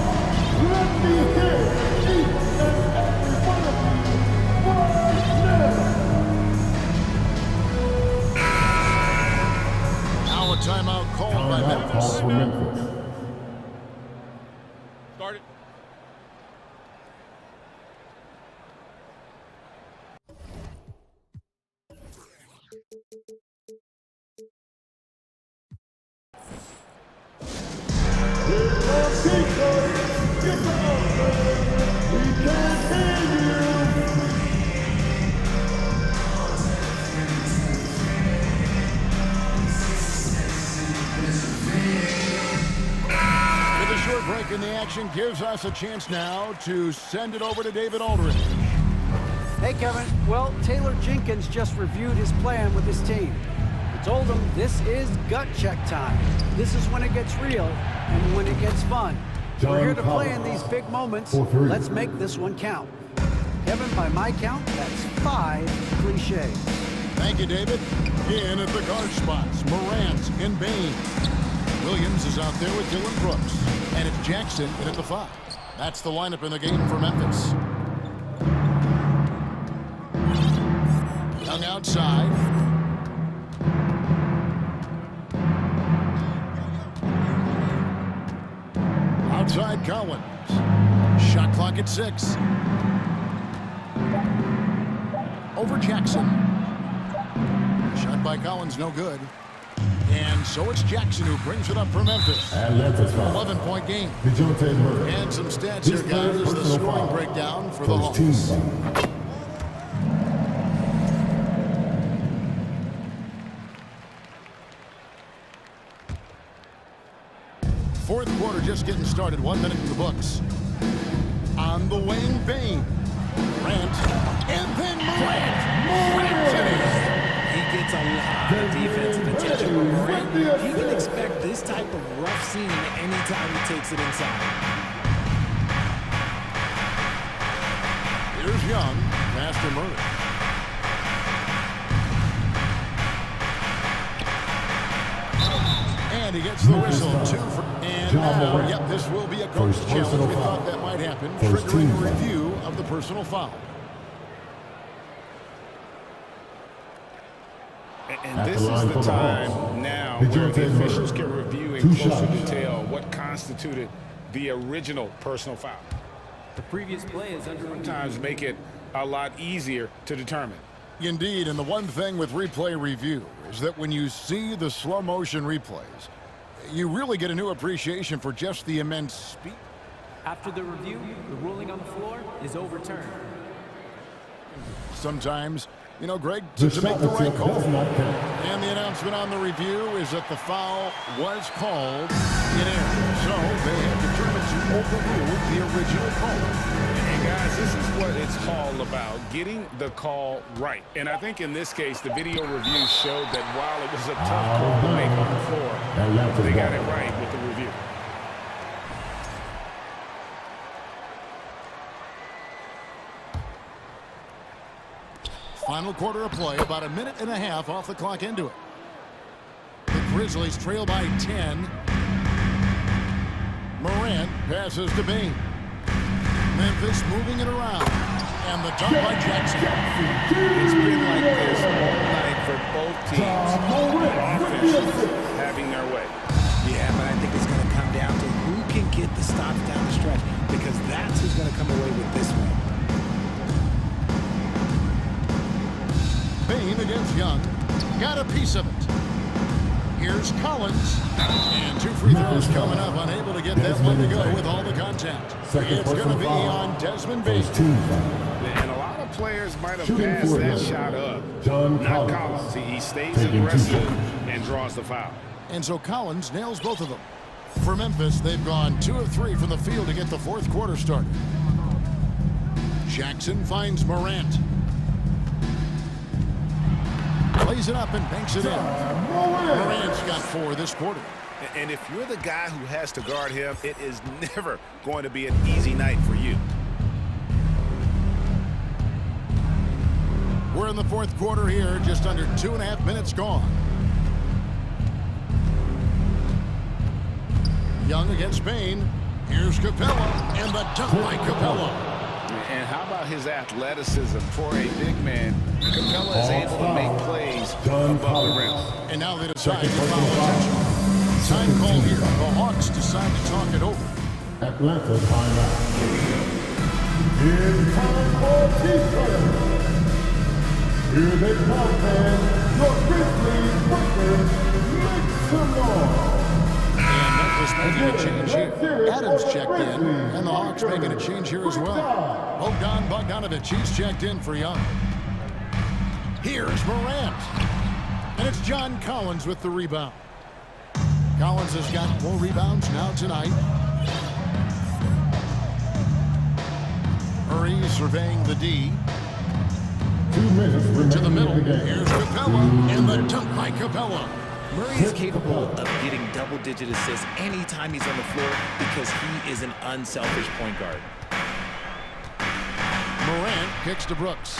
Let me hear each and every one of you right now. Now a timeout called by Memphis. Start it. Break in the action gives us a chance now to send it over to David Aldridge. Hey, Kevin. Well, Taylor Jenkins just reviewed his plan with his team. He told them this is gut check time. This is when it gets real and when it gets fun. We're here to play in these big moments. Let's make this one count. Kevin, by my count, that's 5 cliches. Thank you, David. In at the guard spots, Morant and Bain. Williams is out there with Dylan Brooks. And it's Jackson in at the 5. That's the lineup in the game for Memphis. Young outside. Outside Collins. Shot clock at 6. Over Jackson. Shot by Collins, no good. And so it's Jackson who brings it up for Memphis. 11-point game. And some stats here, guys. The scoring breakdown for the Hawks. Fourth quarter just getting started. 1 minute in the books. On the wing, Bain. Morant, and then Morant. He gets a lot of defensive attention from Morant. You can expect this type of rough scene anytime he takes it inside. Here's Young, pass to Murray. And he gets the whistle. 2 for... And now, yep, this will be a coach challenge. We thought that might happen, triggering a review of the personal foul. And this is the time now where the officials can review in closer detail what constituted the original personal foul. The previous play is under sometimes make it a lot easier to determine. Indeed, and the one thing with replay review is that when you see the slow motion replays, you really get a new appreciation for just the immense speed. After the review, the ruling on the floor is overturned. Sometimes, you know, Greg, to make the right call. And the announcement on the review is that the foul was called in error. So they have determined to overrule the original call. And guys, this is what it's all about, getting the call right. And I think in this case, the video review showed that while it was a tough call to make on the floor, they got it right with the review. Final quarter of play, about a minute and a half off the clock into it. The Grizzlies trail by 10. Morant passes to Bain. Memphis moving it around. And the dunk by Jackson. It's been like this all night for both teams. Offenses having their way. Yeah, but I think it's going to come down to who can get the stops down the stretch, because that's who's going to come away with this one. Bain against Young. Got a piece of it. Here's Collins. And 2 free throws coming up. Unable to get that one to go with all the contact. It's going to be on Desmond Bain. And a lot of players might have passed that shot up. Not Collins. He stays aggressive and draws the foul. And so Collins nails both of them. For Memphis, they've gone 2 of 3 from the field to get the fourth quarter started. Jackson finds Morant. Plays it up and banks it in. Morant's got 4 this quarter. And if you're the guy who has to guard him, it is never going to be an easy night for you. We're in the fourth quarter here, just under 2.5 minutes gone. Young against Bain. Here's Capella, and the dunk by Capella. And how about his athleticism for a big man? Capella is able to make plays above the rim. And now they decide to foul attention. Time call here. The Hawks decide to talk it over. Atlanta timeout. It's time for team. Here they come, fans. Your Grizzlies workers, make some noise. And Memphis making a change here. Adams checked in, and the Hawks making a change here as well. Bogdan Bogdanovic, he's checked in for Young. Here's Morant. And it's John Collins with the rebound. Collins has got 4 rebounds now tonight. Murray surveying the D. 2 minutes remaining to the middle. In the game. Here's Capella, and the dunk by Capella. Murray is capable of getting double-digit assists anytime he's on the floor because he is an unselfish point guard. Morant kicks to Brooks.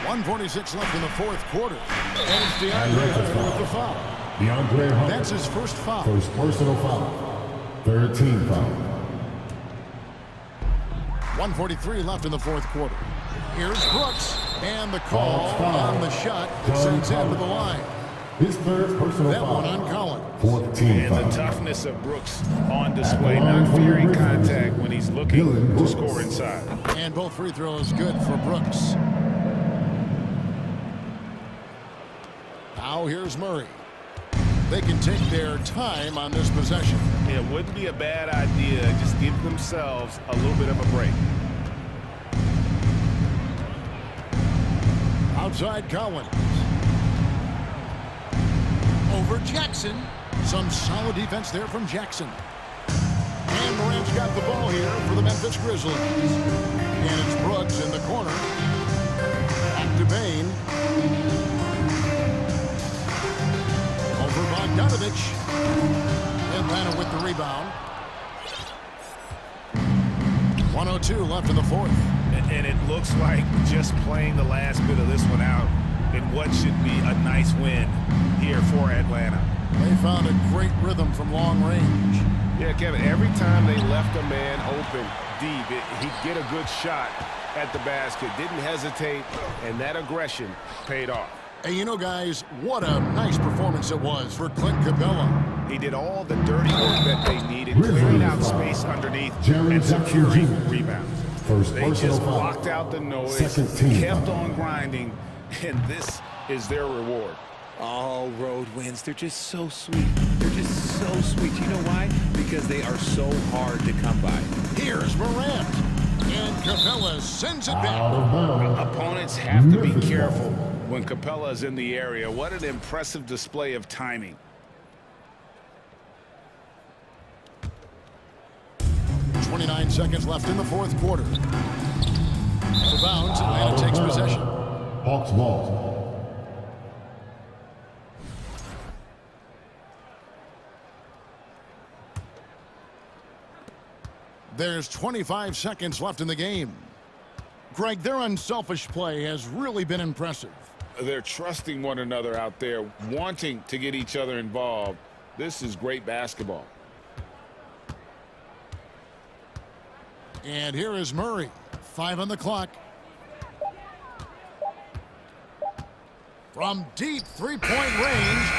1:46 left in the fourth quarter. And it's DeAndre Hunter with the foul. DeAndre Hunter. That's his first foul. First personal foul. 3rd team foul. 1:43 left in the fourth quarter. Here's Brooks, and the call on the shot sends him to the line. His 3rd personal that foul. That one on Collins. 4th team foul. And the toughness of Brooks on display, not fearing contact when he's looking to score inside. And both free throws good for Brooks. Now here's Murray. They can take their time on this possession. It wouldn't be a bad idea. Just give themselves a little bit of a break. Outside Collins. Over Jackson. Some solid defense there from Jackson. And And Morant's got the ball here for the Memphis Grizzlies. And it's Brooks in the corner. Back to Bain. Over Bogdanovich. Atlanta with the rebound. 1:02 left in the fourth. And it looks like just playing the last bit of this one out in what should be a nice win here for Atlanta. They found a great rhythm from long range. Yeah, Kevin, every time they left a man open deep, he'd get a good shot at the basket. Didn't hesitate, and that aggression paid off. Hey, you know, guys, what a nice performance it was for Clint Capella. He did all the dirty work that they needed, clearing out space underneath and securing rebounds. They just blocked out the noise, kept on grinding, and this is their reward. All road wins, they're just so sweet. They're just so sweet. You know why? Because they are so hard to come by. Here's Morant. And Capella sends it back. Opponents have to be careful when Capella is in the area. What an impressive display of timing. .29 seconds left in the fourth quarter. The bounds, Atlanta takes possession. Hawks ball. There's 25 seconds left in the game. Greg, their unselfish play has really been impressive. They're trusting one another out there, wanting to get each other involved. This is great basketball. And here is Murray. 5 on the clock. From deep three-point range.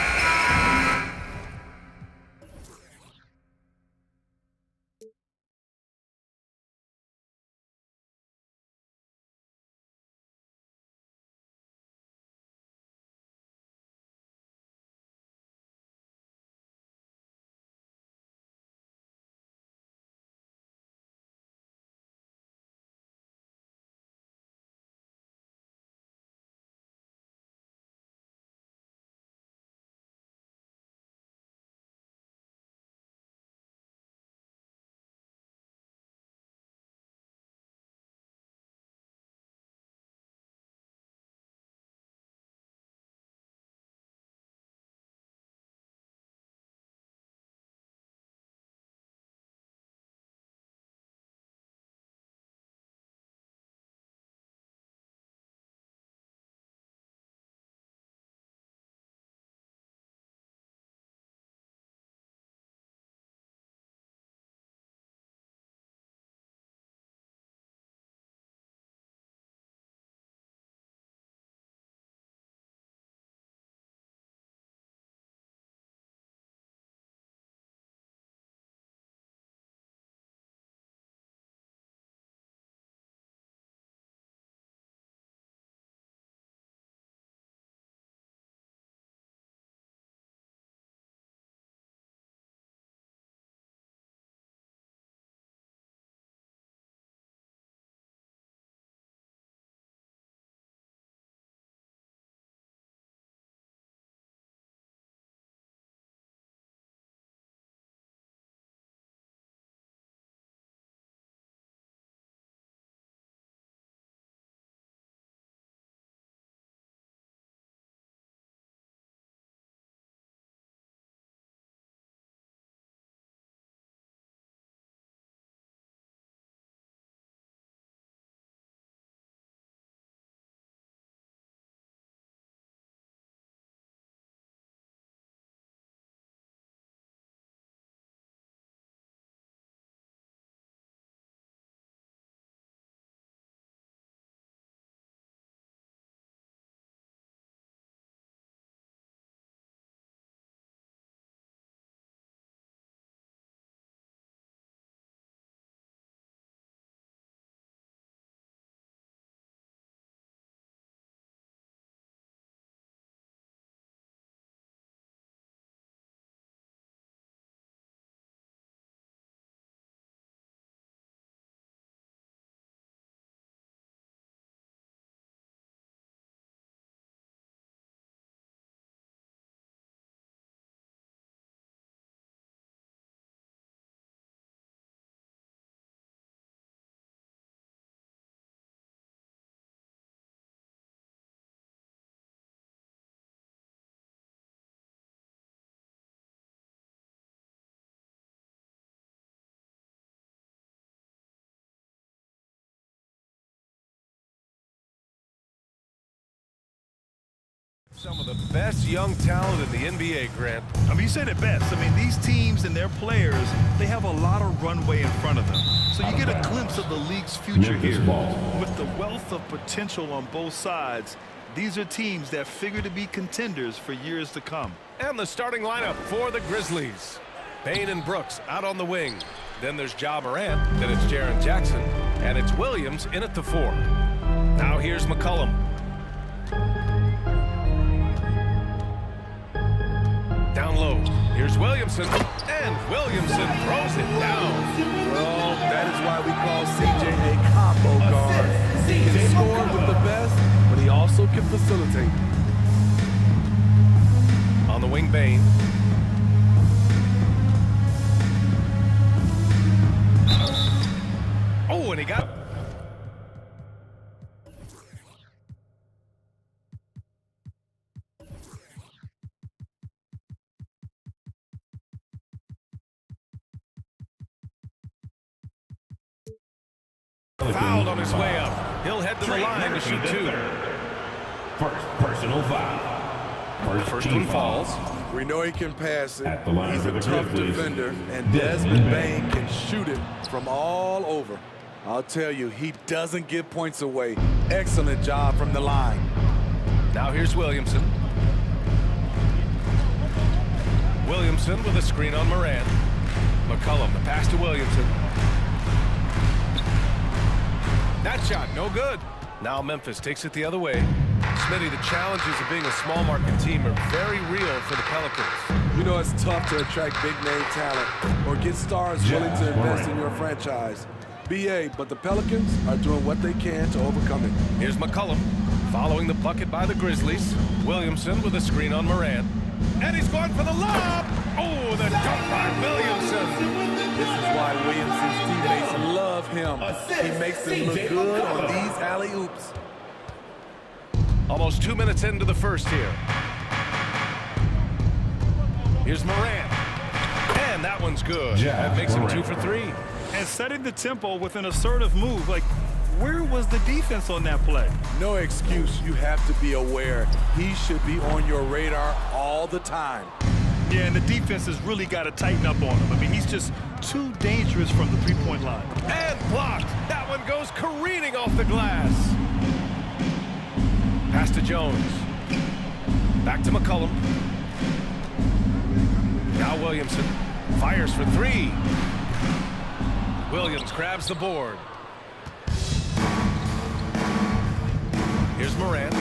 Some of the best young talent in the NBA, Grant. I mean, you said it best. I mean, these teams and their players, they have a lot of runway in front of them. So you get a glimpse of the league's future here. With the wealth of potential on both sides, these are teams that figure to be contenders for years to come. And the starting lineup for the Grizzlies. Bain and Brooks out on the wing. Then there's Ja Morant, then it's Jaren Jackson, and it's Williams in at the 4. Now here's McCollum. Down low, here's Williamson, and Williamson throws it down. Well, that is why we call CJ a combo guard. He can score with the best, but he also can facilitate. On the wing, Bain. Oh, and he got... Fouled on his way up. He'll head to the line to shoot 2. First personal foul. First one falls. We know he can pass it. At the line He's for a the tough Grizzlies. defender, and Desmond Bain can shoot it from all over. I'll tell you, he doesn't give points away. Excellent job from the line. Now here's Williamson. Williamson with a screen on Morant. McCollum, the pass to Williamson. That shot, no good. Now Memphis takes it the other way. Smitty, the challenges of being a small market team are very real for the Pelicans. You know it's tough to attract big-name talent or get stars willing to invest in your franchise. BA, but the Pelicans are doing what they can to overcome it. Here's McCollum, following the bucket by the Grizzlies. Williamson with a screen on Morant. And he's going for the lob! Oh, the dunk by Williamson! This is why Williamson's teammates love him. He makes them look good on these alley-oops. Almost 2 minutes into the first here. Here's Morant. And that one's good. That makes him 2 for 3. And setting the tempo with an assertive move. Like, where was the defense on that play? No excuse. You have to be aware. He should be on your radar all the time. Yeah, and the defense has really got to tighten up on him. I mean, he's just too dangerous from the three-point line. And blocked. That one goes careening off the glass. Pass to Jones. Back to McCollum. Now Williamson fires for 3. Williams grabs the board. Here's Morant.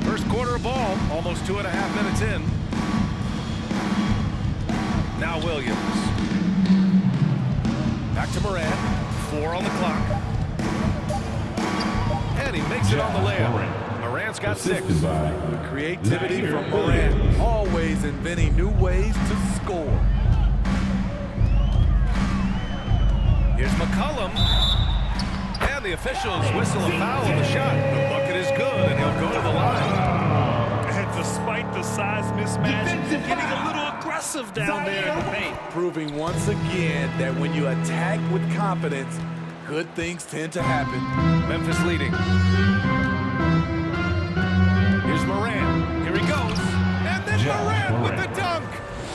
First quarter of ball, almost 2.5 minutes in. Now Williams. Back to Morant. 4 on the clock. And he makes it on the layup. Morant's got 6. The creativity from Morant, always inventing new ways to score. Here's McCollum. And the officials whistle a foul on the shot. The bucket is good, and he'll go to the line. And despite the size mismatch, he's getting a little aggressive down there in the paint. Proving once again that when you attack with confidence, good things tend to happen. Memphis leading. Here's Morant. Here he goes. And then Morant with the dunk.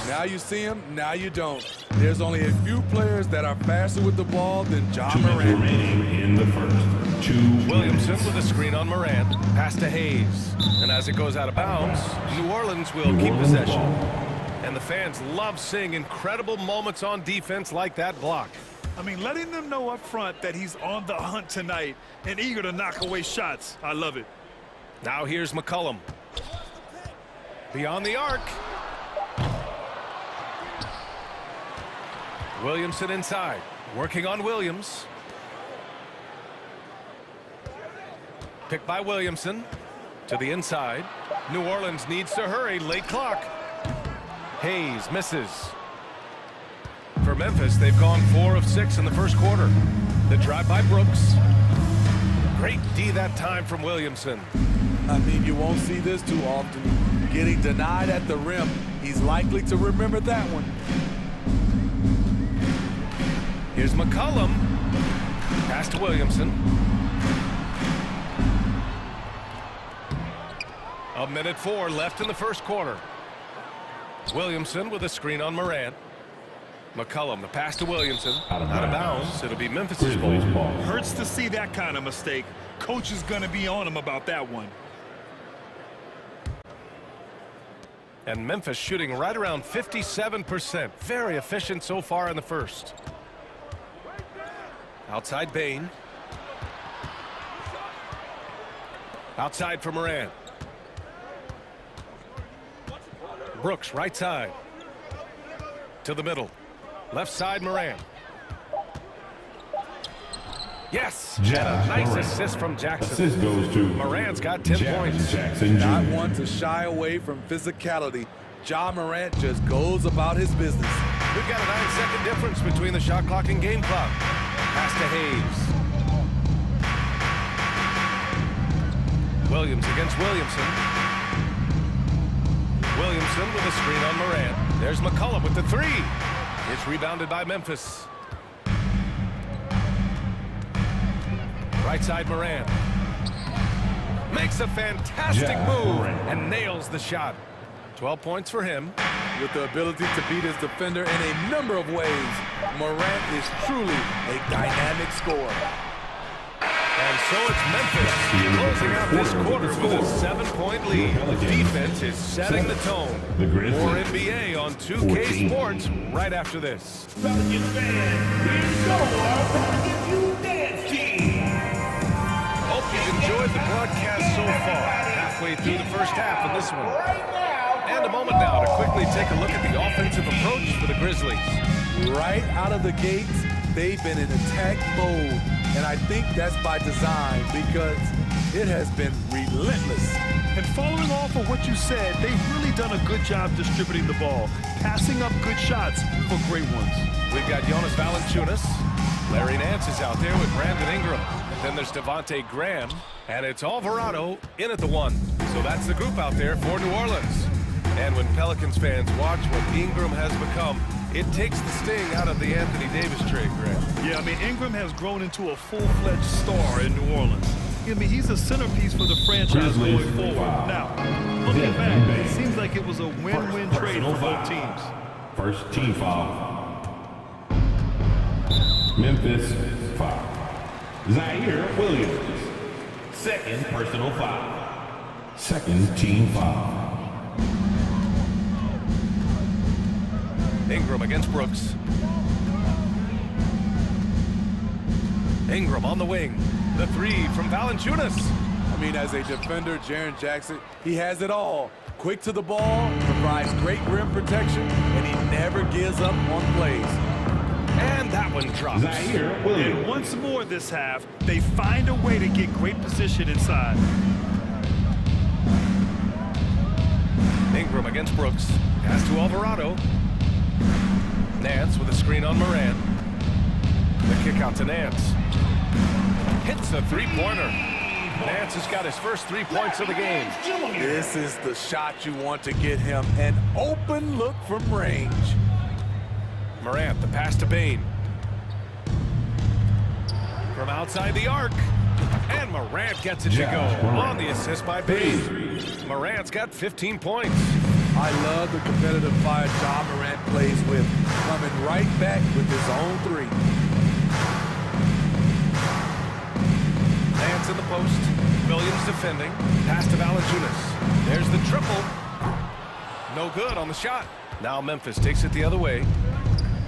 Now you see him, now you don't. There's only a few players that are faster with the ball than Ja Morant. Remaining in the first. Williamson with a screen on Morant. Pass to Hayes. And as it goes out of bounds, New Orleans will keep possession. And the fans love seeing incredible moments on defense like that block. I mean, letting them know up front that he's on the hunt tonight and eager to knock away shots. I love it. Now here's McCollum. Beyond the arc. Williamson inside. Working on Williams. Picked by Williamson. To the inside. New Orleans needs to hurry. Late clock. Hayes misses. For Memphis, they've gone 4 of 6 in the first quarter. The drive by Brooks. Great D that time from Williamson. I mean, you won't see this too often. Getting denied at the rim. He's likely to remember that one. Here's McCollum. Pass to Williamson. 1:04 left in the first quarter. Williamson with a screen on Morant. McCollum, the pass to Williamson. Out of bounds. It'll be Memphis's ball. Hurts to see that kind of mistake. Coach is going to be on him about that one. And Memphis shooting right around 57%. Very efficient so far in the first. Outside Bain. Outside for Morant. Brooks, right side. To the middle. Left side, Morant. Yes! Nice assist from Jackson. Assist goes to Morant's got 10 points. Jackson Not one to shy away from physicality. Ja Morant just goes about his business. We've got a 9-second difference between the shot clock and game clock. Pass to Hayes. Williams against Williamson. Williamson with a screen on Morant. There's McCollum with the three. It's rebounded by Memphis. Right side Morant. Makes a fantastic move and nails the shot. 12 points for him. With the ability to beat his defender in a number of ways, Morant is truly a dynamic scorer. And so it's Memphis closing out this quarter with a 7-point lead. Defense is setting the tone. More NBA on 2K Sports right after this. Pelicans fans, here's your Pelicans You Dance Team. Hope you've enjoyed the broadcast so far. Halfway through the first half of this one. And a moment now to quickly take a look at the offensive approach for the Grizzlies. Right out of the gates, they've been in attack mode. And I think that's by design because it has been relentless. And following off of what you said, they've really done a good job distributing the ball, passing up good shots for great ones. We've got Jonas Valanciunas. Larry Nance is out there with Brandon Ingram. Then there's Devontae Graham. And it's Alvarado in at the 1. So that's the group out there for New Orleans. And when Pelicans fans watch what Ingram has become, it takes the sting out of the Anthony Davis trade, Graham. Yeah, I mean, Ingram has grown into a full-fledged star in New Orleans. I mean, he's a centerpiece for the franchise going forward. Now, looking back, it seems like it was a win-win trade for both teams. First team foul. Memphis foul. Zaire Williams. Second personal foul. Second team foul. Ingram against Brooks. Ingram on the wing. The three from Valanciunas. I mean, as a defender, Jaren Jackson, he has it all. Quick to the ball, provides great rim protection, and he never gives up on plays. And that one drops. And once more this half, they find a way to get great position inside. Ingram against Brooks. Pass to Alvarado. Nance with a screen on Morant. The kick out to Nance. Hits a three-pointer. Nance has got his first 3 points of the game. This is the shot you want to get him. An open look from range. Morant, the pass to Bain. From outside the arc. And Morant gets it to go. On the assist by Bain. Morant's got 15 points. I love the competitive fire Ja Morant plays with, coming right back with his own three. Nance in the post. Williams defending. Pass to Valanciunas. There's the triple. No good on the shot. Now Memphis takes it the other way.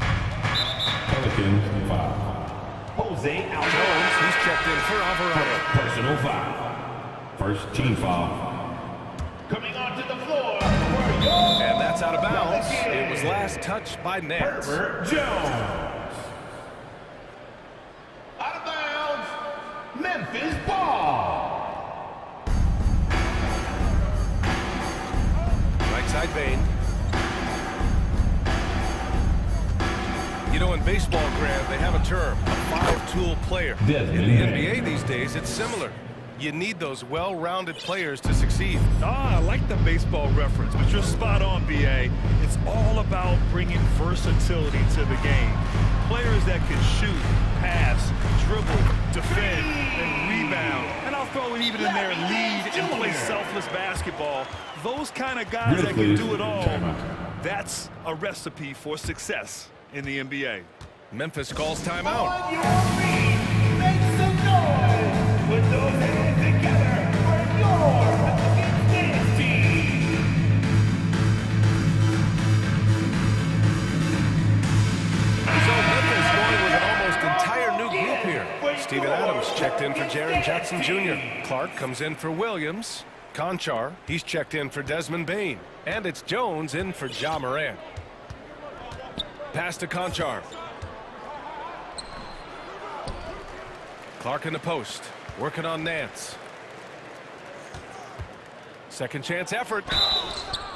Pelicans foul. Jose Alvarado. Jones, he's checked in for Alvarado. Personal foul. First team foul. Coming onto the floor. And that's out of bounds. It was last touched by Nance. Jones. Out of bounds. Memphis ball. Right side Bain. You know, in baseball, Grant, they have a term, a five-tool player. In the NBA these days, it's similar. You need those well-rounded players to succeed. I like the baseball reference, but you're spot on, BA. It's all about bringing versatility to the game. Players that can shoot, pass, dribble, defend, and rebound. And I'll throw don't even in their lead and play selfless basketball. Those kind of guys that can do it all, that's a recipe for success in the NBA. Memphis calls timeout. On your feet, make some noise. Put those hands together for your Pelicans team. So Memphis going with an almost entire new group here. Steven Adams checked in for Jaren Jackson Jr. Clark comes in for Williams. Conchar, he's checked in for Desmond Bane. And it's Jones in for Ja Morant. Pass to Conchar. Clark in the post, working on Nance. Second chance effort.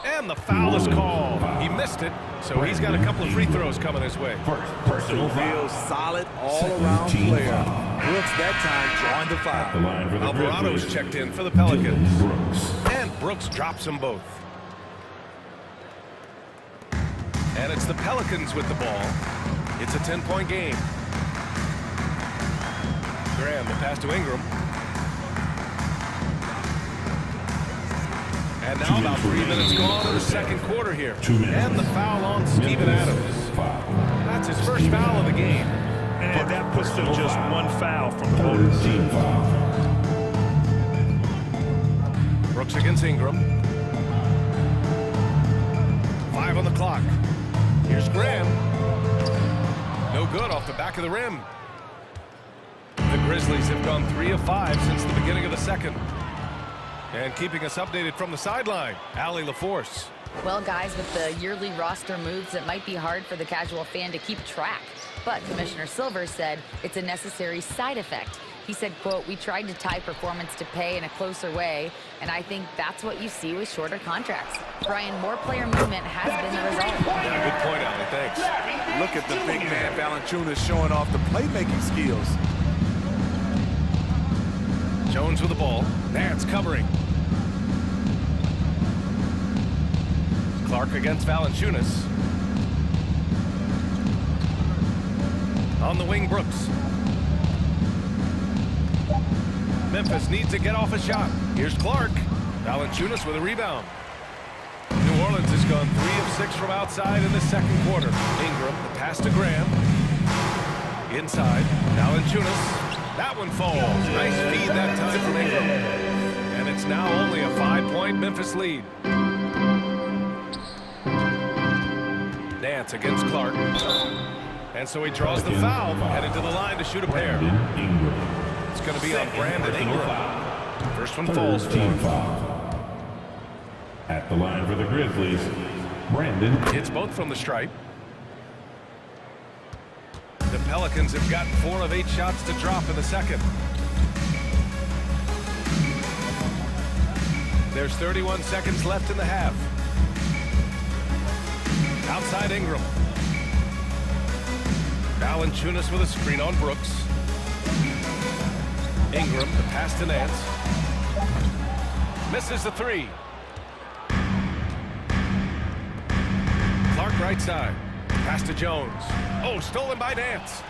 And the foul is called. He missed it, so he's got a couple of free throws coming his way. Real solid all-around player. Brooks that time drawing the foul. Alvarado's checked in for the Pelicans. And Brooks drops them both. And it's the Pelicans with the ball. It's a 10-point game. Graham, the pass to Ingram. And now about 3 minutes gone in the second quarter here. And the foul on Steven Adams. That's his first foul of the game. And that puts them just one foul from the voters. Brooks against Ingram. 5 on the clock. Here's Graham. No good off the back of the rim. The Grizzlies have gone 3 of 5 since the beginning of the second. And keeping us updated from the sideline, Allie LaForce. Well, guys, with the yearly roster moves, it might be hard for the casual fan to keep track. But Commissioner Silver said it's a necessary side effect. He said, quote, "We tried to tie performance to pay in a closer way, and I think that's what you see with shorter contracts." Brian, more player movement has been the result. Yeah, good point, Allie. Thanks. Look at the big man Valanciunas showing off the playmaking skills. Jones with the ball. Nance covering. Clark against Valanciunas. On the wing, Brooks. Memphis needs to get off a shot. Here's Clark. Valanciunas with a rebound. New Orleans has gone 3 of 6 from outside in the second quarter. Ingram, the pass to Graham. Inside, Valanciunas. That one falls. Nice feed that time from Ingram. And it's now only a 5-point Memphis lead. Nance against Clark. And so he draws the foul, headed to the line to shoot a pair. It's going to be on Brandon Ingram. First one falls for him. At the line for the Grizzlies, Brandon. Hits both from the stripe. The Pelicans have gotten 4 of 8 shots to drop in the second. There's 31 seconds left in the half. Outside Ingram. Valanciunas with a screen on Brooks. Ingram, the pass to Nance. Misses the 3. Clark right side. Pass to Jones. Oh, stolen by Nance.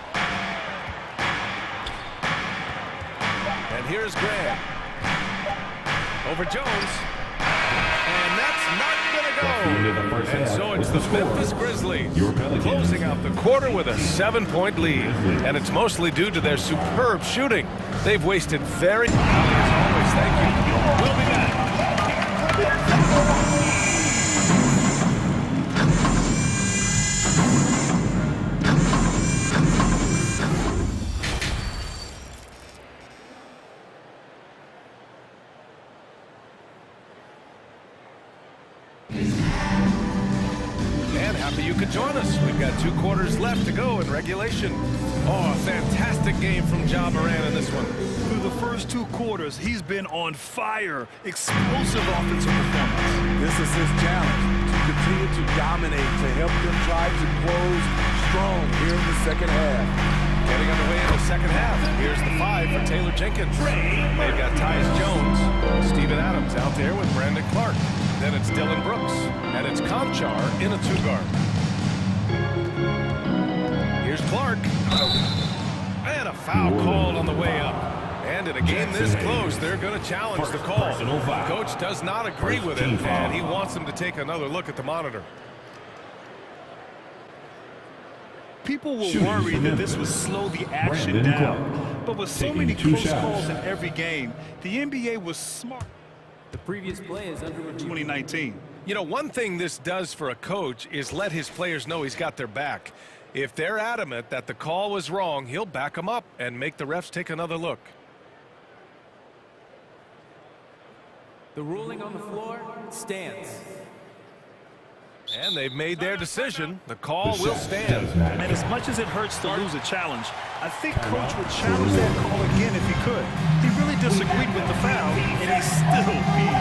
And here's Graham. Over Jones. And that's not going to go. And so it's the Memphis Grizzlies closing out the quarter with a 7-point lead. And it's mostly due to their superb shooting. They've wasted very... As always, thank you. We'll be back. You could join us. We've got 2 quarters left to go in regulation. Oh, a fantastic game from Ja Morant in this one. Through the first 2 quarters, he's been on fire. Explosive offensive performance. This is his challenge, to continue to dominate, to help them try to close strong here in the second half. Getting underway in the second half. Here's the 5 for Taylor Jenkins. They've got Tyus Jones. Steven Adams out there with Brandon Clark. Then it's Dylan Brooks. And it's Conchar in a 2-guard. Here's Clark. And a foul called on the way up. And in a game this close, they're going to challenge the call. Coach does not agree with it, and he wants them to take another look at the monitor. People will worry that this would slow the action down. But with so many close calls in every game, the NBA was smart. The previous play is under review. 2019. You know, one thing this does for a coach is let his players know he's got their back. If they're adamant that the call was wrong, he'll back them up and make the refs take another look. The ruling on the floor stands. And they've made their decision. The call will stand. And as much as it hurts to lose a challenge, I think Coach would challenge that call again if he could. He really disagreed with the foul, and he still beat.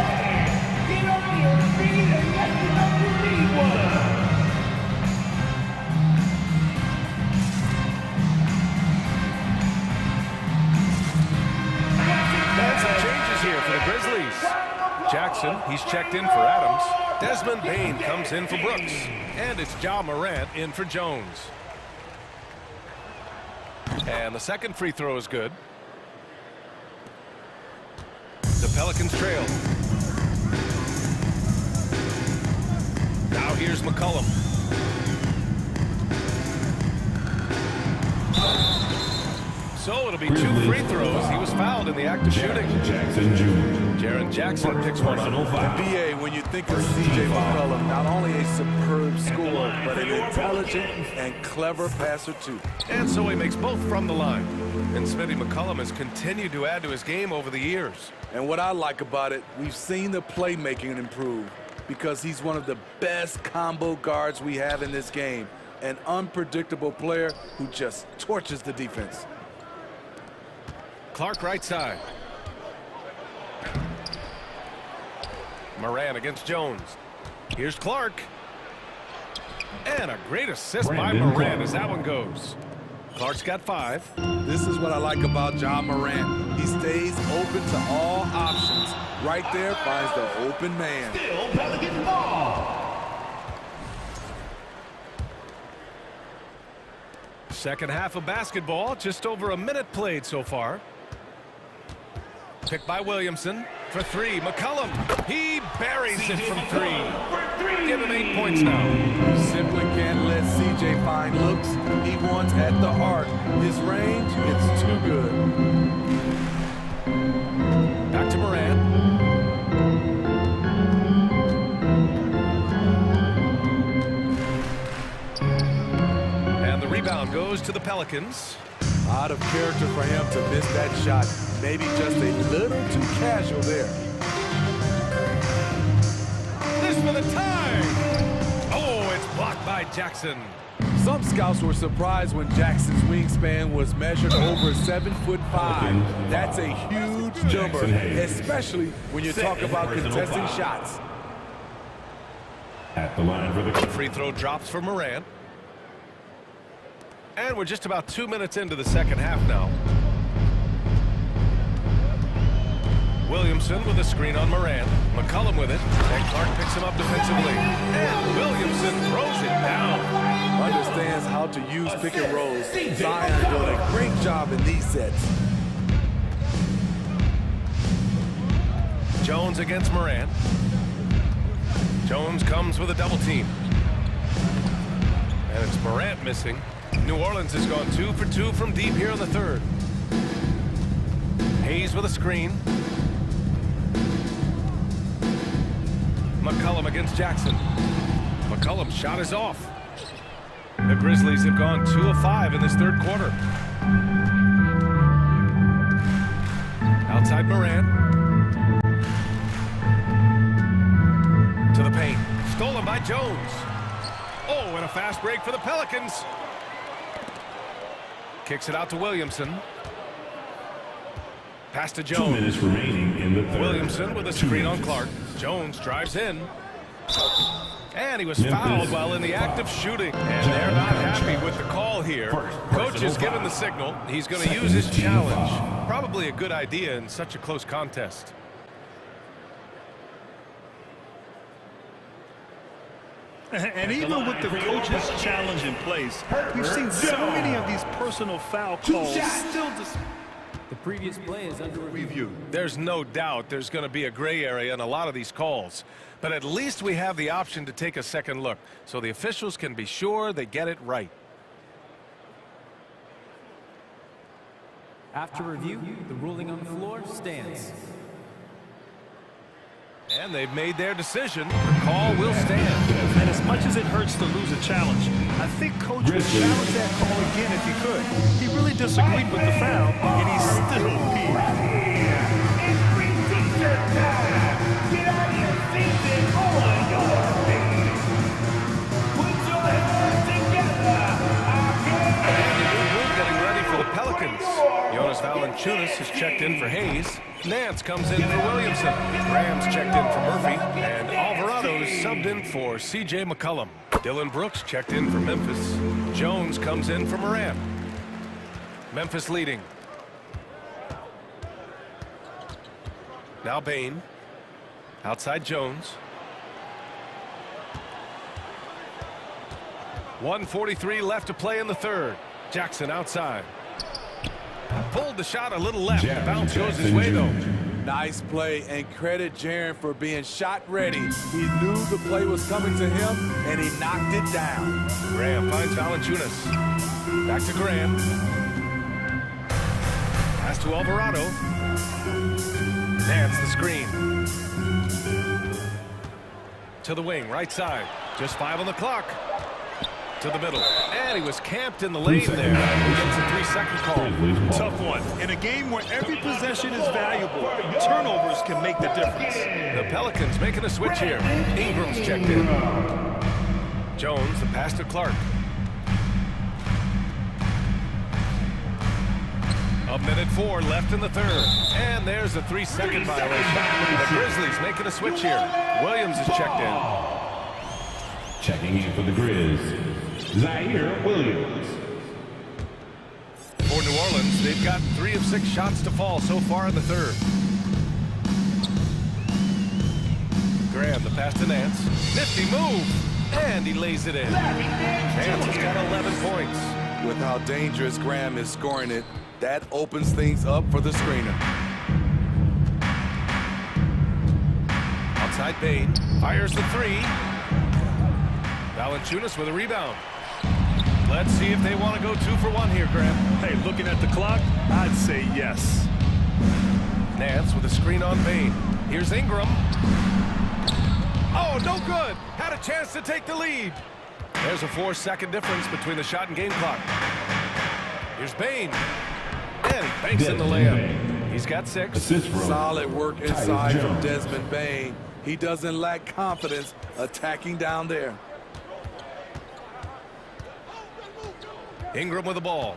And some changes here for the Grizzlies. Jackson, he's checked in for Adams. Desmond Bane comes in for Brooks. And it's Ja Morant in for Jones. And the second free throw is good. The Pelicans trail. Now here's McCollum. So it'll be 2 free throws. He was fouled in the act of shooting. Jackson Jr. Jaren Jackson picks one up. BA, when you think of C.J. McCollum, not only a superb scorer, but an intelligent and clever passer, too. And so he makes both from the line. And Smitty McCollum has continued to add to his game over the years. And what I like about it, we've seen the playmaking improve because he's one of the best combo guards we have in this game. An unpredictable player who just torches the defense. Clark right side. Moran against Jones. Here's Clark. And a great assist by Moran as that one goes. Clark's got 5. This is what I like about Ja Morant. He stays open to all options. Right there finds the open man. Still Pelicans ball. Second half of basketball, just over a minute played so far. Picked by Williamson for 3. McCollum, he buries it from 3. Give him 8 points now. You simply can't let CJ find looks. He wants at the heart. His range, it's too good. Back to Moran. And the rebound goes to the Pelicans. Out of character for him to miss that shot. Maybe just a little too casual there. This for the tie. Oh, it's blocked by Jackson. Some scouts were surprised when Jackson's wingspan was measured over 7'5". That's a huge number, especially when you talk about contesting shots. At the line for the free throw drops for Moran. And we're just about 2 minutes into the second half now. Williamson with a screen on Moran. McCollum with it. And Clark picks him up defensively. And Williamson throws it down. Understands how to use pick and rolls. Zion doing a great job in these sets. Jones against Moran. Jones comes with a double team. And it's Morant missing. New Orleans has gone 2 for 2 from deep here in the third. Hayes with a screen. McCollum against Jackson. McCollum's shot is off. The Grizzlies have gone 2 of 5 in this third quarter. Outside Moran. To the paint. Stolen by Jones. Oh, and a fast break for the Pelicans. Kicks it out to Williamson. Pass to Jones. 2 minutes remaining in the third. Williamson with a screen on Clark. Jones drives in. And he was fouled while in the act of shooting. And they're not happy with the call here. Coach has given the signal. He's going to use his challenge. Probably a good idea in such a close contest. And even with the coach's challenge in place, we've seen so many of these personal foul calls still. The previous play is under review. There's no doubt there's going to be a gray area in a lot of these calls. But at least we have the option to take a second look, so the officials can be sure they get it right. After review, the ruling on the floor stands. And they've made their decision. The call will stand. And as much as it hurts to lose a challenge, I think Coach would challenge that call again if he could. He really disagreed with the foul, and he still appealed. It's free-teacher time. Get out your seats and on your feet. Put your hands together. And the new move getting ready for the Pelicans. Jonas Valanciunas has checked in for Hayes. Nance comes in for Williamson. Graham's checked in for Murphy. And Alvarado's subbed in for C.J. McCollum. Dylan Brooks checked in for Memphis. Jones comes in for Morant. Memphis leading. Now Bain. Outside Jones. 1:43 left to play in the third. Jackson outside. Pulled the shot a little left. The bounce goes his way, though. Nice play, and credit Jaren for being shot ready. He knew the play was coming to him, and he knocked it down. Graham finds Valanciunas. Back to Graham. Pass to Alvarado. Nance the screen. To the wing, right side. Just 5 on the clock. To the middle. And he was camped in the lane there. He gets a 3-second call. Tough one. In a game where every possession is valuable, turnovers can make the difference. The Pelicans making a switch here. Ingram's checked in. Jones, the pass to Clark. A minute 4 left in the third. And there's a 3-second violation. The Grizzlies making a switch here. Williams is checked in. Checking in for the Grizz, Zaire Williams. For New Orleans, they've got 3 of 6 shots to fall so far in the third. Graham, the pass to Nance. Nifty move. And he lays it in. Nance has got 11 points. With how dangerous Graham is scoring it, that opens things up for the screener. Outside Bain. Fires the 3. Valanciunas with a rebound. Let's see if they want to go 2 for 1 here, Graham. Hey, looking at the clock, I'd say yes. Nance with a screen on Bain. Here's Ingram. Oh, no good. Had a chance to take the lead. There's a 4-second difference between the shot and game clock. Here's Bain. And he banks in the layup. He's got 6. Solid work inside from Desmond Bain. He doesn't lack confidence attacking down there. Ingram with the ball.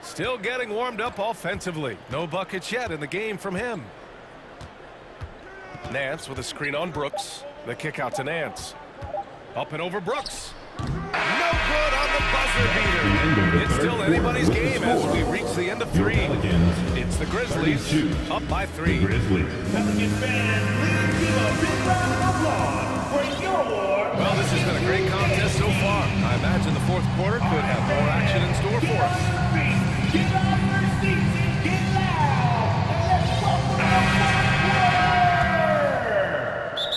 Still getting warmed up offensively. No buckets yet in the game from him. Nance with a screen on Brooks. The kick out to Nance. Up and over Brooks. No good on the buzzer beater. It's still anybody's game as we reach the end of 3. It's the Grizzlies up by 3. Pelicans fans, please give a big round of applause for your Well, this has been a great contest so far. I imagine the fourth quarter could have more action in store for us. Get out your seats and get loud.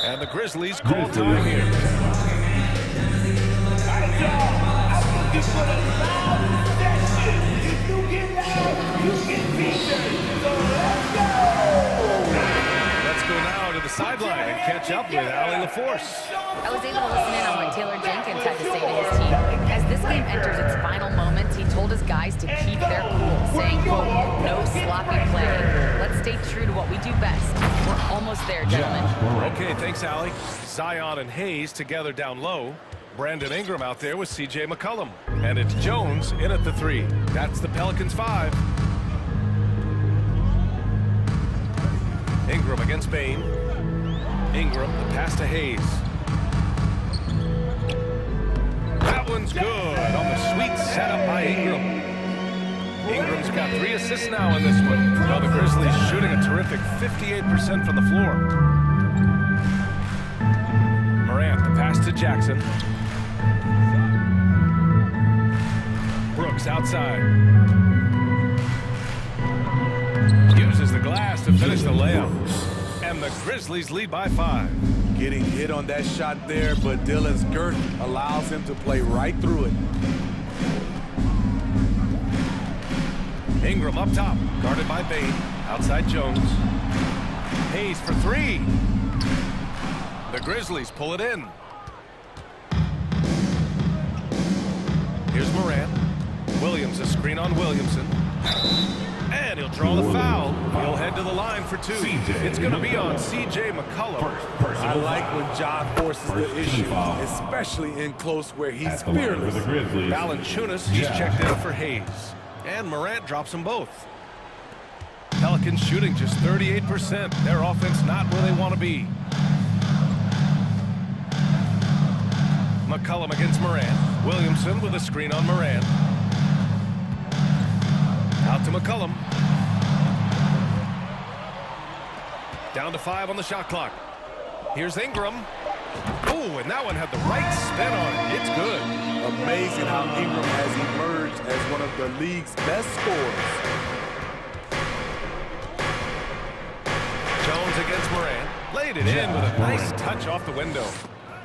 And the Grizzlies call time here. I'm looking for the loud section. If you get loud, you get featured. So let's go. Let's go now to the sideline and catch up with Allie LaForce. I was able to listen in on what Taylor Jenkins had to say to his team. As this game enters its final moments, he told his guys to keep their cool, saying, quote, no sloppy play. Let's stay true to what we do best. We're almost there, gentlemen. Okay, thanks, Allie. Zion and Hayes together down low. Brandon Ingram out there with C.J. McCollum. And it's Jones in at the 3. That's the Pelicans 5. Ingram against Bain. Ingram, the pass to Hayes. That one's good on the sweet setup by Ingram. Ingram's got 3 assists now in this one. Now the Grizzlies shooting a terrific 58% from the floor. Morant, the pass to Jackson. Brooks outside. finish the layup. And the Grizzlies lead by 5. Getting hit on that shot there, but Dillon's girth allows him to play right through it. Ingram up top, guarded by Bain. Outside Jones. Hayes for 3. The Grizzlies pull it in. Here's Morant. Williams, a screen on Williamson. And he'll draw the foul. He'll head to the line for 2. It's going to be on C.J. McCollum. I like when Ja forces the issue, especially in close where he's fearless. Valanciunas, he's checked in for Hayes. And Morant drops them both. Pelicans shooting just 38%. Their offense not where they want to be. McCollum against Morant. Williamson with a screen on Morant. Out to McCollum. Down to 5 on the shot clock. Here's Ingram. Oh, and that one had the right spin on it. It's good. Amazing how Ingram has emerged as one of the league's best scorers. Jones against Morant. Laid it in with a nice touch off the window.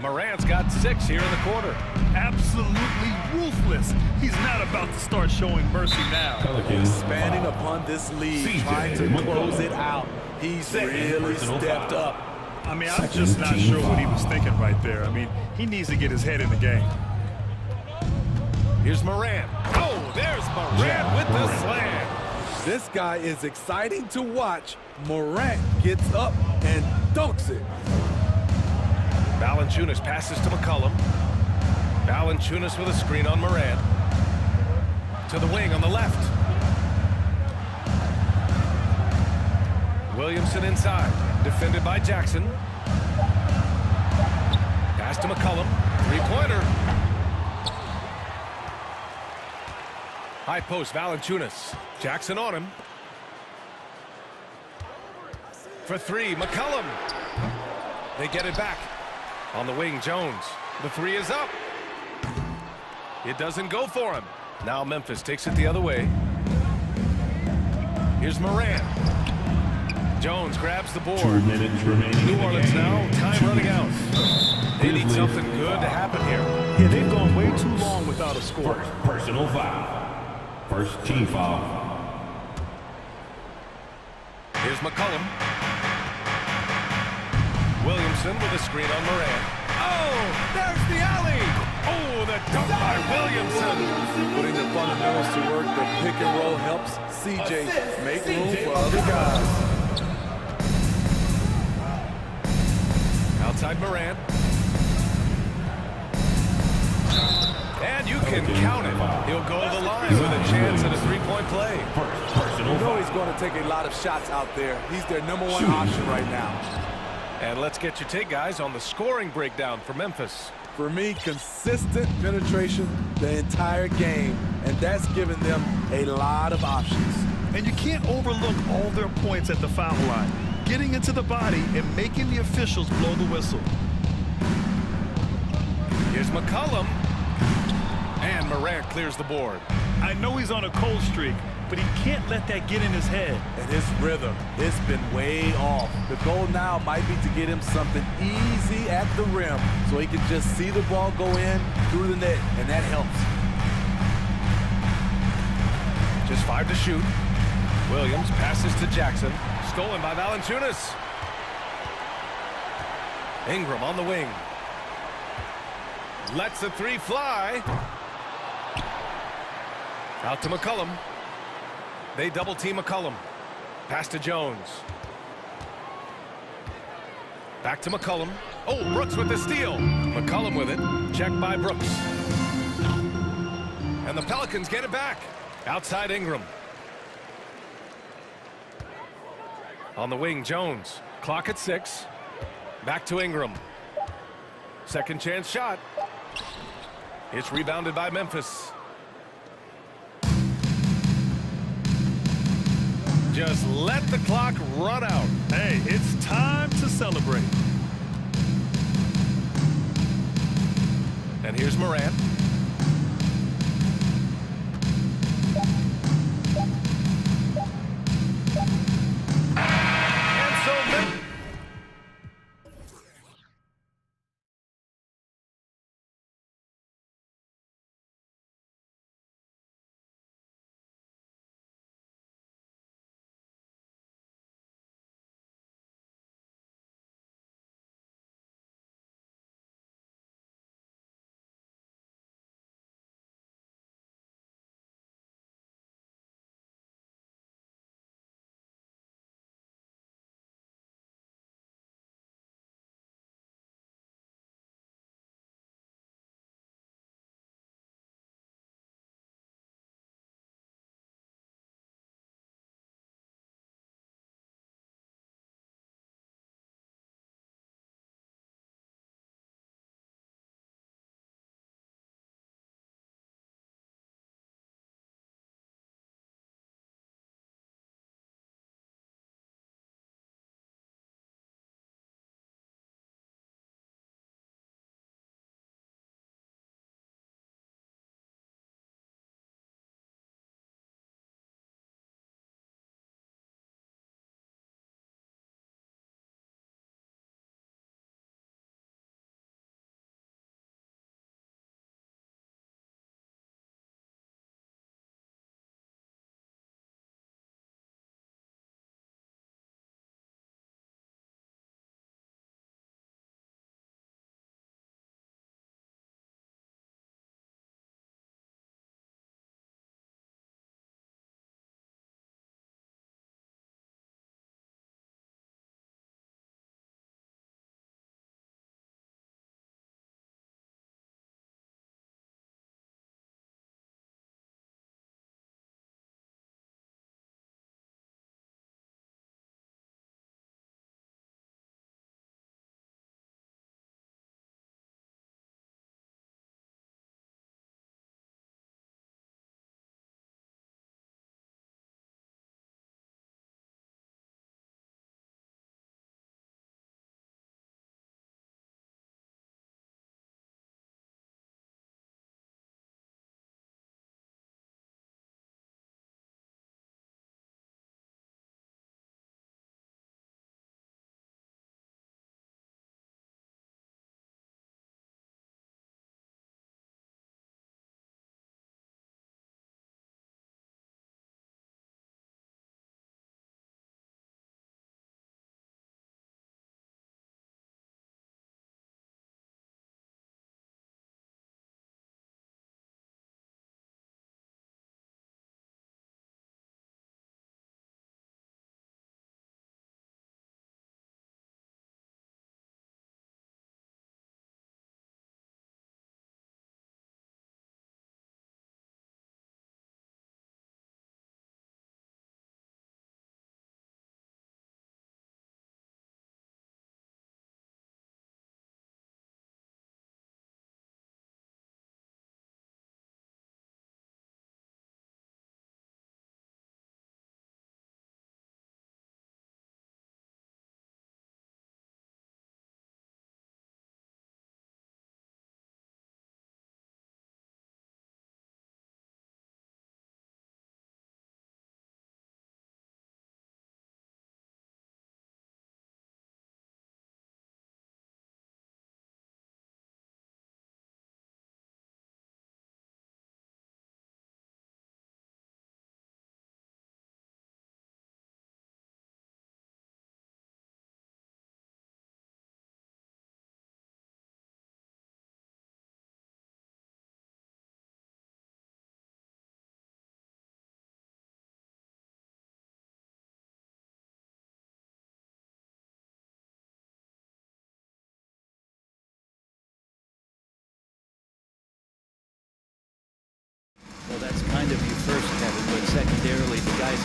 Morant's got 6 here in the quarter. Absolutely ruthless. He's not about to start showing mercy now. Expanding upon this lead, trying to close it out. He's really stepped up. I mean, I'm just not sure what he was thinking right there. I mean, he needs to get his head in the game. Here's Morant. Oh, there's Morant with the slam. This guy is exciting to watch. Morant gets up and dunks it. Valanciunas passes to McCollum. Valanciunas with a screen on Morant. To the wing on the left. Williamson inside. Defended by Jackson. Pass to McCollum. Three-pointer. High post, Valanciunas. Jackson on him. For 3, McCollum. They get it back. On the wing, Jones. The 3 is up. It doesn't go for him. Now Memphis takes it the other way. Here's Morant. Jones grabs the board. 2 minutes remaining. New Orleans now, time running out. They need something good to happen here. Yeah, they've gone way too long without a score. First personal foul. First team foul. Here's McCollum. Williamson with a screen on Morant. Oh, there's the alley. Oh, the dunk by Williamson. Putting the fundamentals to work, the pick and roll helps CJ make room for other guys. Outside Morant. And you can count it. He'll go to the line with a chance at a 3-point play. You know he's going to take a lot of shots out there. He's their #1 option right now. And let's get your take, guys, on the scoring breakdown for Memphis. For me, consistent penetration the entire game, and that's given them a lot of options. And you can't overlook all their points at the foul line. Getting into the body and making the officials blow the whistle. Here's McCollum. And Morant clears the board. I know he's on a cold streak, but he can't let that get in his head. And his rhythm, it's been way off. The goal now might be to get him something easy at the rim so he can just see the ball go in through the net, and that helps. Just 5 to shoot. Williams passes to Jackson. Stolen by Valanciunas. Ingram on the wing. Lets the 3 fly. Out to McCollum. They double-team McCollum. Pass to Jones. Back to McCollum. Oh, Brooks with the steal. McCollum with it. Checked by Brooks. And the Pelicans get it back. Outside Ingram. On the wing, Jones. Clock at 6. Back to Ingram. Second chance shot. It's rebounded by Memphis. Just let the clock run out. Hey, it's time to celebrate. And here's Morant.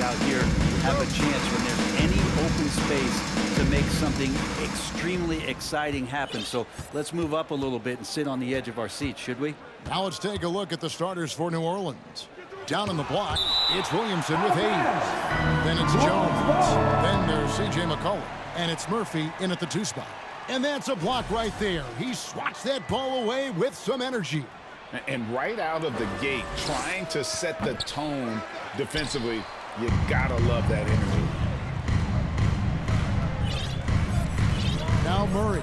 out here have a chance when there's any open space to make something extremely exciting happen. So let's move up a little bit and sit on the edge of our seats, should we? Now let's take a look at the starters for New Orleans. Down in the block, it's Williamson with Hayes. Then it's Jones. Then there's C.J. McCollum. And it's Murphy in at the 2 spot. And that's a block right there. He swats that ball away with some energy. And right out of the gate, trying to set the tone defensively, you gotta love that energy. Now Murray.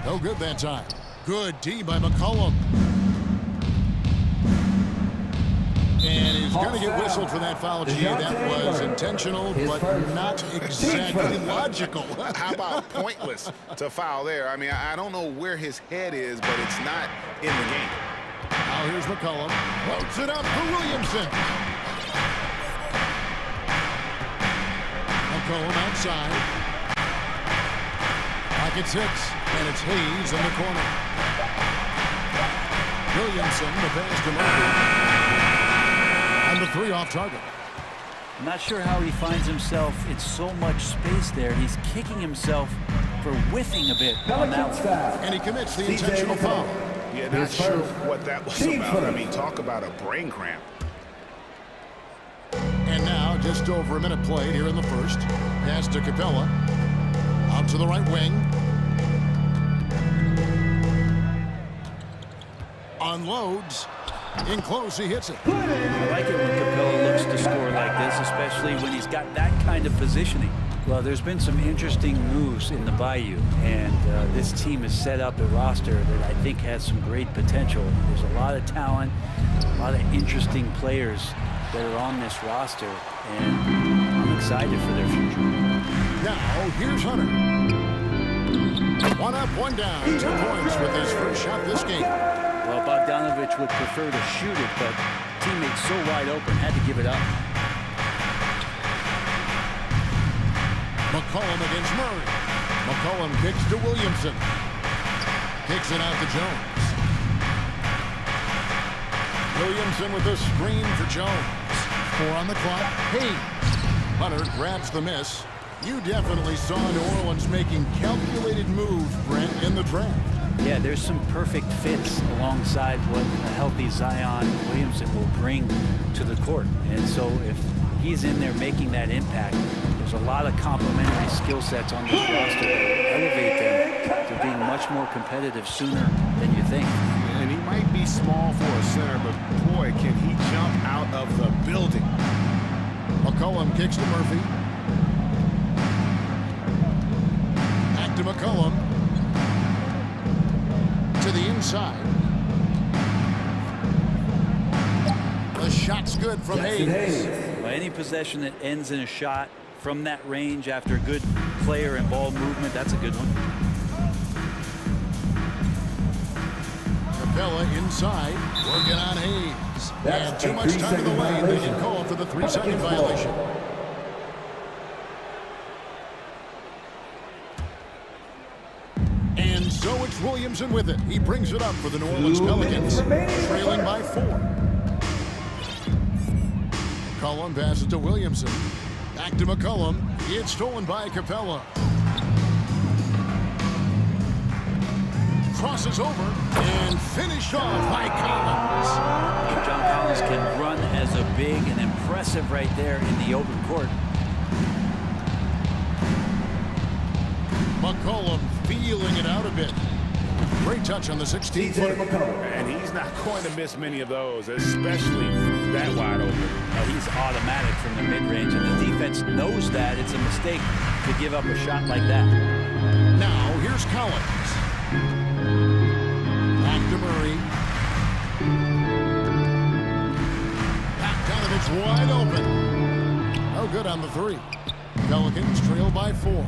No good that time. Good D by McCollum. And he's going to get whistled for that foul, G. That was intentional, but not exactly logical. How about pointless to foul there? I mean, I don't know where his head is, but it's not in the game. Now here's McCollum. Floats it up for Williamson. McCollum outside. Pocket 6, and it's Hayes in the corner. Williamson, the pass to Murphy. And the 3 off target. I'm not sure how he finds himself in so much space there. He's kicking himself for whiffing a bit on that one. And he commits the intentional foul. Yeah, not sure what that was about. I mean, talk about a brain cramp. And now, just over a minute played here in the first. Pass to Capella. Out to the right wing. Unloads. In close, he hits it. I like it when Capella looks to score like this, especially when he's got that kind of positioning. Well, there's been some interesting moves in the Bayou, and this team has set up a roster that I think has some great potential. There's a lot of talent, a lot of interesting players that are on this roster, and I'm excited for their future. Now, here's Hunter. 1 up, 1 down. 2 points with his first shot this game. Well, Bogdanovich would prefer to shoot it, but teammates so wide open, had to give it up. McCollum against Murray. McCollum kicks to Williamson. Kicks it out to Jones. Williamson with a screen for Jones. 4 on the clock. Hayes. Hunter grabs the miss. You definitely saw New Orleans making calculated moves, Brent, in the draft. Yeah, there's some perfect fits alongside what a healthy Zion Williamson will bring to the court. And so if he's in there making that impact, there's a lot of complementary skill sets on this roster that elevate them to being much more competitive sooner than you think. And he might be small for a center, but boy, can he jump out of the building. McCollum kicks to Murphy. Back to McCollum. To the inside. The shot's good from Hayes. Well, any possession that ends in a shot from that range after a good player and ball movement, that's a good one. Capella inside, working on Hayes. And too much time in the lane. They get called for the 3-second violation. And so it's Williamson with it. He brings it up for the New Orleans Pelicans, trailing by 4. McCollum passes to Williamson. Back to McCollum. It's stolen by Capella. Crosses over and finished off by Collins. John Collins can run as a big and impressive right there in the open court. McCollum feeling it out a bit. Great touch on the 16-footer. And he's not going to miss many of those, especially that wide open. He's automatic from the mid-range, and the defense knows that. It's a mistake to give up a shot like that. Now, here's Collins. Back to Murray. Bogdanovich wide open. No good on the 3. Pelicans trail by 4.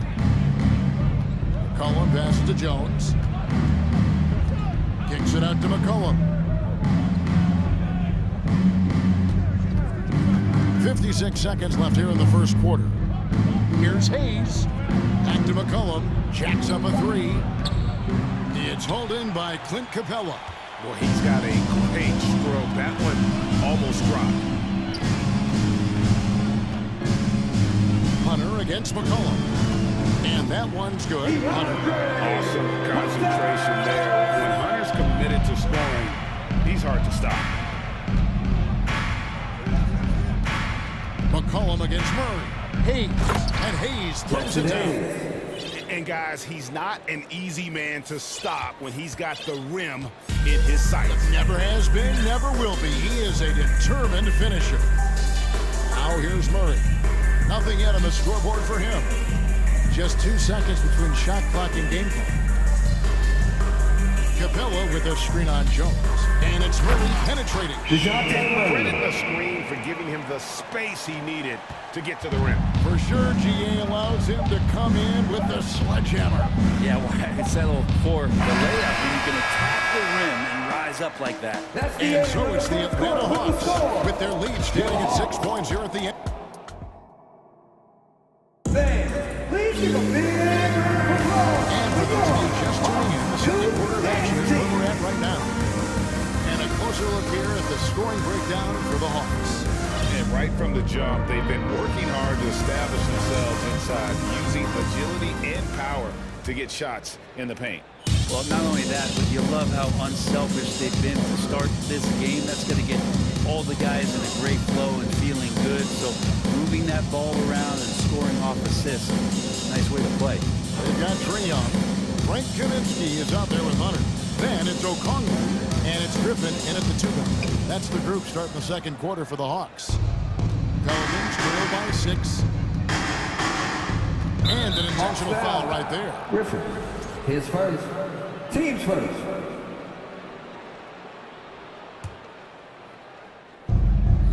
McCollum passes to Jones. Kicks it out to McCollum. 56 seconds left here in the first quarter. Here's Hayes. Back to McCollum. Jacks up a 3. It's hauled in by Clint Capella. Well, he's got a against McCollum. And that one's good. Hunter. Awesome concentration there. When Hunter's committed to scoring, he's hard to stop. McCollum against Murray. Hayes. And Hayes throws it down. And guys, he's not an easy man to stop when he's got the rim in his sights. Never has been, never will be. He is a determined finisher. Now here's Murray. Nothing yet on the scoreboard for him. Just 2 seconds between shot clock and game clock. Capella with a screen on Jones. And it's Murray penetrating. Credit the screen for giving him the space he needed to get to the rim. For sure, GA allows him to come in with the sledgehammer. Yeah, well, I settled for the layup, and you can attack the rim and rise up like that. And so it's the Atlanta Hawks with their lead standing at 6 points here at the end. Please give a big applause. And for those of you just tuning in, the second quarter of action is where we're at right now. And a closer look here at the scoring breakdown for the Hawks. And right from the jump, they've been working hard to establish themselves inside, using agility and power to get shots in the paint. Well, not only that, but you love how unselfish they've been to start this game. That's going to get all the guys in a great flow and feeling good. So moving that ball around and scoring off assists, nice way to play. They've got Trae Young. Frank Kaminsky is out there with Hunter. Then it's Okongwu, and it's Griffin in at the 2-guard. That's the group starting the second quarter for the Hawks. Pelicans trail by 6. And an intentional foul right there. Griffin, his first. Team's first.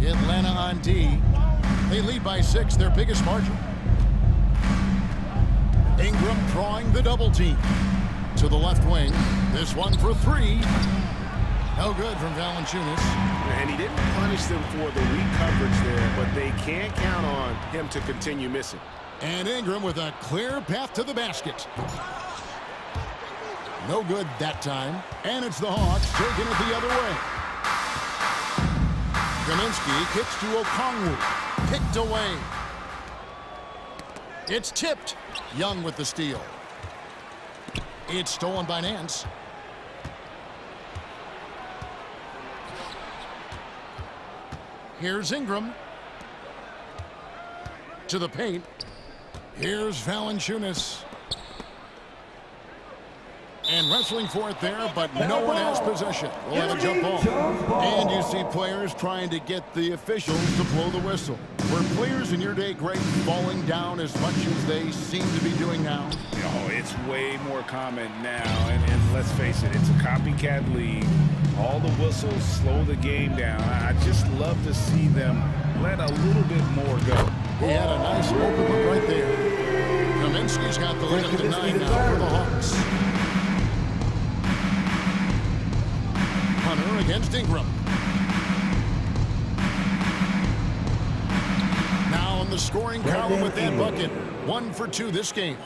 Atlanta on D. They lead by 6, their biggest margin. Ingram drawing the double team. To the left wing. This one for 3. No good from Valanciunas. And he didn't punish them for the weak coverage there, but they can't count on him to continue missing. And Ingram with a clear path to the basket. No good that time. And it's the Hawks taking it the other way. Kaminsky kicks to Okongwu. Picked away. It's tipped. Young with the steal. It's stolen by Nance. Here's Ingram. To the paint. Here's Valanciunas. And wrestling for it there, but no one has possession. We'll have a jump ball. And you see players trying to get the officials to blow the whistle. Were players in your day great falling down as much as they seem to be doing now? Oh, it's way more common now. And let's face it, it's a copycat league. All the whistles slow the game down. I just love to see them let a little bit more go. He had a nice open look right there. Kaminsky's got the lead up to 9 now for the Hawks. Hunter against Ingram. Now in the scoring column with that bucket. 1 for 2 this game.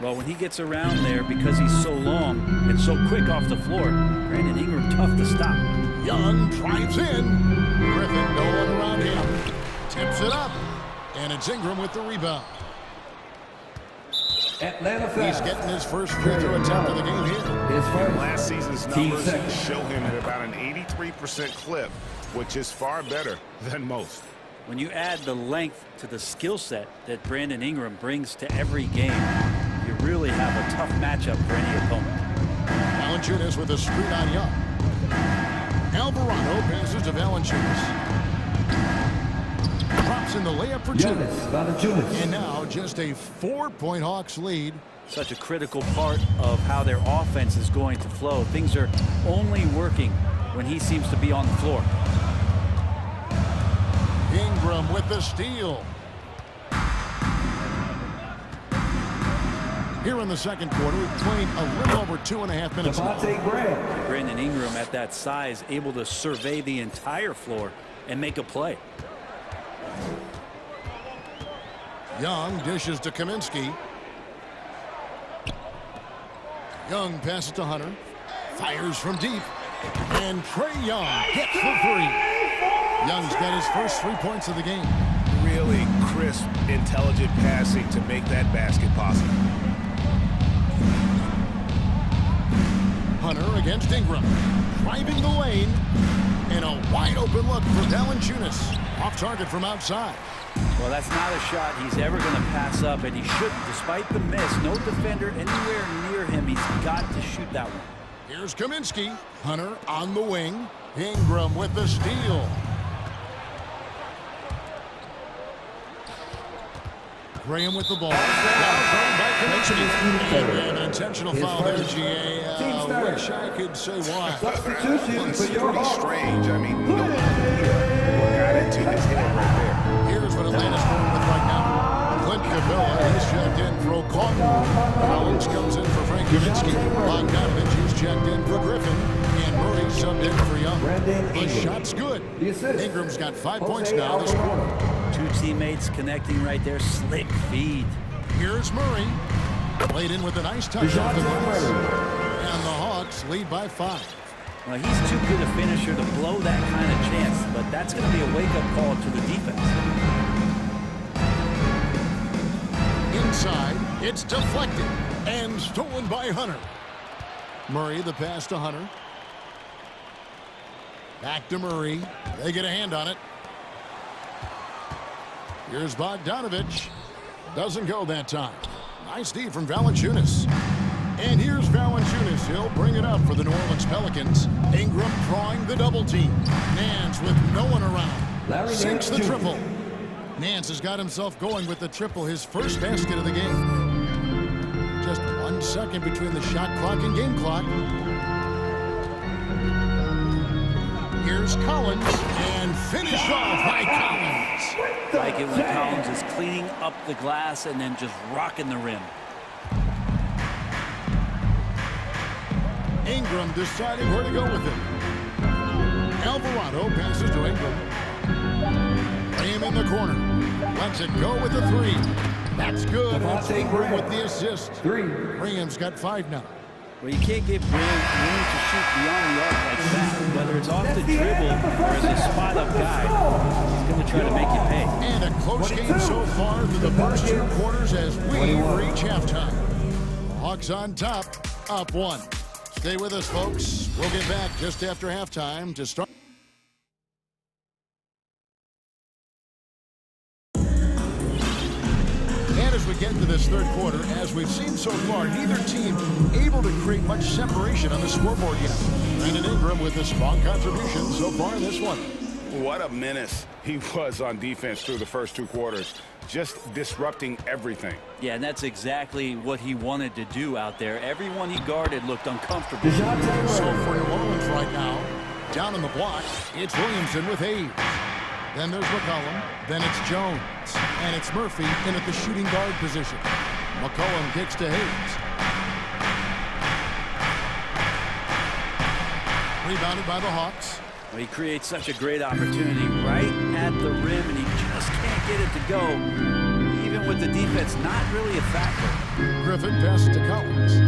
Well, when he gets around there, because he's so long and so quick off the floor, Brandon Ingram tough to stop. Young drives in. Griffin, no one around him. Tips it up. And it's Ingram with the rebound. Atlanta He's getting his first free throw attempt of the game here. And last season's numbers show him at about an 83% clip, which is far better than most. When you add the length to the skill set that Brandon Ingram brings to every game, you really have a tough matchup for any opponent. Valanciunas with a screen on Young. Alvarado passes to Valanciunas. Drops in the layup for 2. And now just a 4-point Hawks lead. Such a critical part of how their offense is going to flow. Things are only working when he seems to be on the floor. Ingram with the steal. Here in the second quarter, we've played a little over 2.5 minutes now. Brandon Ingram at that size, able to survey the entire floor and make a play. Young dishes to Kaminsky. Young passes to Hunter. Fires from deep. And Trae Young hits for 3. Young's got his first 3 points of the game. really crisp, intelligent passing to make that basket possible. Hunter against Ingram. Driving the lane. And a wide open look for Valanciunas. Off target from outside. Well, that's not a shot he's ever going to pass up, and he shouldn't. Despite the miss, no defender anywhere near him. He's got to shoot that one. Here's Kaminsky. Hunter on the wing. Ingram with the steal. Graham with the ball. An intentional foul there, GA. Wish I could say why. It's pretty strange. I mean, no one got into his head right there. Here's what Atlanta's going with right now. Clint Capella, he's checked in for O'Connor. Collins comes in for Frank Kaminsky. Bogdanovich, he's checked in for Griffin. And Murray subbed in for Young. The shot's good. Ingram's got 5 points now this quarter. Two teammates connecting right there. Slick feed. Here's Murray. Played in with a nice touch off the glass. And the Hawks lead by 5. Well, he's too good a finisher to blow that kind of chance, but that's going to be a wake-up call to the defense. Inside, it's deflected and stolen by Hunter. Murray, the pass to Hunter. Back to Murray. They get a hand on it. Here's Bogdanovich. Doesn't go that time. Nice D from Valanciunas. And here's Valanciunas. He'll bring it up for the New Orleans Pelicans. Ingram drawing the double team. Nance with no one around. Sinks the triple. Nance has got himself going with the triple, his first basket of the game. Just 1 second between the shot clock and game clock. Here's Collins, and finish off by Collins. Like it when Collins is cleaning up the glass and then just rocking the rim. Ingram deciding where to go with it. Alvarado passes to Ingram. Graham in the corner. Lets it go with the 3. That's good. That's Ingram with the assist. Graham's got 5 now. Well, you can't give Graham room to shoot beyond the arc like that. Whether it's off the dribble or as a spot-up guy, he's going to try to make you pay. And a close game so far through the first 2 quarters as we reach halftime. Hawks on top, up 1. Stay with us, folks. We'll get back just after halftime to start. As we get into this third quarter, as we've seen so far, neither team able to create much separation on the scoreboard yet. Brandon Ingram with a strong contribution so far in this one. What a menace he was on defense through the first 2 quarters, just disrupting everything. Yeah, and that's exactly what he wanted to do out there. Everyone he guarded looked uncomfortable. So for New Orleans right now, down in the block, it's Williamson with Hayes. Then there's McCollum. Then it's Jones. And it's Murphy in at the shooting guard position. McCollum kicks to Hayes. Rebounded by the Hawks. Well, he creates such a great opportunity right at the rim, and he just can't get it to go, even with the defense not really a factor. Griffin passes to Collins.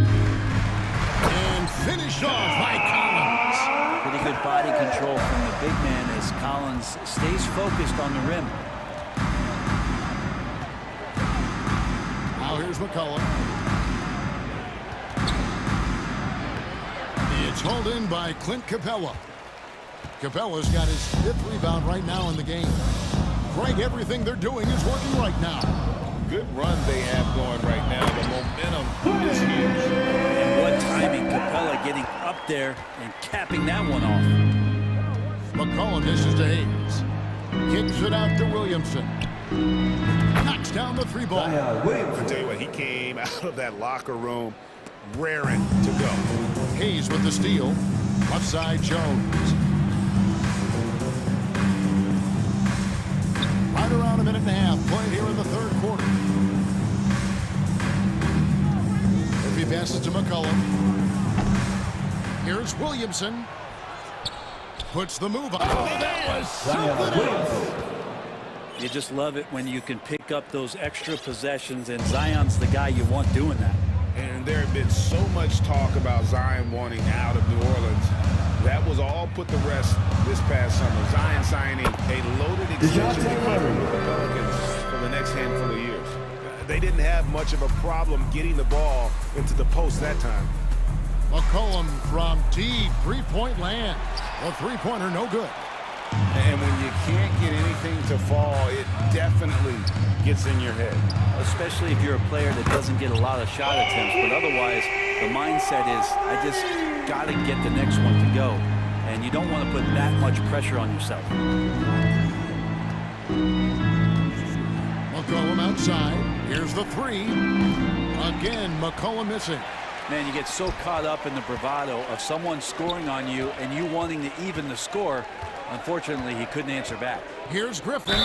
And finished off by Collins. Pretty good body control from the big man as Collins stays focused on the rim. Now here's McCollum. It's hauled in by Clint Capella. Capella's got his 5th rebound right now in the game. Greg, everything they're doing is working right now. Good run they have going right now. The momentum is huge. And what timing, Capella getting up there and capping that one off. McCollum dishes to Hayes. Kicks it out to Williamson. Knocks down the 3 ball. I tell you what, he came out of that locker room raring to go. Hayes with the steal. Left side Jones. Right around a minute and a half played here in the third quarter. If he passes to McCollum. Here's Williamson. Puts the move on. Oh, that was something else. You just love it when you can pick up those extra possessions, and Zion's the guy you want doing that. And there had been so much talk about Zion wanting out of New Orleans. That was all put to rest this past summer. Zion signing a loaded extension with the Pelicans. next handful of years. They didn't have much of a problem getting the ball into the post that time. McCollum from deep three-point land. The three-pointer no good. And when you can't get anything to fall, it definitely gets in your head. Especially if you're a player that doesn't get a lot of shot attempts, but otherwise the mindset is, I just got to get the next one to go. And you don't want to put that much pressure on yourself. McCollum outside. Here's the three. Again, McCollum missing. Man, you get so caught up in the bravado of someone scoring on you and you wanting to even the score. Unfortunately, he couldn't answer back. Here's Griffin.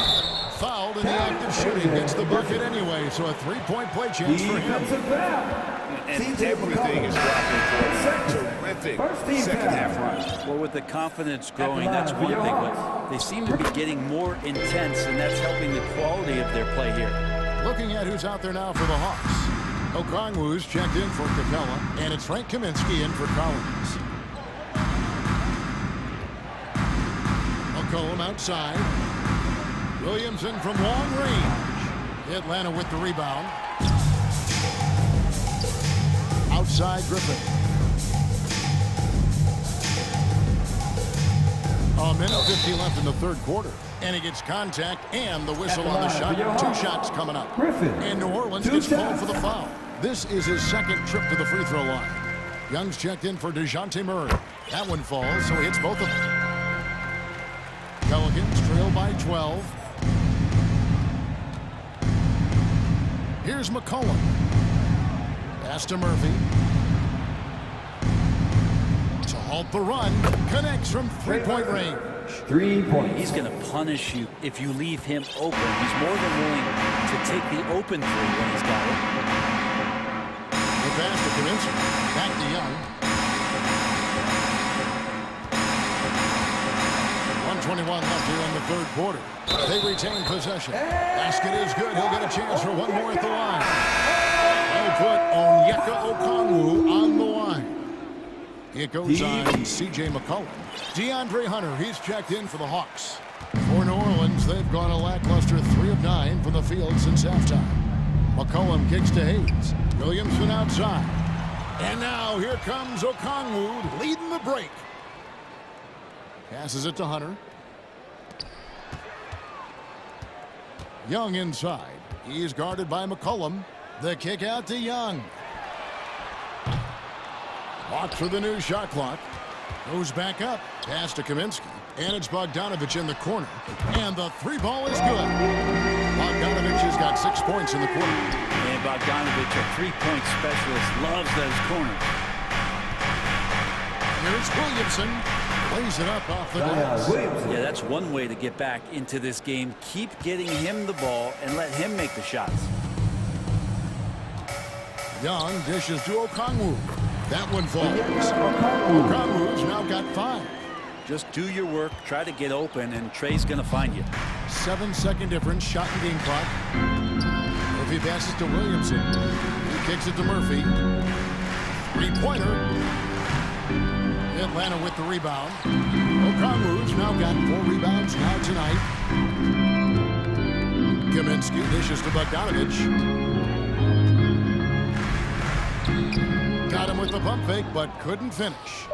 Fouled in the act of shooting. Gets the bucket anyway, so a three-point play chance for him. And everything is dropping for a terrific second-half run. Well, with the confidence growing, that's one thing, but they seem to be getting more intense, and that's helping the quality of their play here. Looking at who's out there now for the Hawks. Okongwu's checked in for Capella, and it's Frank Kaminsky in for Collins. McCollum outside. Williamson from long range. Atlanta with the rebound. Outside Griffin. A minute 50 left in the third quarter. And he gets contact and the whistle on the shot. Two shots coming up. And New Orleans gets called for the foul. This is his second trip to the free throw line. Young's checked in for DeJounte Murray. That one falls, so he hits both of them. Pelicans trail by 12. Here's McCollum. Pass to Murphy. To halt the run. Connects from three-point range. 3 points. He's going to punish you if you leave him open. He's more than willing to take the open three when he's got it. The pass to Kaminsky. Back to Young. 1:21 left here in the third quarter. They retain possession. Basket is good. He'll get a chance for one more at the line. They'll put Onyeka Okongwu on the line. It goes on C.J. McCollum. DeAndre Hunter, he's checked in for the Hawks. For New Orleans, they've gone a lackluster 3 of 9 from the field since halftime. McCollum kicks to Hayes. Williamson outside. And now here comes Okongwu leading the break. Passes it to Hunter. Young inside. He's guarded by McCollum. The kick out to Young. Walks for the new shot clock. Goes back up. Pass to Kaminsky. And it's Bogdanovich in the corner. And the three ball is good. Bogdanovich has got 6 points in the quarter. And Bogdanovich, a three-point specialist, loves those corners. Here's Williamson. Plays it up off the glass. Yeah, that's one way to get back into this game. Keep getting him the ball and let him make the shots. Young dishes to Okongwu. That one falls. Okongwu's now got 5. Just do your work, try to get open, and Trey's going to find you. 7-second difference, shot and game clock. Murphy passes to Williamson. He kicks it to Murphy. Three-pointer. Atlanta with the rebound. Okongwu's now got 4 rebounds now tonight. Kaminsky dishes to Bogdanovich. Got him with the pump fake, but couldn't finish.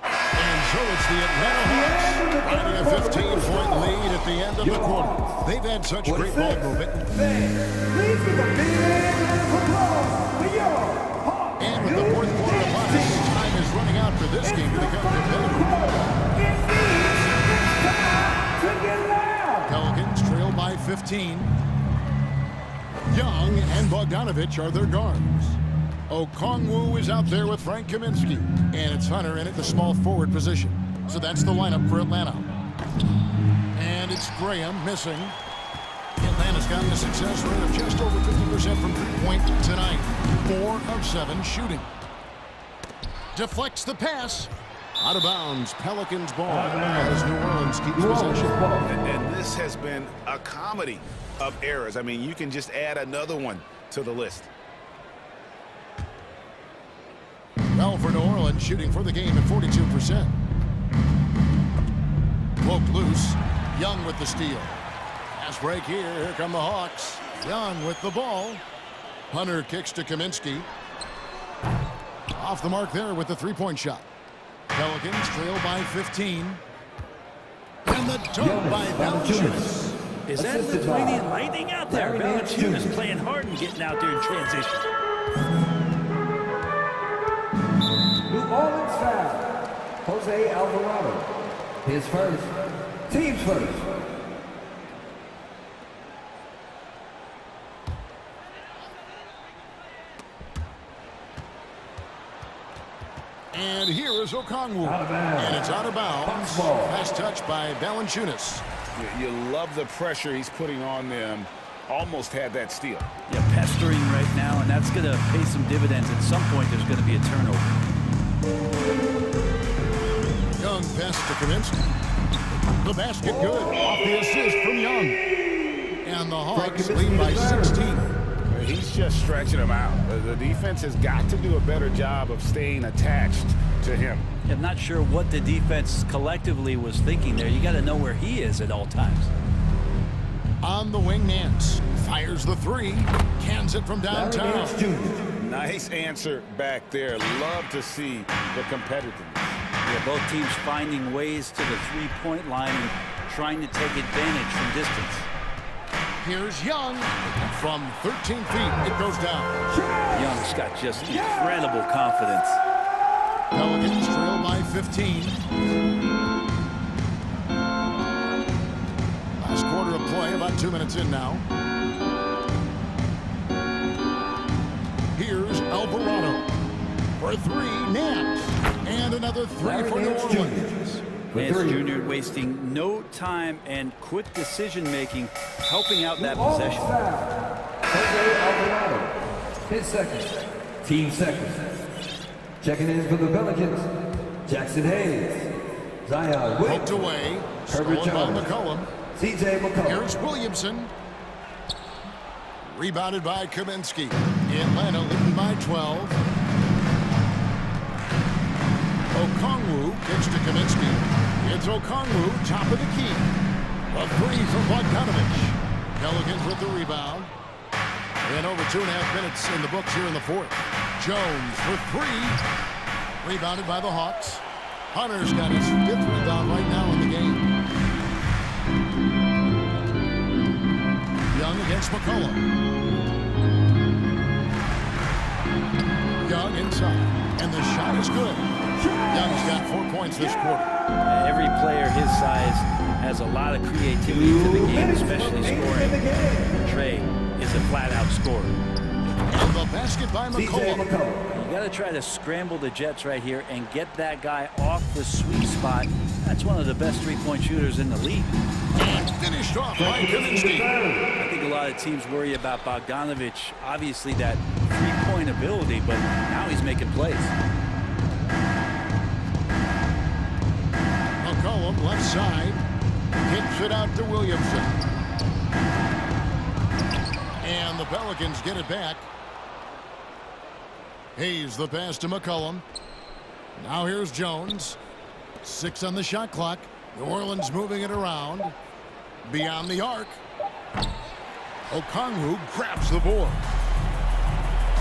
And so it's the Atlanta Hawks riding a 15-point lead at the end of the quarter. They've had such great ball movement. Please give a big round of applause for your Hawks. And with the fourth quarter upon us, time is running out for this game to become competitive. Pelicans trail by 15. Young and Bogdanovich are their guards. Okongwu is out there with Frank Kaminsky. And it's Hunter in at the small forward position. So that's the lineup for Atlanta. And it's Graham missing. Atlanta's gotten a success rate of just over 50% from three-point tonight. 4 of 7 shooting. Deflects the pass. Out of bounds. Pelicans ball as New Orleans keeps possession. And this has been a comedy of errors. I mean, you can just add another one to the list. Well, for New Orleans, shooting for the game at 42%. Poked loose. Young with the steal. Pass break here. Here come the Hawks. Young with the ball. Hunter kicks to Kaminsky. Off the mark there with the three-point shot. Pelicans trail by 15. And the dunk by Valanciunas. Is that Lithuanian lightning out there? Valanciunas playing hard and getting out there in transition. New Orleans foul. Jose Alvarado. His first. Team's first. And here is Okongwu. And it's out of bounds. Pass touch by Valanciunas. You love the pressure he's putting on them. Almost had that steal. Yeah, pestering right now, and that's going to pay some dividends. At some point, there's going to be a turnover. Young pass to Kaminsky. The basket good. Off the assist from Young. And the Hawks lead by 16. He's just stretching them out. The defense has got to do a better job of staying attached to him. I'm not sure what the defense collectively was thinking there. You got to know where he is at all times. On the wing, Nance fires the three. Cans it from downtown. Nice answer back there. Love to see the competitiveness. Yeah, both teams finding ways to the three-point line and trying to take advantage from distance. Here's Young. From 13 feet, it goes down. Young's got just incredible confidence. Pelicans trail by 15. Last quarter of play, about 2 minutes in now. Here's Alvarado. For three, Nance. And another three for New Orleans. Nance Jr. wasting no time and quick decision-making, helping out that possession. Jose Alvarado. His second. Team second. Checking in for the Pelicans, Jackson Hayes. Zion Poked away. Herbert Stolen by Jones. McCollum. CJ McCollum. Here's Williamson. Rebounded by Kaminsky. Atlanta leading by 12. Okongwu kicks to Kaminsky. It's Okongwu, top of the key. A three from Bogdanovich. Pelicans with the rebound. And over 2.5 minutes in the books here in the fourth. Jones for three. Rebounded by the Hawks. Hunter's got his fifth rebound right now in the game. Young against McCollum. Young inside. And the shot is good. Young's got 4 points this quarter. Every player his size has a lot of creativity to the game, especially scoring. Trey is a flat-out scorer. And the basket by McCollum. You got to try to scramble the Jets right here and get that guy off the sweet spot. That's one of the best three-point shooters in the league. And finished off by Kaminsky. I think a lot of teams worry about Bogdanovich, obviously that three-point ability, but now he's making plays. McCollum left side. Kicks it out to Williamson. And the Pelicans get it back. Hayes the pass to McCollum. Now here's Jones. 6 on the shot clock. New Orleans moving it around. Beyond the arc. Okongwu grabs the board.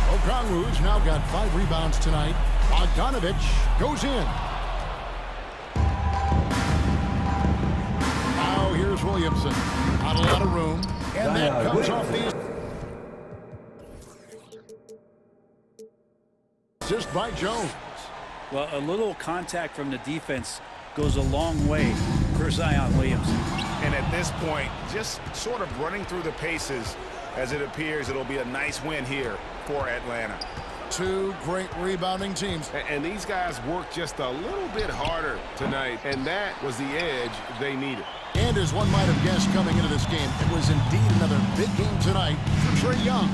Okongwu's now got 5 rebounds tonight. Bogdanovich goes in. Now here's Williamson. Not a lot of room. And that comes off the assist by Jones. Well, a little contact from the defense goes a long way for Zion Williamson. And at this point, just sort of running through the paces, as it appears it'll be a nice win here for Atlanta. 2 great rebounding teams. And these guys worked just a little bit harder tonight, and that was the edge they needed. And as one might have guessed coming into this game, it was indeed another big game tonight for Trae Young.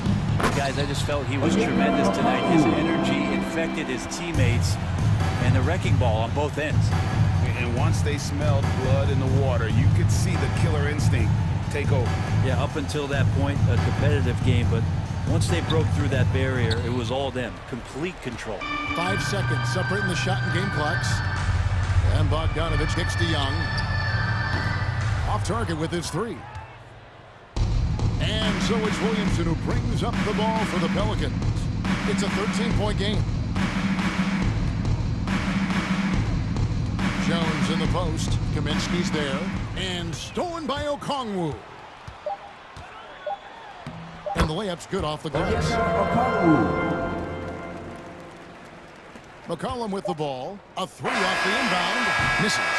Guys, I just felt he was tremendous tonight. His energy infected his teammates and the wrecking ball on both ends. And once they smelled blood in the water, you could see the killer instinct take over. Yeah, up until that point, a competitive game, but once they broke through that barrier, it was all them. Complete control. 5 seconds separating the shot and game clocks. And Bogdanovich kicks to Young. Off target with his three. And so it's Williamson who brings up the ball for the Pelicans. It's a 13-point game. Jones in the post. Kaminsky's there. And stolen by Okongwu. And the layup's good off the glass. McCollum with the ball. A three off the inbound. Misses.